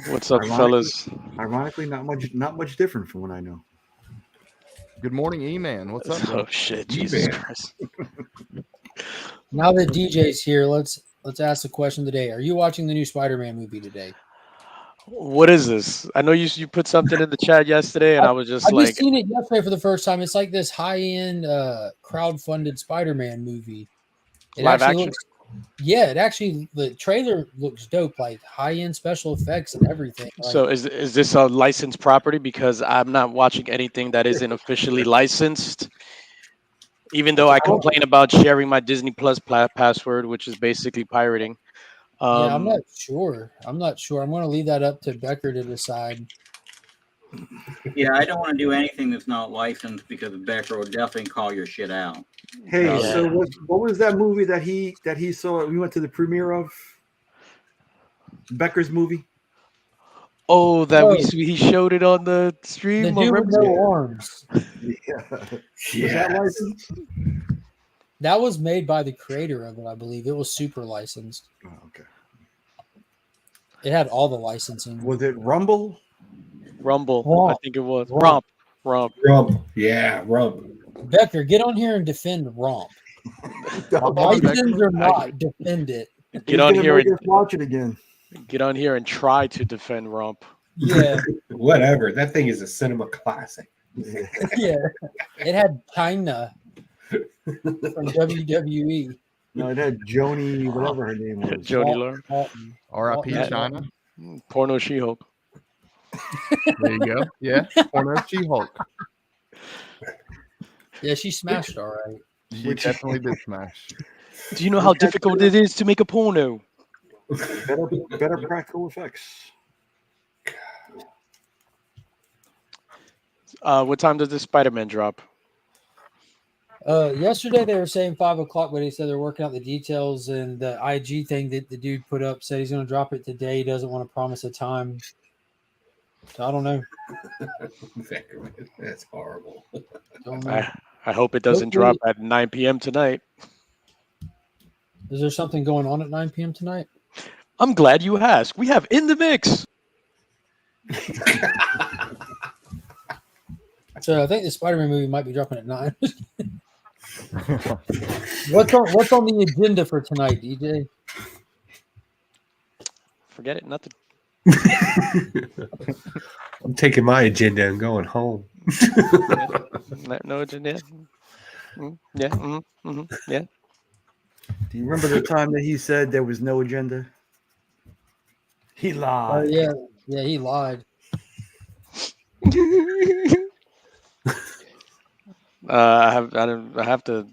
Speaker 12: What's up, fellas?
Speaker 11: Ironically, not much different from what I know.
Speaker 4: Good morning, E-Man. What's up, bro?
Speaker 12: Oh shit, Jesus Christ.
Speaker 2: Now that DJ's here, let's ask the question today. Are you watching the new Spider-Man movie today?
Speaker 12: What is this? I know you put something in the chat yesterday, and I was just
Speaker 2: I've
Speaker 12: like,
Speaker 2: just seen it yesterday for the first time. It's like this high-end crowd-funded Spider-Man movie. It
Speaker 12: live
Speaker 2: actually
Speaker 12: action?
Speaker 2: the trailer looks dope, like high-end special effects and everything. Like,
Speaker 12: So is this a licensed property? Because I'm not watching anything that isn't officially licensed. Even though I complain about sharing my Disney Plus password, which is basically pirating.
Speaker 2: yeah, I'm not sure. I'm going to leave that up to Becker to decide.
Speaker 9: Yeah, I don't want to do anything that's not licensed because Becker will definitely call your shit out.
Speaker 11: Hey, so what was that movie that he saw? We went to the premiere of Becker's movie.
Speaker 12: Oh, he showed it on the stream.
Speaker 2: The dude with no arms.
Speaker 11: Yeah. Was that licensed?
Speaker 2: That was made by the creator of it, I believe. It was super licensed.
Speaker 11: Oh, okay.
Speaker 2: It had all the licensing.
Speaker 11: Was it Rumble?
Speaker 12: Rumble, I think it was. Romp.
Speaker 7: Yeah, Rump.
Speaker 2: Becker, get on here and defend Romp. License or not, defend it.
Speaker 12: Get on here and
Speaker 11: watch it again.
Speaker 12: Get on here and try to defend Romp.
Speaker 2: Yeah.
Speaker 7: Whatever. That thing is a cinema classic.
Speaker 2: Yeah. It had China from WWE.
Speaker 11: No, it had Joni, whatever her name was.
Speaker 12: Joni Lawrence.
Speaker 4: R.I.P. China.
Speaker 12: Porno She-Hulk.
Speaker 4: There you go. Yeah, Porno She-Hulk.
Speaker 2: Yeah, she smashed all right.
Speaker 4: She definitely did smash.
Speaker 12: Do you know how difficult it is to make a porno?
Speaker 11: Better practical effects.
Speaker 12: What time does this Spider-Man drop?
Speaker 2: Yesterday they were saying 5 o'clock, but he said they're working out the details, and the IG thing that the dude put up said he's going to drop it today. He doesn't want to promise a time. So I don't know.
Speaker 7: That's horrible.
Speaker 12: I hope it doesn't drop at 9 p.m. tonight.
Speaker 2: Is there something going on at 9 p.m. tonight?
Speaker 12: I'm glad you asked. We have In the Mix.
Speaker 2: So I think the Spider-Man movie might be dropping at 9. What's on the agenda for tonight, DJ?
Speaker 12: Forget it. Nothing.
Speaker 7: I'm taking my agenda and going home.
Speaker 12: No agenda. Yeah. Yeah.
Speaker 11: Do you remember the time that he said there was no agenda? He lied.
Speaker 2: Yeah, he lied.
Speaker 12: I have to.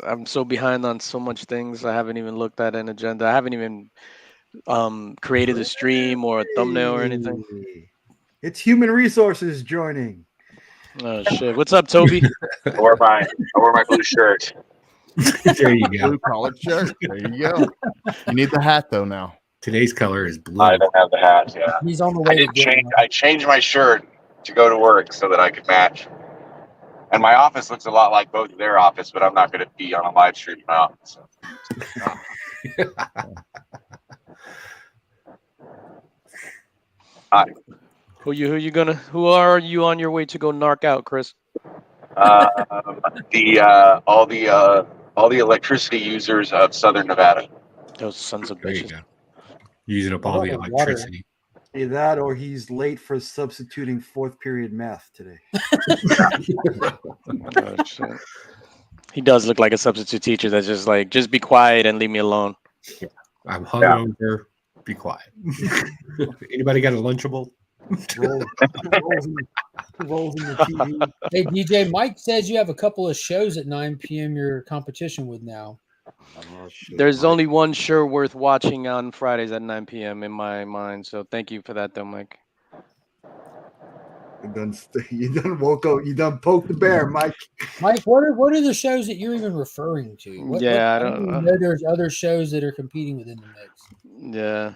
Speaker 12: I'm so behind on so much things. I haven't even looked at an agenda. I haven't even created a stream or a thumbnail or anything.
Speaker 11: It's human resources joining.
Speaker 12: Oh shit! What's up, Toby?
Speaker 13: I wear my blue shirt.
Speaker 7: There you go.
Speaker 4: Blue collared shirt. There you go. You need the hat though now.
Speaker 7: Today's color is blue.
Speaker 13: I don't have the hat. Yeah,
Speaker 2: He's on the way.
Speaker 13: I changed my shirt to go to work so that I could match And my office looks a lot like both of their office, but I'm not going to be on a live stream in my office. So. Hi.
Speaker 12: Who are you on your way to go narc out, Chris?
Speaker 13: All the electricity users of Southern Nevada.
Speaker 12: Those sons of
Speaker 7: There you
Speaker 12: bitches.
Speaker 7: go. Using up
Speaker 11: How
Speaker 7: all the
Speaker 11: about the water?
Speaker 7: electricity.
Speaker 11: Either that or he's late for substituting fourth period math today.
Speaker 12: Oh, shit. He does look like a substitute teacher that's just like, just be quiet and leave me alone.
Speaker 7: I'm hungover. Be quiet. Anybody got a Lunchable?
Speaker 11: Rolls in the TV.
Speaker 2: Hey, DJ, Mike says you have a couple of shows at 9 p.m. your competition with now.
Speaker 11: Oh, shit,
Speaker 12: There's
Speaker 11: Mike.
Speaker 12: only one show worth watching on Fridays at 9 p.m. in my mind. So thank you for that, though, Mike.
Speaker 11: You done woke up. You done poked the bear, Mike.
Speaker 2: Mike, what are the shows that you're even referring to?
Speaker 12: Yeah, I
Speaker 2: I
Speaker 12: don't
Speaker 2: even
Speaker 12: know.
Speaker 2: know there's other shows that are competing within the mix.
Speaker 12: Yeah.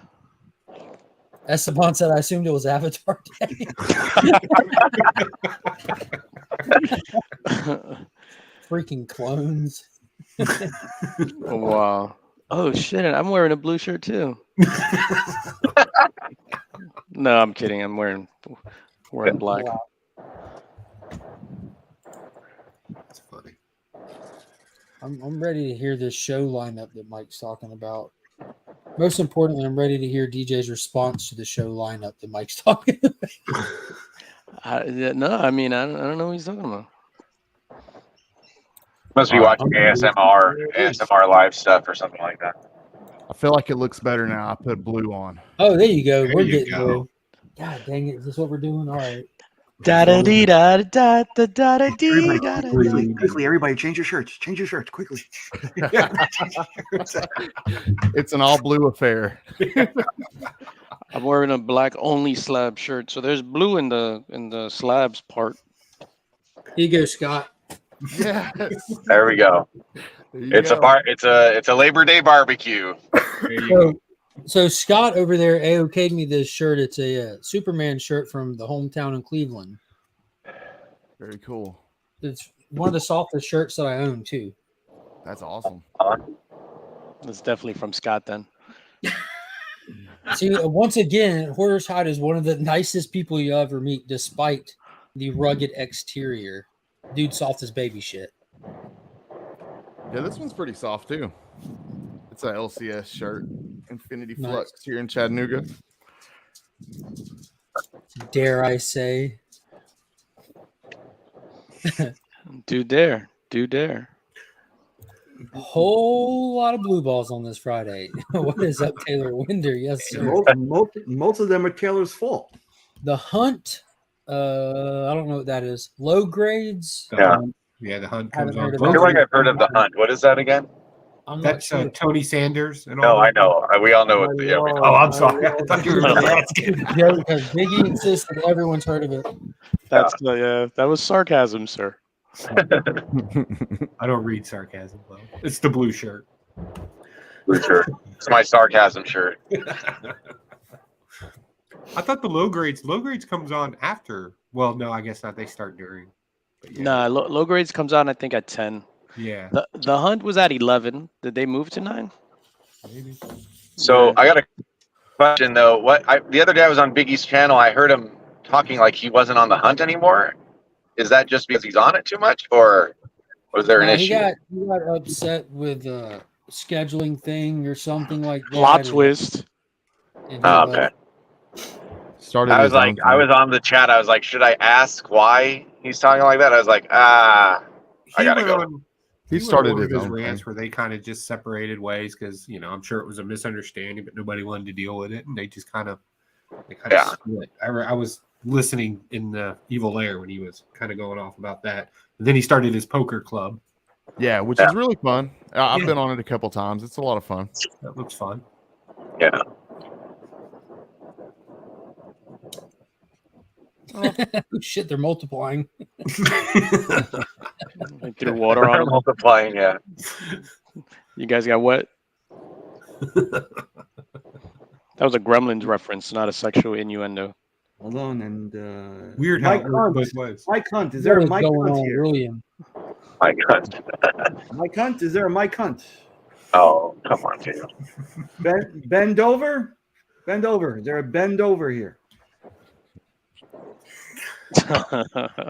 Speaker 2: Esteban said, I assumed it was Avatar Day. Freaking clones.
Speaker 12: Oh, wow. Oh, shit. I'm wearing a blue shirt, too. No, I'm kidding. I'm wearing black.
Speaker 2: Wow.
Speaker 7: That's funny.
Speaker 2: I'm ready to hear this show lineup that Mike's talking about. Most importantly, I'm ready to hear DJ's response to the show lineup that Mike's talking about.
Speaker 12: No, I mean, I don't know what he's talking about.
Speaker 13: Must be watching ASMR live stuff or something like that.
Speaker 4: I feel like it looks better now. I put blue on.
Speaker 2: Oh, there you go.
Speaker 7: There
Speaker 2: We're
Speaker 7: you
Speaker 2: getting
Speaker 7: go.
Speaker 2: blue. God dang it. Is this what we're doing? All right.
Speaker 12: Da da dee da da da da da dee da da.
Speaker 11: Quickly, everybody, change your shirts. Change your shirts quickly.
Speaker 4: It's an all blue affair.
Speaker 12: I'm wearing a black only slab shirt, so there's blue in the slabs part.
Speaker 2: Here you go, Scott.
Speaker 4: Yes.
Speaker 13: There we go.
Speaker 4: There you
Speaker 13: It's
Speaker 4: go.
Speaker 13: a bar. It's a Labor Day barbecue.
Speaker 2: So Scott over there AOK'd me this shirt. It's a Superman shirt from the hometown in Cleveland.
Speaker 4: Very cool.
Speaker 2: It's one of the softest shirts that I own too.
Speaker 4: That's awesome.
Speaker 12: That's definitely from Scott then.
Speaker 2: See, once again, Hoarder's Hide is one of the nicest people you ever meet, despite the rugged exterior. Dude, soft as baby shit.
Speaker 4: Yeah, this one's pretty soft too. It's a LCS shirt, Infinity
Speaker 2: Nice.
Speaker 4: Flux here in Chattanooga.
Speaker 2: Dare I say?
Speaker 12: Do dare.
Speaker 2: Whole lot of blue balls on this Friday. What is up, Taylor Winder? Yes, sir.
Speaker 11: Most of them are Taylor's fault.
Speaker 2: The Hunt. I don't know what that is. Low grades.
Speaker 13: Yeah.
Speaker 7: The Hunt
Speaker 2: Haven't
Speaker 7: comes on.
Speaker 2: heard of
Speaker 13: I feel like I've heard of the Hunt. What is that again?
Speaker 2: I'm not
Speaker 7: That's
Speaker 2: sure.
Speaker 7: Tony Sanders. And
Speaker 13: No,
Speaker 7: all
Speaker 13: I know. We all know what. Yeah, we know.
Speaker 7: Oh, I'm sorry. I thought you were asking.
Speaker 2: Yeah, because Biggie insisted everyone's heard of it.
Speaker 12: That's that was sarcasm, sir.
Speaker 7: I don't read sarcasm, though. It's the blue shirt.
Speaker 13: Blue shirt. It's my sarcasm shirt.
Speaker 7: I thought the low grades comes on after. Well, no, I guess not. They start during. But yeah.
Speaker 12: Nah, low grades comes on I think at 10.
Speaker 7: Yeah.
Speaker 12: The Hunt was at 11. Did they move to 9?
Speaker 7: Maybe.
Speaker 13: So I got a question though. The other day I was on Biggie's channel. I heard him talking like he wasn't on the Hunt anymore. Is that just because he's on it too much, or was there an
Speaker 2: Nah,
Speaker 13: issue?
Speaker 2: he got upset with a scheduling thing or something like that.
Speaker 12: Plot twist.
Speaker 2: And
Speaker 13: Oh, okay.
Speaker 4: Started.
Speaker 13: I was
Speaker 4: his own
Speaker 13: like, I was on the chat. I was like, should I ask why he's talking like that? I was like, I gotta go.
Speaker 4: He started
Speaker 7: one of
Speaker 4: his
Speaker 7: his
Speaker 4: own
Speaker 7: rants
Speaker 4: thing.
Speaker 7: where they kind of just separated ways because I'm sure it was a misunderstanding, but nobody wanted to deal with it, and they just kind of split. I was listening in the Evil Lair when he was kind of going off about that, and then he started his poker club.
Speaker 4: Yeah, which is really fun. I've been on it a couple times. It's a lot of fun.
Speaker 7: That looks fun.
Speaker 13: Yeah.
Speaker 2: Oh, shit, they're multiplying.
Speaker 12: They threw water on them.
Speaker 13: Multiplying, yeah.
Speaker 12: You guys got what? That was a Gremlins reference, not a sexual innuendo.
Speaker 11: Hold on, and
Speaker 7: Weird how
Speaker 11: Mike
Speaker 7: it works
Speaker 11: Hunt.
Speaker 7: both ways.
Speaker 11: Mike Hunt, is there a
Speaker 2: What is
Speaker 11: Mike
Speaker 2: going
Speaker 11: Hunt
Speaker 2: on,
Speaker 11: here?
Speaker 2: William?
Speaker 13: My God.
Speaker 11: Mike Hunt, is there a Mike Hunt?
Speaker 13: Oh, come on, Daniel.
Speaker 11: Bend over, bend over. Is there a bend over here?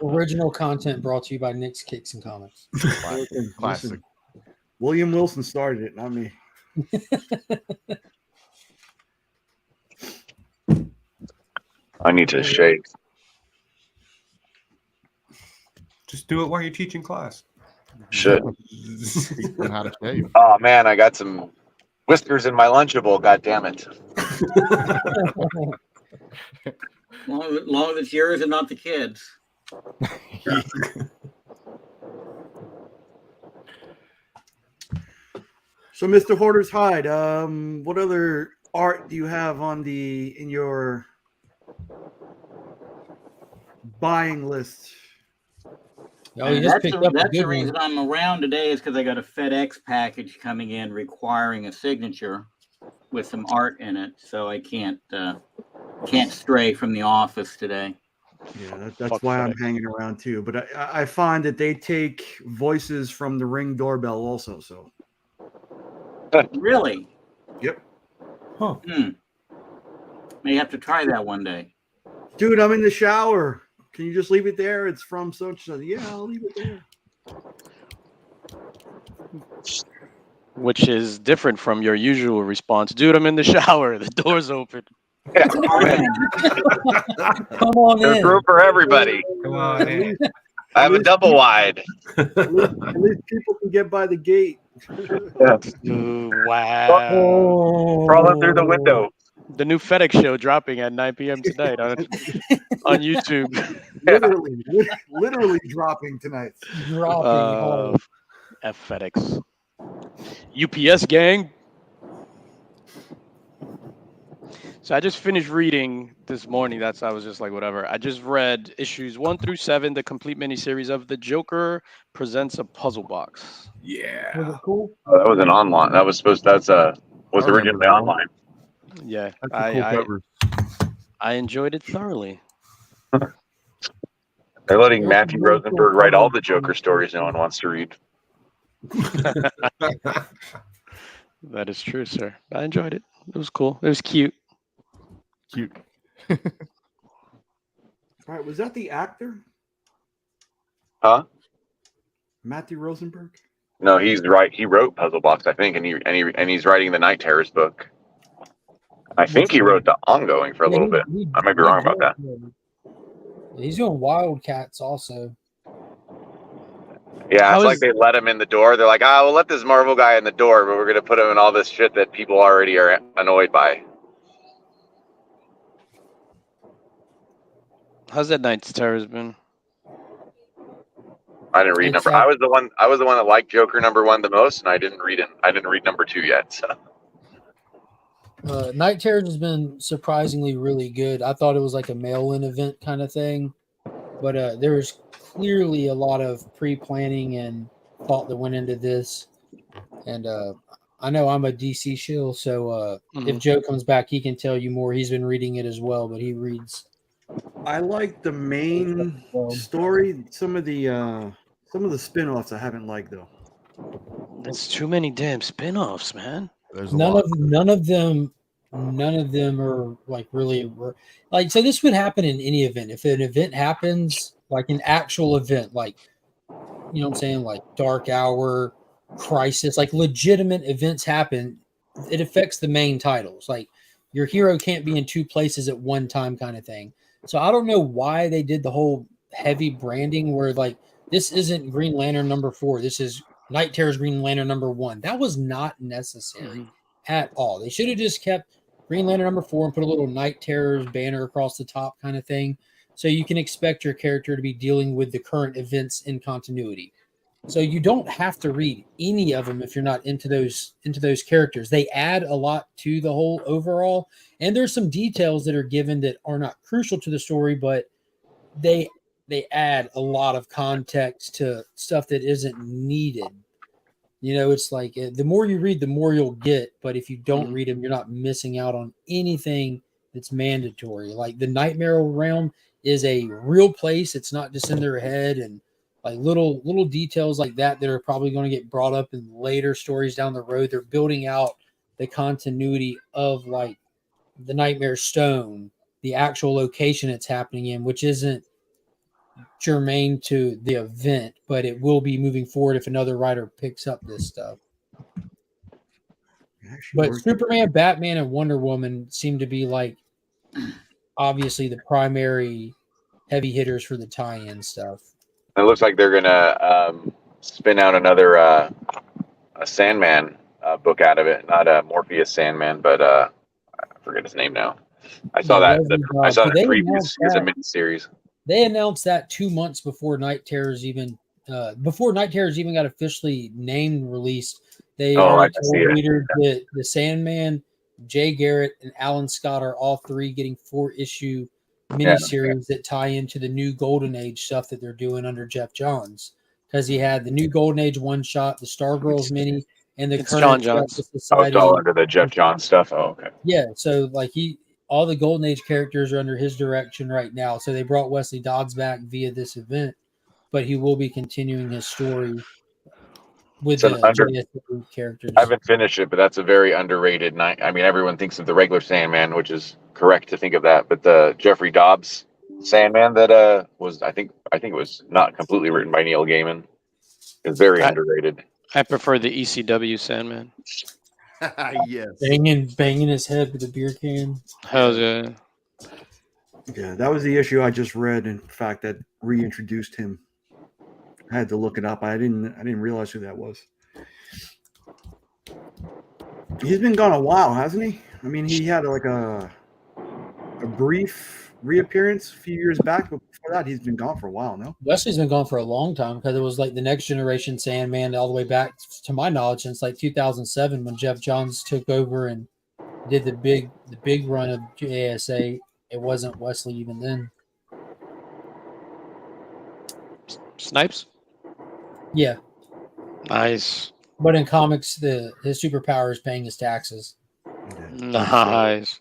Speaker 2: Original content brought to you by Nick's Kicks and Comics.
Speaker 11: Listen,
Speaker 4: Classic.
Speaker 11: listen. William Wilson started it, not me.
Speaker 13: I need to shave.
Speaker 7: Just do it while you're teaching class.
Speaker 13: Should.
Speaker 4: Teach them how to shave.
Speaker 13: Oh man, I got some whiskers in my Lunchable. God damn it.
Speaker 9: Long as it's yours and not the kids.
Speaker 11: So, Mr. Hoarder's Hide, what other art do you have on in your buying list?
Speaker 2: Oh, you just
Speaker 9: That's
Speaker 2: picked up a
Speaker 9: the
Speaker 2: good
Speaker 9: reason
Speaker 2: one.
Speaker 9: I'm around today, is because I got a FedEx package coming in requiring a signature with some art in it, so I can't stray from the office today.
Speaker 11: Yeah, that's why I'm hanging around too. But I find that they take voices from the Ring doorbell also. So
Speaker 9: Really?
Speaker 11: Yep.
Speaker 7: Huh.
Speaker 9: May have to try that one day.
Speaker 11: Dude, I'm in the shower. Can you just leave it there? It's from such. Yeah, I'll leave it there.
Speaker 12: Which is different from your usual response. Dude, I'm in the shower. The door's open.
Speaker 13: Yeah.
Speaker 2: Come on
Speaker 13: There's
Speaker 2: in.
Speaker 13: room for everybody.
Speaker 7: Come on in.
Speaker 13: I have a double wide.
Speaker 11: At least people can get by the gate.
Speaker 13: Yeah.
Speaker 12: Ooh, wow.
Speaker 13: Crawling through the window.
Speaker 12: The new FedEx show dropping at 9 p.m. tonight on YouTube.
Speaker 11: Literally dropping tonight.
Speaker 2: Dropping.
Speaker 12: F FedEx. UPS gang. So I just finished reading this morning. I was just like, whatever. I just read issues 1 through 7, the complete miniseries of The Joker Presents a Puzzle Box.
Speaker 7: Yeah.
Speaker 2: Was it cool?
Speaker 13: Oh, that was an online. That was supposed. Was
Speaker 4: I remember
Speaker 13: originally
Speaker 4: that.
Speaker 13: online.
Speaker 12: Yeah,
Speaker 4: That's a cool cover.
Speaker 12: I enjoyed it thoroughly.
Speaker 13: They're letting
Speaker 2: There's
Speaker 13: Matthew
Speaker 2: some really cool
Speaker 13: Rosenberg write all
Speaker 2: covers
Speaker 13: the Joker stories no one wants to read.
Speaker 12: That is true, sir. I enjoyed it. It was cool. It was cute.
Speaker 4: Cute.
Speaker 11: All right, was that the actor,
Speaker 13: Huh?
Speaker 11: Matthew Rosenberg?
Speaker 13: No, he's right. He wrote Puzzle Box, I think, and he's writing the Night Terrors book. I think he wrote the ongoing for a little bit. I might be wrong about that.
Speaker 2: He's doing Wildcats also.
Speaker 13: Yeah, it's like they let him in the door. They're like, we'll let this Marvel guy in the door, but we're going to put him in all this shit that people already are annoyed by.
Speaker 12: How's that Night's Terrors been?
Speaker 13: I didn't read number. I was the one that liked Joker #1 the most, and I didn't read it. I didn't read #2 yet. So.
Speaker 2: Night Terrors has been surprisingly really good. I thought it was like a mail-in event kind of thing, but there was clearly a lot of pre-planning and thought that went into this. And I know I'm a DC shill, so if Joe comes back, he can tell you more. He's been reading it as well, but he reads.
Speaker 11: I like the main story. Some of the spin-offs I haven't liked though.
Speaker 12: There's too many damn spin-offs, man.
Speaker 2: None of them are like really like. So this would happen in any event. If an event happens, like an actual event, like you know what I'm saying, like Dark Hour, Crisis, like legitimate events happen. It affects the main titles. Like your hero can't be in two places at one time, kind of thing. So I don't know why they did the whole heavy branding where like this isn't Green Lantern #4. This is Night Terror's Green Lantern #1. That was not necessary at all. They should have just kept Green Lantern #4 and put a little Night Terror's banner across the top kind of thing. So you can expect your character to be dealing with the current events in continuity. So you don't have to read any of them if you're not into those characters. They add a lot to the whole overall, and there's some details that are given that are not crucial to the story, but they add a lot of context to stuff that isn't needed. You know, it's like the more you read, the more you'll get. But if you don't read them, you're not missing out on anything It's mandatory. Like the Nightmare Realm is a real place. It's not just in their head, and like little details like that are probably going to get brought up in later stories down the road. They're building out the continuity of like the Nightmare Stone, the actual location it's happening in, which isn't germane to the event, but it will be moving forward if another writer picks up this stuff. But Superman, Batman, and Wonder Woman seem to be like obviously the primary heavy hitters for the tie-in stuff.
Speaker 13: It looks like they're gonna spin out another a Sandman book out of it. Not a Morpheus Sandman, but I forget his name now. I saw that. I saw that previews as a mini series.
Speaker 2: They announced that 2 months before Night Terrors even got officially named and released. They already told readers that the Sandman, Jay Garrett, and Alan Scott are all three getting 4-issue miniseries that tie into the new Golden Age stuff that they're doing under Jeff Johns. Because he had the new Golden Age one-shot, the Stargirls mini, and the current Justice Society.
Speaker 13: Oh, it's all under the Jeff Johns stuff. Oh, okay.
Speaker 2: Yeah, so like all the Golden Age characters are under his direction right now. So they brought Wesley Dodds back via this event, but he will be continuing his story with the JSA characters.
Speaker 13: I haven't finished it, but that's a very underrated night. I mean, everyone thinks of the regular Sandman, which is correct to think of that, but the Jeffrey Dobbs Sandman that was I think it was not completely written by Neil Gaiman is very underrated.
Speaker 12: I prefer the ECW Sandman.
Speaker 4: Yes.
Speaker 2: Banging his head with a beer can.
Speaker 12: Hell yeah.
Speaker 11: Yeah, that was the issue I just read. In fact, that reintroduced him. I had to look it up. I didn't realize who that was. He's been gone a while, hasn't he? I mean, he had like a brief reappearance a few years back, but before that, he's been gone for a while. No,
Speaker 2: Wesley's been gone for a long time because it was like the Next Generation Sandman all the way back to my knowledge since like 2007 when Jeff Johns took over and did the big run of JSA. It wasn't Wesley even then.
Speaker 12: Snipes?
Speaker 2: Yeah.
Speaker 12: Nice.
Speaker 2: But in comics, his superpower is paying his taxes.
Speaker 12: Nice.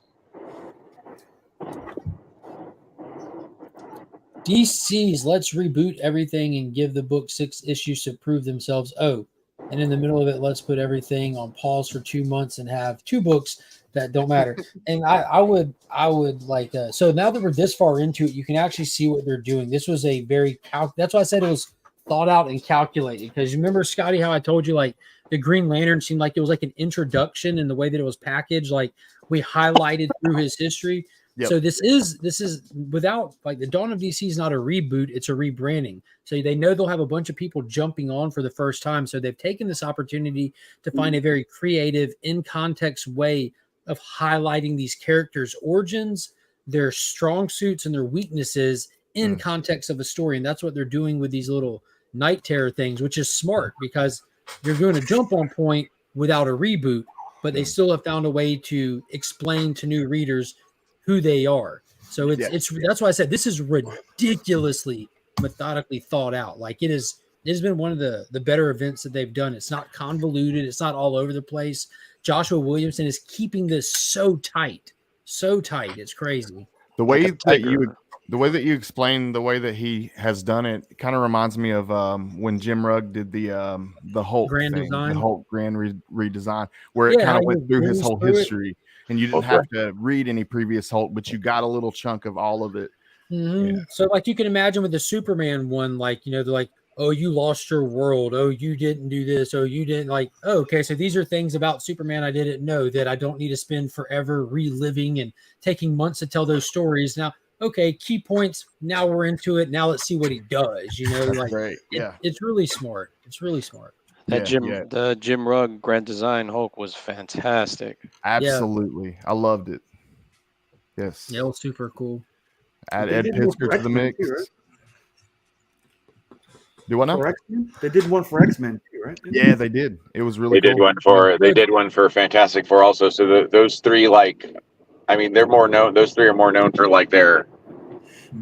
Speaker 2: DC's let's reboot everything and give the book 6 issues to prove themselves. Oh, and in the middle of it, let's put everything on pause for 2 months and have 2 books that don't matter. And I would like so now that we're this far into it, you can actually see what they're doing. This was a very that's why I said it was thought out and calculated, because you remember, Scotty, how I told you like the Green Lantern seemed like it was like an introduction in the way that it was packaged, like we highlighted through his history. Yep. So this is without like the Dawn of DC is not a reboot, it's a rebranding. So they know they'll have a bunch of people jumping on for the first time. So they've taken this opportunity to find a very creative, in context way of highlighting these characters' origins, their strong suits, and their weaknesses in context of a story. And that's what they're doing with these little Night Terror things, which is smart because you're going to jump on point without a reboot, but they still have found a way to explain to new readers who they are. So it's that's why I said this is ridiculously methodically thought out. Like it has been one of the better events that they've done. It's not convoluted. It's not all over the place. Joshua Williamson is keeping this so tight. It's crazy.
Speaker 4: The way that you explain the way that he has done it kind of reminds me of when Jim Rugg did the Hulk
Speaker 2: Grand
Speaker 4: thing,
Speaker 2: design.
Speaker 4: the Hulk Grand redesign, where it kind of went through his whole history, and you didn't have to read any previous Hulk, but you got a little chunk of all of it.
Speaker 2: Mm-hmm. Yeah. So like you can imagine with the Superman one, like, you know, they're like, oh, you lost your world. Oh, you didn't do this. Oh, you didn't like, oh, okay. So these are things about Superman I didn't know that I don't need to spend forever reliving and taking months to tell those stories. Now, okay, key points. Now we're into it. Now let's see what he does. You know, like it's really smart. It's really smart.
Speaker 12: The Jim Rugg Grand Design Hulk was fantastic.
Speaker 4: Absolutely. I loved it. Yes.
Speaker 2: Yeah, it was super cool.
Speaker 4: Add Ed Piskor to the mix.
Speaker 11: Too, right?
Speaker 4: Do what now?
Speaker 11: They did one for X-Men too, right?
Speaker 4: Yeah, they did. It was really
Speaker 13: They did one for Fantastic Four also. So those three, like, I mean, they're more known. Those three are more known for like their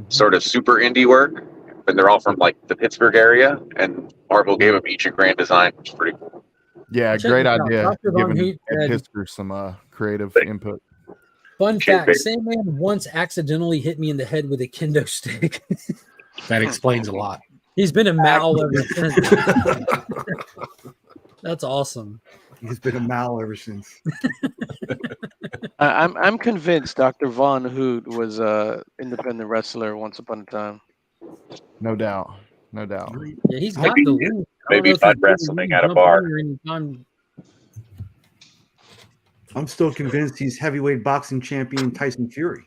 Speaker 13: sort of super indie work, but they're all from like the Pittsburgh area, and Marvel gave them each a grand design, which is pretty cool.
Speaker 4: Yeah, great idea. Giving Ed Piskor some creative input.
Speaker 2: Fun
Speaker 13: Cheers,
Speaker 2: fact:
Speaker 13: baby.
Speaker 2: Sandman once accidentally hit me in the head with a kendo stick.
Speaker 7: That explains a lot.
Speaker 2: He's been a mal ever since. That's awesome.
Speaker 11: He's been a mal ever since.
Speaker 12: I'm convinced Dr. Von Hoot was a independent wrestler once upon a time.
Speaker 4: No doubt. No doubt.
Speaker 2: Yeah, he's got
Speaker 13: Maybe-
Speaker 2: the look. I don't
Speaker 13: maybe
Speaker 2: know if
Speaker 13: mud
Speaker 2: he's really
Speaker 13: wrestling at a
Speaker 2: jump
Speaker 13: bar.
Speaker 2: on you anytime.
Speaker 11: I'm still convinced he's heavyweight boxing champion Tyson Fury.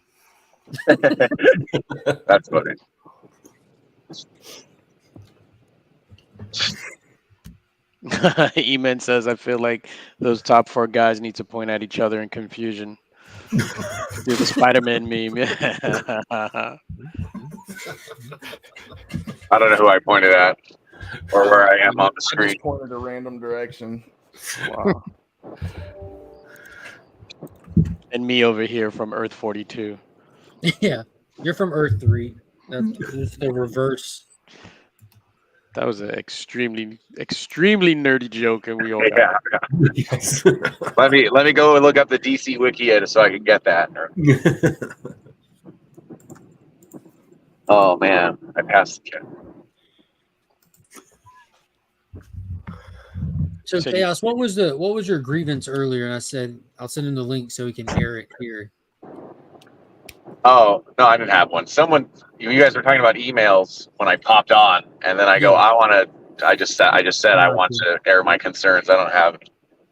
Speaker 13: That's funny.
Speaker 12: Eman says, I feel like those top 4 guys need to point at each other in confusion. Do the Spider-Man meme.
Speaker 13: I don't know who I pointed at or where I am on the
Speaker 4: I
Speaker 13: screen.
Speaker 4: just pointed a random direction. Wow.
Speaker 12: And me over here from Earth 42.
Speaker 2: Yeah, you're from Earth 3. That's the reverse.
Speaker 12: That was an extremely nerdy joke, and we all got
Speaker 13: Yeah.
Speaker 12: it.
Speaker 7: Yes.
Speaker 13: Let me go and look up the DC wiki so I can get that. Oh man, I passed the check.
Speaker 2: So
Speaker 12: So
Speaker 2: Chaos, what was your grievance earlier? And I said I'll send him the link so we can air it here.
Speaker 13: Oh no, I didn't have one. You guys were talking about emails when I popped on, and then I go, I just said I want to air my concerns. I don't have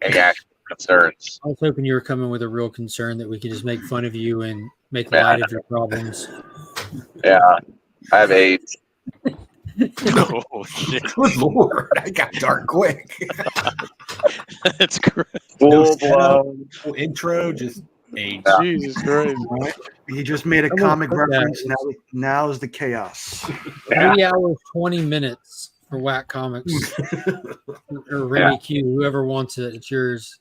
Speaker 13: any actual concerns.
Speaker 2: I was hoping you were coming with a real concern that we could just make fun of you and make
Speaker 13: Yeah,
Speaker 2: light of your problems.
Speaker 13: Yeah, I have AIDS.
Speaker 12: Oh shit!
Speaker 7: Good Lord, I got dark quick.
Speaker 12: That's great.
Speaker 13: Full blown
Speaker 7: intro, just AIDS.
Speaker 13: Yeah.
Speaker 12: Jesus Christ!
Speaker 11: He just made a
Speaker 2: I'm gonna
Speaker 11: comic
Speaker 2: put that.
Speaker 11: reference. Now is the chaos.
Speaker 2: 3 hours, 20 minutes for Whack Comics or Remy Q. Whoever wants it, it's yours.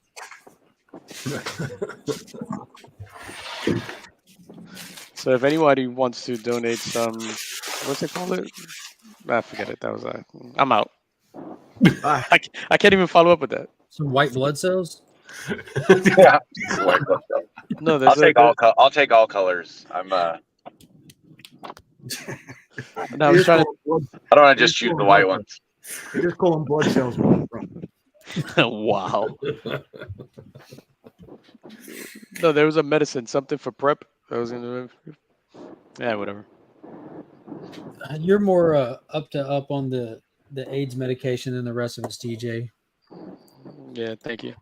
Speaker 12: So if anybody wants to donate some, what's it called? I forget it. That was I'm out. I can't even follow up with that.
Speaker 2: Some white blood cells.
Speaker 13: Yeah.
Speaker 12: No,
Speaker 13: I'll take all colors. I'm
Speaker 12: No, I was trying to.
Speaker 13: I don't want to just choose the white ones.
Speaker 11: They just call them blood cells.
Speaker 12: Wow. No, there was a medicine, something for prep. That was in the. Yeah, whatever.
Speaker 2: You're more up on the AIDS medication than the rest of us, TJ.
Speaker 12: Yeah, thank you.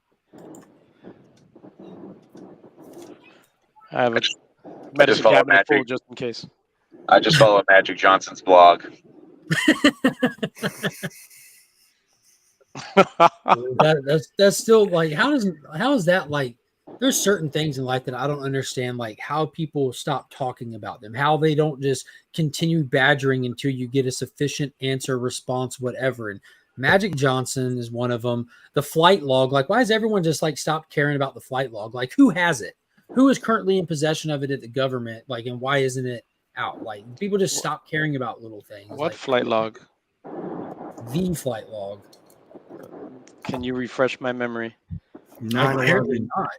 Speaker 12: I have a medicine
Speaker 13: follow
Speaker 12: cabinet full
Speaker 13: Magic.
Speaker 12: just in case.
Speaker 13: I just follow Magic Johnson's blog.
Speaker 2: That's still like how is that like? There's certain things in life that I don't understand, like how people stop talking about them, how they don't just continue badgering until you get a sufficient answer, response, whatever. And Magic Johnson is one of them. The flight log, like why has everyone just like stopped caring about the flight log? Like who has it? Who is currently in possession of it at the government? Like, and why isn't it out? Like people just stop caring about little things.
Speaker 12: What
Speaker 2: like,
Speaker 12: flight log?
Speaker 2: The flight log.
Speaker 12: Can you refresh my memory?
Speaker 2: Apparently not.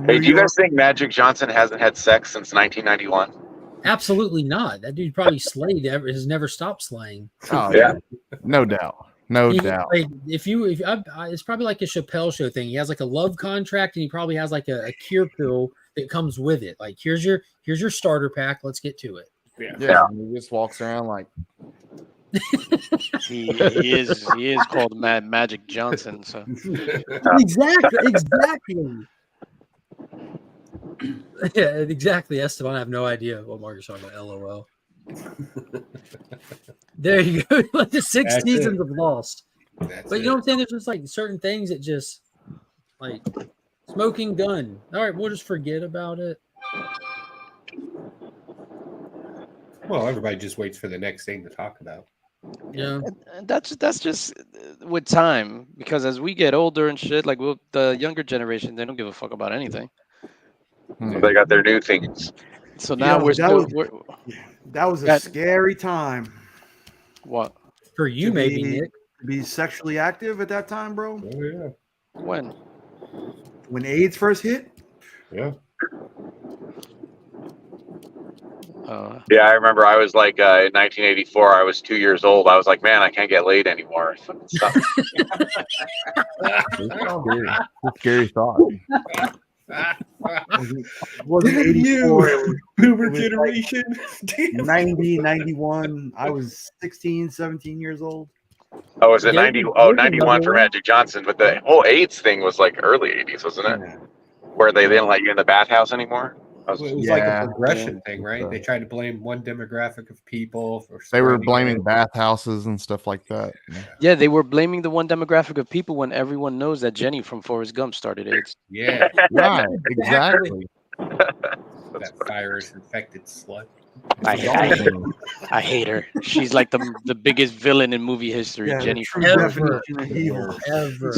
Speaker 13: Hey, do you guys think Magic Johnson hasn't had sex since 1991?
Speaker 2: Absolutely not. That dude probably slayed. Has never stopped slaying.
Speaker 4: Oh
Speaker 13: Yeah.
Speaker 4: No doubt. No
Speaker 2: He-
Speaker 4: doubt.
Speaker 2: like, it's probably like a Chappelle Show thing. He has like a love contract, and he probably has like a cure pill that comes with it. Like here's your starter pack. Let's get to it.
Speaker 4: Yeah. He just walks around like
Speaker 12: He is called Magic Johnson. So
Speaker 2: Exactly. Yeah, exactly. Esteban, I have no idea what Marcus talking about. LOL. There you go. Like the 6
Speaker 7: That's
Speaker 2: seasons
Speaker 7: it.
Speaker 2: of Lost.
Speaker 7: That's
Speaker 2: But you know what I'm saying? There's just like certain things that just like smoking gun. All right, we'll just forget about it.
Speaker 7: Well, everybody just waits for the next thing to talk about.
Speaker 2: Yeah.
Speaker 12: And that's just with time, because as we get older and shit, like the younger generation, they don't give a fuck about anything.
Speaker 13: They got their new things.
Speaker 12: So now
Speaker 11: That was a
Speaker 12: That-
Speaker 11: scary time.
Speaker 12: What?
Speaker 2: For you,
Speaker 11: To
Speaker 2: maybe,
Speaker 11: be-
Speaker 2: Nick.
Speaker 11: to be sexually active at that time, bro.
Speaker 7: Oh yeah.
Speaker 12: When?
Speaker 11: When AIDS first hit.
Speaker 7: Yeah.
Speaker 13: Yeah, I remember. I was like in 1984. I was 2 years old. I was like, man, I can't get laid anymore. Stop.
Speaker 4: Scary. It's a scary thought.
Speaker 11: It wasn't 84. It was,
Speaker 7: Boomer
Speaker 11: it was
Speaker 7: generation.
Speaker 11: like 90, 91. I was 16, 17 years old.
Speaker 13: Oh, was it
Speaker 2: Yeah,
Speaker 13: 90?
Speaker 2: there's
Speaker 13: Oh, 91
Speaker 2: another
Speaker 13: for
Speaker 2: one.
Speaker 13: Magic Johnson. But the whole AIDS thing was like early 80s, wasn't it?
Speaker 11: Yeah.
Speaker 13: Where they didn't let you in the bathhouse anymore.
Speaker 7: Well, it was like a
Speaker 4: Yeah.
Speaker 7: progression thing, right? They tried to blame one demographic of people for
Speaker 4: They were
Speaker 7: spreading
Speaker 4: blaming
Speaker 7: it.
Speaker 4: bathhouses and stuff like that.
Speaker 12: Yeah, they were blaming the one demographic of people when everyone knows that Jenny from Forrest Gump started AIDS.
Speaker 7: Yeah,
Speaker 4: Right, exactly.
Speaker 7: that virus infected slut.
Speaker 12: I hate her. She's like the biggest villain in movie history.
Speaker 11: Yeah,
Speaker 12: Jenny
Speaker 11: the
Speaker 12: from
Speaker 11: true
Speaker 12: Forrest Gump.
Speaker 11: definition of evil.
Speaker 2: Ever.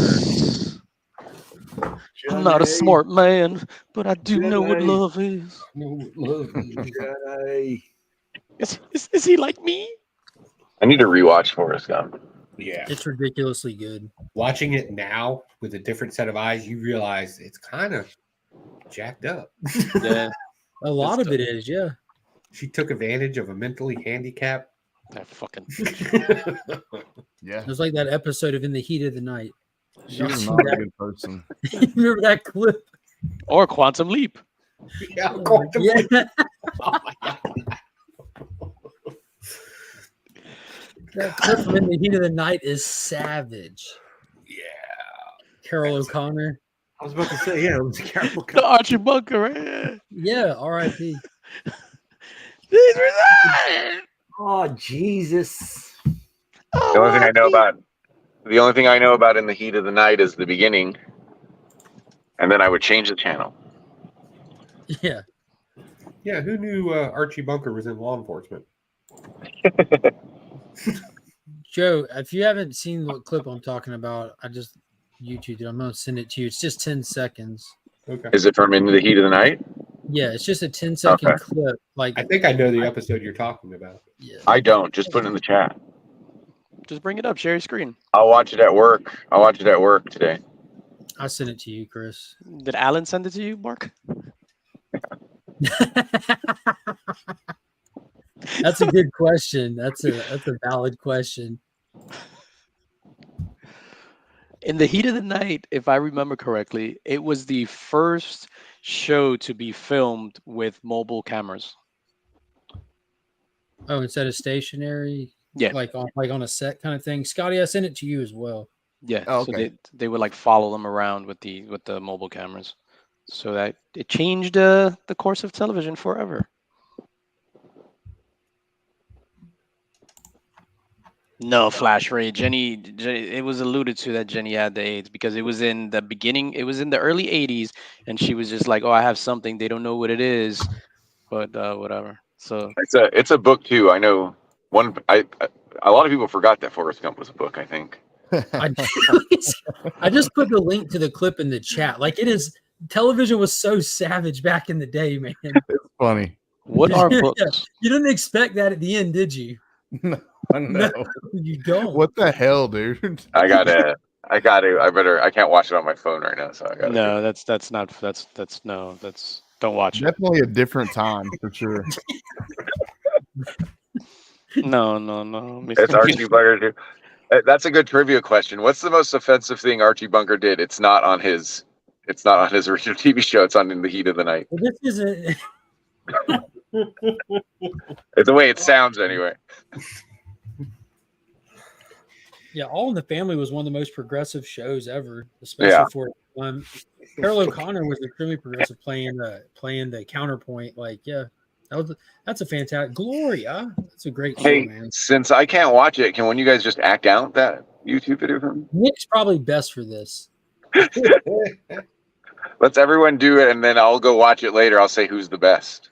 Speaker 12: I'm not a
Speaker 11: Johnny.
Speaker 12: smart man, but I do know what
Speaker 11: Jedi.
Speaker 12: love is.
Speaker 11: Jedi.
Speaker 12: Is he like me?
Speaker 13: I need to rewatch Forrest Gump.
Speaker 7: Yeah,
Speaker 2: It's ridiculously good.
Speaker 7: watching it now with a different set of eyes, you realize it's kind of jacked up.
Speaker 12: Yeah,
Speaker 2: A lot of it is, yeah.
Speaker 7: She took advantage of a mentally handicapped.
Speaker 12: that fucking.
Speaker 4: Yeah.
Speaker 2: It was like that episode of In the Heat of the Night.
Speaker 4: She was not a good person.
Speaker 2: Remember that clip?
Speaker 12: Or Quantum Leap.
Speaker 7: Yeah,
Speaker 2: Yeah.
Speaker 7: Oh my God.
Speaker 2: That clip from In the Heat of the Night is savage.
Speaker 7: Yeah.
Speaker 2: Carol O'Connor.
Speaker 11: I was about to say, yeah, it was Carol.
Speaker 12: The Archie Bunker, right?
Speaker 2: Yeah, R.I.P.
Speaker 11: Oh, Jesus.
Speaker 13: The only thing I know about In the Heat of the Night is the beginning, and then I would change the channel.
Speaker 2: Yeah.
Speaker 7: Yeah, who knew Archie Bunker was in law enforcement?
Speaker 2: Joe, if you haven't seen what clip I'm talking about, I just YouTubed it. I'm going to send it to you. It's just 10 seconds.
Speaker 7: Okay.
Speaker 13: Is it from In the Heat of the Night?
Speaker 2: Yeah, it's just a 10-second
Speaker 13: Okay.
Speaker 2: clip. Like,
Speaker 7: I think I know the episode you're talking about.
Speaker 2: yeah.
Speaker 13: I don't. Just put it in the chat.
Speaker 12: Just bring it up, share your screen.
Speaker 13: I'll watch it at work. I'll watch it at work today.
Speaker 2: I'll send it to you, Chris.
Speaker 12: Did Alan send it to you, Mark?
Speaker 2: That's a good question. That's a valid question.
Speaker 12: In the Heat of the Night, if I remember correctly, it was the first show to be filmed with mobile cameras.
Speaker 2: Oh, instead of stationary,
Speaker 12: Yeah.
Speaker 2: like on a set kind of thing. Scotty, I sent it to you as well.
Speaker 12: Yeah.
Speaker 4: Oh,
Speaker 12: So
Speaker 4: okay.
Speaker 12: they would like follow them around with the mobile cameras. So that it changed the course of television forever. No, Flash Ray. Jenny, it was alluded to that Jenny had the AIDS because it was in the beginning, it was in the early 80s, and she was just like, oh, I have something. They don't know what it is, but whatever. So
Speaker 13: It's a book too. I know one. A lot of people forgot that Forrest Gump was a book. I think.
Speaker 2: I just put the link to the clip in the chat. Like, it is, television was so savage back in the day, man.
Speaker 4: It's funny.
Speaker 12: what are
Speaker 2: Yeah,
Speaker 12: books?
Speaker 2: you didn't expect that at the end, did you?
Speaker 4: No,
Speaker 2: No, you don't.
Speaker 4: What the hell, dude?
Speaker 13: I can't watch it on my phone right now, so I gotta.
Speaker 12: No, that's don't watch it.
Speaker 4: Definitely a different time for sure.
Speaker 12: No.
Speaker 13: It's Archie Bunker too. That's a good trivia question. What's the most offensive thing Archie Bunker did? It's not on his original TV show. It's on In the Heat of the Night.
Speaker 2: Well, this isn't.
Speaker 13: It's the way it sounds, anyway.
Speaker 2: Yeah, All in the Family was one of the most progressive shows ever, especially
Speaker 13: Yeah.
Speaker 2: for Carol O'Connor was extremely progressive, playing the counterpoint. Like, yeah, that's a fantastic Gloria. That's a great show,
Speaker 13: Hey,
Speaker 2: man.
Speaker 13: since I can't watch it, can one of you guys just act out that YouTube video for me?
Speaker 2: Nick's probably best for this.
Speaker 13: Let's everyone do it, and then I'll go watch it later. I'll say who's the best.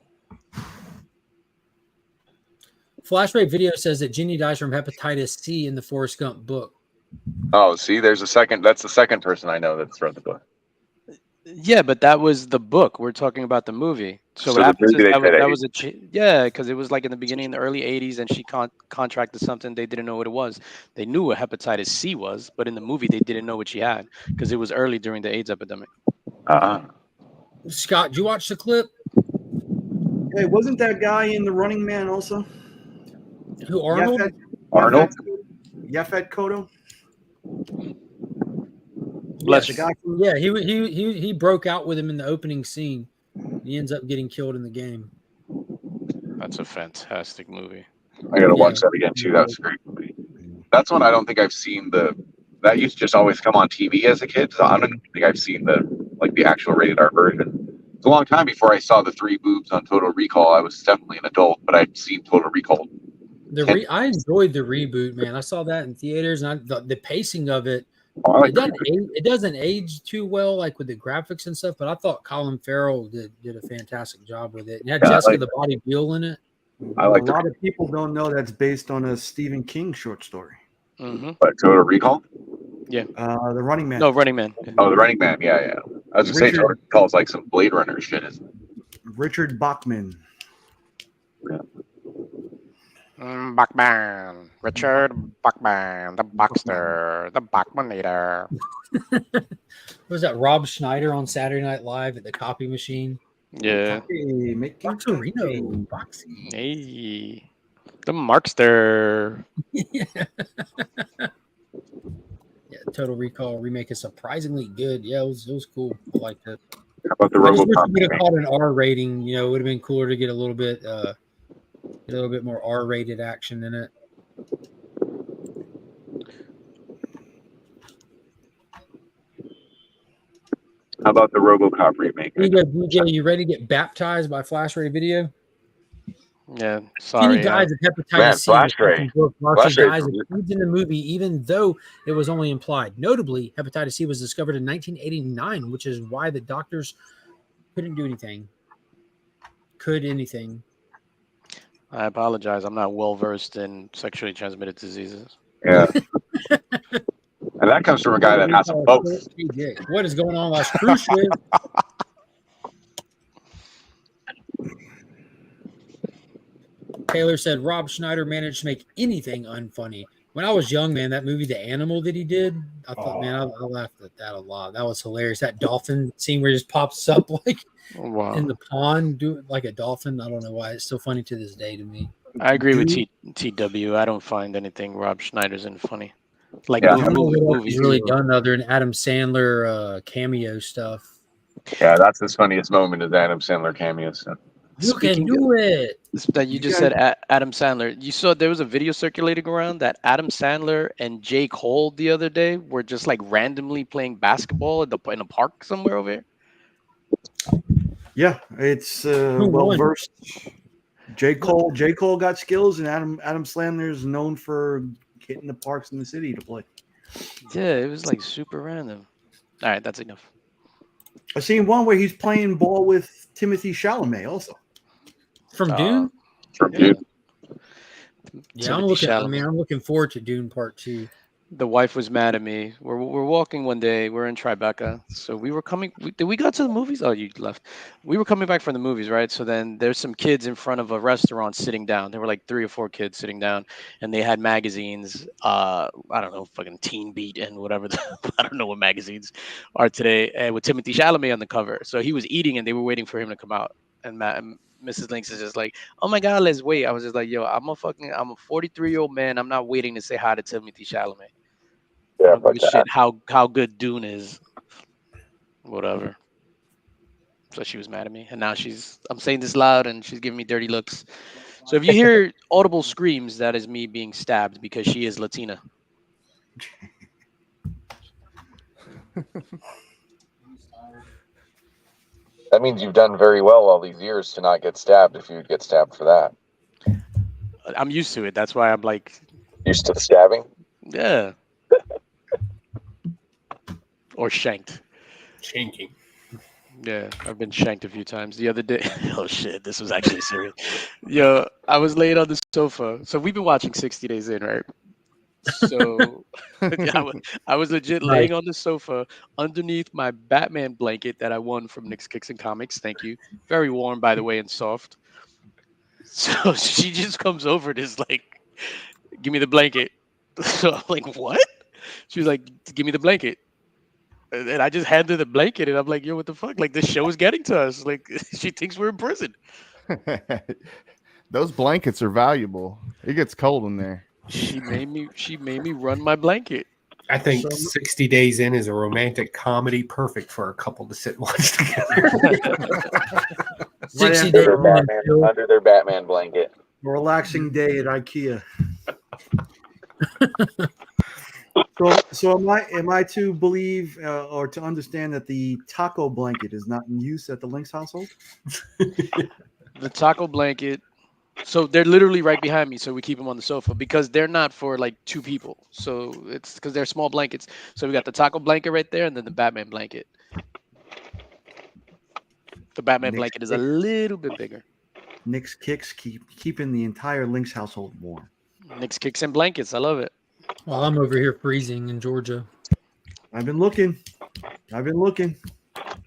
Speaker 2: Flash Rate Video says that Jenny dies from hepatitis C in the Forrest Gump book.
Speaker 13: Oh, see, there's a second. That's the second person I know that's wrote the book.
Speaker 12: Yeah, but that was the book. We're talking about the movie. So
Speaker 13: So
Speaker 12: what
Speaker 13: the
Speaker 12: happens
Speaker 13: movie
Speaker 12: is
Speaker 13: they said
Speaker 12: that
Speaker 13: AIDS.
Speaker 12: was yeah, because it was like in the beginning, in the early 80s, and she contracted something. They didn't know what it was. They knew what hepatitis C was, but in the movie, they didn't know what she had because it was early during the AIDS epidemic.
Speaker 2: Scott, did you watch the clip?
Speaker 11: Hey, wasn't that guy in The Running Man also?
Speaker 2: Who, Arnold?
Speaker 13: Arnold?
Speaker 11: Yaphet Kotto?
Speaker 12: Bless
Speaker 11: The
Speaker 12: you.
Speaker 11: guy from
Speaker 2: Yeah, he broke out with him in the opening scene. He ends up getting killed in the game.
Speaker 12: That's a fantastic movie.
Speaker 13: I gotta
Speaker 2: Yeah.
Speaker 13: watch that again too. That's a great movie. That's one I don't think I've seen that used to just always come on TV as a kid. So I don't even think I've seen the actual rated R version. It's a long time before I saw the three boobs on Total Recall. I was definitely an adult, but I'd seen Total Recall.
Speaker 2: I enjoyed the reboot, man. I saw that in theaters, and the pacing of it.
Speaker 13: Oh, I like
Speaker 2: It doesn't age too well, like with the graphics and stuff. But I thought Colin Farrell did a fantastic job with it. And had
Speaker 13: Yeah, I
Speaker 2: Jessica
Speaker 13: like
Speaker 2: the Body Bill in it.
Speaker 13: I like
Speaker 11: a lot of people don't know that's based on a Stephen King short story.
Speaker 12: Mm-hmm.
Speaker 13: But Total Recall?
Speaker 12: Yeah.
Speaker 11: The Running Man.
Speaker 12: No, Running Man. Yeah.
Speaker 13: Oh, the Running Man. Yeah. I was gonna say Total Recall is like some Blade Runner shit, isn't it?
Speaker 11: Richard Bachman.
Speaker 12: Bachman. Richard Bachman. The Boxster. The Bachmanator.
Speaker 2: Was that Rob Schneider on Saturday Night Live at the copy machine?
Speaker 12: Yeah.
Speaker 11: Hey,
Speaker 2: Boxerino.
Speaker 12: Hey. The Markster.
Speaker 2: Yeah, Total Recall remake is surprisingly good. Yeah, it was cool. I liked it.
Speaker 13: How about the
Speaker 2: I just wish
Speaker 13: RoboCop?
Speaker 2: we could have caught an R rating. You know, it would have been cooler to get a little bit more R-rated action in it.
Speaker 13: How about the RoboCop remake?
Speaker 2: DJ, you ready to get baptized by Flash Ray Video?
Speaker 12: Yeah, sorry.
Speaker 2: Any guys with hepatitis
Speaker 13: Man,
Speaker 2: C
Speaker 13: Flash Ray.
Speaker 2: partially
Speaker 13: Flash Ray
Speaker 2: dies of
Speaker 13: is-
Speaker 2: AIDS in the movie, even though it was only implied. Notably, hepatitis C was discovered in 1989, which is why the doctors couldn't do anything.
Speaker 12: I apologize. I'm not well versed in sexually transmitted diseases.
Speaker 13: Yeah. And that comes from a guy that has them both.
Speaker 2: What is going on, Las Cruces? Taylor said Rob Schneider managed to make anything unfunny. When I was young, man, that movie, The Animal that he did, I thought, man, I laughed at that a lot. That was hilarious. That dolphin scene where he just pops up like in the pond, do like a dolphin. I don't know why. It's still funny to this day to me.
Speaker 12: I agree with TW. I don't find anything Rob Schneider's in funny. Like
Speaker 2: I don't know what else
Speaker 12: movies.
Speaker 2: he's really done other than Adam Sandler cameo stuff.
Speaker 13: Yeah, that's his funniest moment is Adam Sandler cameo stuff.
Speaker 2: You can do it.
Speaker 12: That you just said Adam Sandler. You saw there was a video circulating around that Adam Sandler and Jake Cole the other day were just like randomly playing basketball in a park somewhere over here.
Speaker 11: Yeah, it's well versed. J. Cole got skills, and Adam Sandler is known for hitting the parks in the city to play.
Speaker 12: Yeah, it was like super random. All right, that's enough.
Speaker 11: I seen one where he's playing ball with Timothy Chalamet also.
Speaker 2: From Dune?
Speaker 13: From Dune.
Speaker 2: Yeah, I'm looking forward to Dune Part 2.
Speaker 12: The wife was mad at me. We're walking one day. We're in Tribeca, so we were coming. Did we go to the movies? Oh, you left. We were coming back from the movies, right? So then there's some kids in front of a restaurant sitting down. There were like 3 or 4 kids sitting down, and they had magazines. I don't know, fucking Teen Beat and whatever. I don't know what magazines are today. And with Timothy Chalamet on the cover, so he was eating, and they were waiting for him to come out. And Mrs. Lynx is just like, oh my God, let's wait. I was just like, yo, I'm a 43-year-old man. I'm not waiting to say hi to Timothy Chalamet.
Speaker 13: Yeah,
Speaker 12: I don't give a shit how good Dune is. Whatever. So she was mad at me. And now I'm saying this loud and she's giving me dirty looks. So if you hear audible screams, that is me being stabbed because she is Latina.
Speaker 13: That means you've done very well all these years to not get stabbed if you'd get stabbed for that.
Speaker 12: I'm used to it. That's why I'm like
Speaker 13: used to the stabbing?
Speaker 12: Yeah. Or shanked.
Speaker 3: Shanking.
Speaker 12: Yeah, I've been shanked a few times. The other day, oh shit, this was actually serious. Yo, I was laying on the sofa. So we've been watching 60 Days In, right? So I was legit laying on the sofa underneath my Batman blanket that I won from Nick's Kicks and Comics. Thank you. Very warm, by the way, and soft. So she just comes over and is like, give me the blanket. So I'm like, what? She was like, give me the blanket. And I just handed her the blanket and I'm like, yo, what the fuck? Like, this show is getting to us. Like, she thinks we're in prison.
Speaker 4: Those blankets are valuable. It gets cold in there.
Speaker 12: She made me run my blanket.
Speaker 7: I think 60 Days In is a romantic comedy perfect for a couple to sit and watch together.
Speaker 2: 60
Speaker 13: Under
Speaker 2: days
Speaker 13: their
Speaker 2: in
Speaker 13: Batman,
Speaker 2: and
Speaker 13: under their Batman blanket.
Speaker 11: A relaxing day at IKEA. So am I to believe or to understand that the taco blanket is not in use at the Lynx household?
Speaker 12: The taco blanket. So they're literally right behind me. So we keep them on the sofa because they're not for like two people. So it's because they're small blankets. So we got the taco blanket right there, and then the Batman blanket. The Batman
Speaker 11: Nick's
Speaker 12: blanket is a
Speaker 11: Kicks.
Speaker 12: little bit bigger.
Speaker 11: Nick's Kicks keeping the entire Lynx household warm.
Speaker 12: Nick's Kicks and blankets. I love it.
Speaker 2: Well, I'm over here freezing in Georgia.
Speaker 11: I've been looking.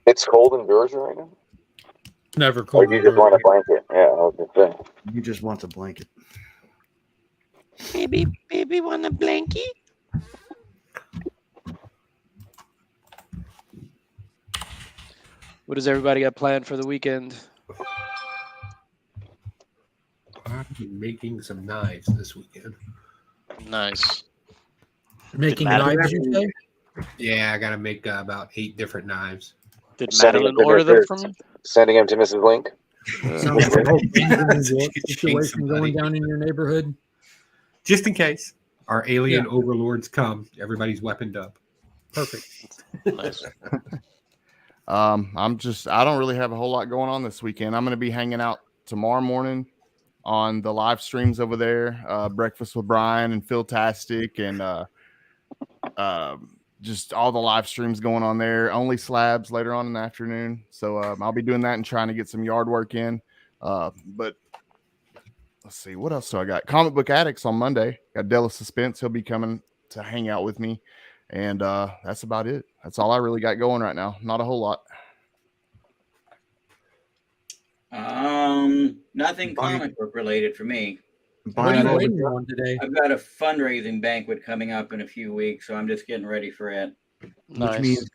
Speaker 13: It's cold in Georgia right now.
Speaker 2: Never
Speaker 13: Or
Speaker 2: cold.
Speaker 13: you just want a blanket? Yeah, I was gonna say.
Speaker 11: He just wants a blanket.
Speaker 12: Baby, want a blanket? What does everybody got planned for the weekend?
Speaker 7: I'm making some knives this weekend.
Speaker 12: Nice.
Speaker 2: Making
Speaker 12: Madeline-
Speaker 2: knives, you say?
Speaker 7: Yeah, I got to make about 8 different knives.
Speaker 12: Did
Speaker 13: Sending
Speaker 12: Madeline
Speaker 13: them to
Speaker 12: order them
Speaker 13: Mrs.
Speaker 12: from you?
Speaker 13: Sending them to Mrs. Link.
Speaker 2: Sounds like a whole
Speaker 7: Change
Speaker 2: situation
Speaker 7: somebody.
Speaker 2: going down in your neighborhood.
Speaker 7: Just in case our alien overlords come, everybody's weaponed up.
Speaker 2: Perfect.
Speaker 12: Nice.
Speaker 4: I don't really have a whole lot going on this weekend. I'm going to be hanging out tomorrow morning on the live streams over there. Breakfast with Brian and Phil Tastic and just all the live streams going on there. Only slabs later on in the afternoon. So I'll be doing that and trying to get some yard work in. But let's see, what else do I got? Comic Book Addicts on Monday. Got Della Suspense. He'll be coming to hang out with me. And that's about it. That's all I really got going right now. Not a whole lot.
Speaker 9: Nothing comic book related for me.
Speaker 2: What are you waiting on today?
Speaker 9: I've got a fundraising banquet coming up in a few weeks, so I'm just getting ready for it.
Speaker 11: Which means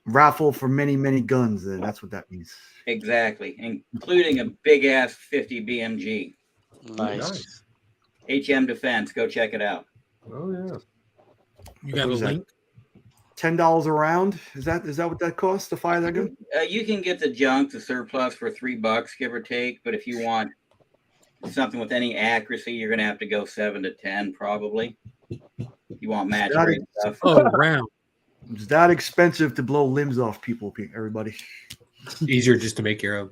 Speaker 11: raffle for many, many guns. Then that's what that means.
Speaker 9: Exactly, including a big ass 50 BMG.
Speaker 12: Nice.
Speaker 9: HM Defense. Go check it out.
Speaker 7: Oh yeah.
Speaker 2: You got a link?
Speaker 11: $10 a round. Is that what that costs to fire that gun?
Speaker 9: You can get the junk, the surplus, for $3, give or take. But if you want something with any accuracy, you're gonna have to go 7 to 10, probably. You want match grade stuff.
Speaker 2: Oh, round.
Speaker 11: It's that expensive to blow limbs off people, everybody.
Speaker 7: Easier just to make your own.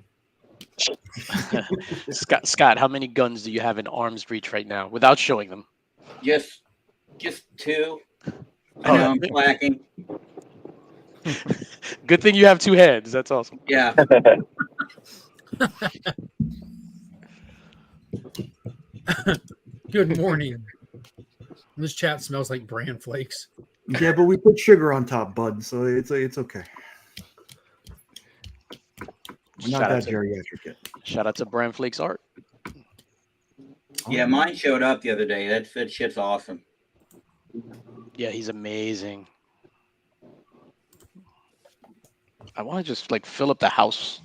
Speaker 12: Scott, how many guns do you have in arm's reach right now without showing them?
Speaker 9: Just 2. I know I'm slacking.
Speaker 12: Good thing you have 2 hands. That's awesome.
Speaker 9: Yeah.
Speaker 2: Good morning. This chat smells like bran flakes.
Speaker 11: Yeah, but we put sugar on top, bud, so it's okay. We're not that geriatric yet.
Speaker 12: Shout out to Bran Flakes Art.
Speaker 9: Yeah, mine showed up the other day. That shit's awesome.
Speaker 12: Yeah, he's amazing. I want to just like fill up the house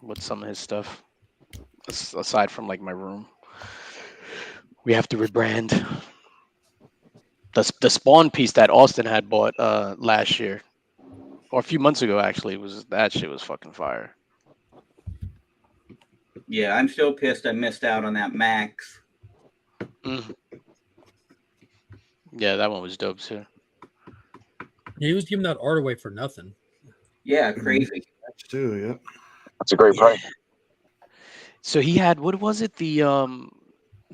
Speaker 12: with some of his stuff. Aside from like my room, we have to rebrand. The Spawn piece that Austin had bought last year, or a few months ago actually, that shit was fucking fire.
Speaker 9: Yeah, I'm still pissed I missed out on that Max.
Speaker 12: Yeah, that one was dope too.
Speaker 2: Yeah, he was giving that art away for nothing.
Speaker 9: Yeah, crazy.
Speaker 11: That's too, yeah.
Speaker 13: That's a great price.
Speaker 12: So he had, what was it, the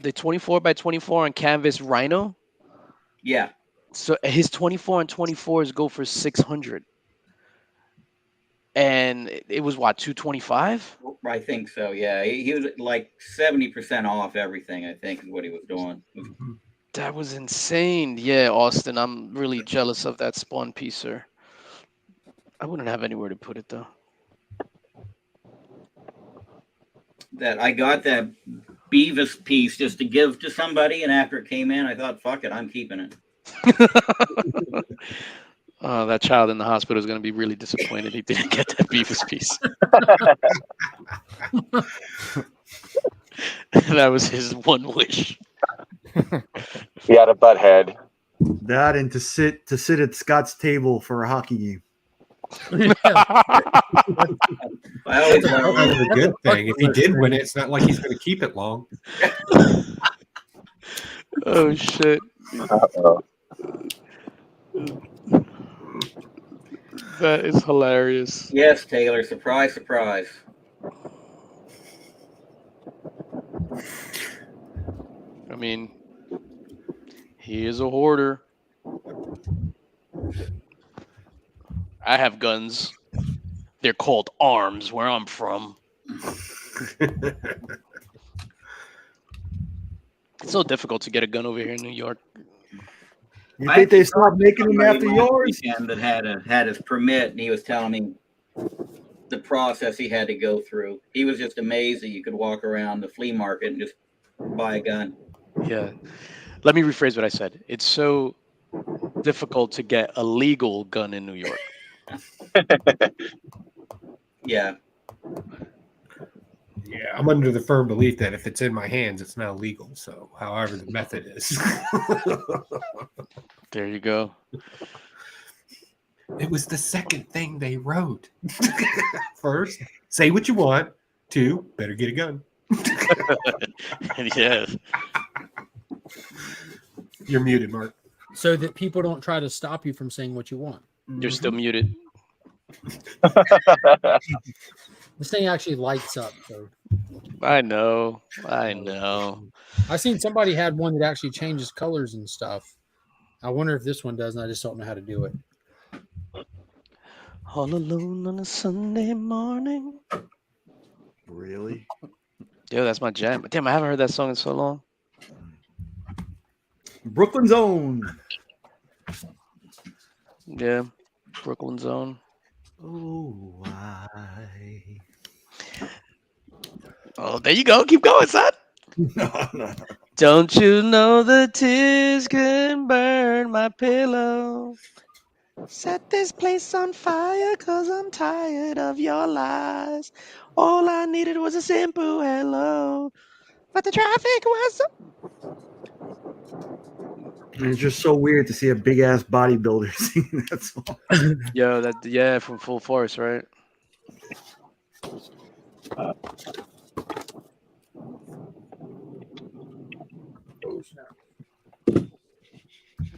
Speaker 12: 24x24 on canvas Rhino?
Speaker 9: Yeah.
Speaker 12: So his 24 and 24s go for 600. And it was what, 225?
Speaker 9: I think so, yeah. He was like 70% off everything, I think, is what he was doing.
Speaker 12: That was insane. Yeah, Austin, I'm really jealous of that Spawn piece, sir. I wouldn't have anywhere to put it, though.
Speaker 9: That I got that Beavis piece just to give to somebody, and after it came in, I thought, fuck it, I'm keeping it.
Speaker 12: That child in the hospital is going to be really disappointed he didn't get that Beavis piece. That was his one wish.
Speaker 13: He had a butt head.
Speaker 11: That and to sit at Scott's table for a hockey game.
Speaker 7: Well, it's kind of a good thing. If he did win it, it's not like he's going to keep it long.
Speaker 12: Oh shit. That is hilarious.
Speaker 9: Yes, Taylor. Surprise, surprise.
Speaker 12: I mean, he is a hoarder. I have guns. They're called arms where I'm from. It's so difficult to get a gun over here in New York.
Speaker 11: You think they stopped making them after yours?
Speaker 9: That had his permit, and he was telling me the process he had to go through. He was just amazed that you could walk around the flea market and just buy a gun.
Speaker 12: Yeah. Let me rephrase what I said. It's so difficult to get a legal gun in New York.
Speaker 9: Yeah.
Speaker 7: Yeah, I'm under the firm belief that if it's in my hands, it's not illegal. So, however the method is.
Speaker 12: There you go.
Speaker 7: It was the second thing they wrote. First, say what you want. Two, better get a gun.
Speaker 12: Yeah.
Speaker 7: You're muted, Mark.
Speaker 2: So that people don't try to stop you from saying what you want.
Speaker 12: You're still muted.
Speaker 2: This thing actually lights up. So
Speaker 12: I know.
Speaker 2: I seen somebody had one that actually changes colors and stuff. I wonder if this one does, and I just don't know how to do it.
Speaker 12: All alone on a Sunday morning.
Speaker 11: Really?
Speaker 12: Yeah, that's my jam. Damn, I haven't heard that song in so long.
Speaker 11: Brooklyn Zone.
Speaker 12: Yeah, Brooklyn Zone.
Speaker 11: Oh, why?
Speaker 12: Oh, there you go. Keep going, son.
Speaker 11: No.
Speaker 12: Don't you know the tears can burn my pillow? Set this place on fire, 'cause I'm tired of your lies. All I needed was a simple hello, but the traffic was so...
Speaker 11: And it's just so weird to see a big ass bodybuilder singing that song.
Speaker 12: Yo, from Full Force, right?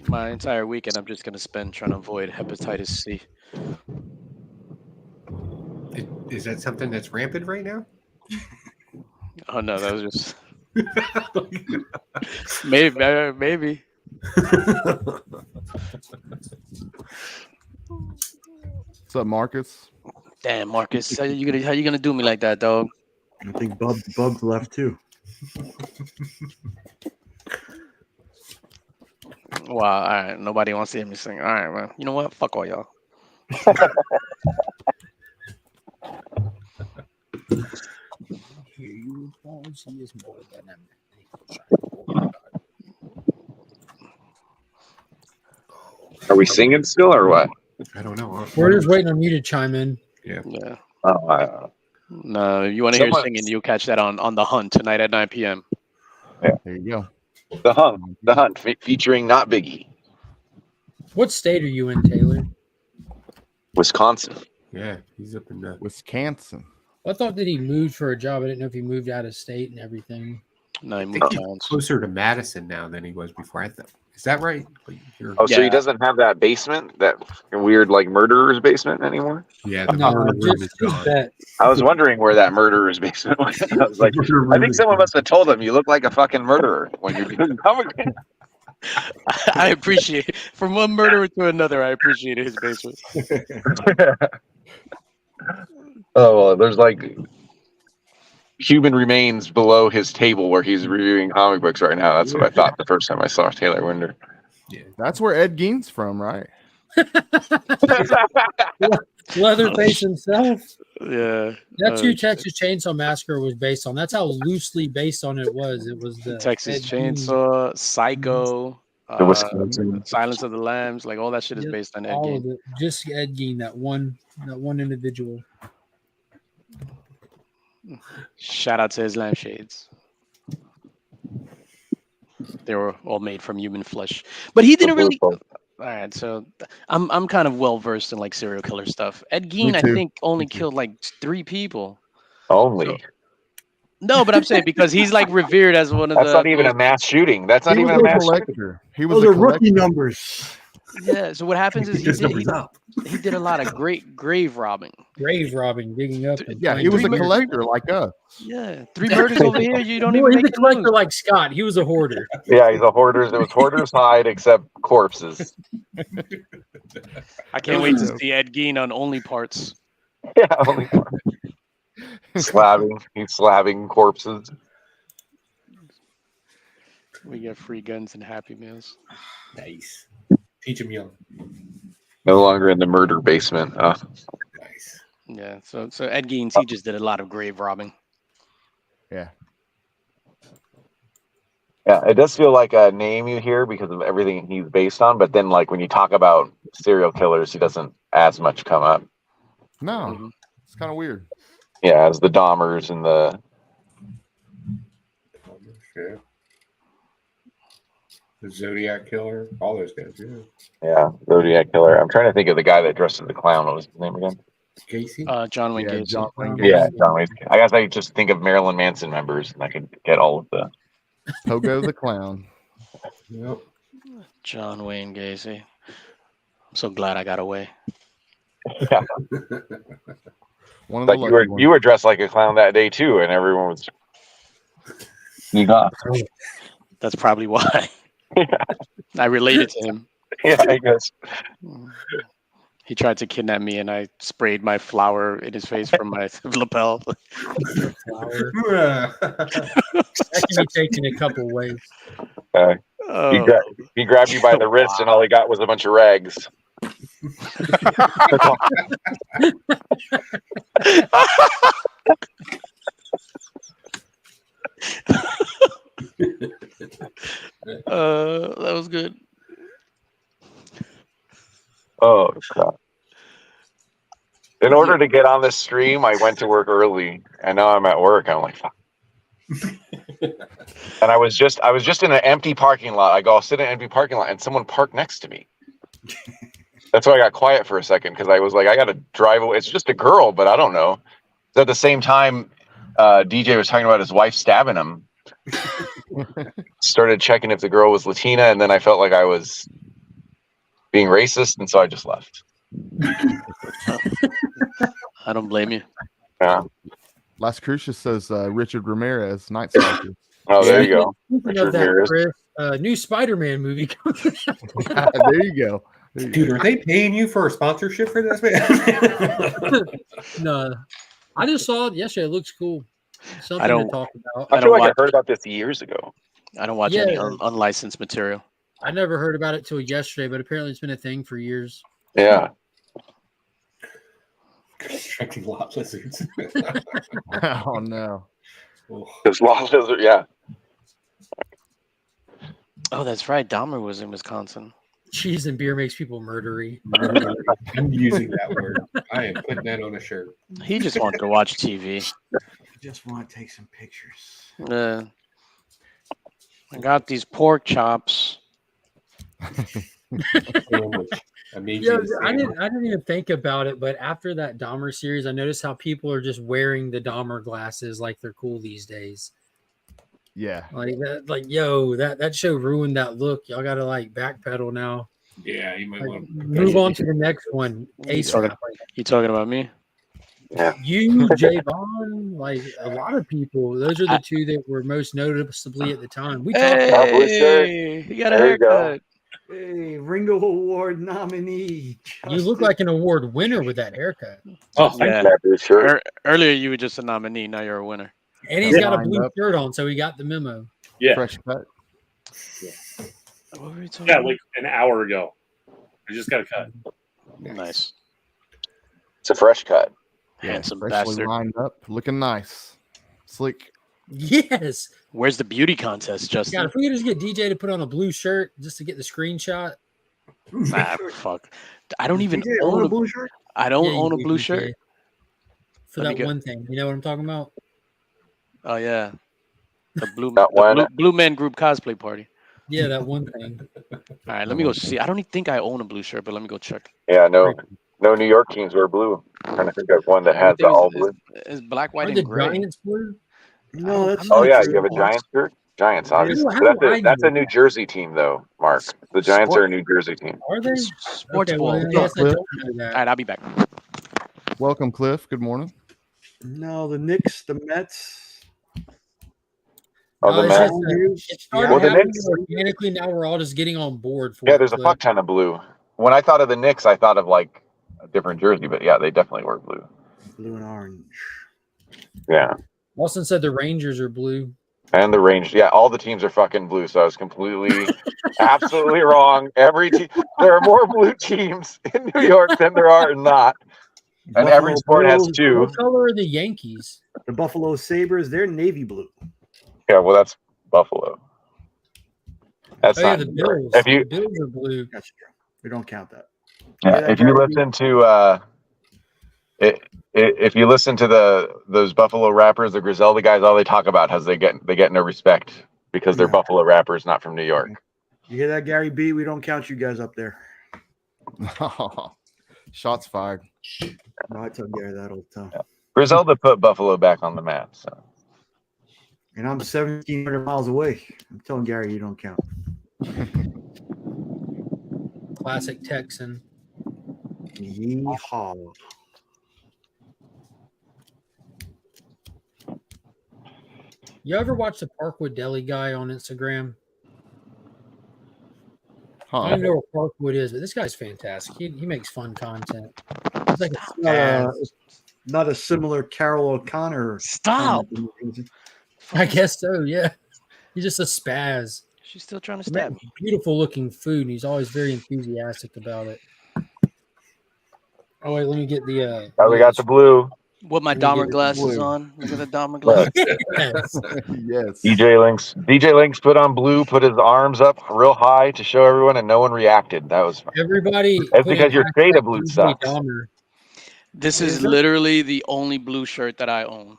Speaker 12: My entire weekend, I'm just gonna spend trying to avoid hepatitis C.
Speaker 7: Is that something that's rampant right now?
Speaker 12: Oh no, that was just maybe.
Speaker 4: What's up, Marcus?
Speaker 12: Damn, Marcus, how you gonna do me like that, dog?
Speaker 11: I think Bub's left too.
Speaker 12: Wow, all right. Nobody wants to hear me sing. All right, man. You know what? Fuck all y'all.
Speaker 13: Are we singing still or what?
Speaker 7: I don't know.
Speaker 2: We're just waiting on you to chime in.
Speaker 7: Yeah.
Speaker 13: Oh,
Speaker 12: No, if you want to hear singing, you'll catch that on The Hunt tonight at 9 p.m.
Speaker 13: Yeah.
Speaker 4: There you go.
Speaker 13: The Hunt, featuring not Biggie.
Speaker 2: What state are you in, Taylor?
Speaker 13: Wisconsin.
Speaker 7: Yeah, he's up in the
Speaker 4: Wisconsin.
Speaker 2: I thought that he moved for a job. I didn't know if he moved out of state and everything.
Speaker 12: No, he
Speaker 7: I
Speaker 12: moved
Speaker 7: think he's
Speaker 12: towns.
Speaker 7: closer to Madison now than he was before. I thought. Is that right?
Speaker 13: Oh, so he doesn't have that basement, that weird like murderer's basement anymore?
Speaker 7: Yeah,
Speaker 2: No, just that.
Speaker 13: I was wondering where that murderer's basement was. I was like, I think someone must have told him you look like a fucking murderer when you're doing comic.
Speaker 12: I appreciate it. From one murderer to another, I appreciated his basement.
Speaker 13: Oh, well, there's like human remains below his table where he's reviewing comic books right now. That's what I thought the first time I saw Taylor Winder.
Speaker 7: Yeah,
Speaker 4: that's where Ed Gein's from, right?
Speaker 2: Leatherface himself.
Speaker 12: Yeah,
Speaker 2: that's who Texas Chainsaw Massacre was based on. That's how loosely based on it was. It was the
Speaker 12: Texas
Speaker 2: Ed
Speaker 12: Chainsaw, Psycho,
Speaker 13: The Wisconsin.
Speaker 12: Silence of the Lambs, like all that shit is
Speaker 2: Yep,
Speaker 12: based on Ed
Speaker 2: all
Speaker 12: Gein.
Speaker 2: of it. Just Ed Gein, that one individual.
Speaker 12: Shout out to his lampshades. They were all made from human flesh, but he didn't really. All right, so I'm kind of well versed in like serial killer stuff. Ed Gein, I think, only killed like 3 people.
Speaker 13: Only.
Speaker 12: No, but I'm saying because he's like revered as one of
Speaker 13: That's
Speaker 12: the.
Speaker 13: not even a mass shooting. That's not
Speaker 4: He was
Speaker 13: even a
Speaker 4: a
Speaker 13: mass shooting.
Speaker 4: collector. He was
Speaker 11: Those
Speaker 4: a
Speaker 11: are rookie
Speaker 4: collector.
Speaker 11: numbers.
Speaker 12: Yeah. So what happens is he did a lot of great grave robbing.
Speaker 2: Grave robbing, digging up. And
Speaker 4: Yeah, he was a collector like us.
Speaker 12: Yeah, 3 murders over here. You don't
Speaker 2: Well,
Speaker 12: even
Speaker 2: he's
Speaker 12: make
Speaker 2: a
Speaker 12: the
Speaker 2: collector
Speaker 12: news.
Speaker 2: like Scott. He was a hoarder.
Speaker 13: Yeah, he's a hoarder's. It was hoarder's hide except corpses.
Speaker 12: I can't wait to see Ed Gein on Only Parts.
Speaker 13: Yeah, only slabbing. He's slabbing corpses.
Speaker 12: We get free guns and Happy Meals.
Speaker 7: Nice. Teach him young.
Speaker 13: No longer in the murder basement.
Speaker 7: Nice.
Speaker 12: Yeah, so Ed Gein, he just did a lot of grave robbing.
Speaker 4: Yeah.
Speaker 13: Yeah, it does feel like a name you hear because of everything he's based on, but then like when you talk about serial killers, he doesn't as much come up.
Speaker 4: No, it's kind of weird.
Speaker 13: Yeah, as the Dahmers and the
Speaker 7: Zodiac Killer, all those guys.
Speaker 13: Zodiac Killer. I'm trying to think of the guy that dressed as the clown. What was his name again?
Speaker 7: Casey.
Speaker 12: John Wayne Gacy.
Speaker 4: John Wayne
Speaker 13: Yeah, John Wayne. I guess I just think of Marilyn Manson members, and I could get all of the
Speaker 4: Pogo the Clown.
Speaker 7: Yep.
Speaker 12: John Wayne Gacy. I'm so glad I got away.
Speaker 13: Yeah.
Speaker 4: One of
Speaker 13: Like
Speaker 4: the
Speaker 13: you were dressed like a clown that day too, and everyone was. You got.
Speaker 12: That's probably why. I related to him.
Speaker 13: Yeah, I guess.
Speaker 12: He tried to kidnap me, and I sprayed my flower in his face from my lapel.
Speaker 2: Flower. That can be taken a couple ways.
Speaker 13: He grabbed you by the wrist, and all he got was a bunch of rags.
Speaker 12: That was good.
Speaker 13: Oh God. In order to get on this stream, I went to work early, and now I'm at work. I'm like, fuck. And I was just in an empty parking lot. I go, I'll sit in an empty parking lot, and someone parked next to me. That's why I got quiet for a second, because I was like, I got to drive away. It's just a girl, but I don't know. At the same time, DJ was talking about his wife stabbing him. Started checking if the girl was Latina, and then I felt like I was being racist, and so I just left.
Speaker 12: I don't blame you.
Speaker 13: Yeah.
Speaker 4: Las Crucias says Richard Ramirez, Night Stalker.
Speaker 13: Oh, there you go.
Speaker 2: Speaking of that, Chris, new Spider-Man movie coming out.
Speaker 4: There you go.
Speaker 7: Dude, are they paying you for a sponsorship for this, man?
Speaker 2: No, I just saw it yesterday. It looks cool. Something to talk about.
Speaker 13: I feel like I heard about this years ago.
Speaker 12: I don't watch any unlicensed material.
Speaker 2: I never heard about it till yesterday, but apparently it's been a thing for years.
Speaker 13: Yeah.
Speaker 7: Constructing lot lizards.
Speaker 4: Oh no.
Speaker 13: There's lot lizard, yeah.
Speaker 12: Oh, that's right. Dahmer was in Wisconsin.
Speaker 2: Cheese and beer makes people murdery.
Speaker 7: I'm using that word. I am putting that on a shirt.
Speaker 12: He just wanted to watch TV.
Speaker 11: I just want to take some pictures.
Speaker 12: I got these pork chops.
Speaker 2: Yeah, I didn't even think about it, but after that Dahmer series, I noticed how people are just wearing the Dahmer glasses like they're cool these days.
Speaker 4: Yeah.
Speaker 2: Like that, that show ruined that look. Y'all gotta like backpedal now.
Speaker 7: Yeah, you might want to
Speaker 2: move on to the next one.
Speaker 12: You talking about me?
Speaker 13: Yeah.
Speaker 2: You, Javon, like a lot of people. Those are the two that were most noticeably at the time. We talked about
Speaker 12: he got a haircut.
Speaker 11: Hey, Ringo Award nominee.
Speaker 2: You look like an award winner with that haircut.
Speaker 12: Oh, yeah. Earlier you were just a nominee. Now you're a winner.
Speaker 2: And he's got a blue shirt on, so he got the memo.
Speaker 5: Yeah.
Speaker 4: Fresh cut.
Speaker 12: What were we talking
Speaker 5: Yeah,
Speaker 12: about?
Speaker 5: like an hour ago. I just got a cut.
Speaker 12: Nice.
Speaker 13: It's a fresh cut.
Speaker 12: Handsome
Speaker 4: Freshly
Speaker 12: bastard.
Speaker 4: lined up, looking nice. Slick.
Speaker 2: Yes.
Speaker 12: Where's the beauty contest, Justin?
Speaker 2: God, if we could just get DJ to put on a blue shirt just to get the screenshot.
Speaker 12: Ah, fuck. I don't even
Speaker 11: DJ
Speaker 12: own
Speaker 11: a blue shirt.
Speaker 12: I don't
Speaker 2: Yeah, you
Speaker 12: own a
Speaker 2: do,
Speaker 12: blue
Speaker 2: DJ.
Speaker 12: shirt.
Speaker 2: For
Speaker 12: Let me
Speaker 2: that
Speaker 12: go.
Speaker 2: one thing. You know what I'm talking about?
Speaker 12: Oh yeah, the
Speaker 13: That one.
Speaker 12: blue man group cosplay party.
Speaker 2: Yeah, that one thing.
Speaker 12: All right, let me go see. I don't even think I own a blue shirt, but let me go check.
Speaker 13: Yeah, no New York teams wear blue. I'm trying to think of one that has the
Speaker 12: Everything
Speaker 13: all blue.
Speaker 12: is black, white,
Speaker 2: Are
Speaker 12: and
Speaker 2: the
Speaker 12: gray.
Speaker 2: Giants blue?
Speaker 11: No, that's
Speaker 13: Oh
Speaker 11: not
Speaker 13: yeah,
Speaker 11: true.
Speaker 13: you have a Giants shirt. Giants,
Speaker 11: How
Speaker 13: obviously.
Speaker 2: do I
Speaker 13: That's a
Speaker 2: know
Speaker 13: New Jersey team, though, Mark. The Giants are a New Jersey team.
Speaker 2: Are they?
Speaker 12: Sports
Speaker 2: Okay,
Speaker 12: ball.
Speaker 2: well, then I guess I
Speaker 4: Cliff?
Speaker 2: don't know
Speaker 12: All
Speaker 2: that.
Speaker 12: right, I'll be back.
Speaker 4: Welcome, Cliff. Good morning.
Speaker 11: No, the Knicks, the Mets.
Speaker 13: Oh,
Speaker 2: No,
Speaker 13: the
Speaker 2: it's
Speaker 13: Mets.
Speaker 2: just, it started
Speaker 13: Well, the
Speaker 2: happening
Speaker 13: Knicks.
Speaker 2: organically. Now we're all just getting on board for
Speaker 13: Yeah,
Speaker 2: it.
Speaker 13: there's a
Speaker 2: Cliff.
Speaker 13: fuck ton of blue. When I thought of the Knicks, I thought of like a different jersey, but yeah, they definitely wear blue.
Speaker 11: Blue and orange.
Speaker 13: Yeah.
Speaker 2: Austin said the Rangers are blue.
Speaker 13: And the Rangers. Yeah, all the teams are fucking blue. So I was completely, absolutely wrong. Every team. There are more blue teams in New York than there are not. And every
Speaker 11: Buffalo
Speaker 13: sport has
Speaker 11: Bills.
Speaker 13: two.
Speaker 2: What color are the Yankees?
Speaker 11: The Buffalo Sabres, they're navy blue.
Speaker 13: Yeah, well, that's Buffalo. That's
Speaker 2: Oh yeah,
Speaker 13: not
Speaker 2: the
Speaker 13: New York.
Speaker 2: Bills.
Speaker 13: If you,
Speaker 2: The Bills are blue.
Speaker 11: That's true. We don't count that.
Speaker 13: yeah, if you listen to if you listen to those Buffalo rappers, the Griselda guys, all they talk about is they get no respect because they're
Speaker 11: Yeah.
Speaker 13: Buffalo rappers, not from New York.
Speaker 11: You hear that, Gary B? We don't count you guys up there.
Speaker 4: Shots fired.
Speaker 11: No, I tell Gary that all the time.
Speaker 13: Yeah. Griselda put Buffalo back on the map. So.
Speaker 11: And I'm 1,700 miles away. I'm telling Gary you don't count.
Speaker 2: Classic Texan.
Speaker 11: Yeehaw.
Speaker 2: You ever watch the Parkwood Deli guy on Instagram? I don't even know what Parkwood is, but this guy's fantastic. He makes fun content. He's like
Speaker 11: It's not a similar Carol O'Connor.
Speaker 12: Stop.
Speaker 2: I guess so, yeah. He's just a spaz.
Speaker 12: She's still trying to stab me.
Speaker 2: Beautiful looking food, and he's always very enthusiastic about it. Oh wait, let me get the
Speaker 13: We got the blue.
Speaker 12: What my
Speaker 2: Let me
Speaker 12: Dahmer
Speaker 2: get
Speaker 12: glasses
Speaker 2: blue.
Speaker 12: on? Look at the Dahmer glasses.
Speaker 2: Yes.
Speaker 4: Yes.
Speaker 13: DJ Links put on blue, put his arms up real high to show everyone, and no one reacted. That was fun.
Speaker 2: Everybody.
Speaker 13: That's
Speaker 2: put in
Speaker 13: because your shade
Speaker 2: hashtag
Speaker 13: of blue
Speaker 2: DJ
Speaker 13: sucks.
Speaker 2: Dahmer.
Speaker 12: This is literally the only blue shirt that I own.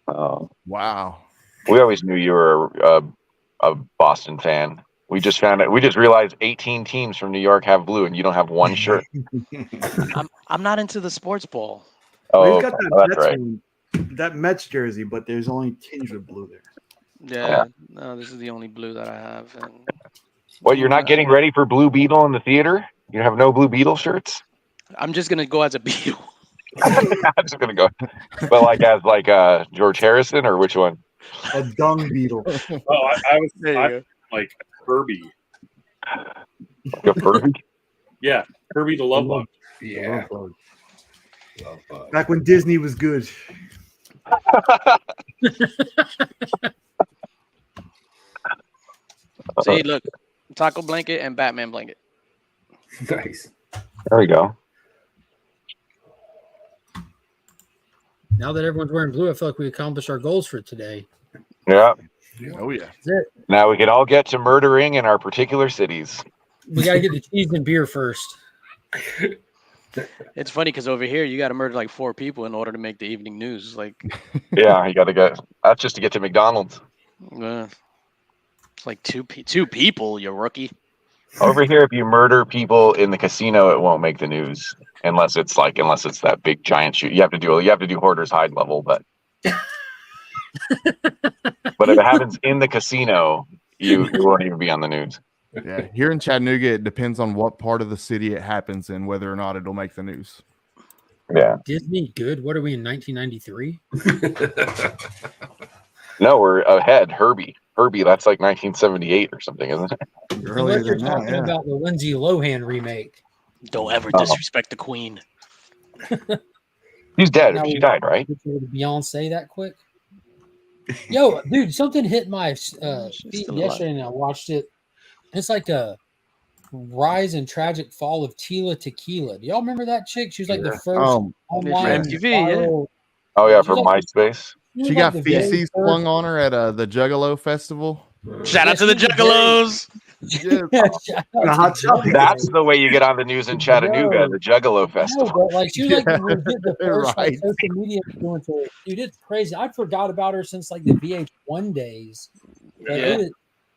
Speaker 13: Oh,
Speaker 4: wow.
Speaker 13: We always knew you were a Boston fan. We just found it. We just realized 18 teams from New York have blue, and you don't have one shirt.
Speaker 12: I'm not into the sports ball.
Speaker 13: Oh,
Speaker 11: He's got
Speaker 13: okay.
Speaker 11: that
Speaker 13: That's
Speaker 11: Mets
Speaker 13: right.
Speaker 11: one, that Mets jersey, but there's only tinge of blue there.
Speaker 12: Yeah, no, this is the only blue that I have. And
Speaker 13: What, you're not getting ready for Blue Beetle in the theater? You have no Blue Beetle shirts?
Speaker 12: I'm just gonna go as a beetle.
Speaker 13: I'm just gonna go, but as George Harrison, or which one?
Speaker 11: A dung beetle.
Speaker 5: Oh, I was like Herbie.
Speaker 13: Like a Furby?
Speaker 5: Yeah, Herbie the Love Bug.
Speaker 7: Yeah.
Speaker 11: Back when Disney was good.
Speaker 12: See, look, taco blanket and Batman blanket.
Speaker 7: Nice.
Speaker 13: There we go.
Speaker 2: Now that everyone's wearing blue, I feel like we accomplished our goals for today.
Speaker 13: Yeah.
Speaker 4: Oh yeah.
Speaker 2: That's it.
Speaker 13: Now we can all get to murdering in our particular cities.
Speaker 2: We got to get the cheese and beer first.
Speaker 12: It's funny because over here you got to murder like 4 people in order to make the evening news. Like,
Speaker 13: Yeah, you got to get. That's just to get to McDonald's.
Speaker 12: It's like two people, you rookie.
Speaker 13: Over here, if you murder people in the casino, it won't make the news unless it's that big giant shoot. You have to do Hoarder's Hide level, but if it happens in the casino, you won't even be on the news.
Speaker 4: Yeah. Here in Chattanooga, it depends on what part of the city it happens in, whether or not it'll make the news.
Speaker 13: Yeah.
Speaker 2: Disney good? What are we in 1993?
Speaker 13: No, we're ahead. Herbie, that's like 1978 or something, isn't it?
Speaker 2: Unless you're talking about the Lindsay Lohan remake.
Speaker 12: Don't ever disrespect the queen.
Speaker 13: She's dead.
Speaker 2: Now
Speaker 13: She
Speaker 2: we-
Speaker 13: died, right?
Speaker 2: Beyonce that quick? Yo, dude, something hit my feed
Speaker 12: still
Speaker 2: yesterday and I watched it. It's like a rise and tragic fall of Tila Tequila. Do y'all remember that chick? She was like the first online
Speaker 12: MTV,
Speaker 2: viral.
Speaker 13: Oh yeah,
Speaker 2: She's
Speaker 13: from
Speaker 2: like-
Speaker 13: MySpace.
Speaker 4: She got feces flung on her at the Juggalo festival.
Speaker 12: Shout out to the Juggalos.
Speaker 13: That's the way you get on the news in Chattanooga, the Juggalo
Speaker 2: No,
Speaker 13: Festival.
Speaker 2: but like she was like legit the first like
Speaker 4: Right.
Speaker 2: social media influencer. Dude, it's crazy. I forgot about her since like the VH1 days. But
Speaker 12: Yeah.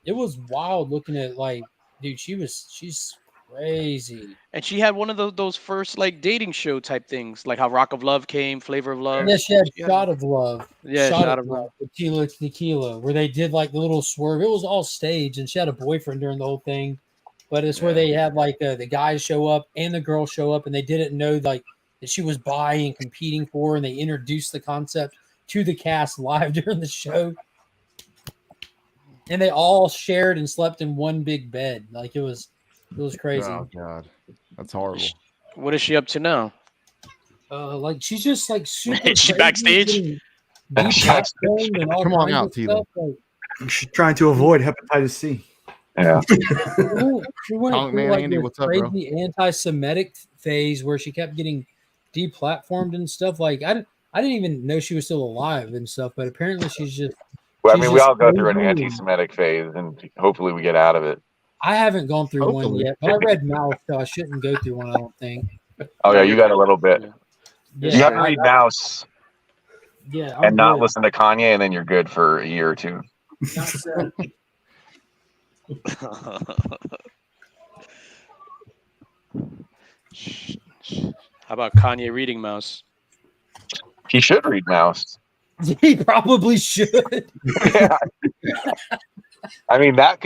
Speaker 2: it was wild looking at like, dude, she's crazy.
Speaker 12: And she had one of those first like dating show type things, like how Rock of Love came, Flavor of Love.
Speaker 2: Yeah, she had Shot of Love.
Speaker 12: Yeah, Shot of Love.
Speaker 2: Tequila, where they did like the little swerve. It was all staged, and she had a boyfriend during the whole thing. But it's where they had like the guys show up and the girls show up, and they didn't know like that she was bi and competing for, and they introduced the concept to the cast live during the show. And they all shared and slept in one big bed. Like it was crazy.
Speaker 4: Oh God, that's horrible.
Speaker 12: What is she up to now?
Speaker 2: Like she's just like super.
Speaker 12: Is she
Speaker 2: crazy,
Speaker 12: backstage?
Speaker 2: getting deplatformed and all
Speaker 11: Come on
Speaker 2: kinds
Speaker 11: out,
Speaker 2: of
Speaker 11: Tila.
Speaker 2: stuff. Like,
Speaker 11: She's trying to avoid hepatitis C.
Speaker 13: Yeah.
Speaker 2: she went
Speaker 4: Comic
Speaker 2: through
Speaker 4: Man
Speaker 2: like
Speaker 4: Andy,
Speaker 2: this
Speaker 4: what's up, bro?
Speaker 2: crazy anti-Semitic phase where she kept getting deplatformed and stuff. Like I didn't even know she was still alive and stuff, but apparently she's just.
Speaker 13: Well, I
Speaker 2: she's
Speaker 13: mean, we
Speaker 2: just
Speaker 13: all go through an
Speaker 2: crazy.
Speaker 13: anti-Semitic phase, and hopefully we get out of it.
Speaker 2: I haven't gone through one
Speaker 4: Hopefully.
Speaker 2: yet, but I read Mouse, so I shouldn't go through one. I don't think.
Speaker 13: Oh yeah, you got a little bit.
Speaker 2: Yeah,
Speaker 13: You have to read Mouse
Speaker 2: Yeah, I'm
Speaker 13: and not
Speaker 2: good.
Speaker 13: listen to Kanye, and then you're good for a year or two.
Speaker 12: How about Kanye reading Mouse?
Speaker 13: He should read Mouse.
Speaker 2: He probably should.
Speaker 13: Yeah. I mean, that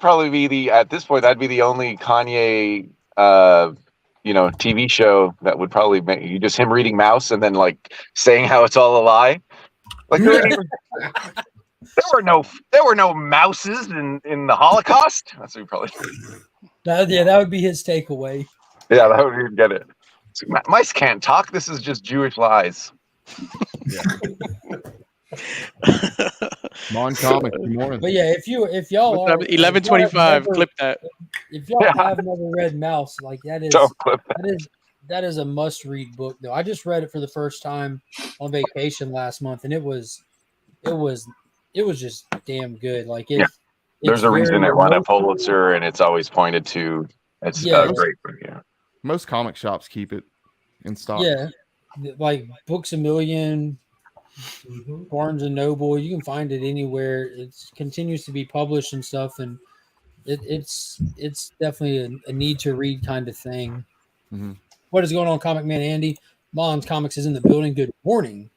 Speaker 13: probably be the, at this point, that'd be the only Kanye, TV show that would probably make you just him reading Mouse and then like saying how it's all a lie. Like there were no mouses in the Holocaust. That's what we probably.
Speaker 2: That would be his takeaway.
Speaker 13: Yeah, that would get it. So, mice can't talk. This is just Jewish lies.
Speaker 4: Mon Comics, good morning.
Speaker 2: But yeah, if y'all are
Speaker 12: 11:25, clip that.
Speaker 2: If y'all have never read Mouse, like that is a must read book though. I just read it for the first time on vacation last month, and it was just damn good. Like
Speaker 13: There's a reason it won a Pulitzer, and it's always pointed to. It's a great book. Yeah.
Speaker 4: Most comic shops keep it in stock.
Speaker 2: Yeah, like Books A Million, Barnes and Noble. You can find it anywhere. It continues to be published and stuff, and it's definitely a need to read kind of thing.
Speaker 4: Mm-hmm.
Speaker 2: What is going on, Comic Man Andy? Mon's Comics is in the building. Good morning.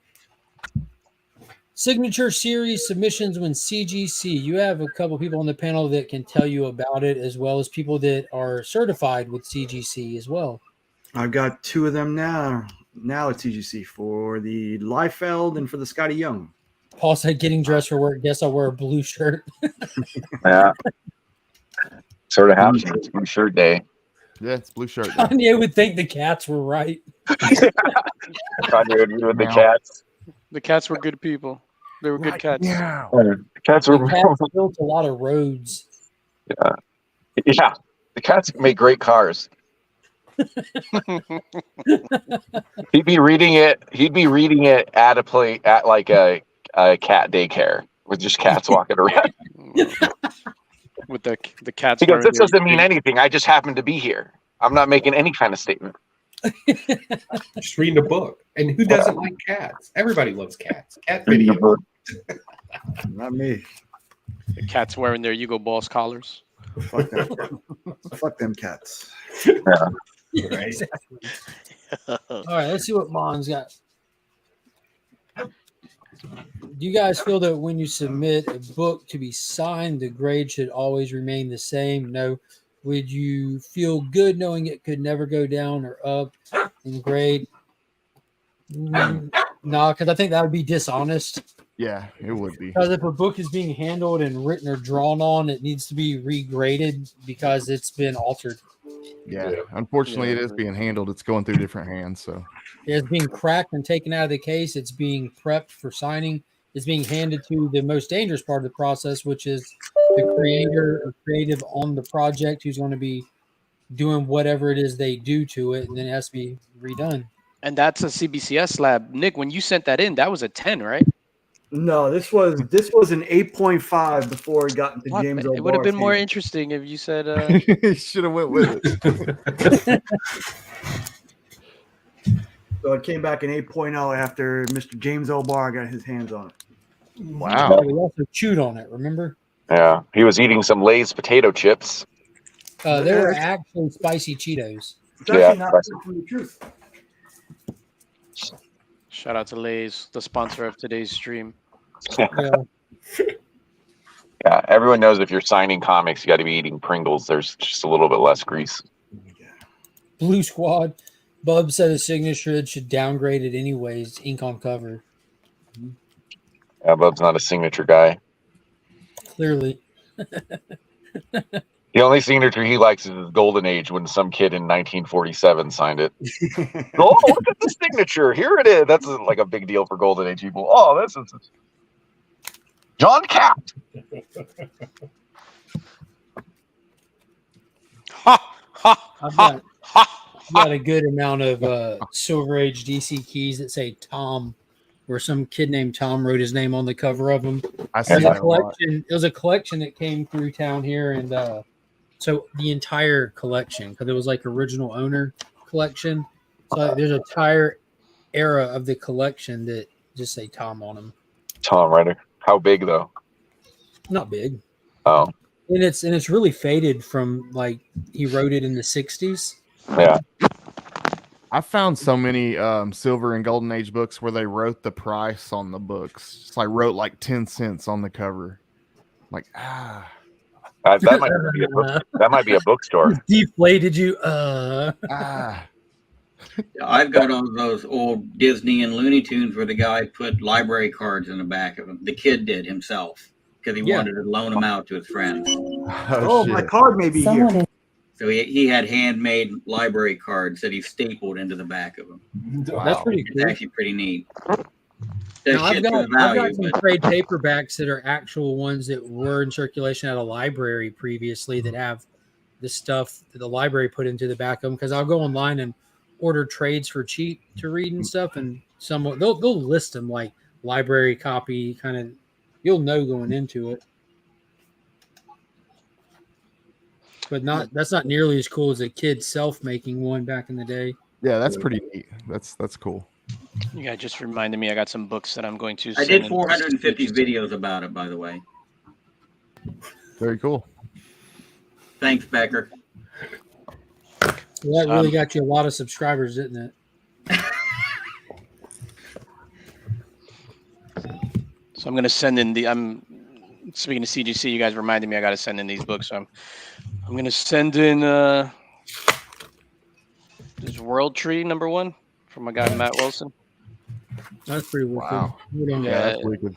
Speaker 2: Signature series submissions when CGC. You have a couple people on the panel that can tell you about it, as well as people that are certified with CGC as well.
Speaker 11: I've got two of them now at TGC for the Liefeld and for the Scotty Young.
Speaker 2: Paul said, getting dressed for work. Guess I'll wear a blue shirt.
Speaker 13: Yeah. Sort of happens. It's Blue Shirt Day.
Speaker 4: Yeah, it's Blue Shirt Day.
Speaker 2: Kanye would think the cats were right.
Speaker 13: Kanye would be with the cats.
Speaker 12: The cats were good people. They were good cats.
Speaker 13: Yeah. The cats were.
Speaker 2: The cats built a lot of roads.
Speaker 13: Yeah. Yeah. The cats make great cars. He'd be reading it at a place at like a cat daycare with just cats walking around.
Speaker 12: With the cats.
Speaker 13: Because this doesn't mean anything. I just happen to be here. I'm not making any kind of statement.
Speaker 14: Just reading a book. And who doesn't like cats? Everybody loves cats. Cat video.
Speaker 11: Not me.
Speaker 12: The cats wearing their Yugo Balls collars.
Speaker 11: Fuck them. Fuck them cats.
Speaker 2: Yeah, exactly. All right, let's see what Mon's got. Do you guys feel that when you submit a book to be signed, the grade should always remain the same? No. Would you feel good knowing it could never go down or up in grade? No, because I think that would be dishonest.
Speaker 4: Yeah, it would be.
Speaker 2: Because if a book is being handled and written or drawn on, it needs to be regraded because it's been altered.
Speaker 4: Yeah, unfortunately, it is being handled. It's going through different hands. So
Speaker 2: It's being cracked and taken out of the case. It's being prepped for signing. It's being handed to the most dangerous part of the process, which is the creator or creative on the project who's going to be doing whatever it is they do to it, and then it has to be redone.
Speaker 12: And that's a CBCS lab. Nick, when you sent that in, that was a 10, right?
Speaker 11: No, this was an 8.5 before it got into
Speaker 12: What?
Speaker 11: James
Speaker 12: It would have been more
Speaker 11: hands.
Speaker 12: interesting if you said.
Speaker 4: Should have went with it.
Speaker 11: So it came back in 8.0 after Mr. James O'Barr got his hands on it.
Speaker 4: Wow.
Speaker 2: We also chewed on it. Remember?
Speaker 13: Yeah, he was eating some Lay's potato chips.
Speaker 2: They were actually spicy Cheetos.
Speaker 11: It's actually not from the truth.
Speaker 12: Shout out to Lay's, the sponsor of today's stream.
Speaker 13: Yeah, everyone knows if you're signing comics, you got to be eating Pringles. There's just a little bit less grease.
Speaker 2: Blue Squad. Bub said his signature should downgrade it anyways. Ink on cover.
Speaker 13: Yeah, Bub's not a signature guy.
Speaker 2: Clearly.
Speaker 13: The only signature he likes is his Golden Age when some kid in 1947 signed it. Oh, look at the signature. Here it is. That's like a big deal for Golden Age people. Oh, this is John Cap.
Speaker 2: I've got a good amount of Silver Age DC keys that say Tom, where some kid named Tom wrote his name on the cover of them.
Speaker 4: I see that a lot.
Speaker 2: It was a collection that came through town here, and so the entire collection, because it was like original owner collection. So there's an entire era of the collection that just say Tom on them.
Speaker 13: Tom Ryder. How big though?
Speaker 2: Not big.
Speaker 13: Oh.
Speaker 2: And it's really faded from like he wrote it in the 60s.
Speaker 13: Yeah.
Speaker 4: I found so many Silver and Golden Age books where they wrote the price on the books. Just like wrote like 10 cents on the cover. Like,
Speaker 13: that might be a book. That might be a bookstore.
Speaker 2: Deflated you.
Speaker 9: I've got all those old Disney and Looney Tunes where the guy put library cards in the back of them. The kid did himself because he wanted to loan them out to his friends.
Speaker 11: Oh, my card may be here.
Speaker 9: So he had handmade library cards that he stapled into the back of them.
Speaker 2: Wow. That's pretty cool.
Speaker 9: It's actually pretty neat.
Speaker 2: Now, I've got some trade paperbacks that are actual ones that were in circulation at a library previously that have the stuff that the library put into the back of them, because I'll go online and order trades for cheap to read and stuff, and some they'll list them like library copy, kind of, you'll know going into it. But that's not nearly as cool as a kid self-making one back in the day.
Speaker 4: Yeah, that's pretty neat. That's cool.
Speaker 12: You guys just reminded me I got some books that I'm going to
Speaker 9: I did 450 videos about it, by the way.
Speaker 4: Very cool.
Speaker 9: Thanks, Becker.
Speaker 2: Well, that really got you a lot of subscribers, didn't it?
Speaker 12: So I'm going to send in I'm speaking to CGC, you guys reminded me I got to send in these books. So I'm going to send in this World Tree #1 from my guy Matt Wilson.
Speaker 2: That's pretty wicked.
Speaker 4: Wow.
Speaker 12: Yeah,
Speaker 4: that's wicked.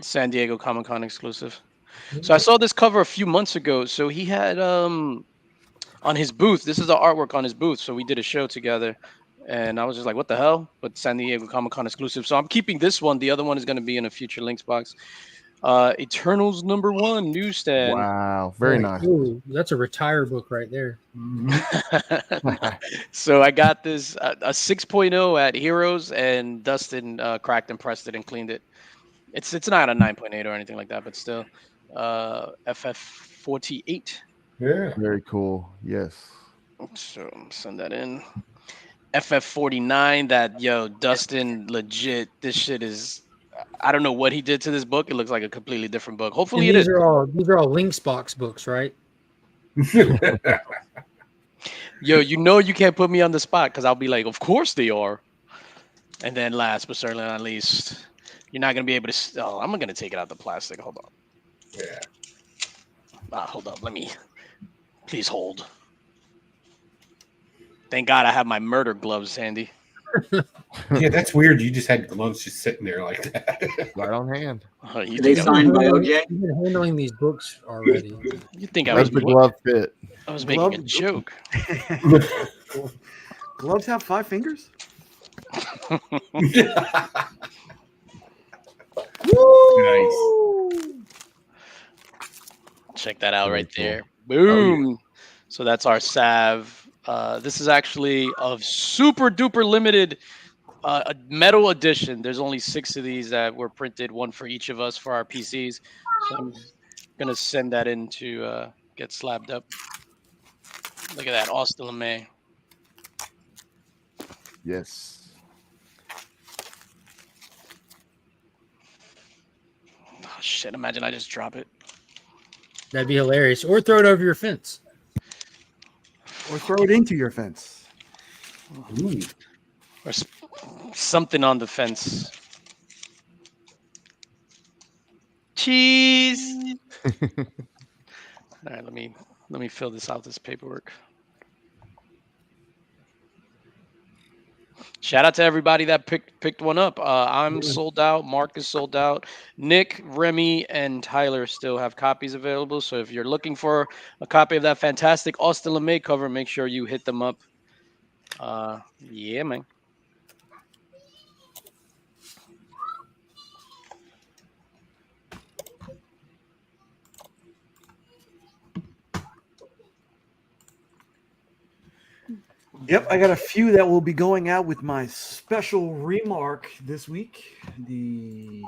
Speaker 12: San Diego Comic-Con exclusive. So I saw this cover a few months ago. So he had on his booth, this is the artwork on his booth. So we did a show together, and I was just like, what the hell? But San Diego Comic-Con exclusive. So I'm keeping this one. The other one is going to be in a future links box. Eternals #1 newsstand.
Speaker 4: Wow, very nice.
Speaker 2: Ooh, that's a retire book right there.
Speaker 12: So I got this a 6.0 at Heroes, and Dustin cracked and pressed it and cleaned it. It's not a 9.8 or anything like that, but still FF48.
Speaker 14: Yeah,
Speaker 4: very cool. Yes.
Speaker 12: So send that in. FF49. That Dustin legit. This shit is. I don't know what he did to this book. It looks like a completely different book. Hopefully,
Speaker 2: these
Speaker 12: it is.
Speaker 2: These are all links box books, right?
Speaker 12: Yo, you can't put me on the spot because I'll be like, of course they are. And then last but certainly not least, you're not gonna be able to. Oh, I'm gonna take it out the plastic. Hold on.
Speaker 14: Yeah.
Speaker 12: Hold up. Let me. Please hold. Thank God I have my murder gloves handy.
Speaker 14: Yeah, that's weird. You just had gloves just sitting there like that.
Speaker 4: Right on hand.
Speaker 12: You
Speaker 9: They
Speaker 12: think
Speaker 9: signed by OJ?
Speaker 2: You've been handling these books already.
Speaker 12: You think I
Speaker 4: That's
Speaker 12: was
Speaker 4: the glove fit.
Speaker 12: I was making a joke.
Speaker 11: Gloves have 5 fingers?
Speaker 14: Nice.
Speaker 12: Check that out right there.
Speaker 14: Oh,
Speaker 12: Boom. So that's our salve. This is actually a super duper limited a metal edition. There's only 6 of these that were printed, one for each of us for our PCs. So I'm gonna send that in to get slabbed up. Look at that, Austin LeMay.
Speaker 4: Yes.
Speaker 12: Oh, shit! Imagine I just drop it.
Speaker 2: That'd be hilarious. Or throw it over your fence.
Speaker 11: Or throw it into your fence.
Speaker 14: Ooh.
Speaker 12: Or something on the fence. Cheese. All right, let me fill this out. This paperwork. Shout out to everybody that picked one up. I'm sold out. Mark is sold out. Nick, Remy, and Tyler still have copies available. So if you're looking for a copy of that fantastic Austin LeMay cover, make sure you hit them up. Yeah, man.
Speaker 11: Yep, I got a few that will be going out with my special remark this week. The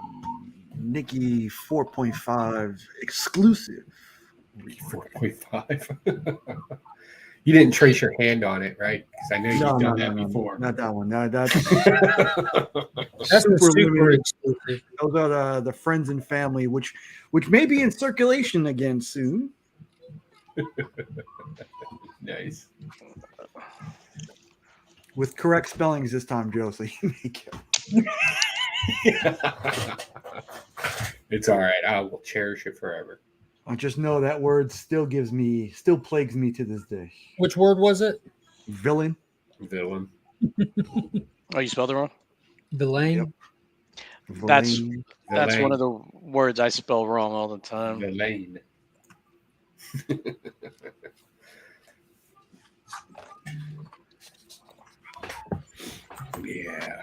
Speaker 11: Nikki 4.5 exclusive.
Speaker 14: 4.5. You didn't trace your hand on it, right? Because I know you've done that before.
Speaker 11: Not that one. No, that's
Speaker 2: That's the super
Speaker 11: limited.
Speaker 2: exclusive.
Speaker 11: Those are the friends and family, which may be in circulation again soon.
Speaker 14: Nice.
Speaker 11: With correct spellings this time, Joe, so you make it.
Speaker 14: It's all right. I will cherish it forever.
Speaker 11: I just know that word still plagues me to this day.
Speaker 2: Which word was it?
Speaker 11: Villain.
Speaker 14: Villain.
Speaker 12: Oh, you spelled it wrong?
Speaker 2: Villain.
Speaker 11: Yep.
Speaker 12: That's
Speaker 11: Villain.
Speaker 12: one of the words I spell wrong all the time.
Speaker 14: Villain. Yeah.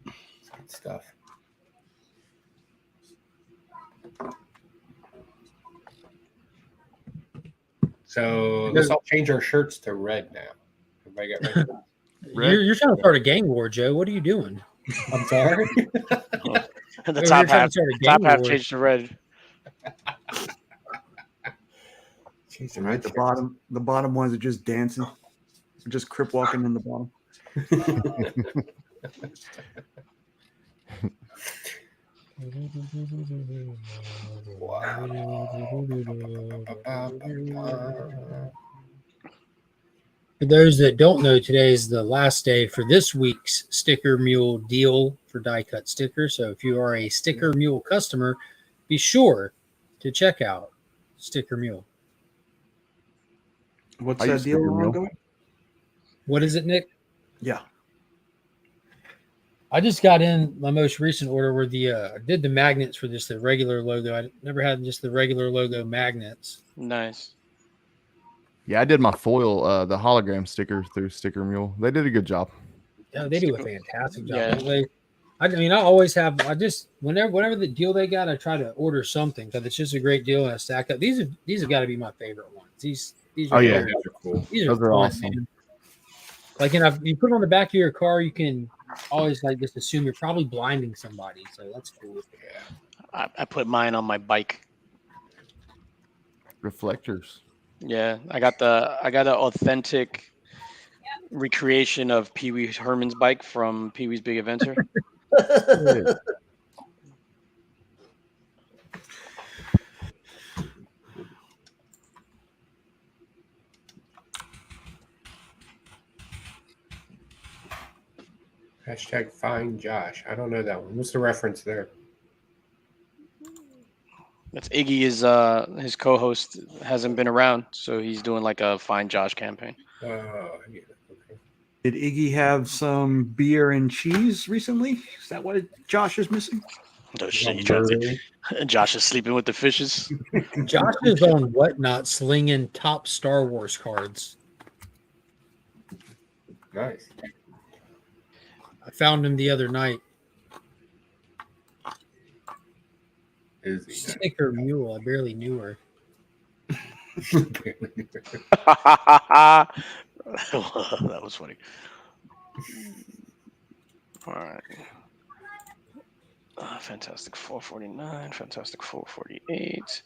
Speaker 14: It's good stuff. So let's all change our shirts to red now. Everybody got red shirts?
Speaker 2: You're trying to start a gang war, Joe. What are you doing?
Speaker 14: I'm sorry.
Speaker 12: The top half changed to red.
Speaker 11: Right, the bottom ones are just dancing, just crip walking in the bottom.
Speaker 2: For those that don't know, today is the last day for this week's Sticker Mule deal for die cut stickers. So if you are a Sticker Mule customer, be sure to check out Sticker Mule.
Speaker 11: What's that deal ongoing?
Speaker 2: What is it, Nick?
Speaker 11: Yeah.
Speaker 2: I just got in my most recent order where I did the magnets for just the regular logo. I never had just the regular logo magnets.
Speaker 12: Nice.
Speaker 4: Yeah, I did my foil, the hologram sticker through Sticker Mule. They did a good job.
Speaker 2: Yeah, they do a fantastic job.
Speaker 12: Yeah.
Speaker 2: Don't they? I mean, I always have. I just whenever the deal they got, I try to order something because it's just a great deal and a stack up. These have got to be my favorite ones. These are
Speaker 4: Oh, yeah.
Speaker 2: very-
Speaker 14: Those are cool.
Speaker 2: These
Speaker 4: Those are
Speaker 2: fun,
Speaker 4: awesome.
Speaker 2: man. Like, you put it on the back of your car, you can always just assume you're probably blinding somebody. So that's cool.
Speaker 12: I put mine on my bike.
Speaker 4: Reflectors.
Speaker 12: Yeah, I got the authentic recreation of Pee Wee Herman's bike from Pee Wee's Big Adventure.
Speaker 14: Hashtag find Josh. I don't know that one. What's the reference there?
Speaker 12: That's Iggy is his co-host hasn't been around, so he's doing like a Find Josh campaign.
Speaker 14: Oh, yeah. Okay.
Speaker 11: Did Iggy have some beer and cheese recently? Is that what Josh is missing?
Speaker 12: Oh, shit, you trying to Josh is sleeping with the fishes.
Speaker 2: Josh is on Whatnot slinging top Star Wars cards.
Speaker 14: Nice.
Speaker 2: I found him the other night.
Speaker 14: Is he?
Speaker 2: Sticker Mule. I barely knew her.
Speaker 12: That was funny. All right. Fantastic 449, Fantastic 448.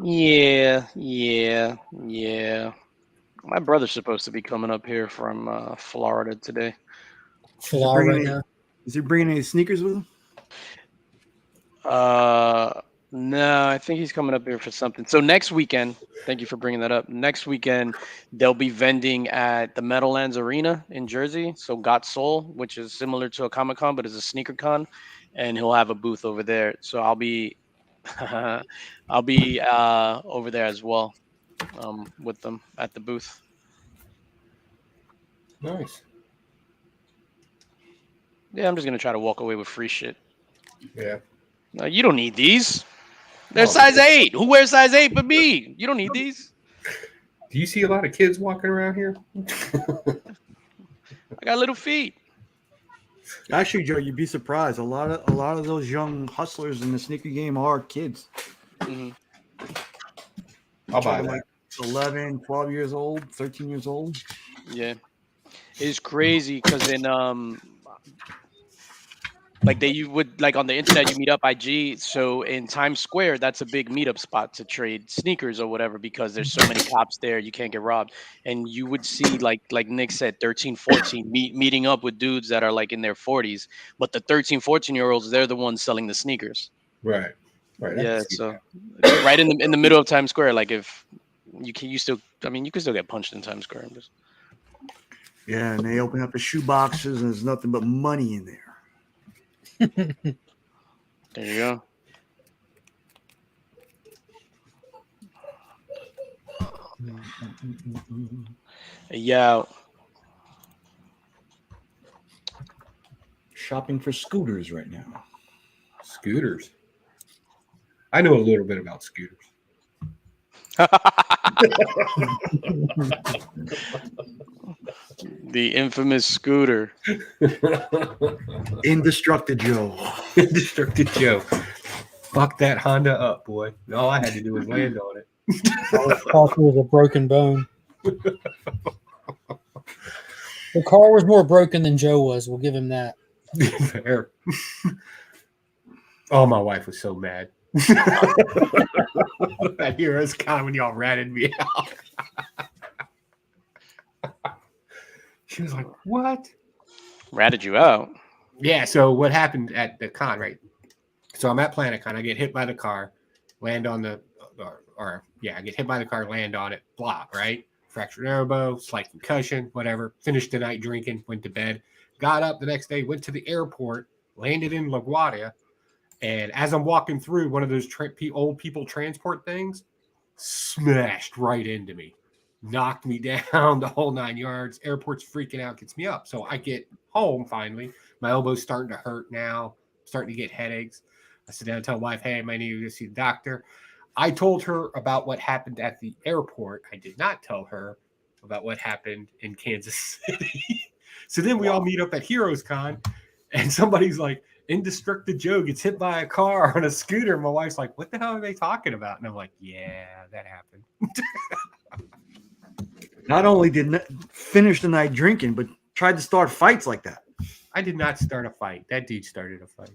Speaker 12: Yeah. My brother's supposed to be coming up here from Florida today.
Speaker 2: Florida.
Speaker 11: Is he bringing any sneakers with him?
Speaker 12: No, I think he's coming up here for something. So next weekend, thank you for bringing that up. Next weekend, they'll be vending at the Meadowlands Arena in Jersey. So Got Soul, which is similar to a Comic Con, but is a sneaker con, and he'll have a booth over there. So I'll be, I'll be over there as well, with them at the booth.
Speaker 14: Nice.
Speaker 12: Yeah, I'm just gonna try to walk away with free shit.
Speaker 14: Yeah.
Speaker 12: No, you don't need these. They're
Speaker 14: Oh,
Speaker 12: size 8. Who wears size 8 but me? You don't need these.
Speaker 14: Do you see a lot of kids walking around here?
Speaker 12: I got little feet.
Speaker 11: Actually, Joe, you'd be surprised. A lot of those young hustlers in the sneaker game are kids.
Speaker 12: Mm-hmm.
Speaker 14: I'll buy that.
Speaker 11: Like 11, 12 years old, 13 years old.
Speaker 12: Yeah, it's crazy because in like you would like on the internet you meet up IG. So in Times Square, that's a big meetup spot to trade sneakers or whatever because there's so many cops there, you can't get robbed. And you would see like Nick said, 13, 14 meeting up with dudes that are like in their 40s, but the 13, 14-year-olds, they're the ones selling the sneakers.
Speaker 14: Right.
Speaker 12: Yeah, so right in the middle of Times Square. Like if you can still get punched in Times Square.
Speaker 11: Yeah, and they open up the shoe boxes and there's nothing but money in there.
Speaker 12: There you go. Yeah.
Speaker 11: Shopping for scooters right now.
Speaker 14: Scooters. I know a little bit about scooters.
Speaker 12: The infamous scooter.
Speaker 11: Indestructible Joe.
Speaker 14: Indestructible Joe. Fuck that Honda up, boy. All I had to do was land on it.
Speaker 2: Parker was a broken bone. The car was more broken than Joe was. We'll give him that.
Speaker 14: Fair. Oh, my wife was so mad. That hero's kind when y'all ratted me out. She was like, "What?"
Speaker 12: Ratted you out?
Speaker 14: Yeah. So what happened at the con, right? So I'm at PlanetCon. I get hit by the car, land on the, I get hit by the car, land on it, blah, right? Fractured elbow, slight concussion, whatever. Finished the night drinking, went to bed, got up the next day, went to the airport, landed in LaGuardia, and as I'm walking through one of those old people transport things, smashed right into me. Knocked me down the whole 9 yards. Airport's freaking out, gets me up. So I get home finally. My elbow's starting to hurt now. Starting to get headaches. I sit down and tell my wife, hey, I might need to go see the doctor. I told her about what happened at the airport. I did not tell her about what happened in Kansas City. So then we all meet up at Heroes Con, and somebody's like, Indestructible Joe gets hit by a car on a scooter. My wife's like, what the hell are they talking about? And I'm like, yeah, that happened.
Speaker 11: Not only did finish the night drinking, but tried to start fights like that.
Speaker 14: I did not start a fight. That dude started a fight.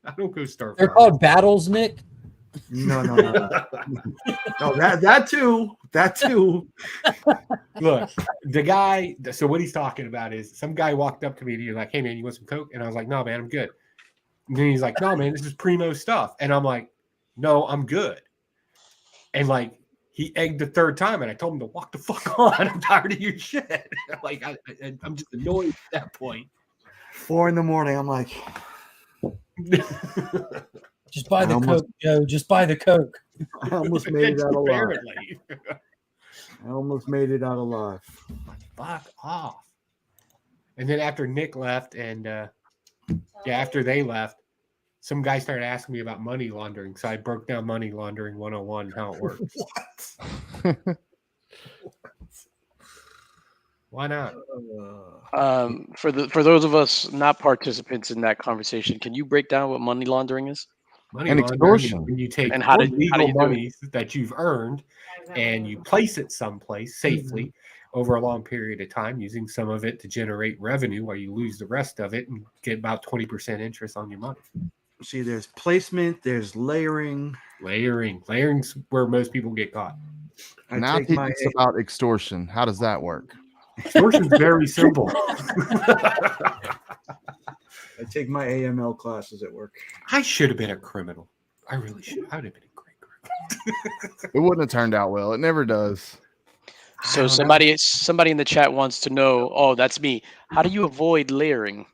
Speaker 14: I don't go start.
Speaker 2: They're called battles, Nick.
Speaker 11: No. No, that too.
Speaker 14: Look, the guy. So what he's talking about is some guy walked up to me and he was like, "Hey man, you want some Coke?" And I was like, "No man, I'm good." And then he's like, "No man, this is primo stuff." And I'm like, "No, I'm good." And like he egged the third time, and I told him to walk the fuck on. I'm tired of your shit. Like I'm just annoyed at that point.
Speaker 11: 4 a.m. I'm like,
Speaker 2: just buy the Coke, Joe. Just buy the Coke.
Speaker 11: I almost made it out alive. I almost made it out alive.
Speaker 14: Fuck off. And then after Nick left, and after they left, some guy started asking me about money laundering. So I broke down money laundering 101, how it works.
Speaker 11: What?
Speaker 14: Why not?
Speaker 12: For those of us not participants in that conversation, can you break down what money laundering is?
Speaker 14: Money laundering is when you take illegal money that you've earned and you place it someplace safely, over a long period of time, using some of it to generate revenue while you lose the rest of it and get about 20% interest on your money.
Speaker 11: See, there's placement, there's layering.
Speaker 14: Layering's where most people get caught.
Speaker 4: Now teach us about extortion. How does that work?
Speaker 14: Extortion's very simple.
Speaker 11: I take my AML classes at work.
Speaker 14: I should have been a criminal. I really should. I would have been a great criminal.
Speaker 4: It wouldn't have turned out well. It never does.
Speaker 12: So somebody in the chat wants to know. Oh, that's me. How do you avoid layering?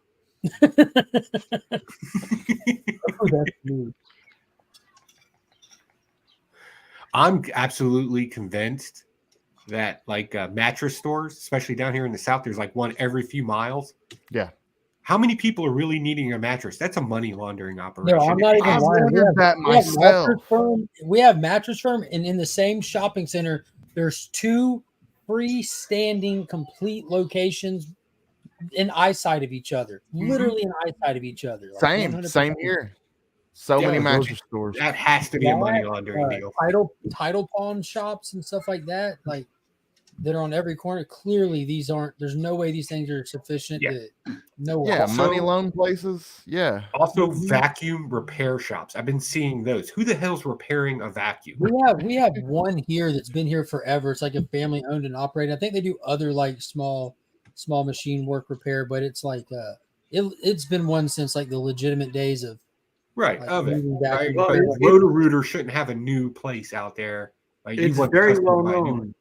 Speaker 14: I'm absolutely convinced that like mattress stores, especially down here in the South, there's like one every few miles.
Speaker 4: Yeah.
Speaker 14: How many people are really needing a mattress? That's a money laundering operation.
Speaker 2: No, I'm not even
Speaker 4: I've
Speaker 2: lying.
Speaker 4: wondered that myself.
Speaker 2: We have mattress firm, and in the same shopping center, there's 2 freestanding complete locations in eyesight of each other. Literally in eyesight of each other. Like
Speaker 4: Same here. So many mattress stores.
Speaker 14: That has to be a money laundering deal.
Speaker 2: Title pawn shops and stuff like that, like that are on every corner. Clearly, these aren't. There's no way these things are sufficient. No way.
Speaker 4: Yeah, money loan places. Yeah.
Speaker 14: Also, vacuum repair shops. I've been seeing those. Who the hell's repairing a vacuum?
Speaker 2: We have one here that's been here forever. It's like a family owned and operated. I think they do other like small machine work repair, but it's like it's been one since like the legitimate days of
Speaker 14: right
Speaker 2: like,
Speaker 14: of it.
Speaker 2: Right?
Speaker 14: But Roto-Rooter shouldn't have a new place out there. Like,
Speaker 11: It's very well known.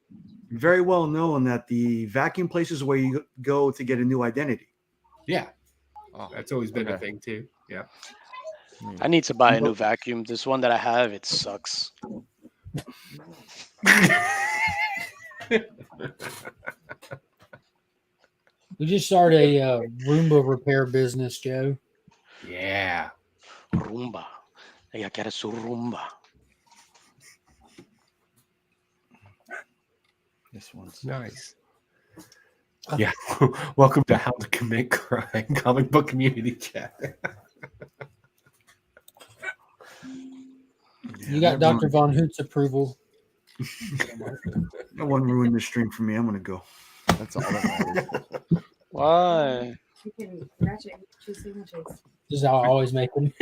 Speaker 11: Very well known that the vacuum places where you go to get a new identity.
Speaker 14: Yeah. That's always been a thing too. Yeah.
Speaker 12: I need to buy a new vacuum. This one that I have, it sucks.
Speaker 2: We just started a Roomba repair business, Joe.
Speaker 14: Yeah.
Speaker 12: Roomba. Ella quiere su Roomba.
Speaker 11: This one's
Speaker 14: nice. Yeah. Welcome to How to Commit Crime Comic Book Community Chat.
Speaker 2: You got Dr. Von Hoot's approval.
Speaker 11: No one ruined the stream for me. I'm gonna go.
Speaker 4: That's all that matters.
Speaker 12: Why?
Speaker 15: You can scratch it. Choose signatures.
Speaker 2: This is how I always make them.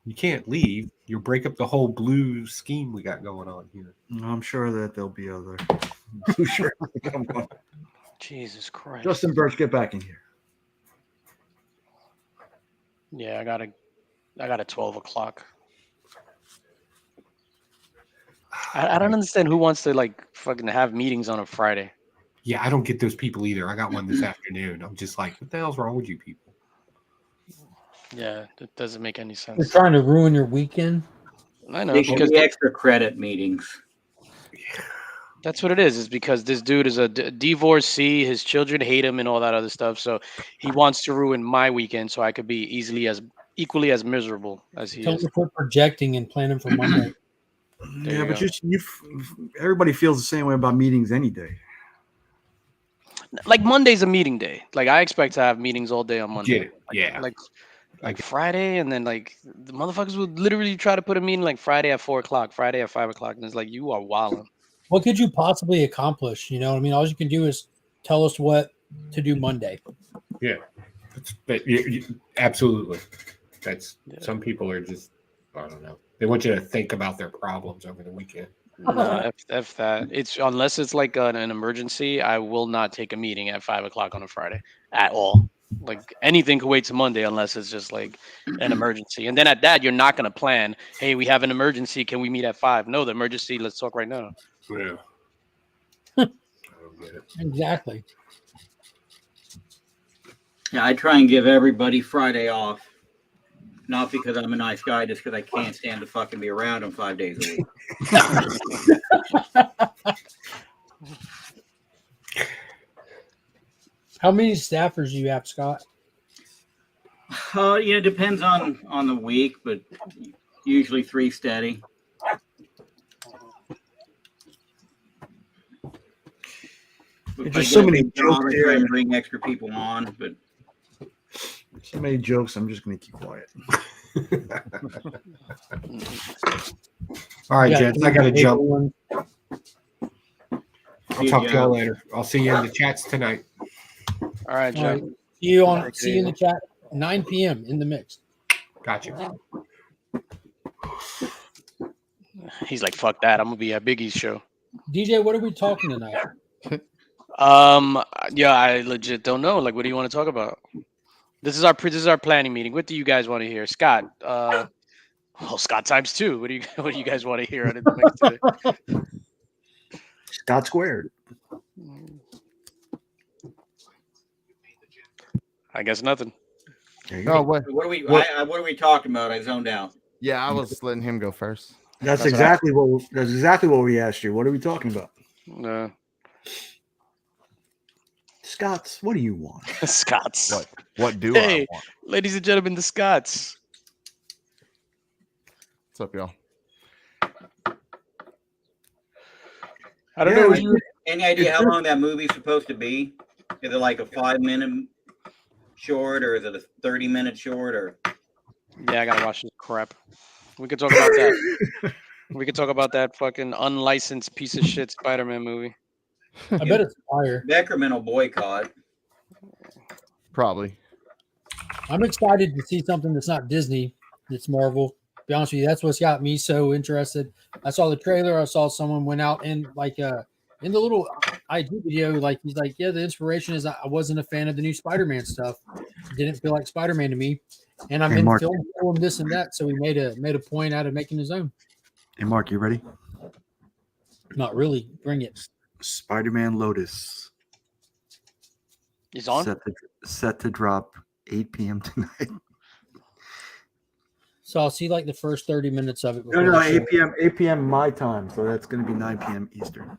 Speaker 14: You can't leave. You'll break up the whole blue scheme we got going on here.
Speaker 11: I'm sure that there'll be other. Sure.
Speaker 12: Jesus Christ.
Speaker 11: Justin Birch, get back in here.
Speaker 12: Yeah, I got a 12 o'clock. I don't understand who wants to like fucking have meetings on a Friday.
Speaker 14: Yeah, I don't get those people either. I got one this afternoon. I'm just like, what the hell's wrong with you people?
Speaker 12: Yeah, it doesn't make any sense.
Speaker 2: They're trying to ruin your weekend.
Speaker 12: I know
Speaker 9: They should
Speaker 12: because
Speaker 9: be extra credit meetings.
Speaker 12: that's what it is. Is because this dude is a divorcee. His children hate him and all that other stuff. So he wants to ruin my weekend so I could be equally as miserable as he
Speaker 2: Tell
Speaker 12: is.
Speaker 2: them to quit projecting and planning for Monday.
Speaker 11: Yeah, but everybody feels the same way about meetings any day.
Speaker 12: Like Monday's a meeting day. Like I expect to have meetings all day on Monday.
Speaker 14: Yeah.
Speaker 12: Like Friday, and then like the motherfuckers would literally try to put a meeting like Friday at 4 o'clock, Friday at 5 o'clock, and it's like you are wilding.
Speaker 2: What could you possibly accomplish? You know what I mean? All you can do is tell us what to do Monday.
Speaker 14: Yeah. Absolutely. That's some people are just, I don't know. They want you to think about their problems over the weekend.
Speaker 12: No, F that. It's unless it's like an emergency, I will not take a meeting at 5 o'clock on a Friday at all. Like anything could wait to Monday unless it's just like an emergency. And then at that, you're not gonna plan. Hey, we have an emergency. Can we meet at 5? No, the emergency. Let's talk right now.
Speaker 14: Yeah. I don't get it.
Speaker 2: Exactly.
Speaker 9: Yeah, I try and give everybody Friday off. Not because I'm a nice guy, just because I can't stand to fucking be around them 5 days a week.
Speaker 2: How many staffers do you have, Scott?
Speaker 9: It depends on the week, but usually 3 steady.
Speaker 11: There's just so many jokes
Speaker 9: I try and bring extra people on, but
Speaker 11: so many jokes. I'm just going to keep quiet.
Speaker 14: All right, gents, I got to jump. I'll talk to y'all later. I'll see you in the chats tonight.
Speaker 12: All right,
Speaker 2: All
Speaker 12: Joe.
Speaker 2: right. See you in the chat. 9 p.m. in the mix.
Speaker 14: Gotcha.
Speaker 12: He's like, fuck that. I'm gonna be at Biggie's show.
Speaker 2: DJ, what are we talking tonight?
Speaker 12: Yeah, I legit don't know. Like, what do you want to talk about? This is our planning meeting. What do you guys want to hear, Scott? Well, Scott times 2. What do you guys want to hear out of the mix today?
Speaker 11: Scott squared.
Speaker 12: I guess nothing.
Speaker 4: No, what
Speaker 9: are we talking about? I zoned out.
Speaker 4: Yeah, I was letting him go first.
Speaker 11: That's exactly what we asked you. What are we talking about?
Speaker 12: No.
Speaker 11: Scots, what do you want?
Speaker 12: Scots.
Speaker 4: What do
Speaker 12: Hey,
Speaker 4: I want?
Speaker 12: ladies and gentlemen, the Scots.
Speaker 4: What's up, y'all?
Speaker 12: I don't know.
Speaker 9: Any idea how long that movie's supposed to be? Is it like a 5-minute short, or is it a 30-minute short, or?
Speaker 12: Yeah, I gotta watch this crap. We could talk about that. We could talk about that fucking unlicensed piece of shit Spider-Man movie.
Speaker 2: I bet it's fire.
Speaker 9: Beckerman will boycott.
Speaker 4: Probably.
Speaker 2: I'm excited to see something that's not Disney. It's Marvel. To be honest with you, that's what's got me so interested. I saw the trailer. I saw someone went out and in the little IG video, like he's like, yeah, the inspiration is I wasn't a fan of the new Spider-Man stuff. It didn't feel like Spider-Man to me, and I'm
Speaker 11: Hey,
Speaker 2: in
Speaker 11: Mark.
Speaker 2: film this and that. So he made a point out of making his own.
Speaker 11: Hey, Mark, you ready?
Speaker 2: Not really. Bring it.
Speaker 11: Spider-Man Lotus.
Speaker 12: He's on.
Speaker 11: Set to drop 8 p.m. tonight.
Speaker 2: So I'll see like the first 30 minutes of it.
Speaker 11: No, 8 p.m. 8 p.m. my time, so that's going to be 9 p.m. Eastern.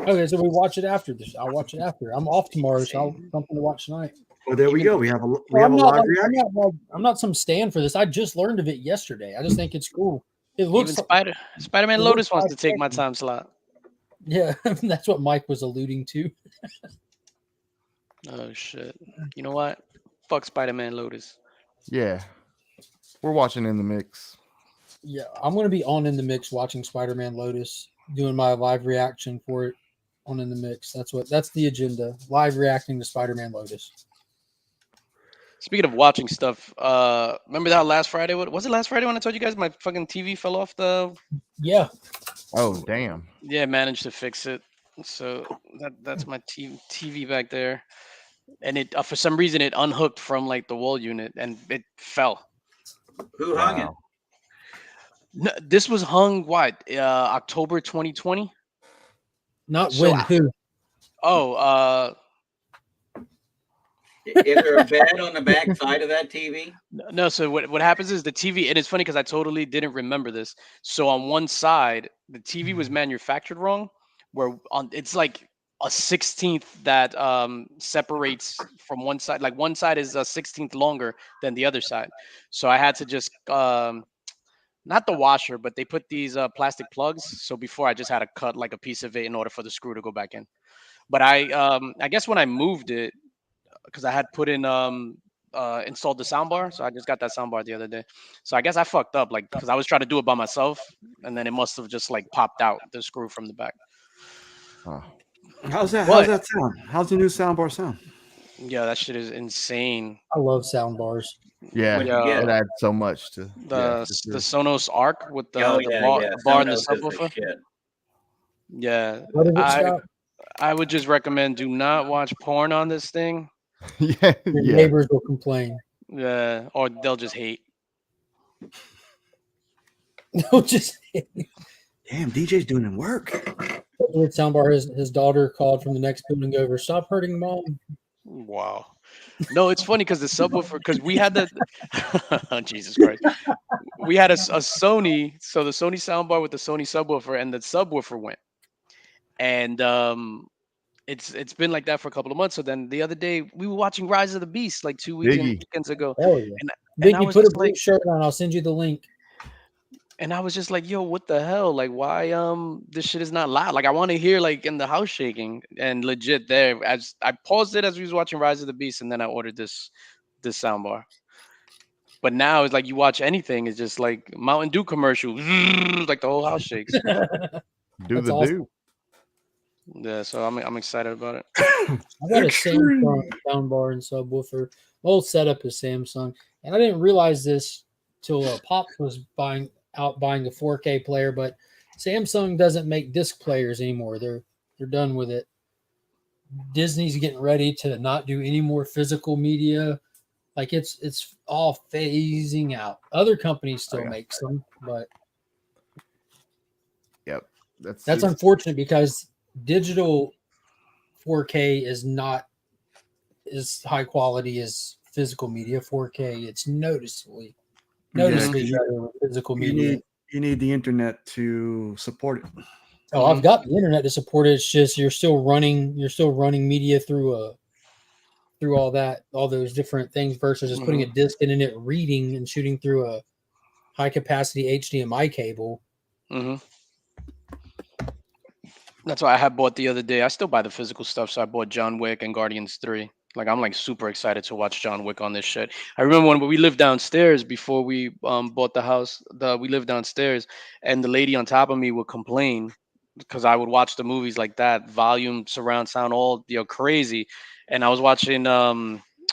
Speaker 2: Okay, so we watch it after this. I'll watch it after. I'm off tomorrow, so I'll have something to watch tonight.
Speaker 11: Well, there we go. We have a
Speaker 2: I'm
Speaker 11: live reaction.
Speaker 2: I'm not some stand for this. I just learned of it yesterday. I just think it's cool. It looks
Speaker 12: Even Spider-Man
Speaker 2: it
Speaker 12: Lotus
Speaker 2: looks
Speaker 12: wants
Speaker 2: like
Speaker 12: to take my time slot.
Speaker 2: Yeah, that's what Mike was alluding to.
Speaker 12: Oh shit! You know what? Fuck Spider-Man Lotus.
Speaker 4: Yeah, we're watching in the mix.
Speaker 2: Yeah, I'm gonna be on in the mix watching Spider-Man Lotus, doing my live reaction for it on in the mix. That's the agenda. Live reacting to Spider-Man Lotus.
Speaker 12: Speaking of watching stuff, remember that last Friday? What was it last Friday when I told you guys my fucking TV fell off the?
Speaker 2: Yeah.
Speaker 4: Oh damn.
Speaker 12: Yeah, managed to fix it. So that's my TV back there, and it for some reason it unhooked from like the wall unit and it fell.
Speaker 9: Who hung it?
Speaker 12: No, this was hung October 2020.
Speaker 2: Not
Speaker 12: So
Speaker 2: when who?
Speaker 12: Oh,
Speaker 9: Is there a bed on the back side of that TV?
Speaker 12: no. So what happens is the TV, and it's funny because I totally didn't remember this. So on one side, the TV was manufactured wrong, where on it's like a 16th that separates from one side. Like one side is a 16th longer than the other side. So I had to just not the washer, but they put these plastic plugs. So before I just had to cut like a piece of it in order for the screw to go back in. But I guess when I moved it, because I had put in installed the soundbar, so I just got that soundbar the other day. So I guess I fucked up, like because I was trying to do it by myself, and then it must have just like popped out the screw from the back.
Speaker 11: How's that sound? How's the new soundbar sound?
Speaker 12: Yeah, that shit is insane.
Speaker 2: I love sound bars.
Speaker 4: Yeah,
Speaker 12: Yeah.
Speaker 4: it adds so much to
Speaker 12: The Sonos Arc with the,
Speaker 9: Oh,
Speaker 12: the
Speaker 9: yeah,
Speaker 12: bar,
Speaker 9: yeah.
Speaker 12: bar and the
Speaker 9: Sonos is the
Speaker 12: subwoofer.
Speaker 9: shit.
Speaker 12: Yeah,
Speaker 2: What is it, Scott?
Speaker 12: I would just recommend do not watch porn on this thing.
Speaker 4: Yeah,
Speaker 2: Your neighbors will complain.
Speaker 12: Yeah, or they'll just hate.
Speaker 2: They'll just
Speaker 11: Damn, DJ's doing work.
Speaker 2: with soundbar. His daughter called from the next building over. Stop hurting mom.
Speaker 12: Wow. No, it's funny because the subwoofer, because we had the Jesus Christ, we had a Sony, so the Sony soundbar with the Sony subwoofer, and the subwoofer went, and it's been like that for a couple of months. So then the other day we were watching Rise of the Beast like 2 weekends ago,
Speaker 2: Hell yeah.
Speaker 12: and I
Speaker 2: Biggie,
Speaker 12: was
Speaker 2: put a
Speaker 12: just
Speaker 2: blue
Speaker 12: like,
Speaker 2: shirt on. I'll send you the link.
Speaker 12: and I was just like, yo, what the hell? Like, why this shit is not loud? Like, I want to hear like in the house shaking, and legit there. As I paused it as we was watching Rise of the Beast, and then I ordered this soundbar. But now it's like you watch anything, it's just like Mountain Dew commercial, like the whole house shakes.
Speaker 4: Do
Speaker 2: That's
Speaker 4: the
Speaker 2: awesome.
Speaker 4: do.
Speaker 12: Yeah, so I'm excited about it.
Speaker 2: I got a
Speaker 11: Extreme.
Speaker 2: Samsung soundbar and subwoofer. My old setup is Samsung, and I didn't realize this till Pops was buying a 4K player. But Samsung doesn't make disc players anymore. They're done with it. Disney's getting ready to not do any more physical media. Like it's all phasing out. Other companies still make some, but
Speaker 4: Yep.
Speaker 2: that's unfortunate because digital 4K is not as high quality as physical media. 4K, it's noticeably
Speaker 11: Yeah, 'cause
Speaker 2: better with physical
Speaker 11: you
Speaker 2: media.
Speaker 11: need the internet to support it.
Speaker 2: Oh, I've got the internet to support it. It's just you're still running media through all those different things versus just putting a disc in and it reading and shooting through a high capacity HDMI cable.
Speaker 12: Mm-hmm. That's why I had bought the other day. I still buy the physical stuff, so I bought John Wick and Guardians 3. Like I'm like super excited to watch John Wick on this shit. I remember when we lived downstairs before we bought the house. We lived downstairs, and the lady on top of me would complain because I would watch the movies like that, volume, surround sound, all crazy. And I was watching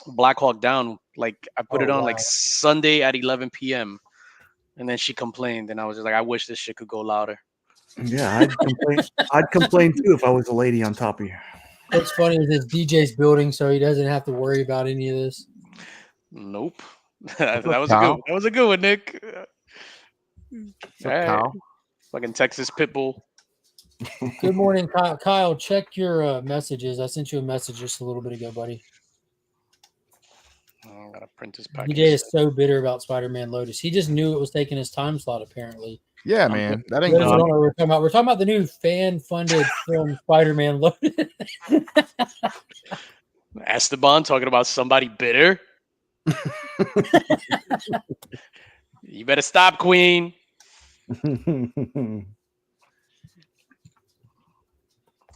Speaker 12: Black Hawk Down. Like I put
Speaker 2: Oh,
Speaker 12: it on like
Speaker 2: wow.
Speaker 12: Sunday at 11 p.m. And then she complained, and I was just like, I wish this shit could go louder.
Speaker 11: Yeah, I'd complain. I'd complain too if I was a lady on top of you.
Speaker 2: What's funny is his DJ's building, so he doesn't have to worry about any of this.
Speaker 12: Nope. that
Speaker 4: up,
Speaker 12: was a good
Speaker 4: Kyle?
Speaker 12: one. That was a good one, Nick.
Speaker 4: What's
Speaker 12: All
Speaker 4: up,
Speaker 12: right.
Speaker 4: Kyle?
Speaker 12: Fucking Texas Pitbull.
Speaker 2: Good morning, Kyle. Kyle, check your messages. I sent you a message just a little bit ago, buddy.
Speaker 12: Oh, I gotta print this
Speaker 2: DJ
Speaker 12: package.
Speaker 2: is so bitter about Spider-Man Lotus. He just knew it was taking his time slot, apparently.
Speaker 4: Yeah,
Speaker 12: I'm
Speaker 4: man.
Speaker 12: put-
Speaker 4: That ain't
Speaker 2: Those who
Speaker 4: good.
Speaker 2: don't know what we're talking about. We're talking about the new fan-funded film Spider-Man Lotus.
Speaker 12: Esteban talking about somebody bitter. You better stop, Queen.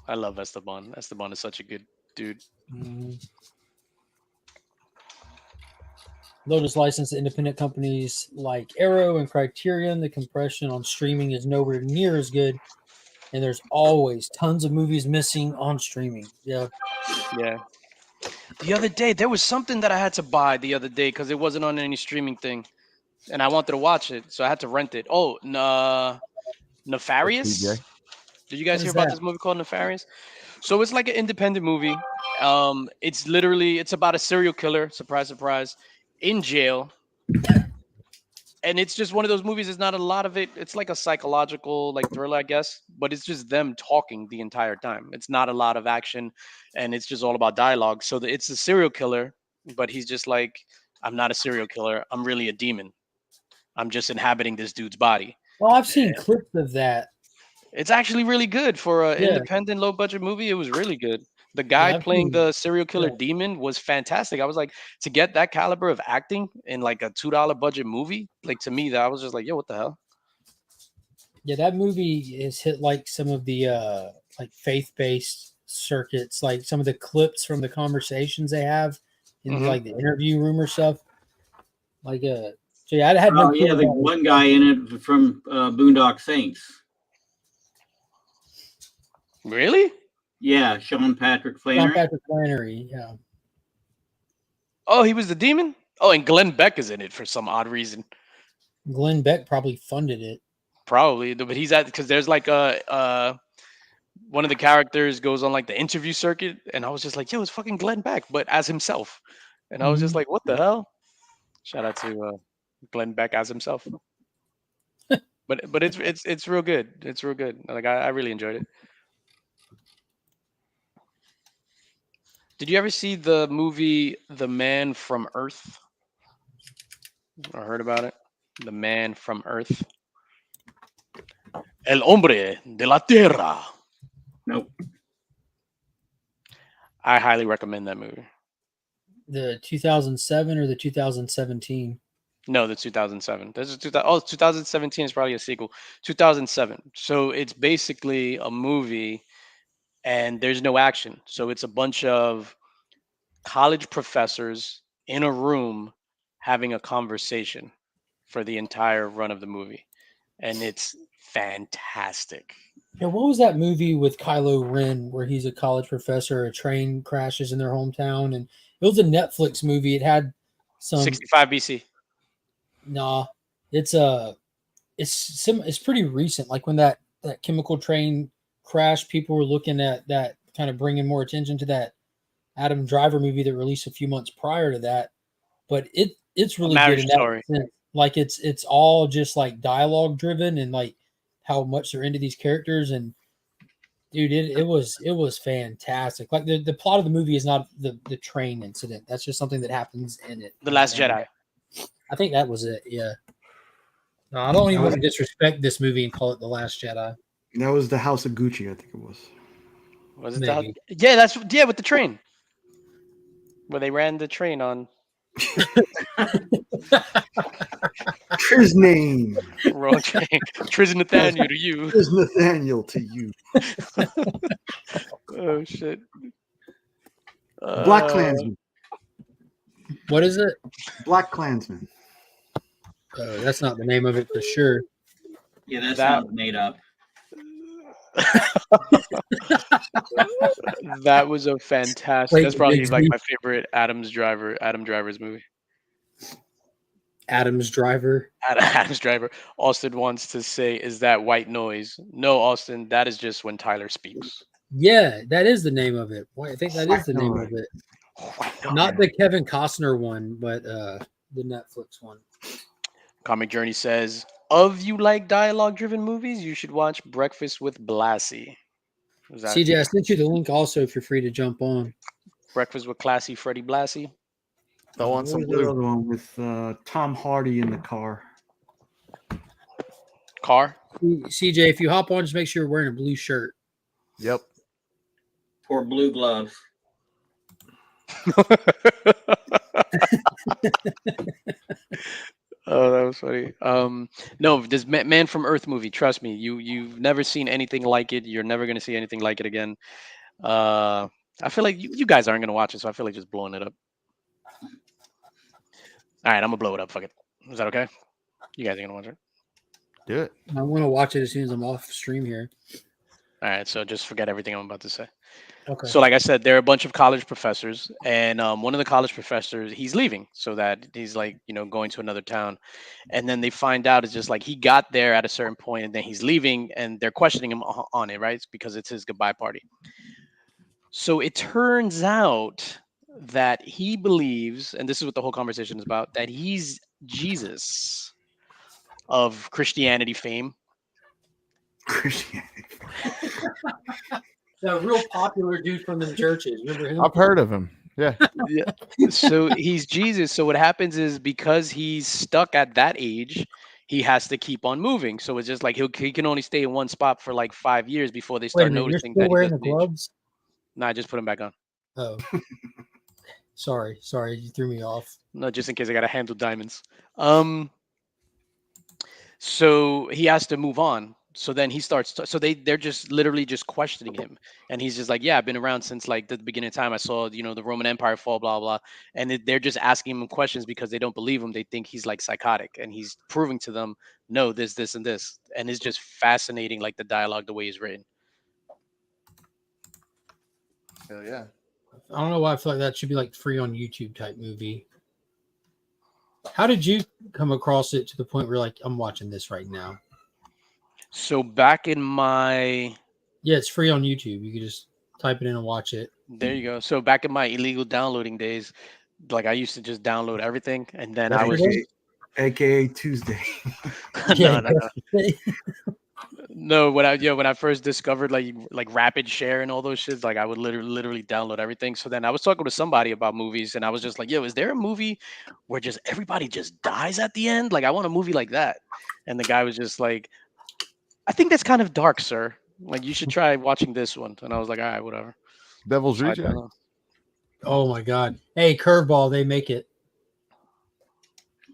Speaker 12: I love Esteban. Esteban is such a good dude.
Speaker 2: Lotus licensed to independent companies like Arrow and Criterion. The compression on streaming is nowhere near as good, and there's always tons of movies missing on streaming. Yeah.
Speaker 12: Yeah. The other day, there was something that I had to buy the other day because it wasn't on any streaming thing, and I wanted to watch it, so I had to rent it. Oh, Nefarious.
Speaker 4: TJ.
Speaker 12: Did you guys
Speaker 2: What
Speaker 12: hear
Speaker 2: is
Speaker 12: about
Speaker 2: that?
Speaker 12: this movie called Nefarious? So it's like an independent movie. It's about a serial killer. Surprise, surprise, in jail. And it's just one of those movies. It's not a lot of it. It's like a psychological like thriller, I guess, but it's just them talking the entire time. It's not a lot of action, and it's just all about dialogue. So it's a serial killer, but he's just like, I'm not a serial killer. I'm really a demon. I'm just inhabiting this dude's body.
Speaker 2: Well, I've seen clips of that.
Speaker 12: It's actually really good for an
Speaker 2: Yeah.
Speaker 12: independent, low budget movie. It was really good. The guy
Speaker 2: Yeah, I've
Speaker 12: playing
Speaker 2: seen.
Speaker 12: the serial killer
Speaker 2: Yeah.
Speaker 12: demon was fantastic. I was like, to get that caliber of acting in like a $2 budget movie, like to me, that I was just like, yo, what the hell?
Speaker 2: Yeah, that movie is hit like some of the like faith-based circuits, like some of the clips from the conversations they have in
Speaker 12: Mhm.
Speaker 2: like the interview room or stuff. Like so yeah, I had no
Speaker 9: Oh
Speaker 2: clue
Speaker 9: yeah, the
Speaker 2: about it.
Speaker 9: one guy in it from Boondock Saints.
Speaker 12: Really?
Speaker 9: Yeah, Sean Patrick
Speaker 2: John
Speaker 9: Flannery.
Speaker 2: Patrick Flannery, yeah.
Speaker 12: Oh, he was the demon? Oh, and Glenn Beck is in it for some odd reason.
Speaker 2: Glenn Beck probably funded it.
Speaker 12: Probably, but he's at because there's like one of the characters goes on like the interview circuit, and I was just like, yo, it's fucking Glenn Beck, but as himself. And I was just like, what the hell? Shout out to Glenn Beck as himself. But it's real good. It's real good. Like I really enjoyed it. Did you ever see the movie The Man from Earth? Or heard about it? The Man from Earth. El hombre de la tierra.
Speaker 9: Nope.
Speaker 12: I highly recommend that movie.
Speaker 2: The 2007 or the 2017?
Speaker 12: No, the 2007. This is 2017 is probably a sequel. 2007. So it's basically a movie and there's no action. So it's a bunch of college professors in a room having a conversation for the entire run of the movie. And it's fantastic.
Speaker 2: Yeah, what was that movie with Kylo Ren where he's a college professor? A train crashes in their hometown, and it was a Netflix movie. It had some
Speaker 12: 65 BC.
Speaker 2: Nah, it's pretty recent. Like when that chemical train crash, people were looking at that, kind of bringing more attention to that Adam Driver movie that released a few months prior to that. But it's really good
Speaker 12: Marriage
Speaker 2: in
Speaker 12: Story.
Speaker 2: that sense. Like it's all just like dialogue driven and like how much they're into these characters. And dude, it was fantastic. Like the plot of the movie is not the train incident. That's just something that happens in it.
Speaker 12: The Last Jedi.
Speaker 2: I think that was it. Yeah. No, I don't even want to disrespect this movie and call it The Last Jedi.
Speaker 11: That was the House of Gucci, I think it was.
Speaker 12: Was it that? Yeah, with the train. Where they ran the train on
Speaker 11: His name.
Speaker 12: wrong train. Triz Nathaniel to you.
Speaker 11: His Nathaniel to you.
Speaker 12: Oh shit.
Speaker 11: Black Klansman.
Speaker 2: What is it?
Speaker 11: Black Klansman.
Speaker 2: That's not the name of it for sure.
Speaker 9: Yeah, that sounds made up.
Speaker 12: That was a fantastic.
Speaker 2: Wait,
Speaker 12: That's probably
Speaker 2: Biggsby.
Speaker 12: like my favorite Adam Driver's movie.
Speaker 2: Adam's Driver.
Speaker 12: Adam's Driver. Austin wants to say, "Is that white noise?" No, Austin. That is just when Tyler speaks.
Speaker 2: Yeah, that is the name of it. Why, I think that is the name of it. Not the Kevin Costner one, but the Netflix one.
Speaker 12: Comic Journey says, "Of you like dialogue-driven movies, you should watch Breakfast with Blassie." Is that
Speaker 2: CJ, I sent you the link also if you're free to jump on.
Speaker 12: Breakfast with Classy Freddie Blassie?
Speaker 4: I want
Speaker 11: What
Speaker 4: some
Speaker 11: was the
Speaker 4: blue.
Speaker 11: other one with Tom Hardy in the car?
Speaker 12: Car?
Speaker 2: CJ, if you hop on, just make sure you're wearing a blue shirt.
Speaker 4: Yep.
Speaker 9: Or blue gloves.
Speaker 12: Oh, that was funny. No, this Man from Earth movie. Trust me, you've never seen anything like it. You're never gonna see anything like it again. I feel like you guys aren't gonna watch it, so I feel like just blowing it up. All right, I'm gonna blow it up. Fuck it. Is that okay? You guys are gonna watch it.
Speaker 4: Do it.
Speaker 2: I want to watch it as soon as I'm off stream here.
Speaker 12: All right, so just forget everything I'm about to say.
Speaker 2: Okay.
Speaker 12: So, like I said, there are a bunch of college professors, and one of the college professors, he's leaving, so that he's like, going to another town, and then they find out it's just like he got there at a certain point, and then he's leaving, and they're questioning him on it, right? It's because it's his goodbye party. So it turns out that he believes, and this is what the whole conversation is about, that he's Jesus of Christianity fame.
Speaker 11: Christianity.
Speaker 2: The real popular dude from the churches. Remember him?
Speaker 4: I've heard of him. Yeah.
Speaker 12: Yeah. So he's Jesus. So what happens is because he's stuck at that age, he has to keep on moving. So it's just like he can only stay in one spot for like 5 years before they
Speaker 2: Wait a
Speaker 12: start
Speaker 2: minute, you're
Speaker 12: noticing
Speaker 2: still
Speaker 12: that he
Speaker 2: wearing the
Speaker 12: doesn't age.
Speaker 2: gloves?
Speaker 12: No, I just put him back on.
Speaker 2: Oh. Sorry, you threw me off.
Speaker 12: No, just in case I gotta handle diamonds. So he has to move on. So then he starts. So they're just literally just questioning him, and he's just like, "Yeah, I've been around since like the beginning of time. I saw the Roman Empire fall, blah blah." And they're just asking him questions because they don't believe him. They think he's like psychotic, and he's proving to them, "No, this, and this." And it's just fascinating, like the dialogue, the way it's written.
Speaker 4: Hell yeah.
Speaker 2: I don't know why I feel like that should be like free on YouTube type movie. How did you come across it to the point where like I'm watching this right now?
Speaker 12: So back in my
Speaker 2: Yeah, it's free on YouTube. You can just type it in and watch it.
Speaker 12: there you go. So back in my illegal downloading days, like I used to just download everything, and then I was just
Speaker 11: AKA Tuesday.
Speaker 12: no. No, when I first discovered like rapid share and all those shits, like I would literally download everything. So then I was talking to somebody about movies, and I was just like, "Yo, is there a movie where just everybody just dies at the end? Like I want a movie like that." And the guy was just like, "I think that's kind of dark, sir. Like you should try watching this one." And I was like, "All right, whatever."
Speaker 4: Devil's
Speaker 12: So I
Speaker 4: Reject.
Speaker 12: downloaded.
Speaker 2: Oh my god. Hey, Curveball, they make it.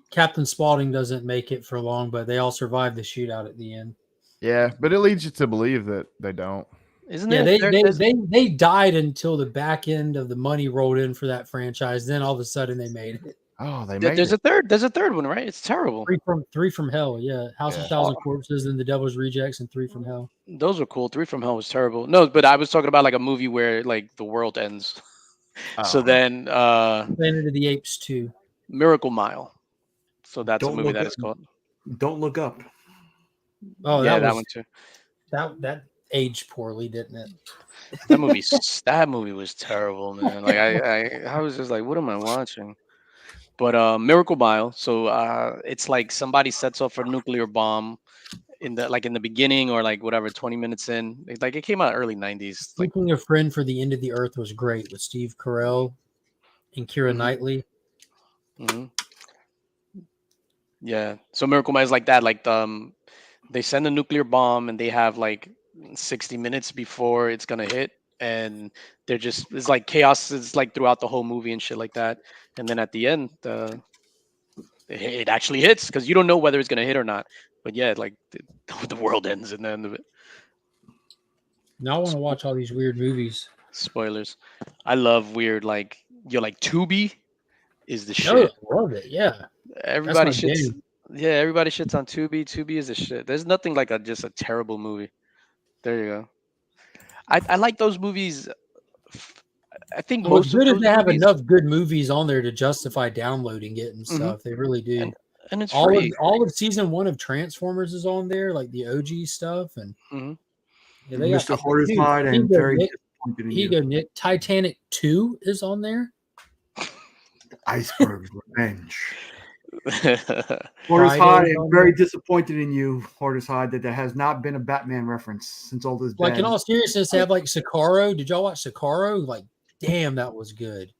Speaker 2: Captain Spaulding doesn't make it for long, but they all survive the shootout at the end.
Speaker 4: Yeah, but it leads you to believe that they don't.
Speaker 12: Isn't
Speaker 2: Yeah,
Speaker 12: it?
Speaker 2: they died until the back end of the money rolled in for that franchise. Then all of a sudden they made it.
Speaker 4: Oh, they made
Speaker 12: There's
Speaker 4: it.
Speaker 12: There's a third one, right? It's terrible.
Speaker 2: Three from Hell. Yeah, House of
Speaker 4: Yeah.
Speaker 2: 1,000 Corpses and The Devil's Rejects and Three from Hell.
Speaker 12: Those were cool. Three from Hell was terrible. No, but I was talking about like a movie where like the world ends. So
Speaker 4: Oh.
Speaker 12: then
Speaker 2: Planet of the Apes 2.
Speaker 12: Miracle Mile. So that's a
Speaker 11: Don't
Speaker 12: movie
Speaker 11: look
Speaker 12: that
Speaker 11: up.
Speaker 12: is called.
Speaker 11: Don't Look Up.
Speaker 2: Oh,
Speaker 12: Yeah,
Speaker 2: that
Speaker 12: that
Speaker 2: was
Speaker 12: one too.
Speaker 2: that aged poorly, didn't it?
Speaker 12: That movie was terrible, man. Like I was just like, what am I watching? But Miracle Mile. So it's like somebody sets off a nuclear bomb in the beginning or like whatever 20 minutes in. Like it came out early 90s. Like
Speaker 2: Seeking a Friend for the End of the Earth was great with Steve Carell and Keira Knightley.
Speaker 12: hmm yeah. So Miracle Mile is like that. Like they send a nuclear bomb and they have like 60 minutes before it's gonna hit, and it's like chaos. It's like throughout the whole movie and shit like that. And then at the end, it actually hits because you don't know whether it's gonna hit or not. But yeah, like the world ends at the end of it.
Speaker 2: Now I want to watch all these weird movies.
Speaker 12: Spoilers. I love weird like like Tubi is the
Speaker 2: Oh,
Speaker 12: shit.
Speaker 2: I love it. Yeah.
Speaker 12: Everybody
Speaker 2: That's my
Speaker 12: shits.
Speaker 2: game.
Speaker 12: Yeah, everybody shits on Tubi. Tubi is a shit. There's nothing like just a terrible movie. There you go. I like those movies. I think
Speaker 2: What's
Speaker 12: most of
Speaker 2: good is
Speaker 12: those
Speaker 2: they have
Speaker 12: movies,
Speaker 2: enough good movies on there to justify downloading it and stuff. They really do.
Speaker 12: and it's
Speaker 2: all
Speaker 12: free.
Speaker 2: all of season 1 of Transformers is on there, like the OG stuff, and yeah, they got
Speaker 11: Mr. Hortiside
Speaker 2: Here you
Speaker 11: and
Speaker 2: go,
Speaker 11: very
Speaker 2: Nick.
Speaker 11: disappointed in
Speaker 2: Here you
Speaker 11: you.
Speaker 2: go, Nick. Titanic 2 is on there.
Speaker 11: Iceberg's Revenge.
Speaker 2: Friday
Speaker 11: Hortiside,
Speaker 2: is
Speaker 11: I'm
Speaker 2: on
Speaker 11: very
Speaker 2: there.
Speaker 11: disappointed in you, Hortiside, that there has not been a Batman reference since all this.
Speaker 2: Like in
Speaker 11: bad-
Speaker 2: all seriousness, they have like Sicario. Did y'all watch Sicario? Like, damn, that was good.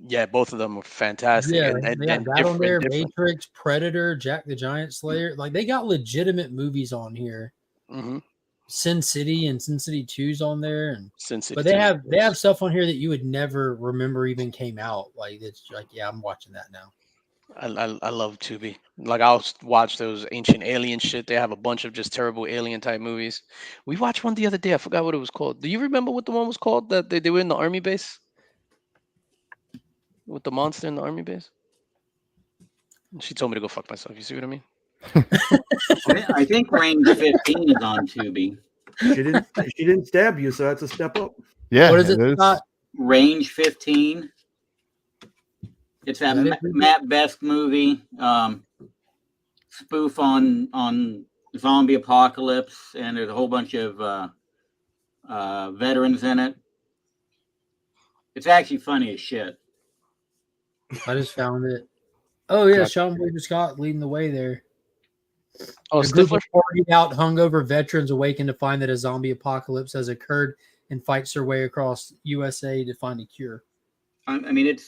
Speaker 12: Yeah, both of them were fantastic.
Speaker 2: Yeah,
Speaker 12: and
Speaker 2: they got that on
Speaker 12: different,
Speaker 2: there.
Speaker 12: different.
Speaker 2: Matrix, Predator, Jack the Giant Slayer. Like they got legitimate movies on here.
Speaker 12: Mm-hmm.
Speaker 2: Sin City and Sin City 2's on there, and
Speaker 12: Sin City
Speaker 2: but they
Speaker 12: 2 's
Speaker 2: have stuff on here that you would never remember even came out. Like it's like, yeah, I'm watching that now.
Speaker 12: I love Tubi. Like I'll watch those ancient alien shit. They have a bunch of just terrible alien type movies. We watched one the other day. I forgot what it was called. Do you remember what the one was called that they were in the army base with the monster in the army base? She told me to go fuck myself. You see what I mean?
Speaker 9: I think Range 15 is on Tubi.
Speaker 11: She didn't stab you, so that's a step up.
Speaker 4: Yeah.
Speaker 2: What is it? Scott?
Speaker 9: Range 15. It's that
Speaker 2: Is that it?
Speaker 9: Matt Best movie, spoof on zombie apocalypse, and there's a whole bunch of veterans in it. It's actually funny as shit.
Speaker 2: I just found it. Oh yeah,
Speaker 12: Gotcha.
Speaker 2: Sean William Scott leading the way there.
Speaker 12: Oh,
Speaker 2: A group
Speaker 12: Stifler?
Speaker 2: of partied out, hungover veterans awaken to find that a zombie apocalypse has occurred and fights their way across USA to find a cure.
Speaker 9: I mean,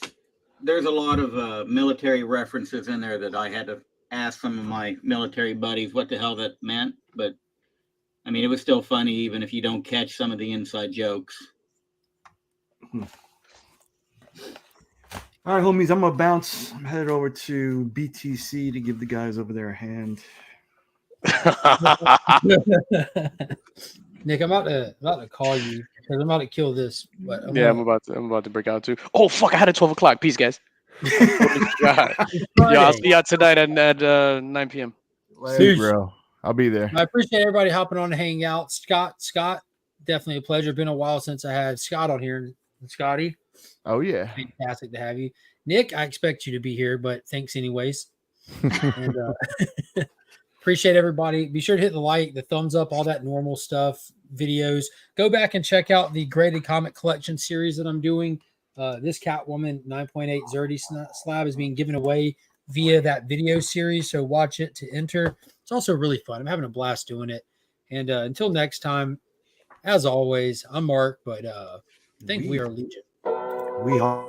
Speaker 9: there's a lot of military references in there that I had to ask some of my military buddies what the hell that meant. But I mean, it was still funny even if you don't catch some of the inside jokes.
Speaker 11: All right, homies, I'm gonna bounce. I'm headed over to BTC to give the guys over there a hand.
Speaker 2: Nick, I'm about to call you because I'm about to kill this. But
Speaker 12: I'm about to break out too. Oh fuck! I had a 12 o'clock. Peace, guys. God. Yeah, I'll see y'all tonight at 9 p.m.
Speaker 4: Sweet, bro. I'll be there.
Speaker 2: I appreciate everybody hopping on to hang out. Scott, definitely a pleasure. Been a while since I had Scott on here. Scotty.
Speaker 4: Oh yeah.
Speaker 2: Fantastic to have you. Nick, I expect you to be here, but thanks anyways. And appreciate everybody. Be sure to hit the like, the thumbs up, all that normal stuff, videos. Go back and check out the graded comic collection series that I'm doing. This Catwoman 9.8 Zerdy slab is being given away via that video series. So watch it to enter. It's also really fun. I'm having a blast doing it. And until next time, as always, I'm Mark, but I think we are Legion.
Speaker 11: We are.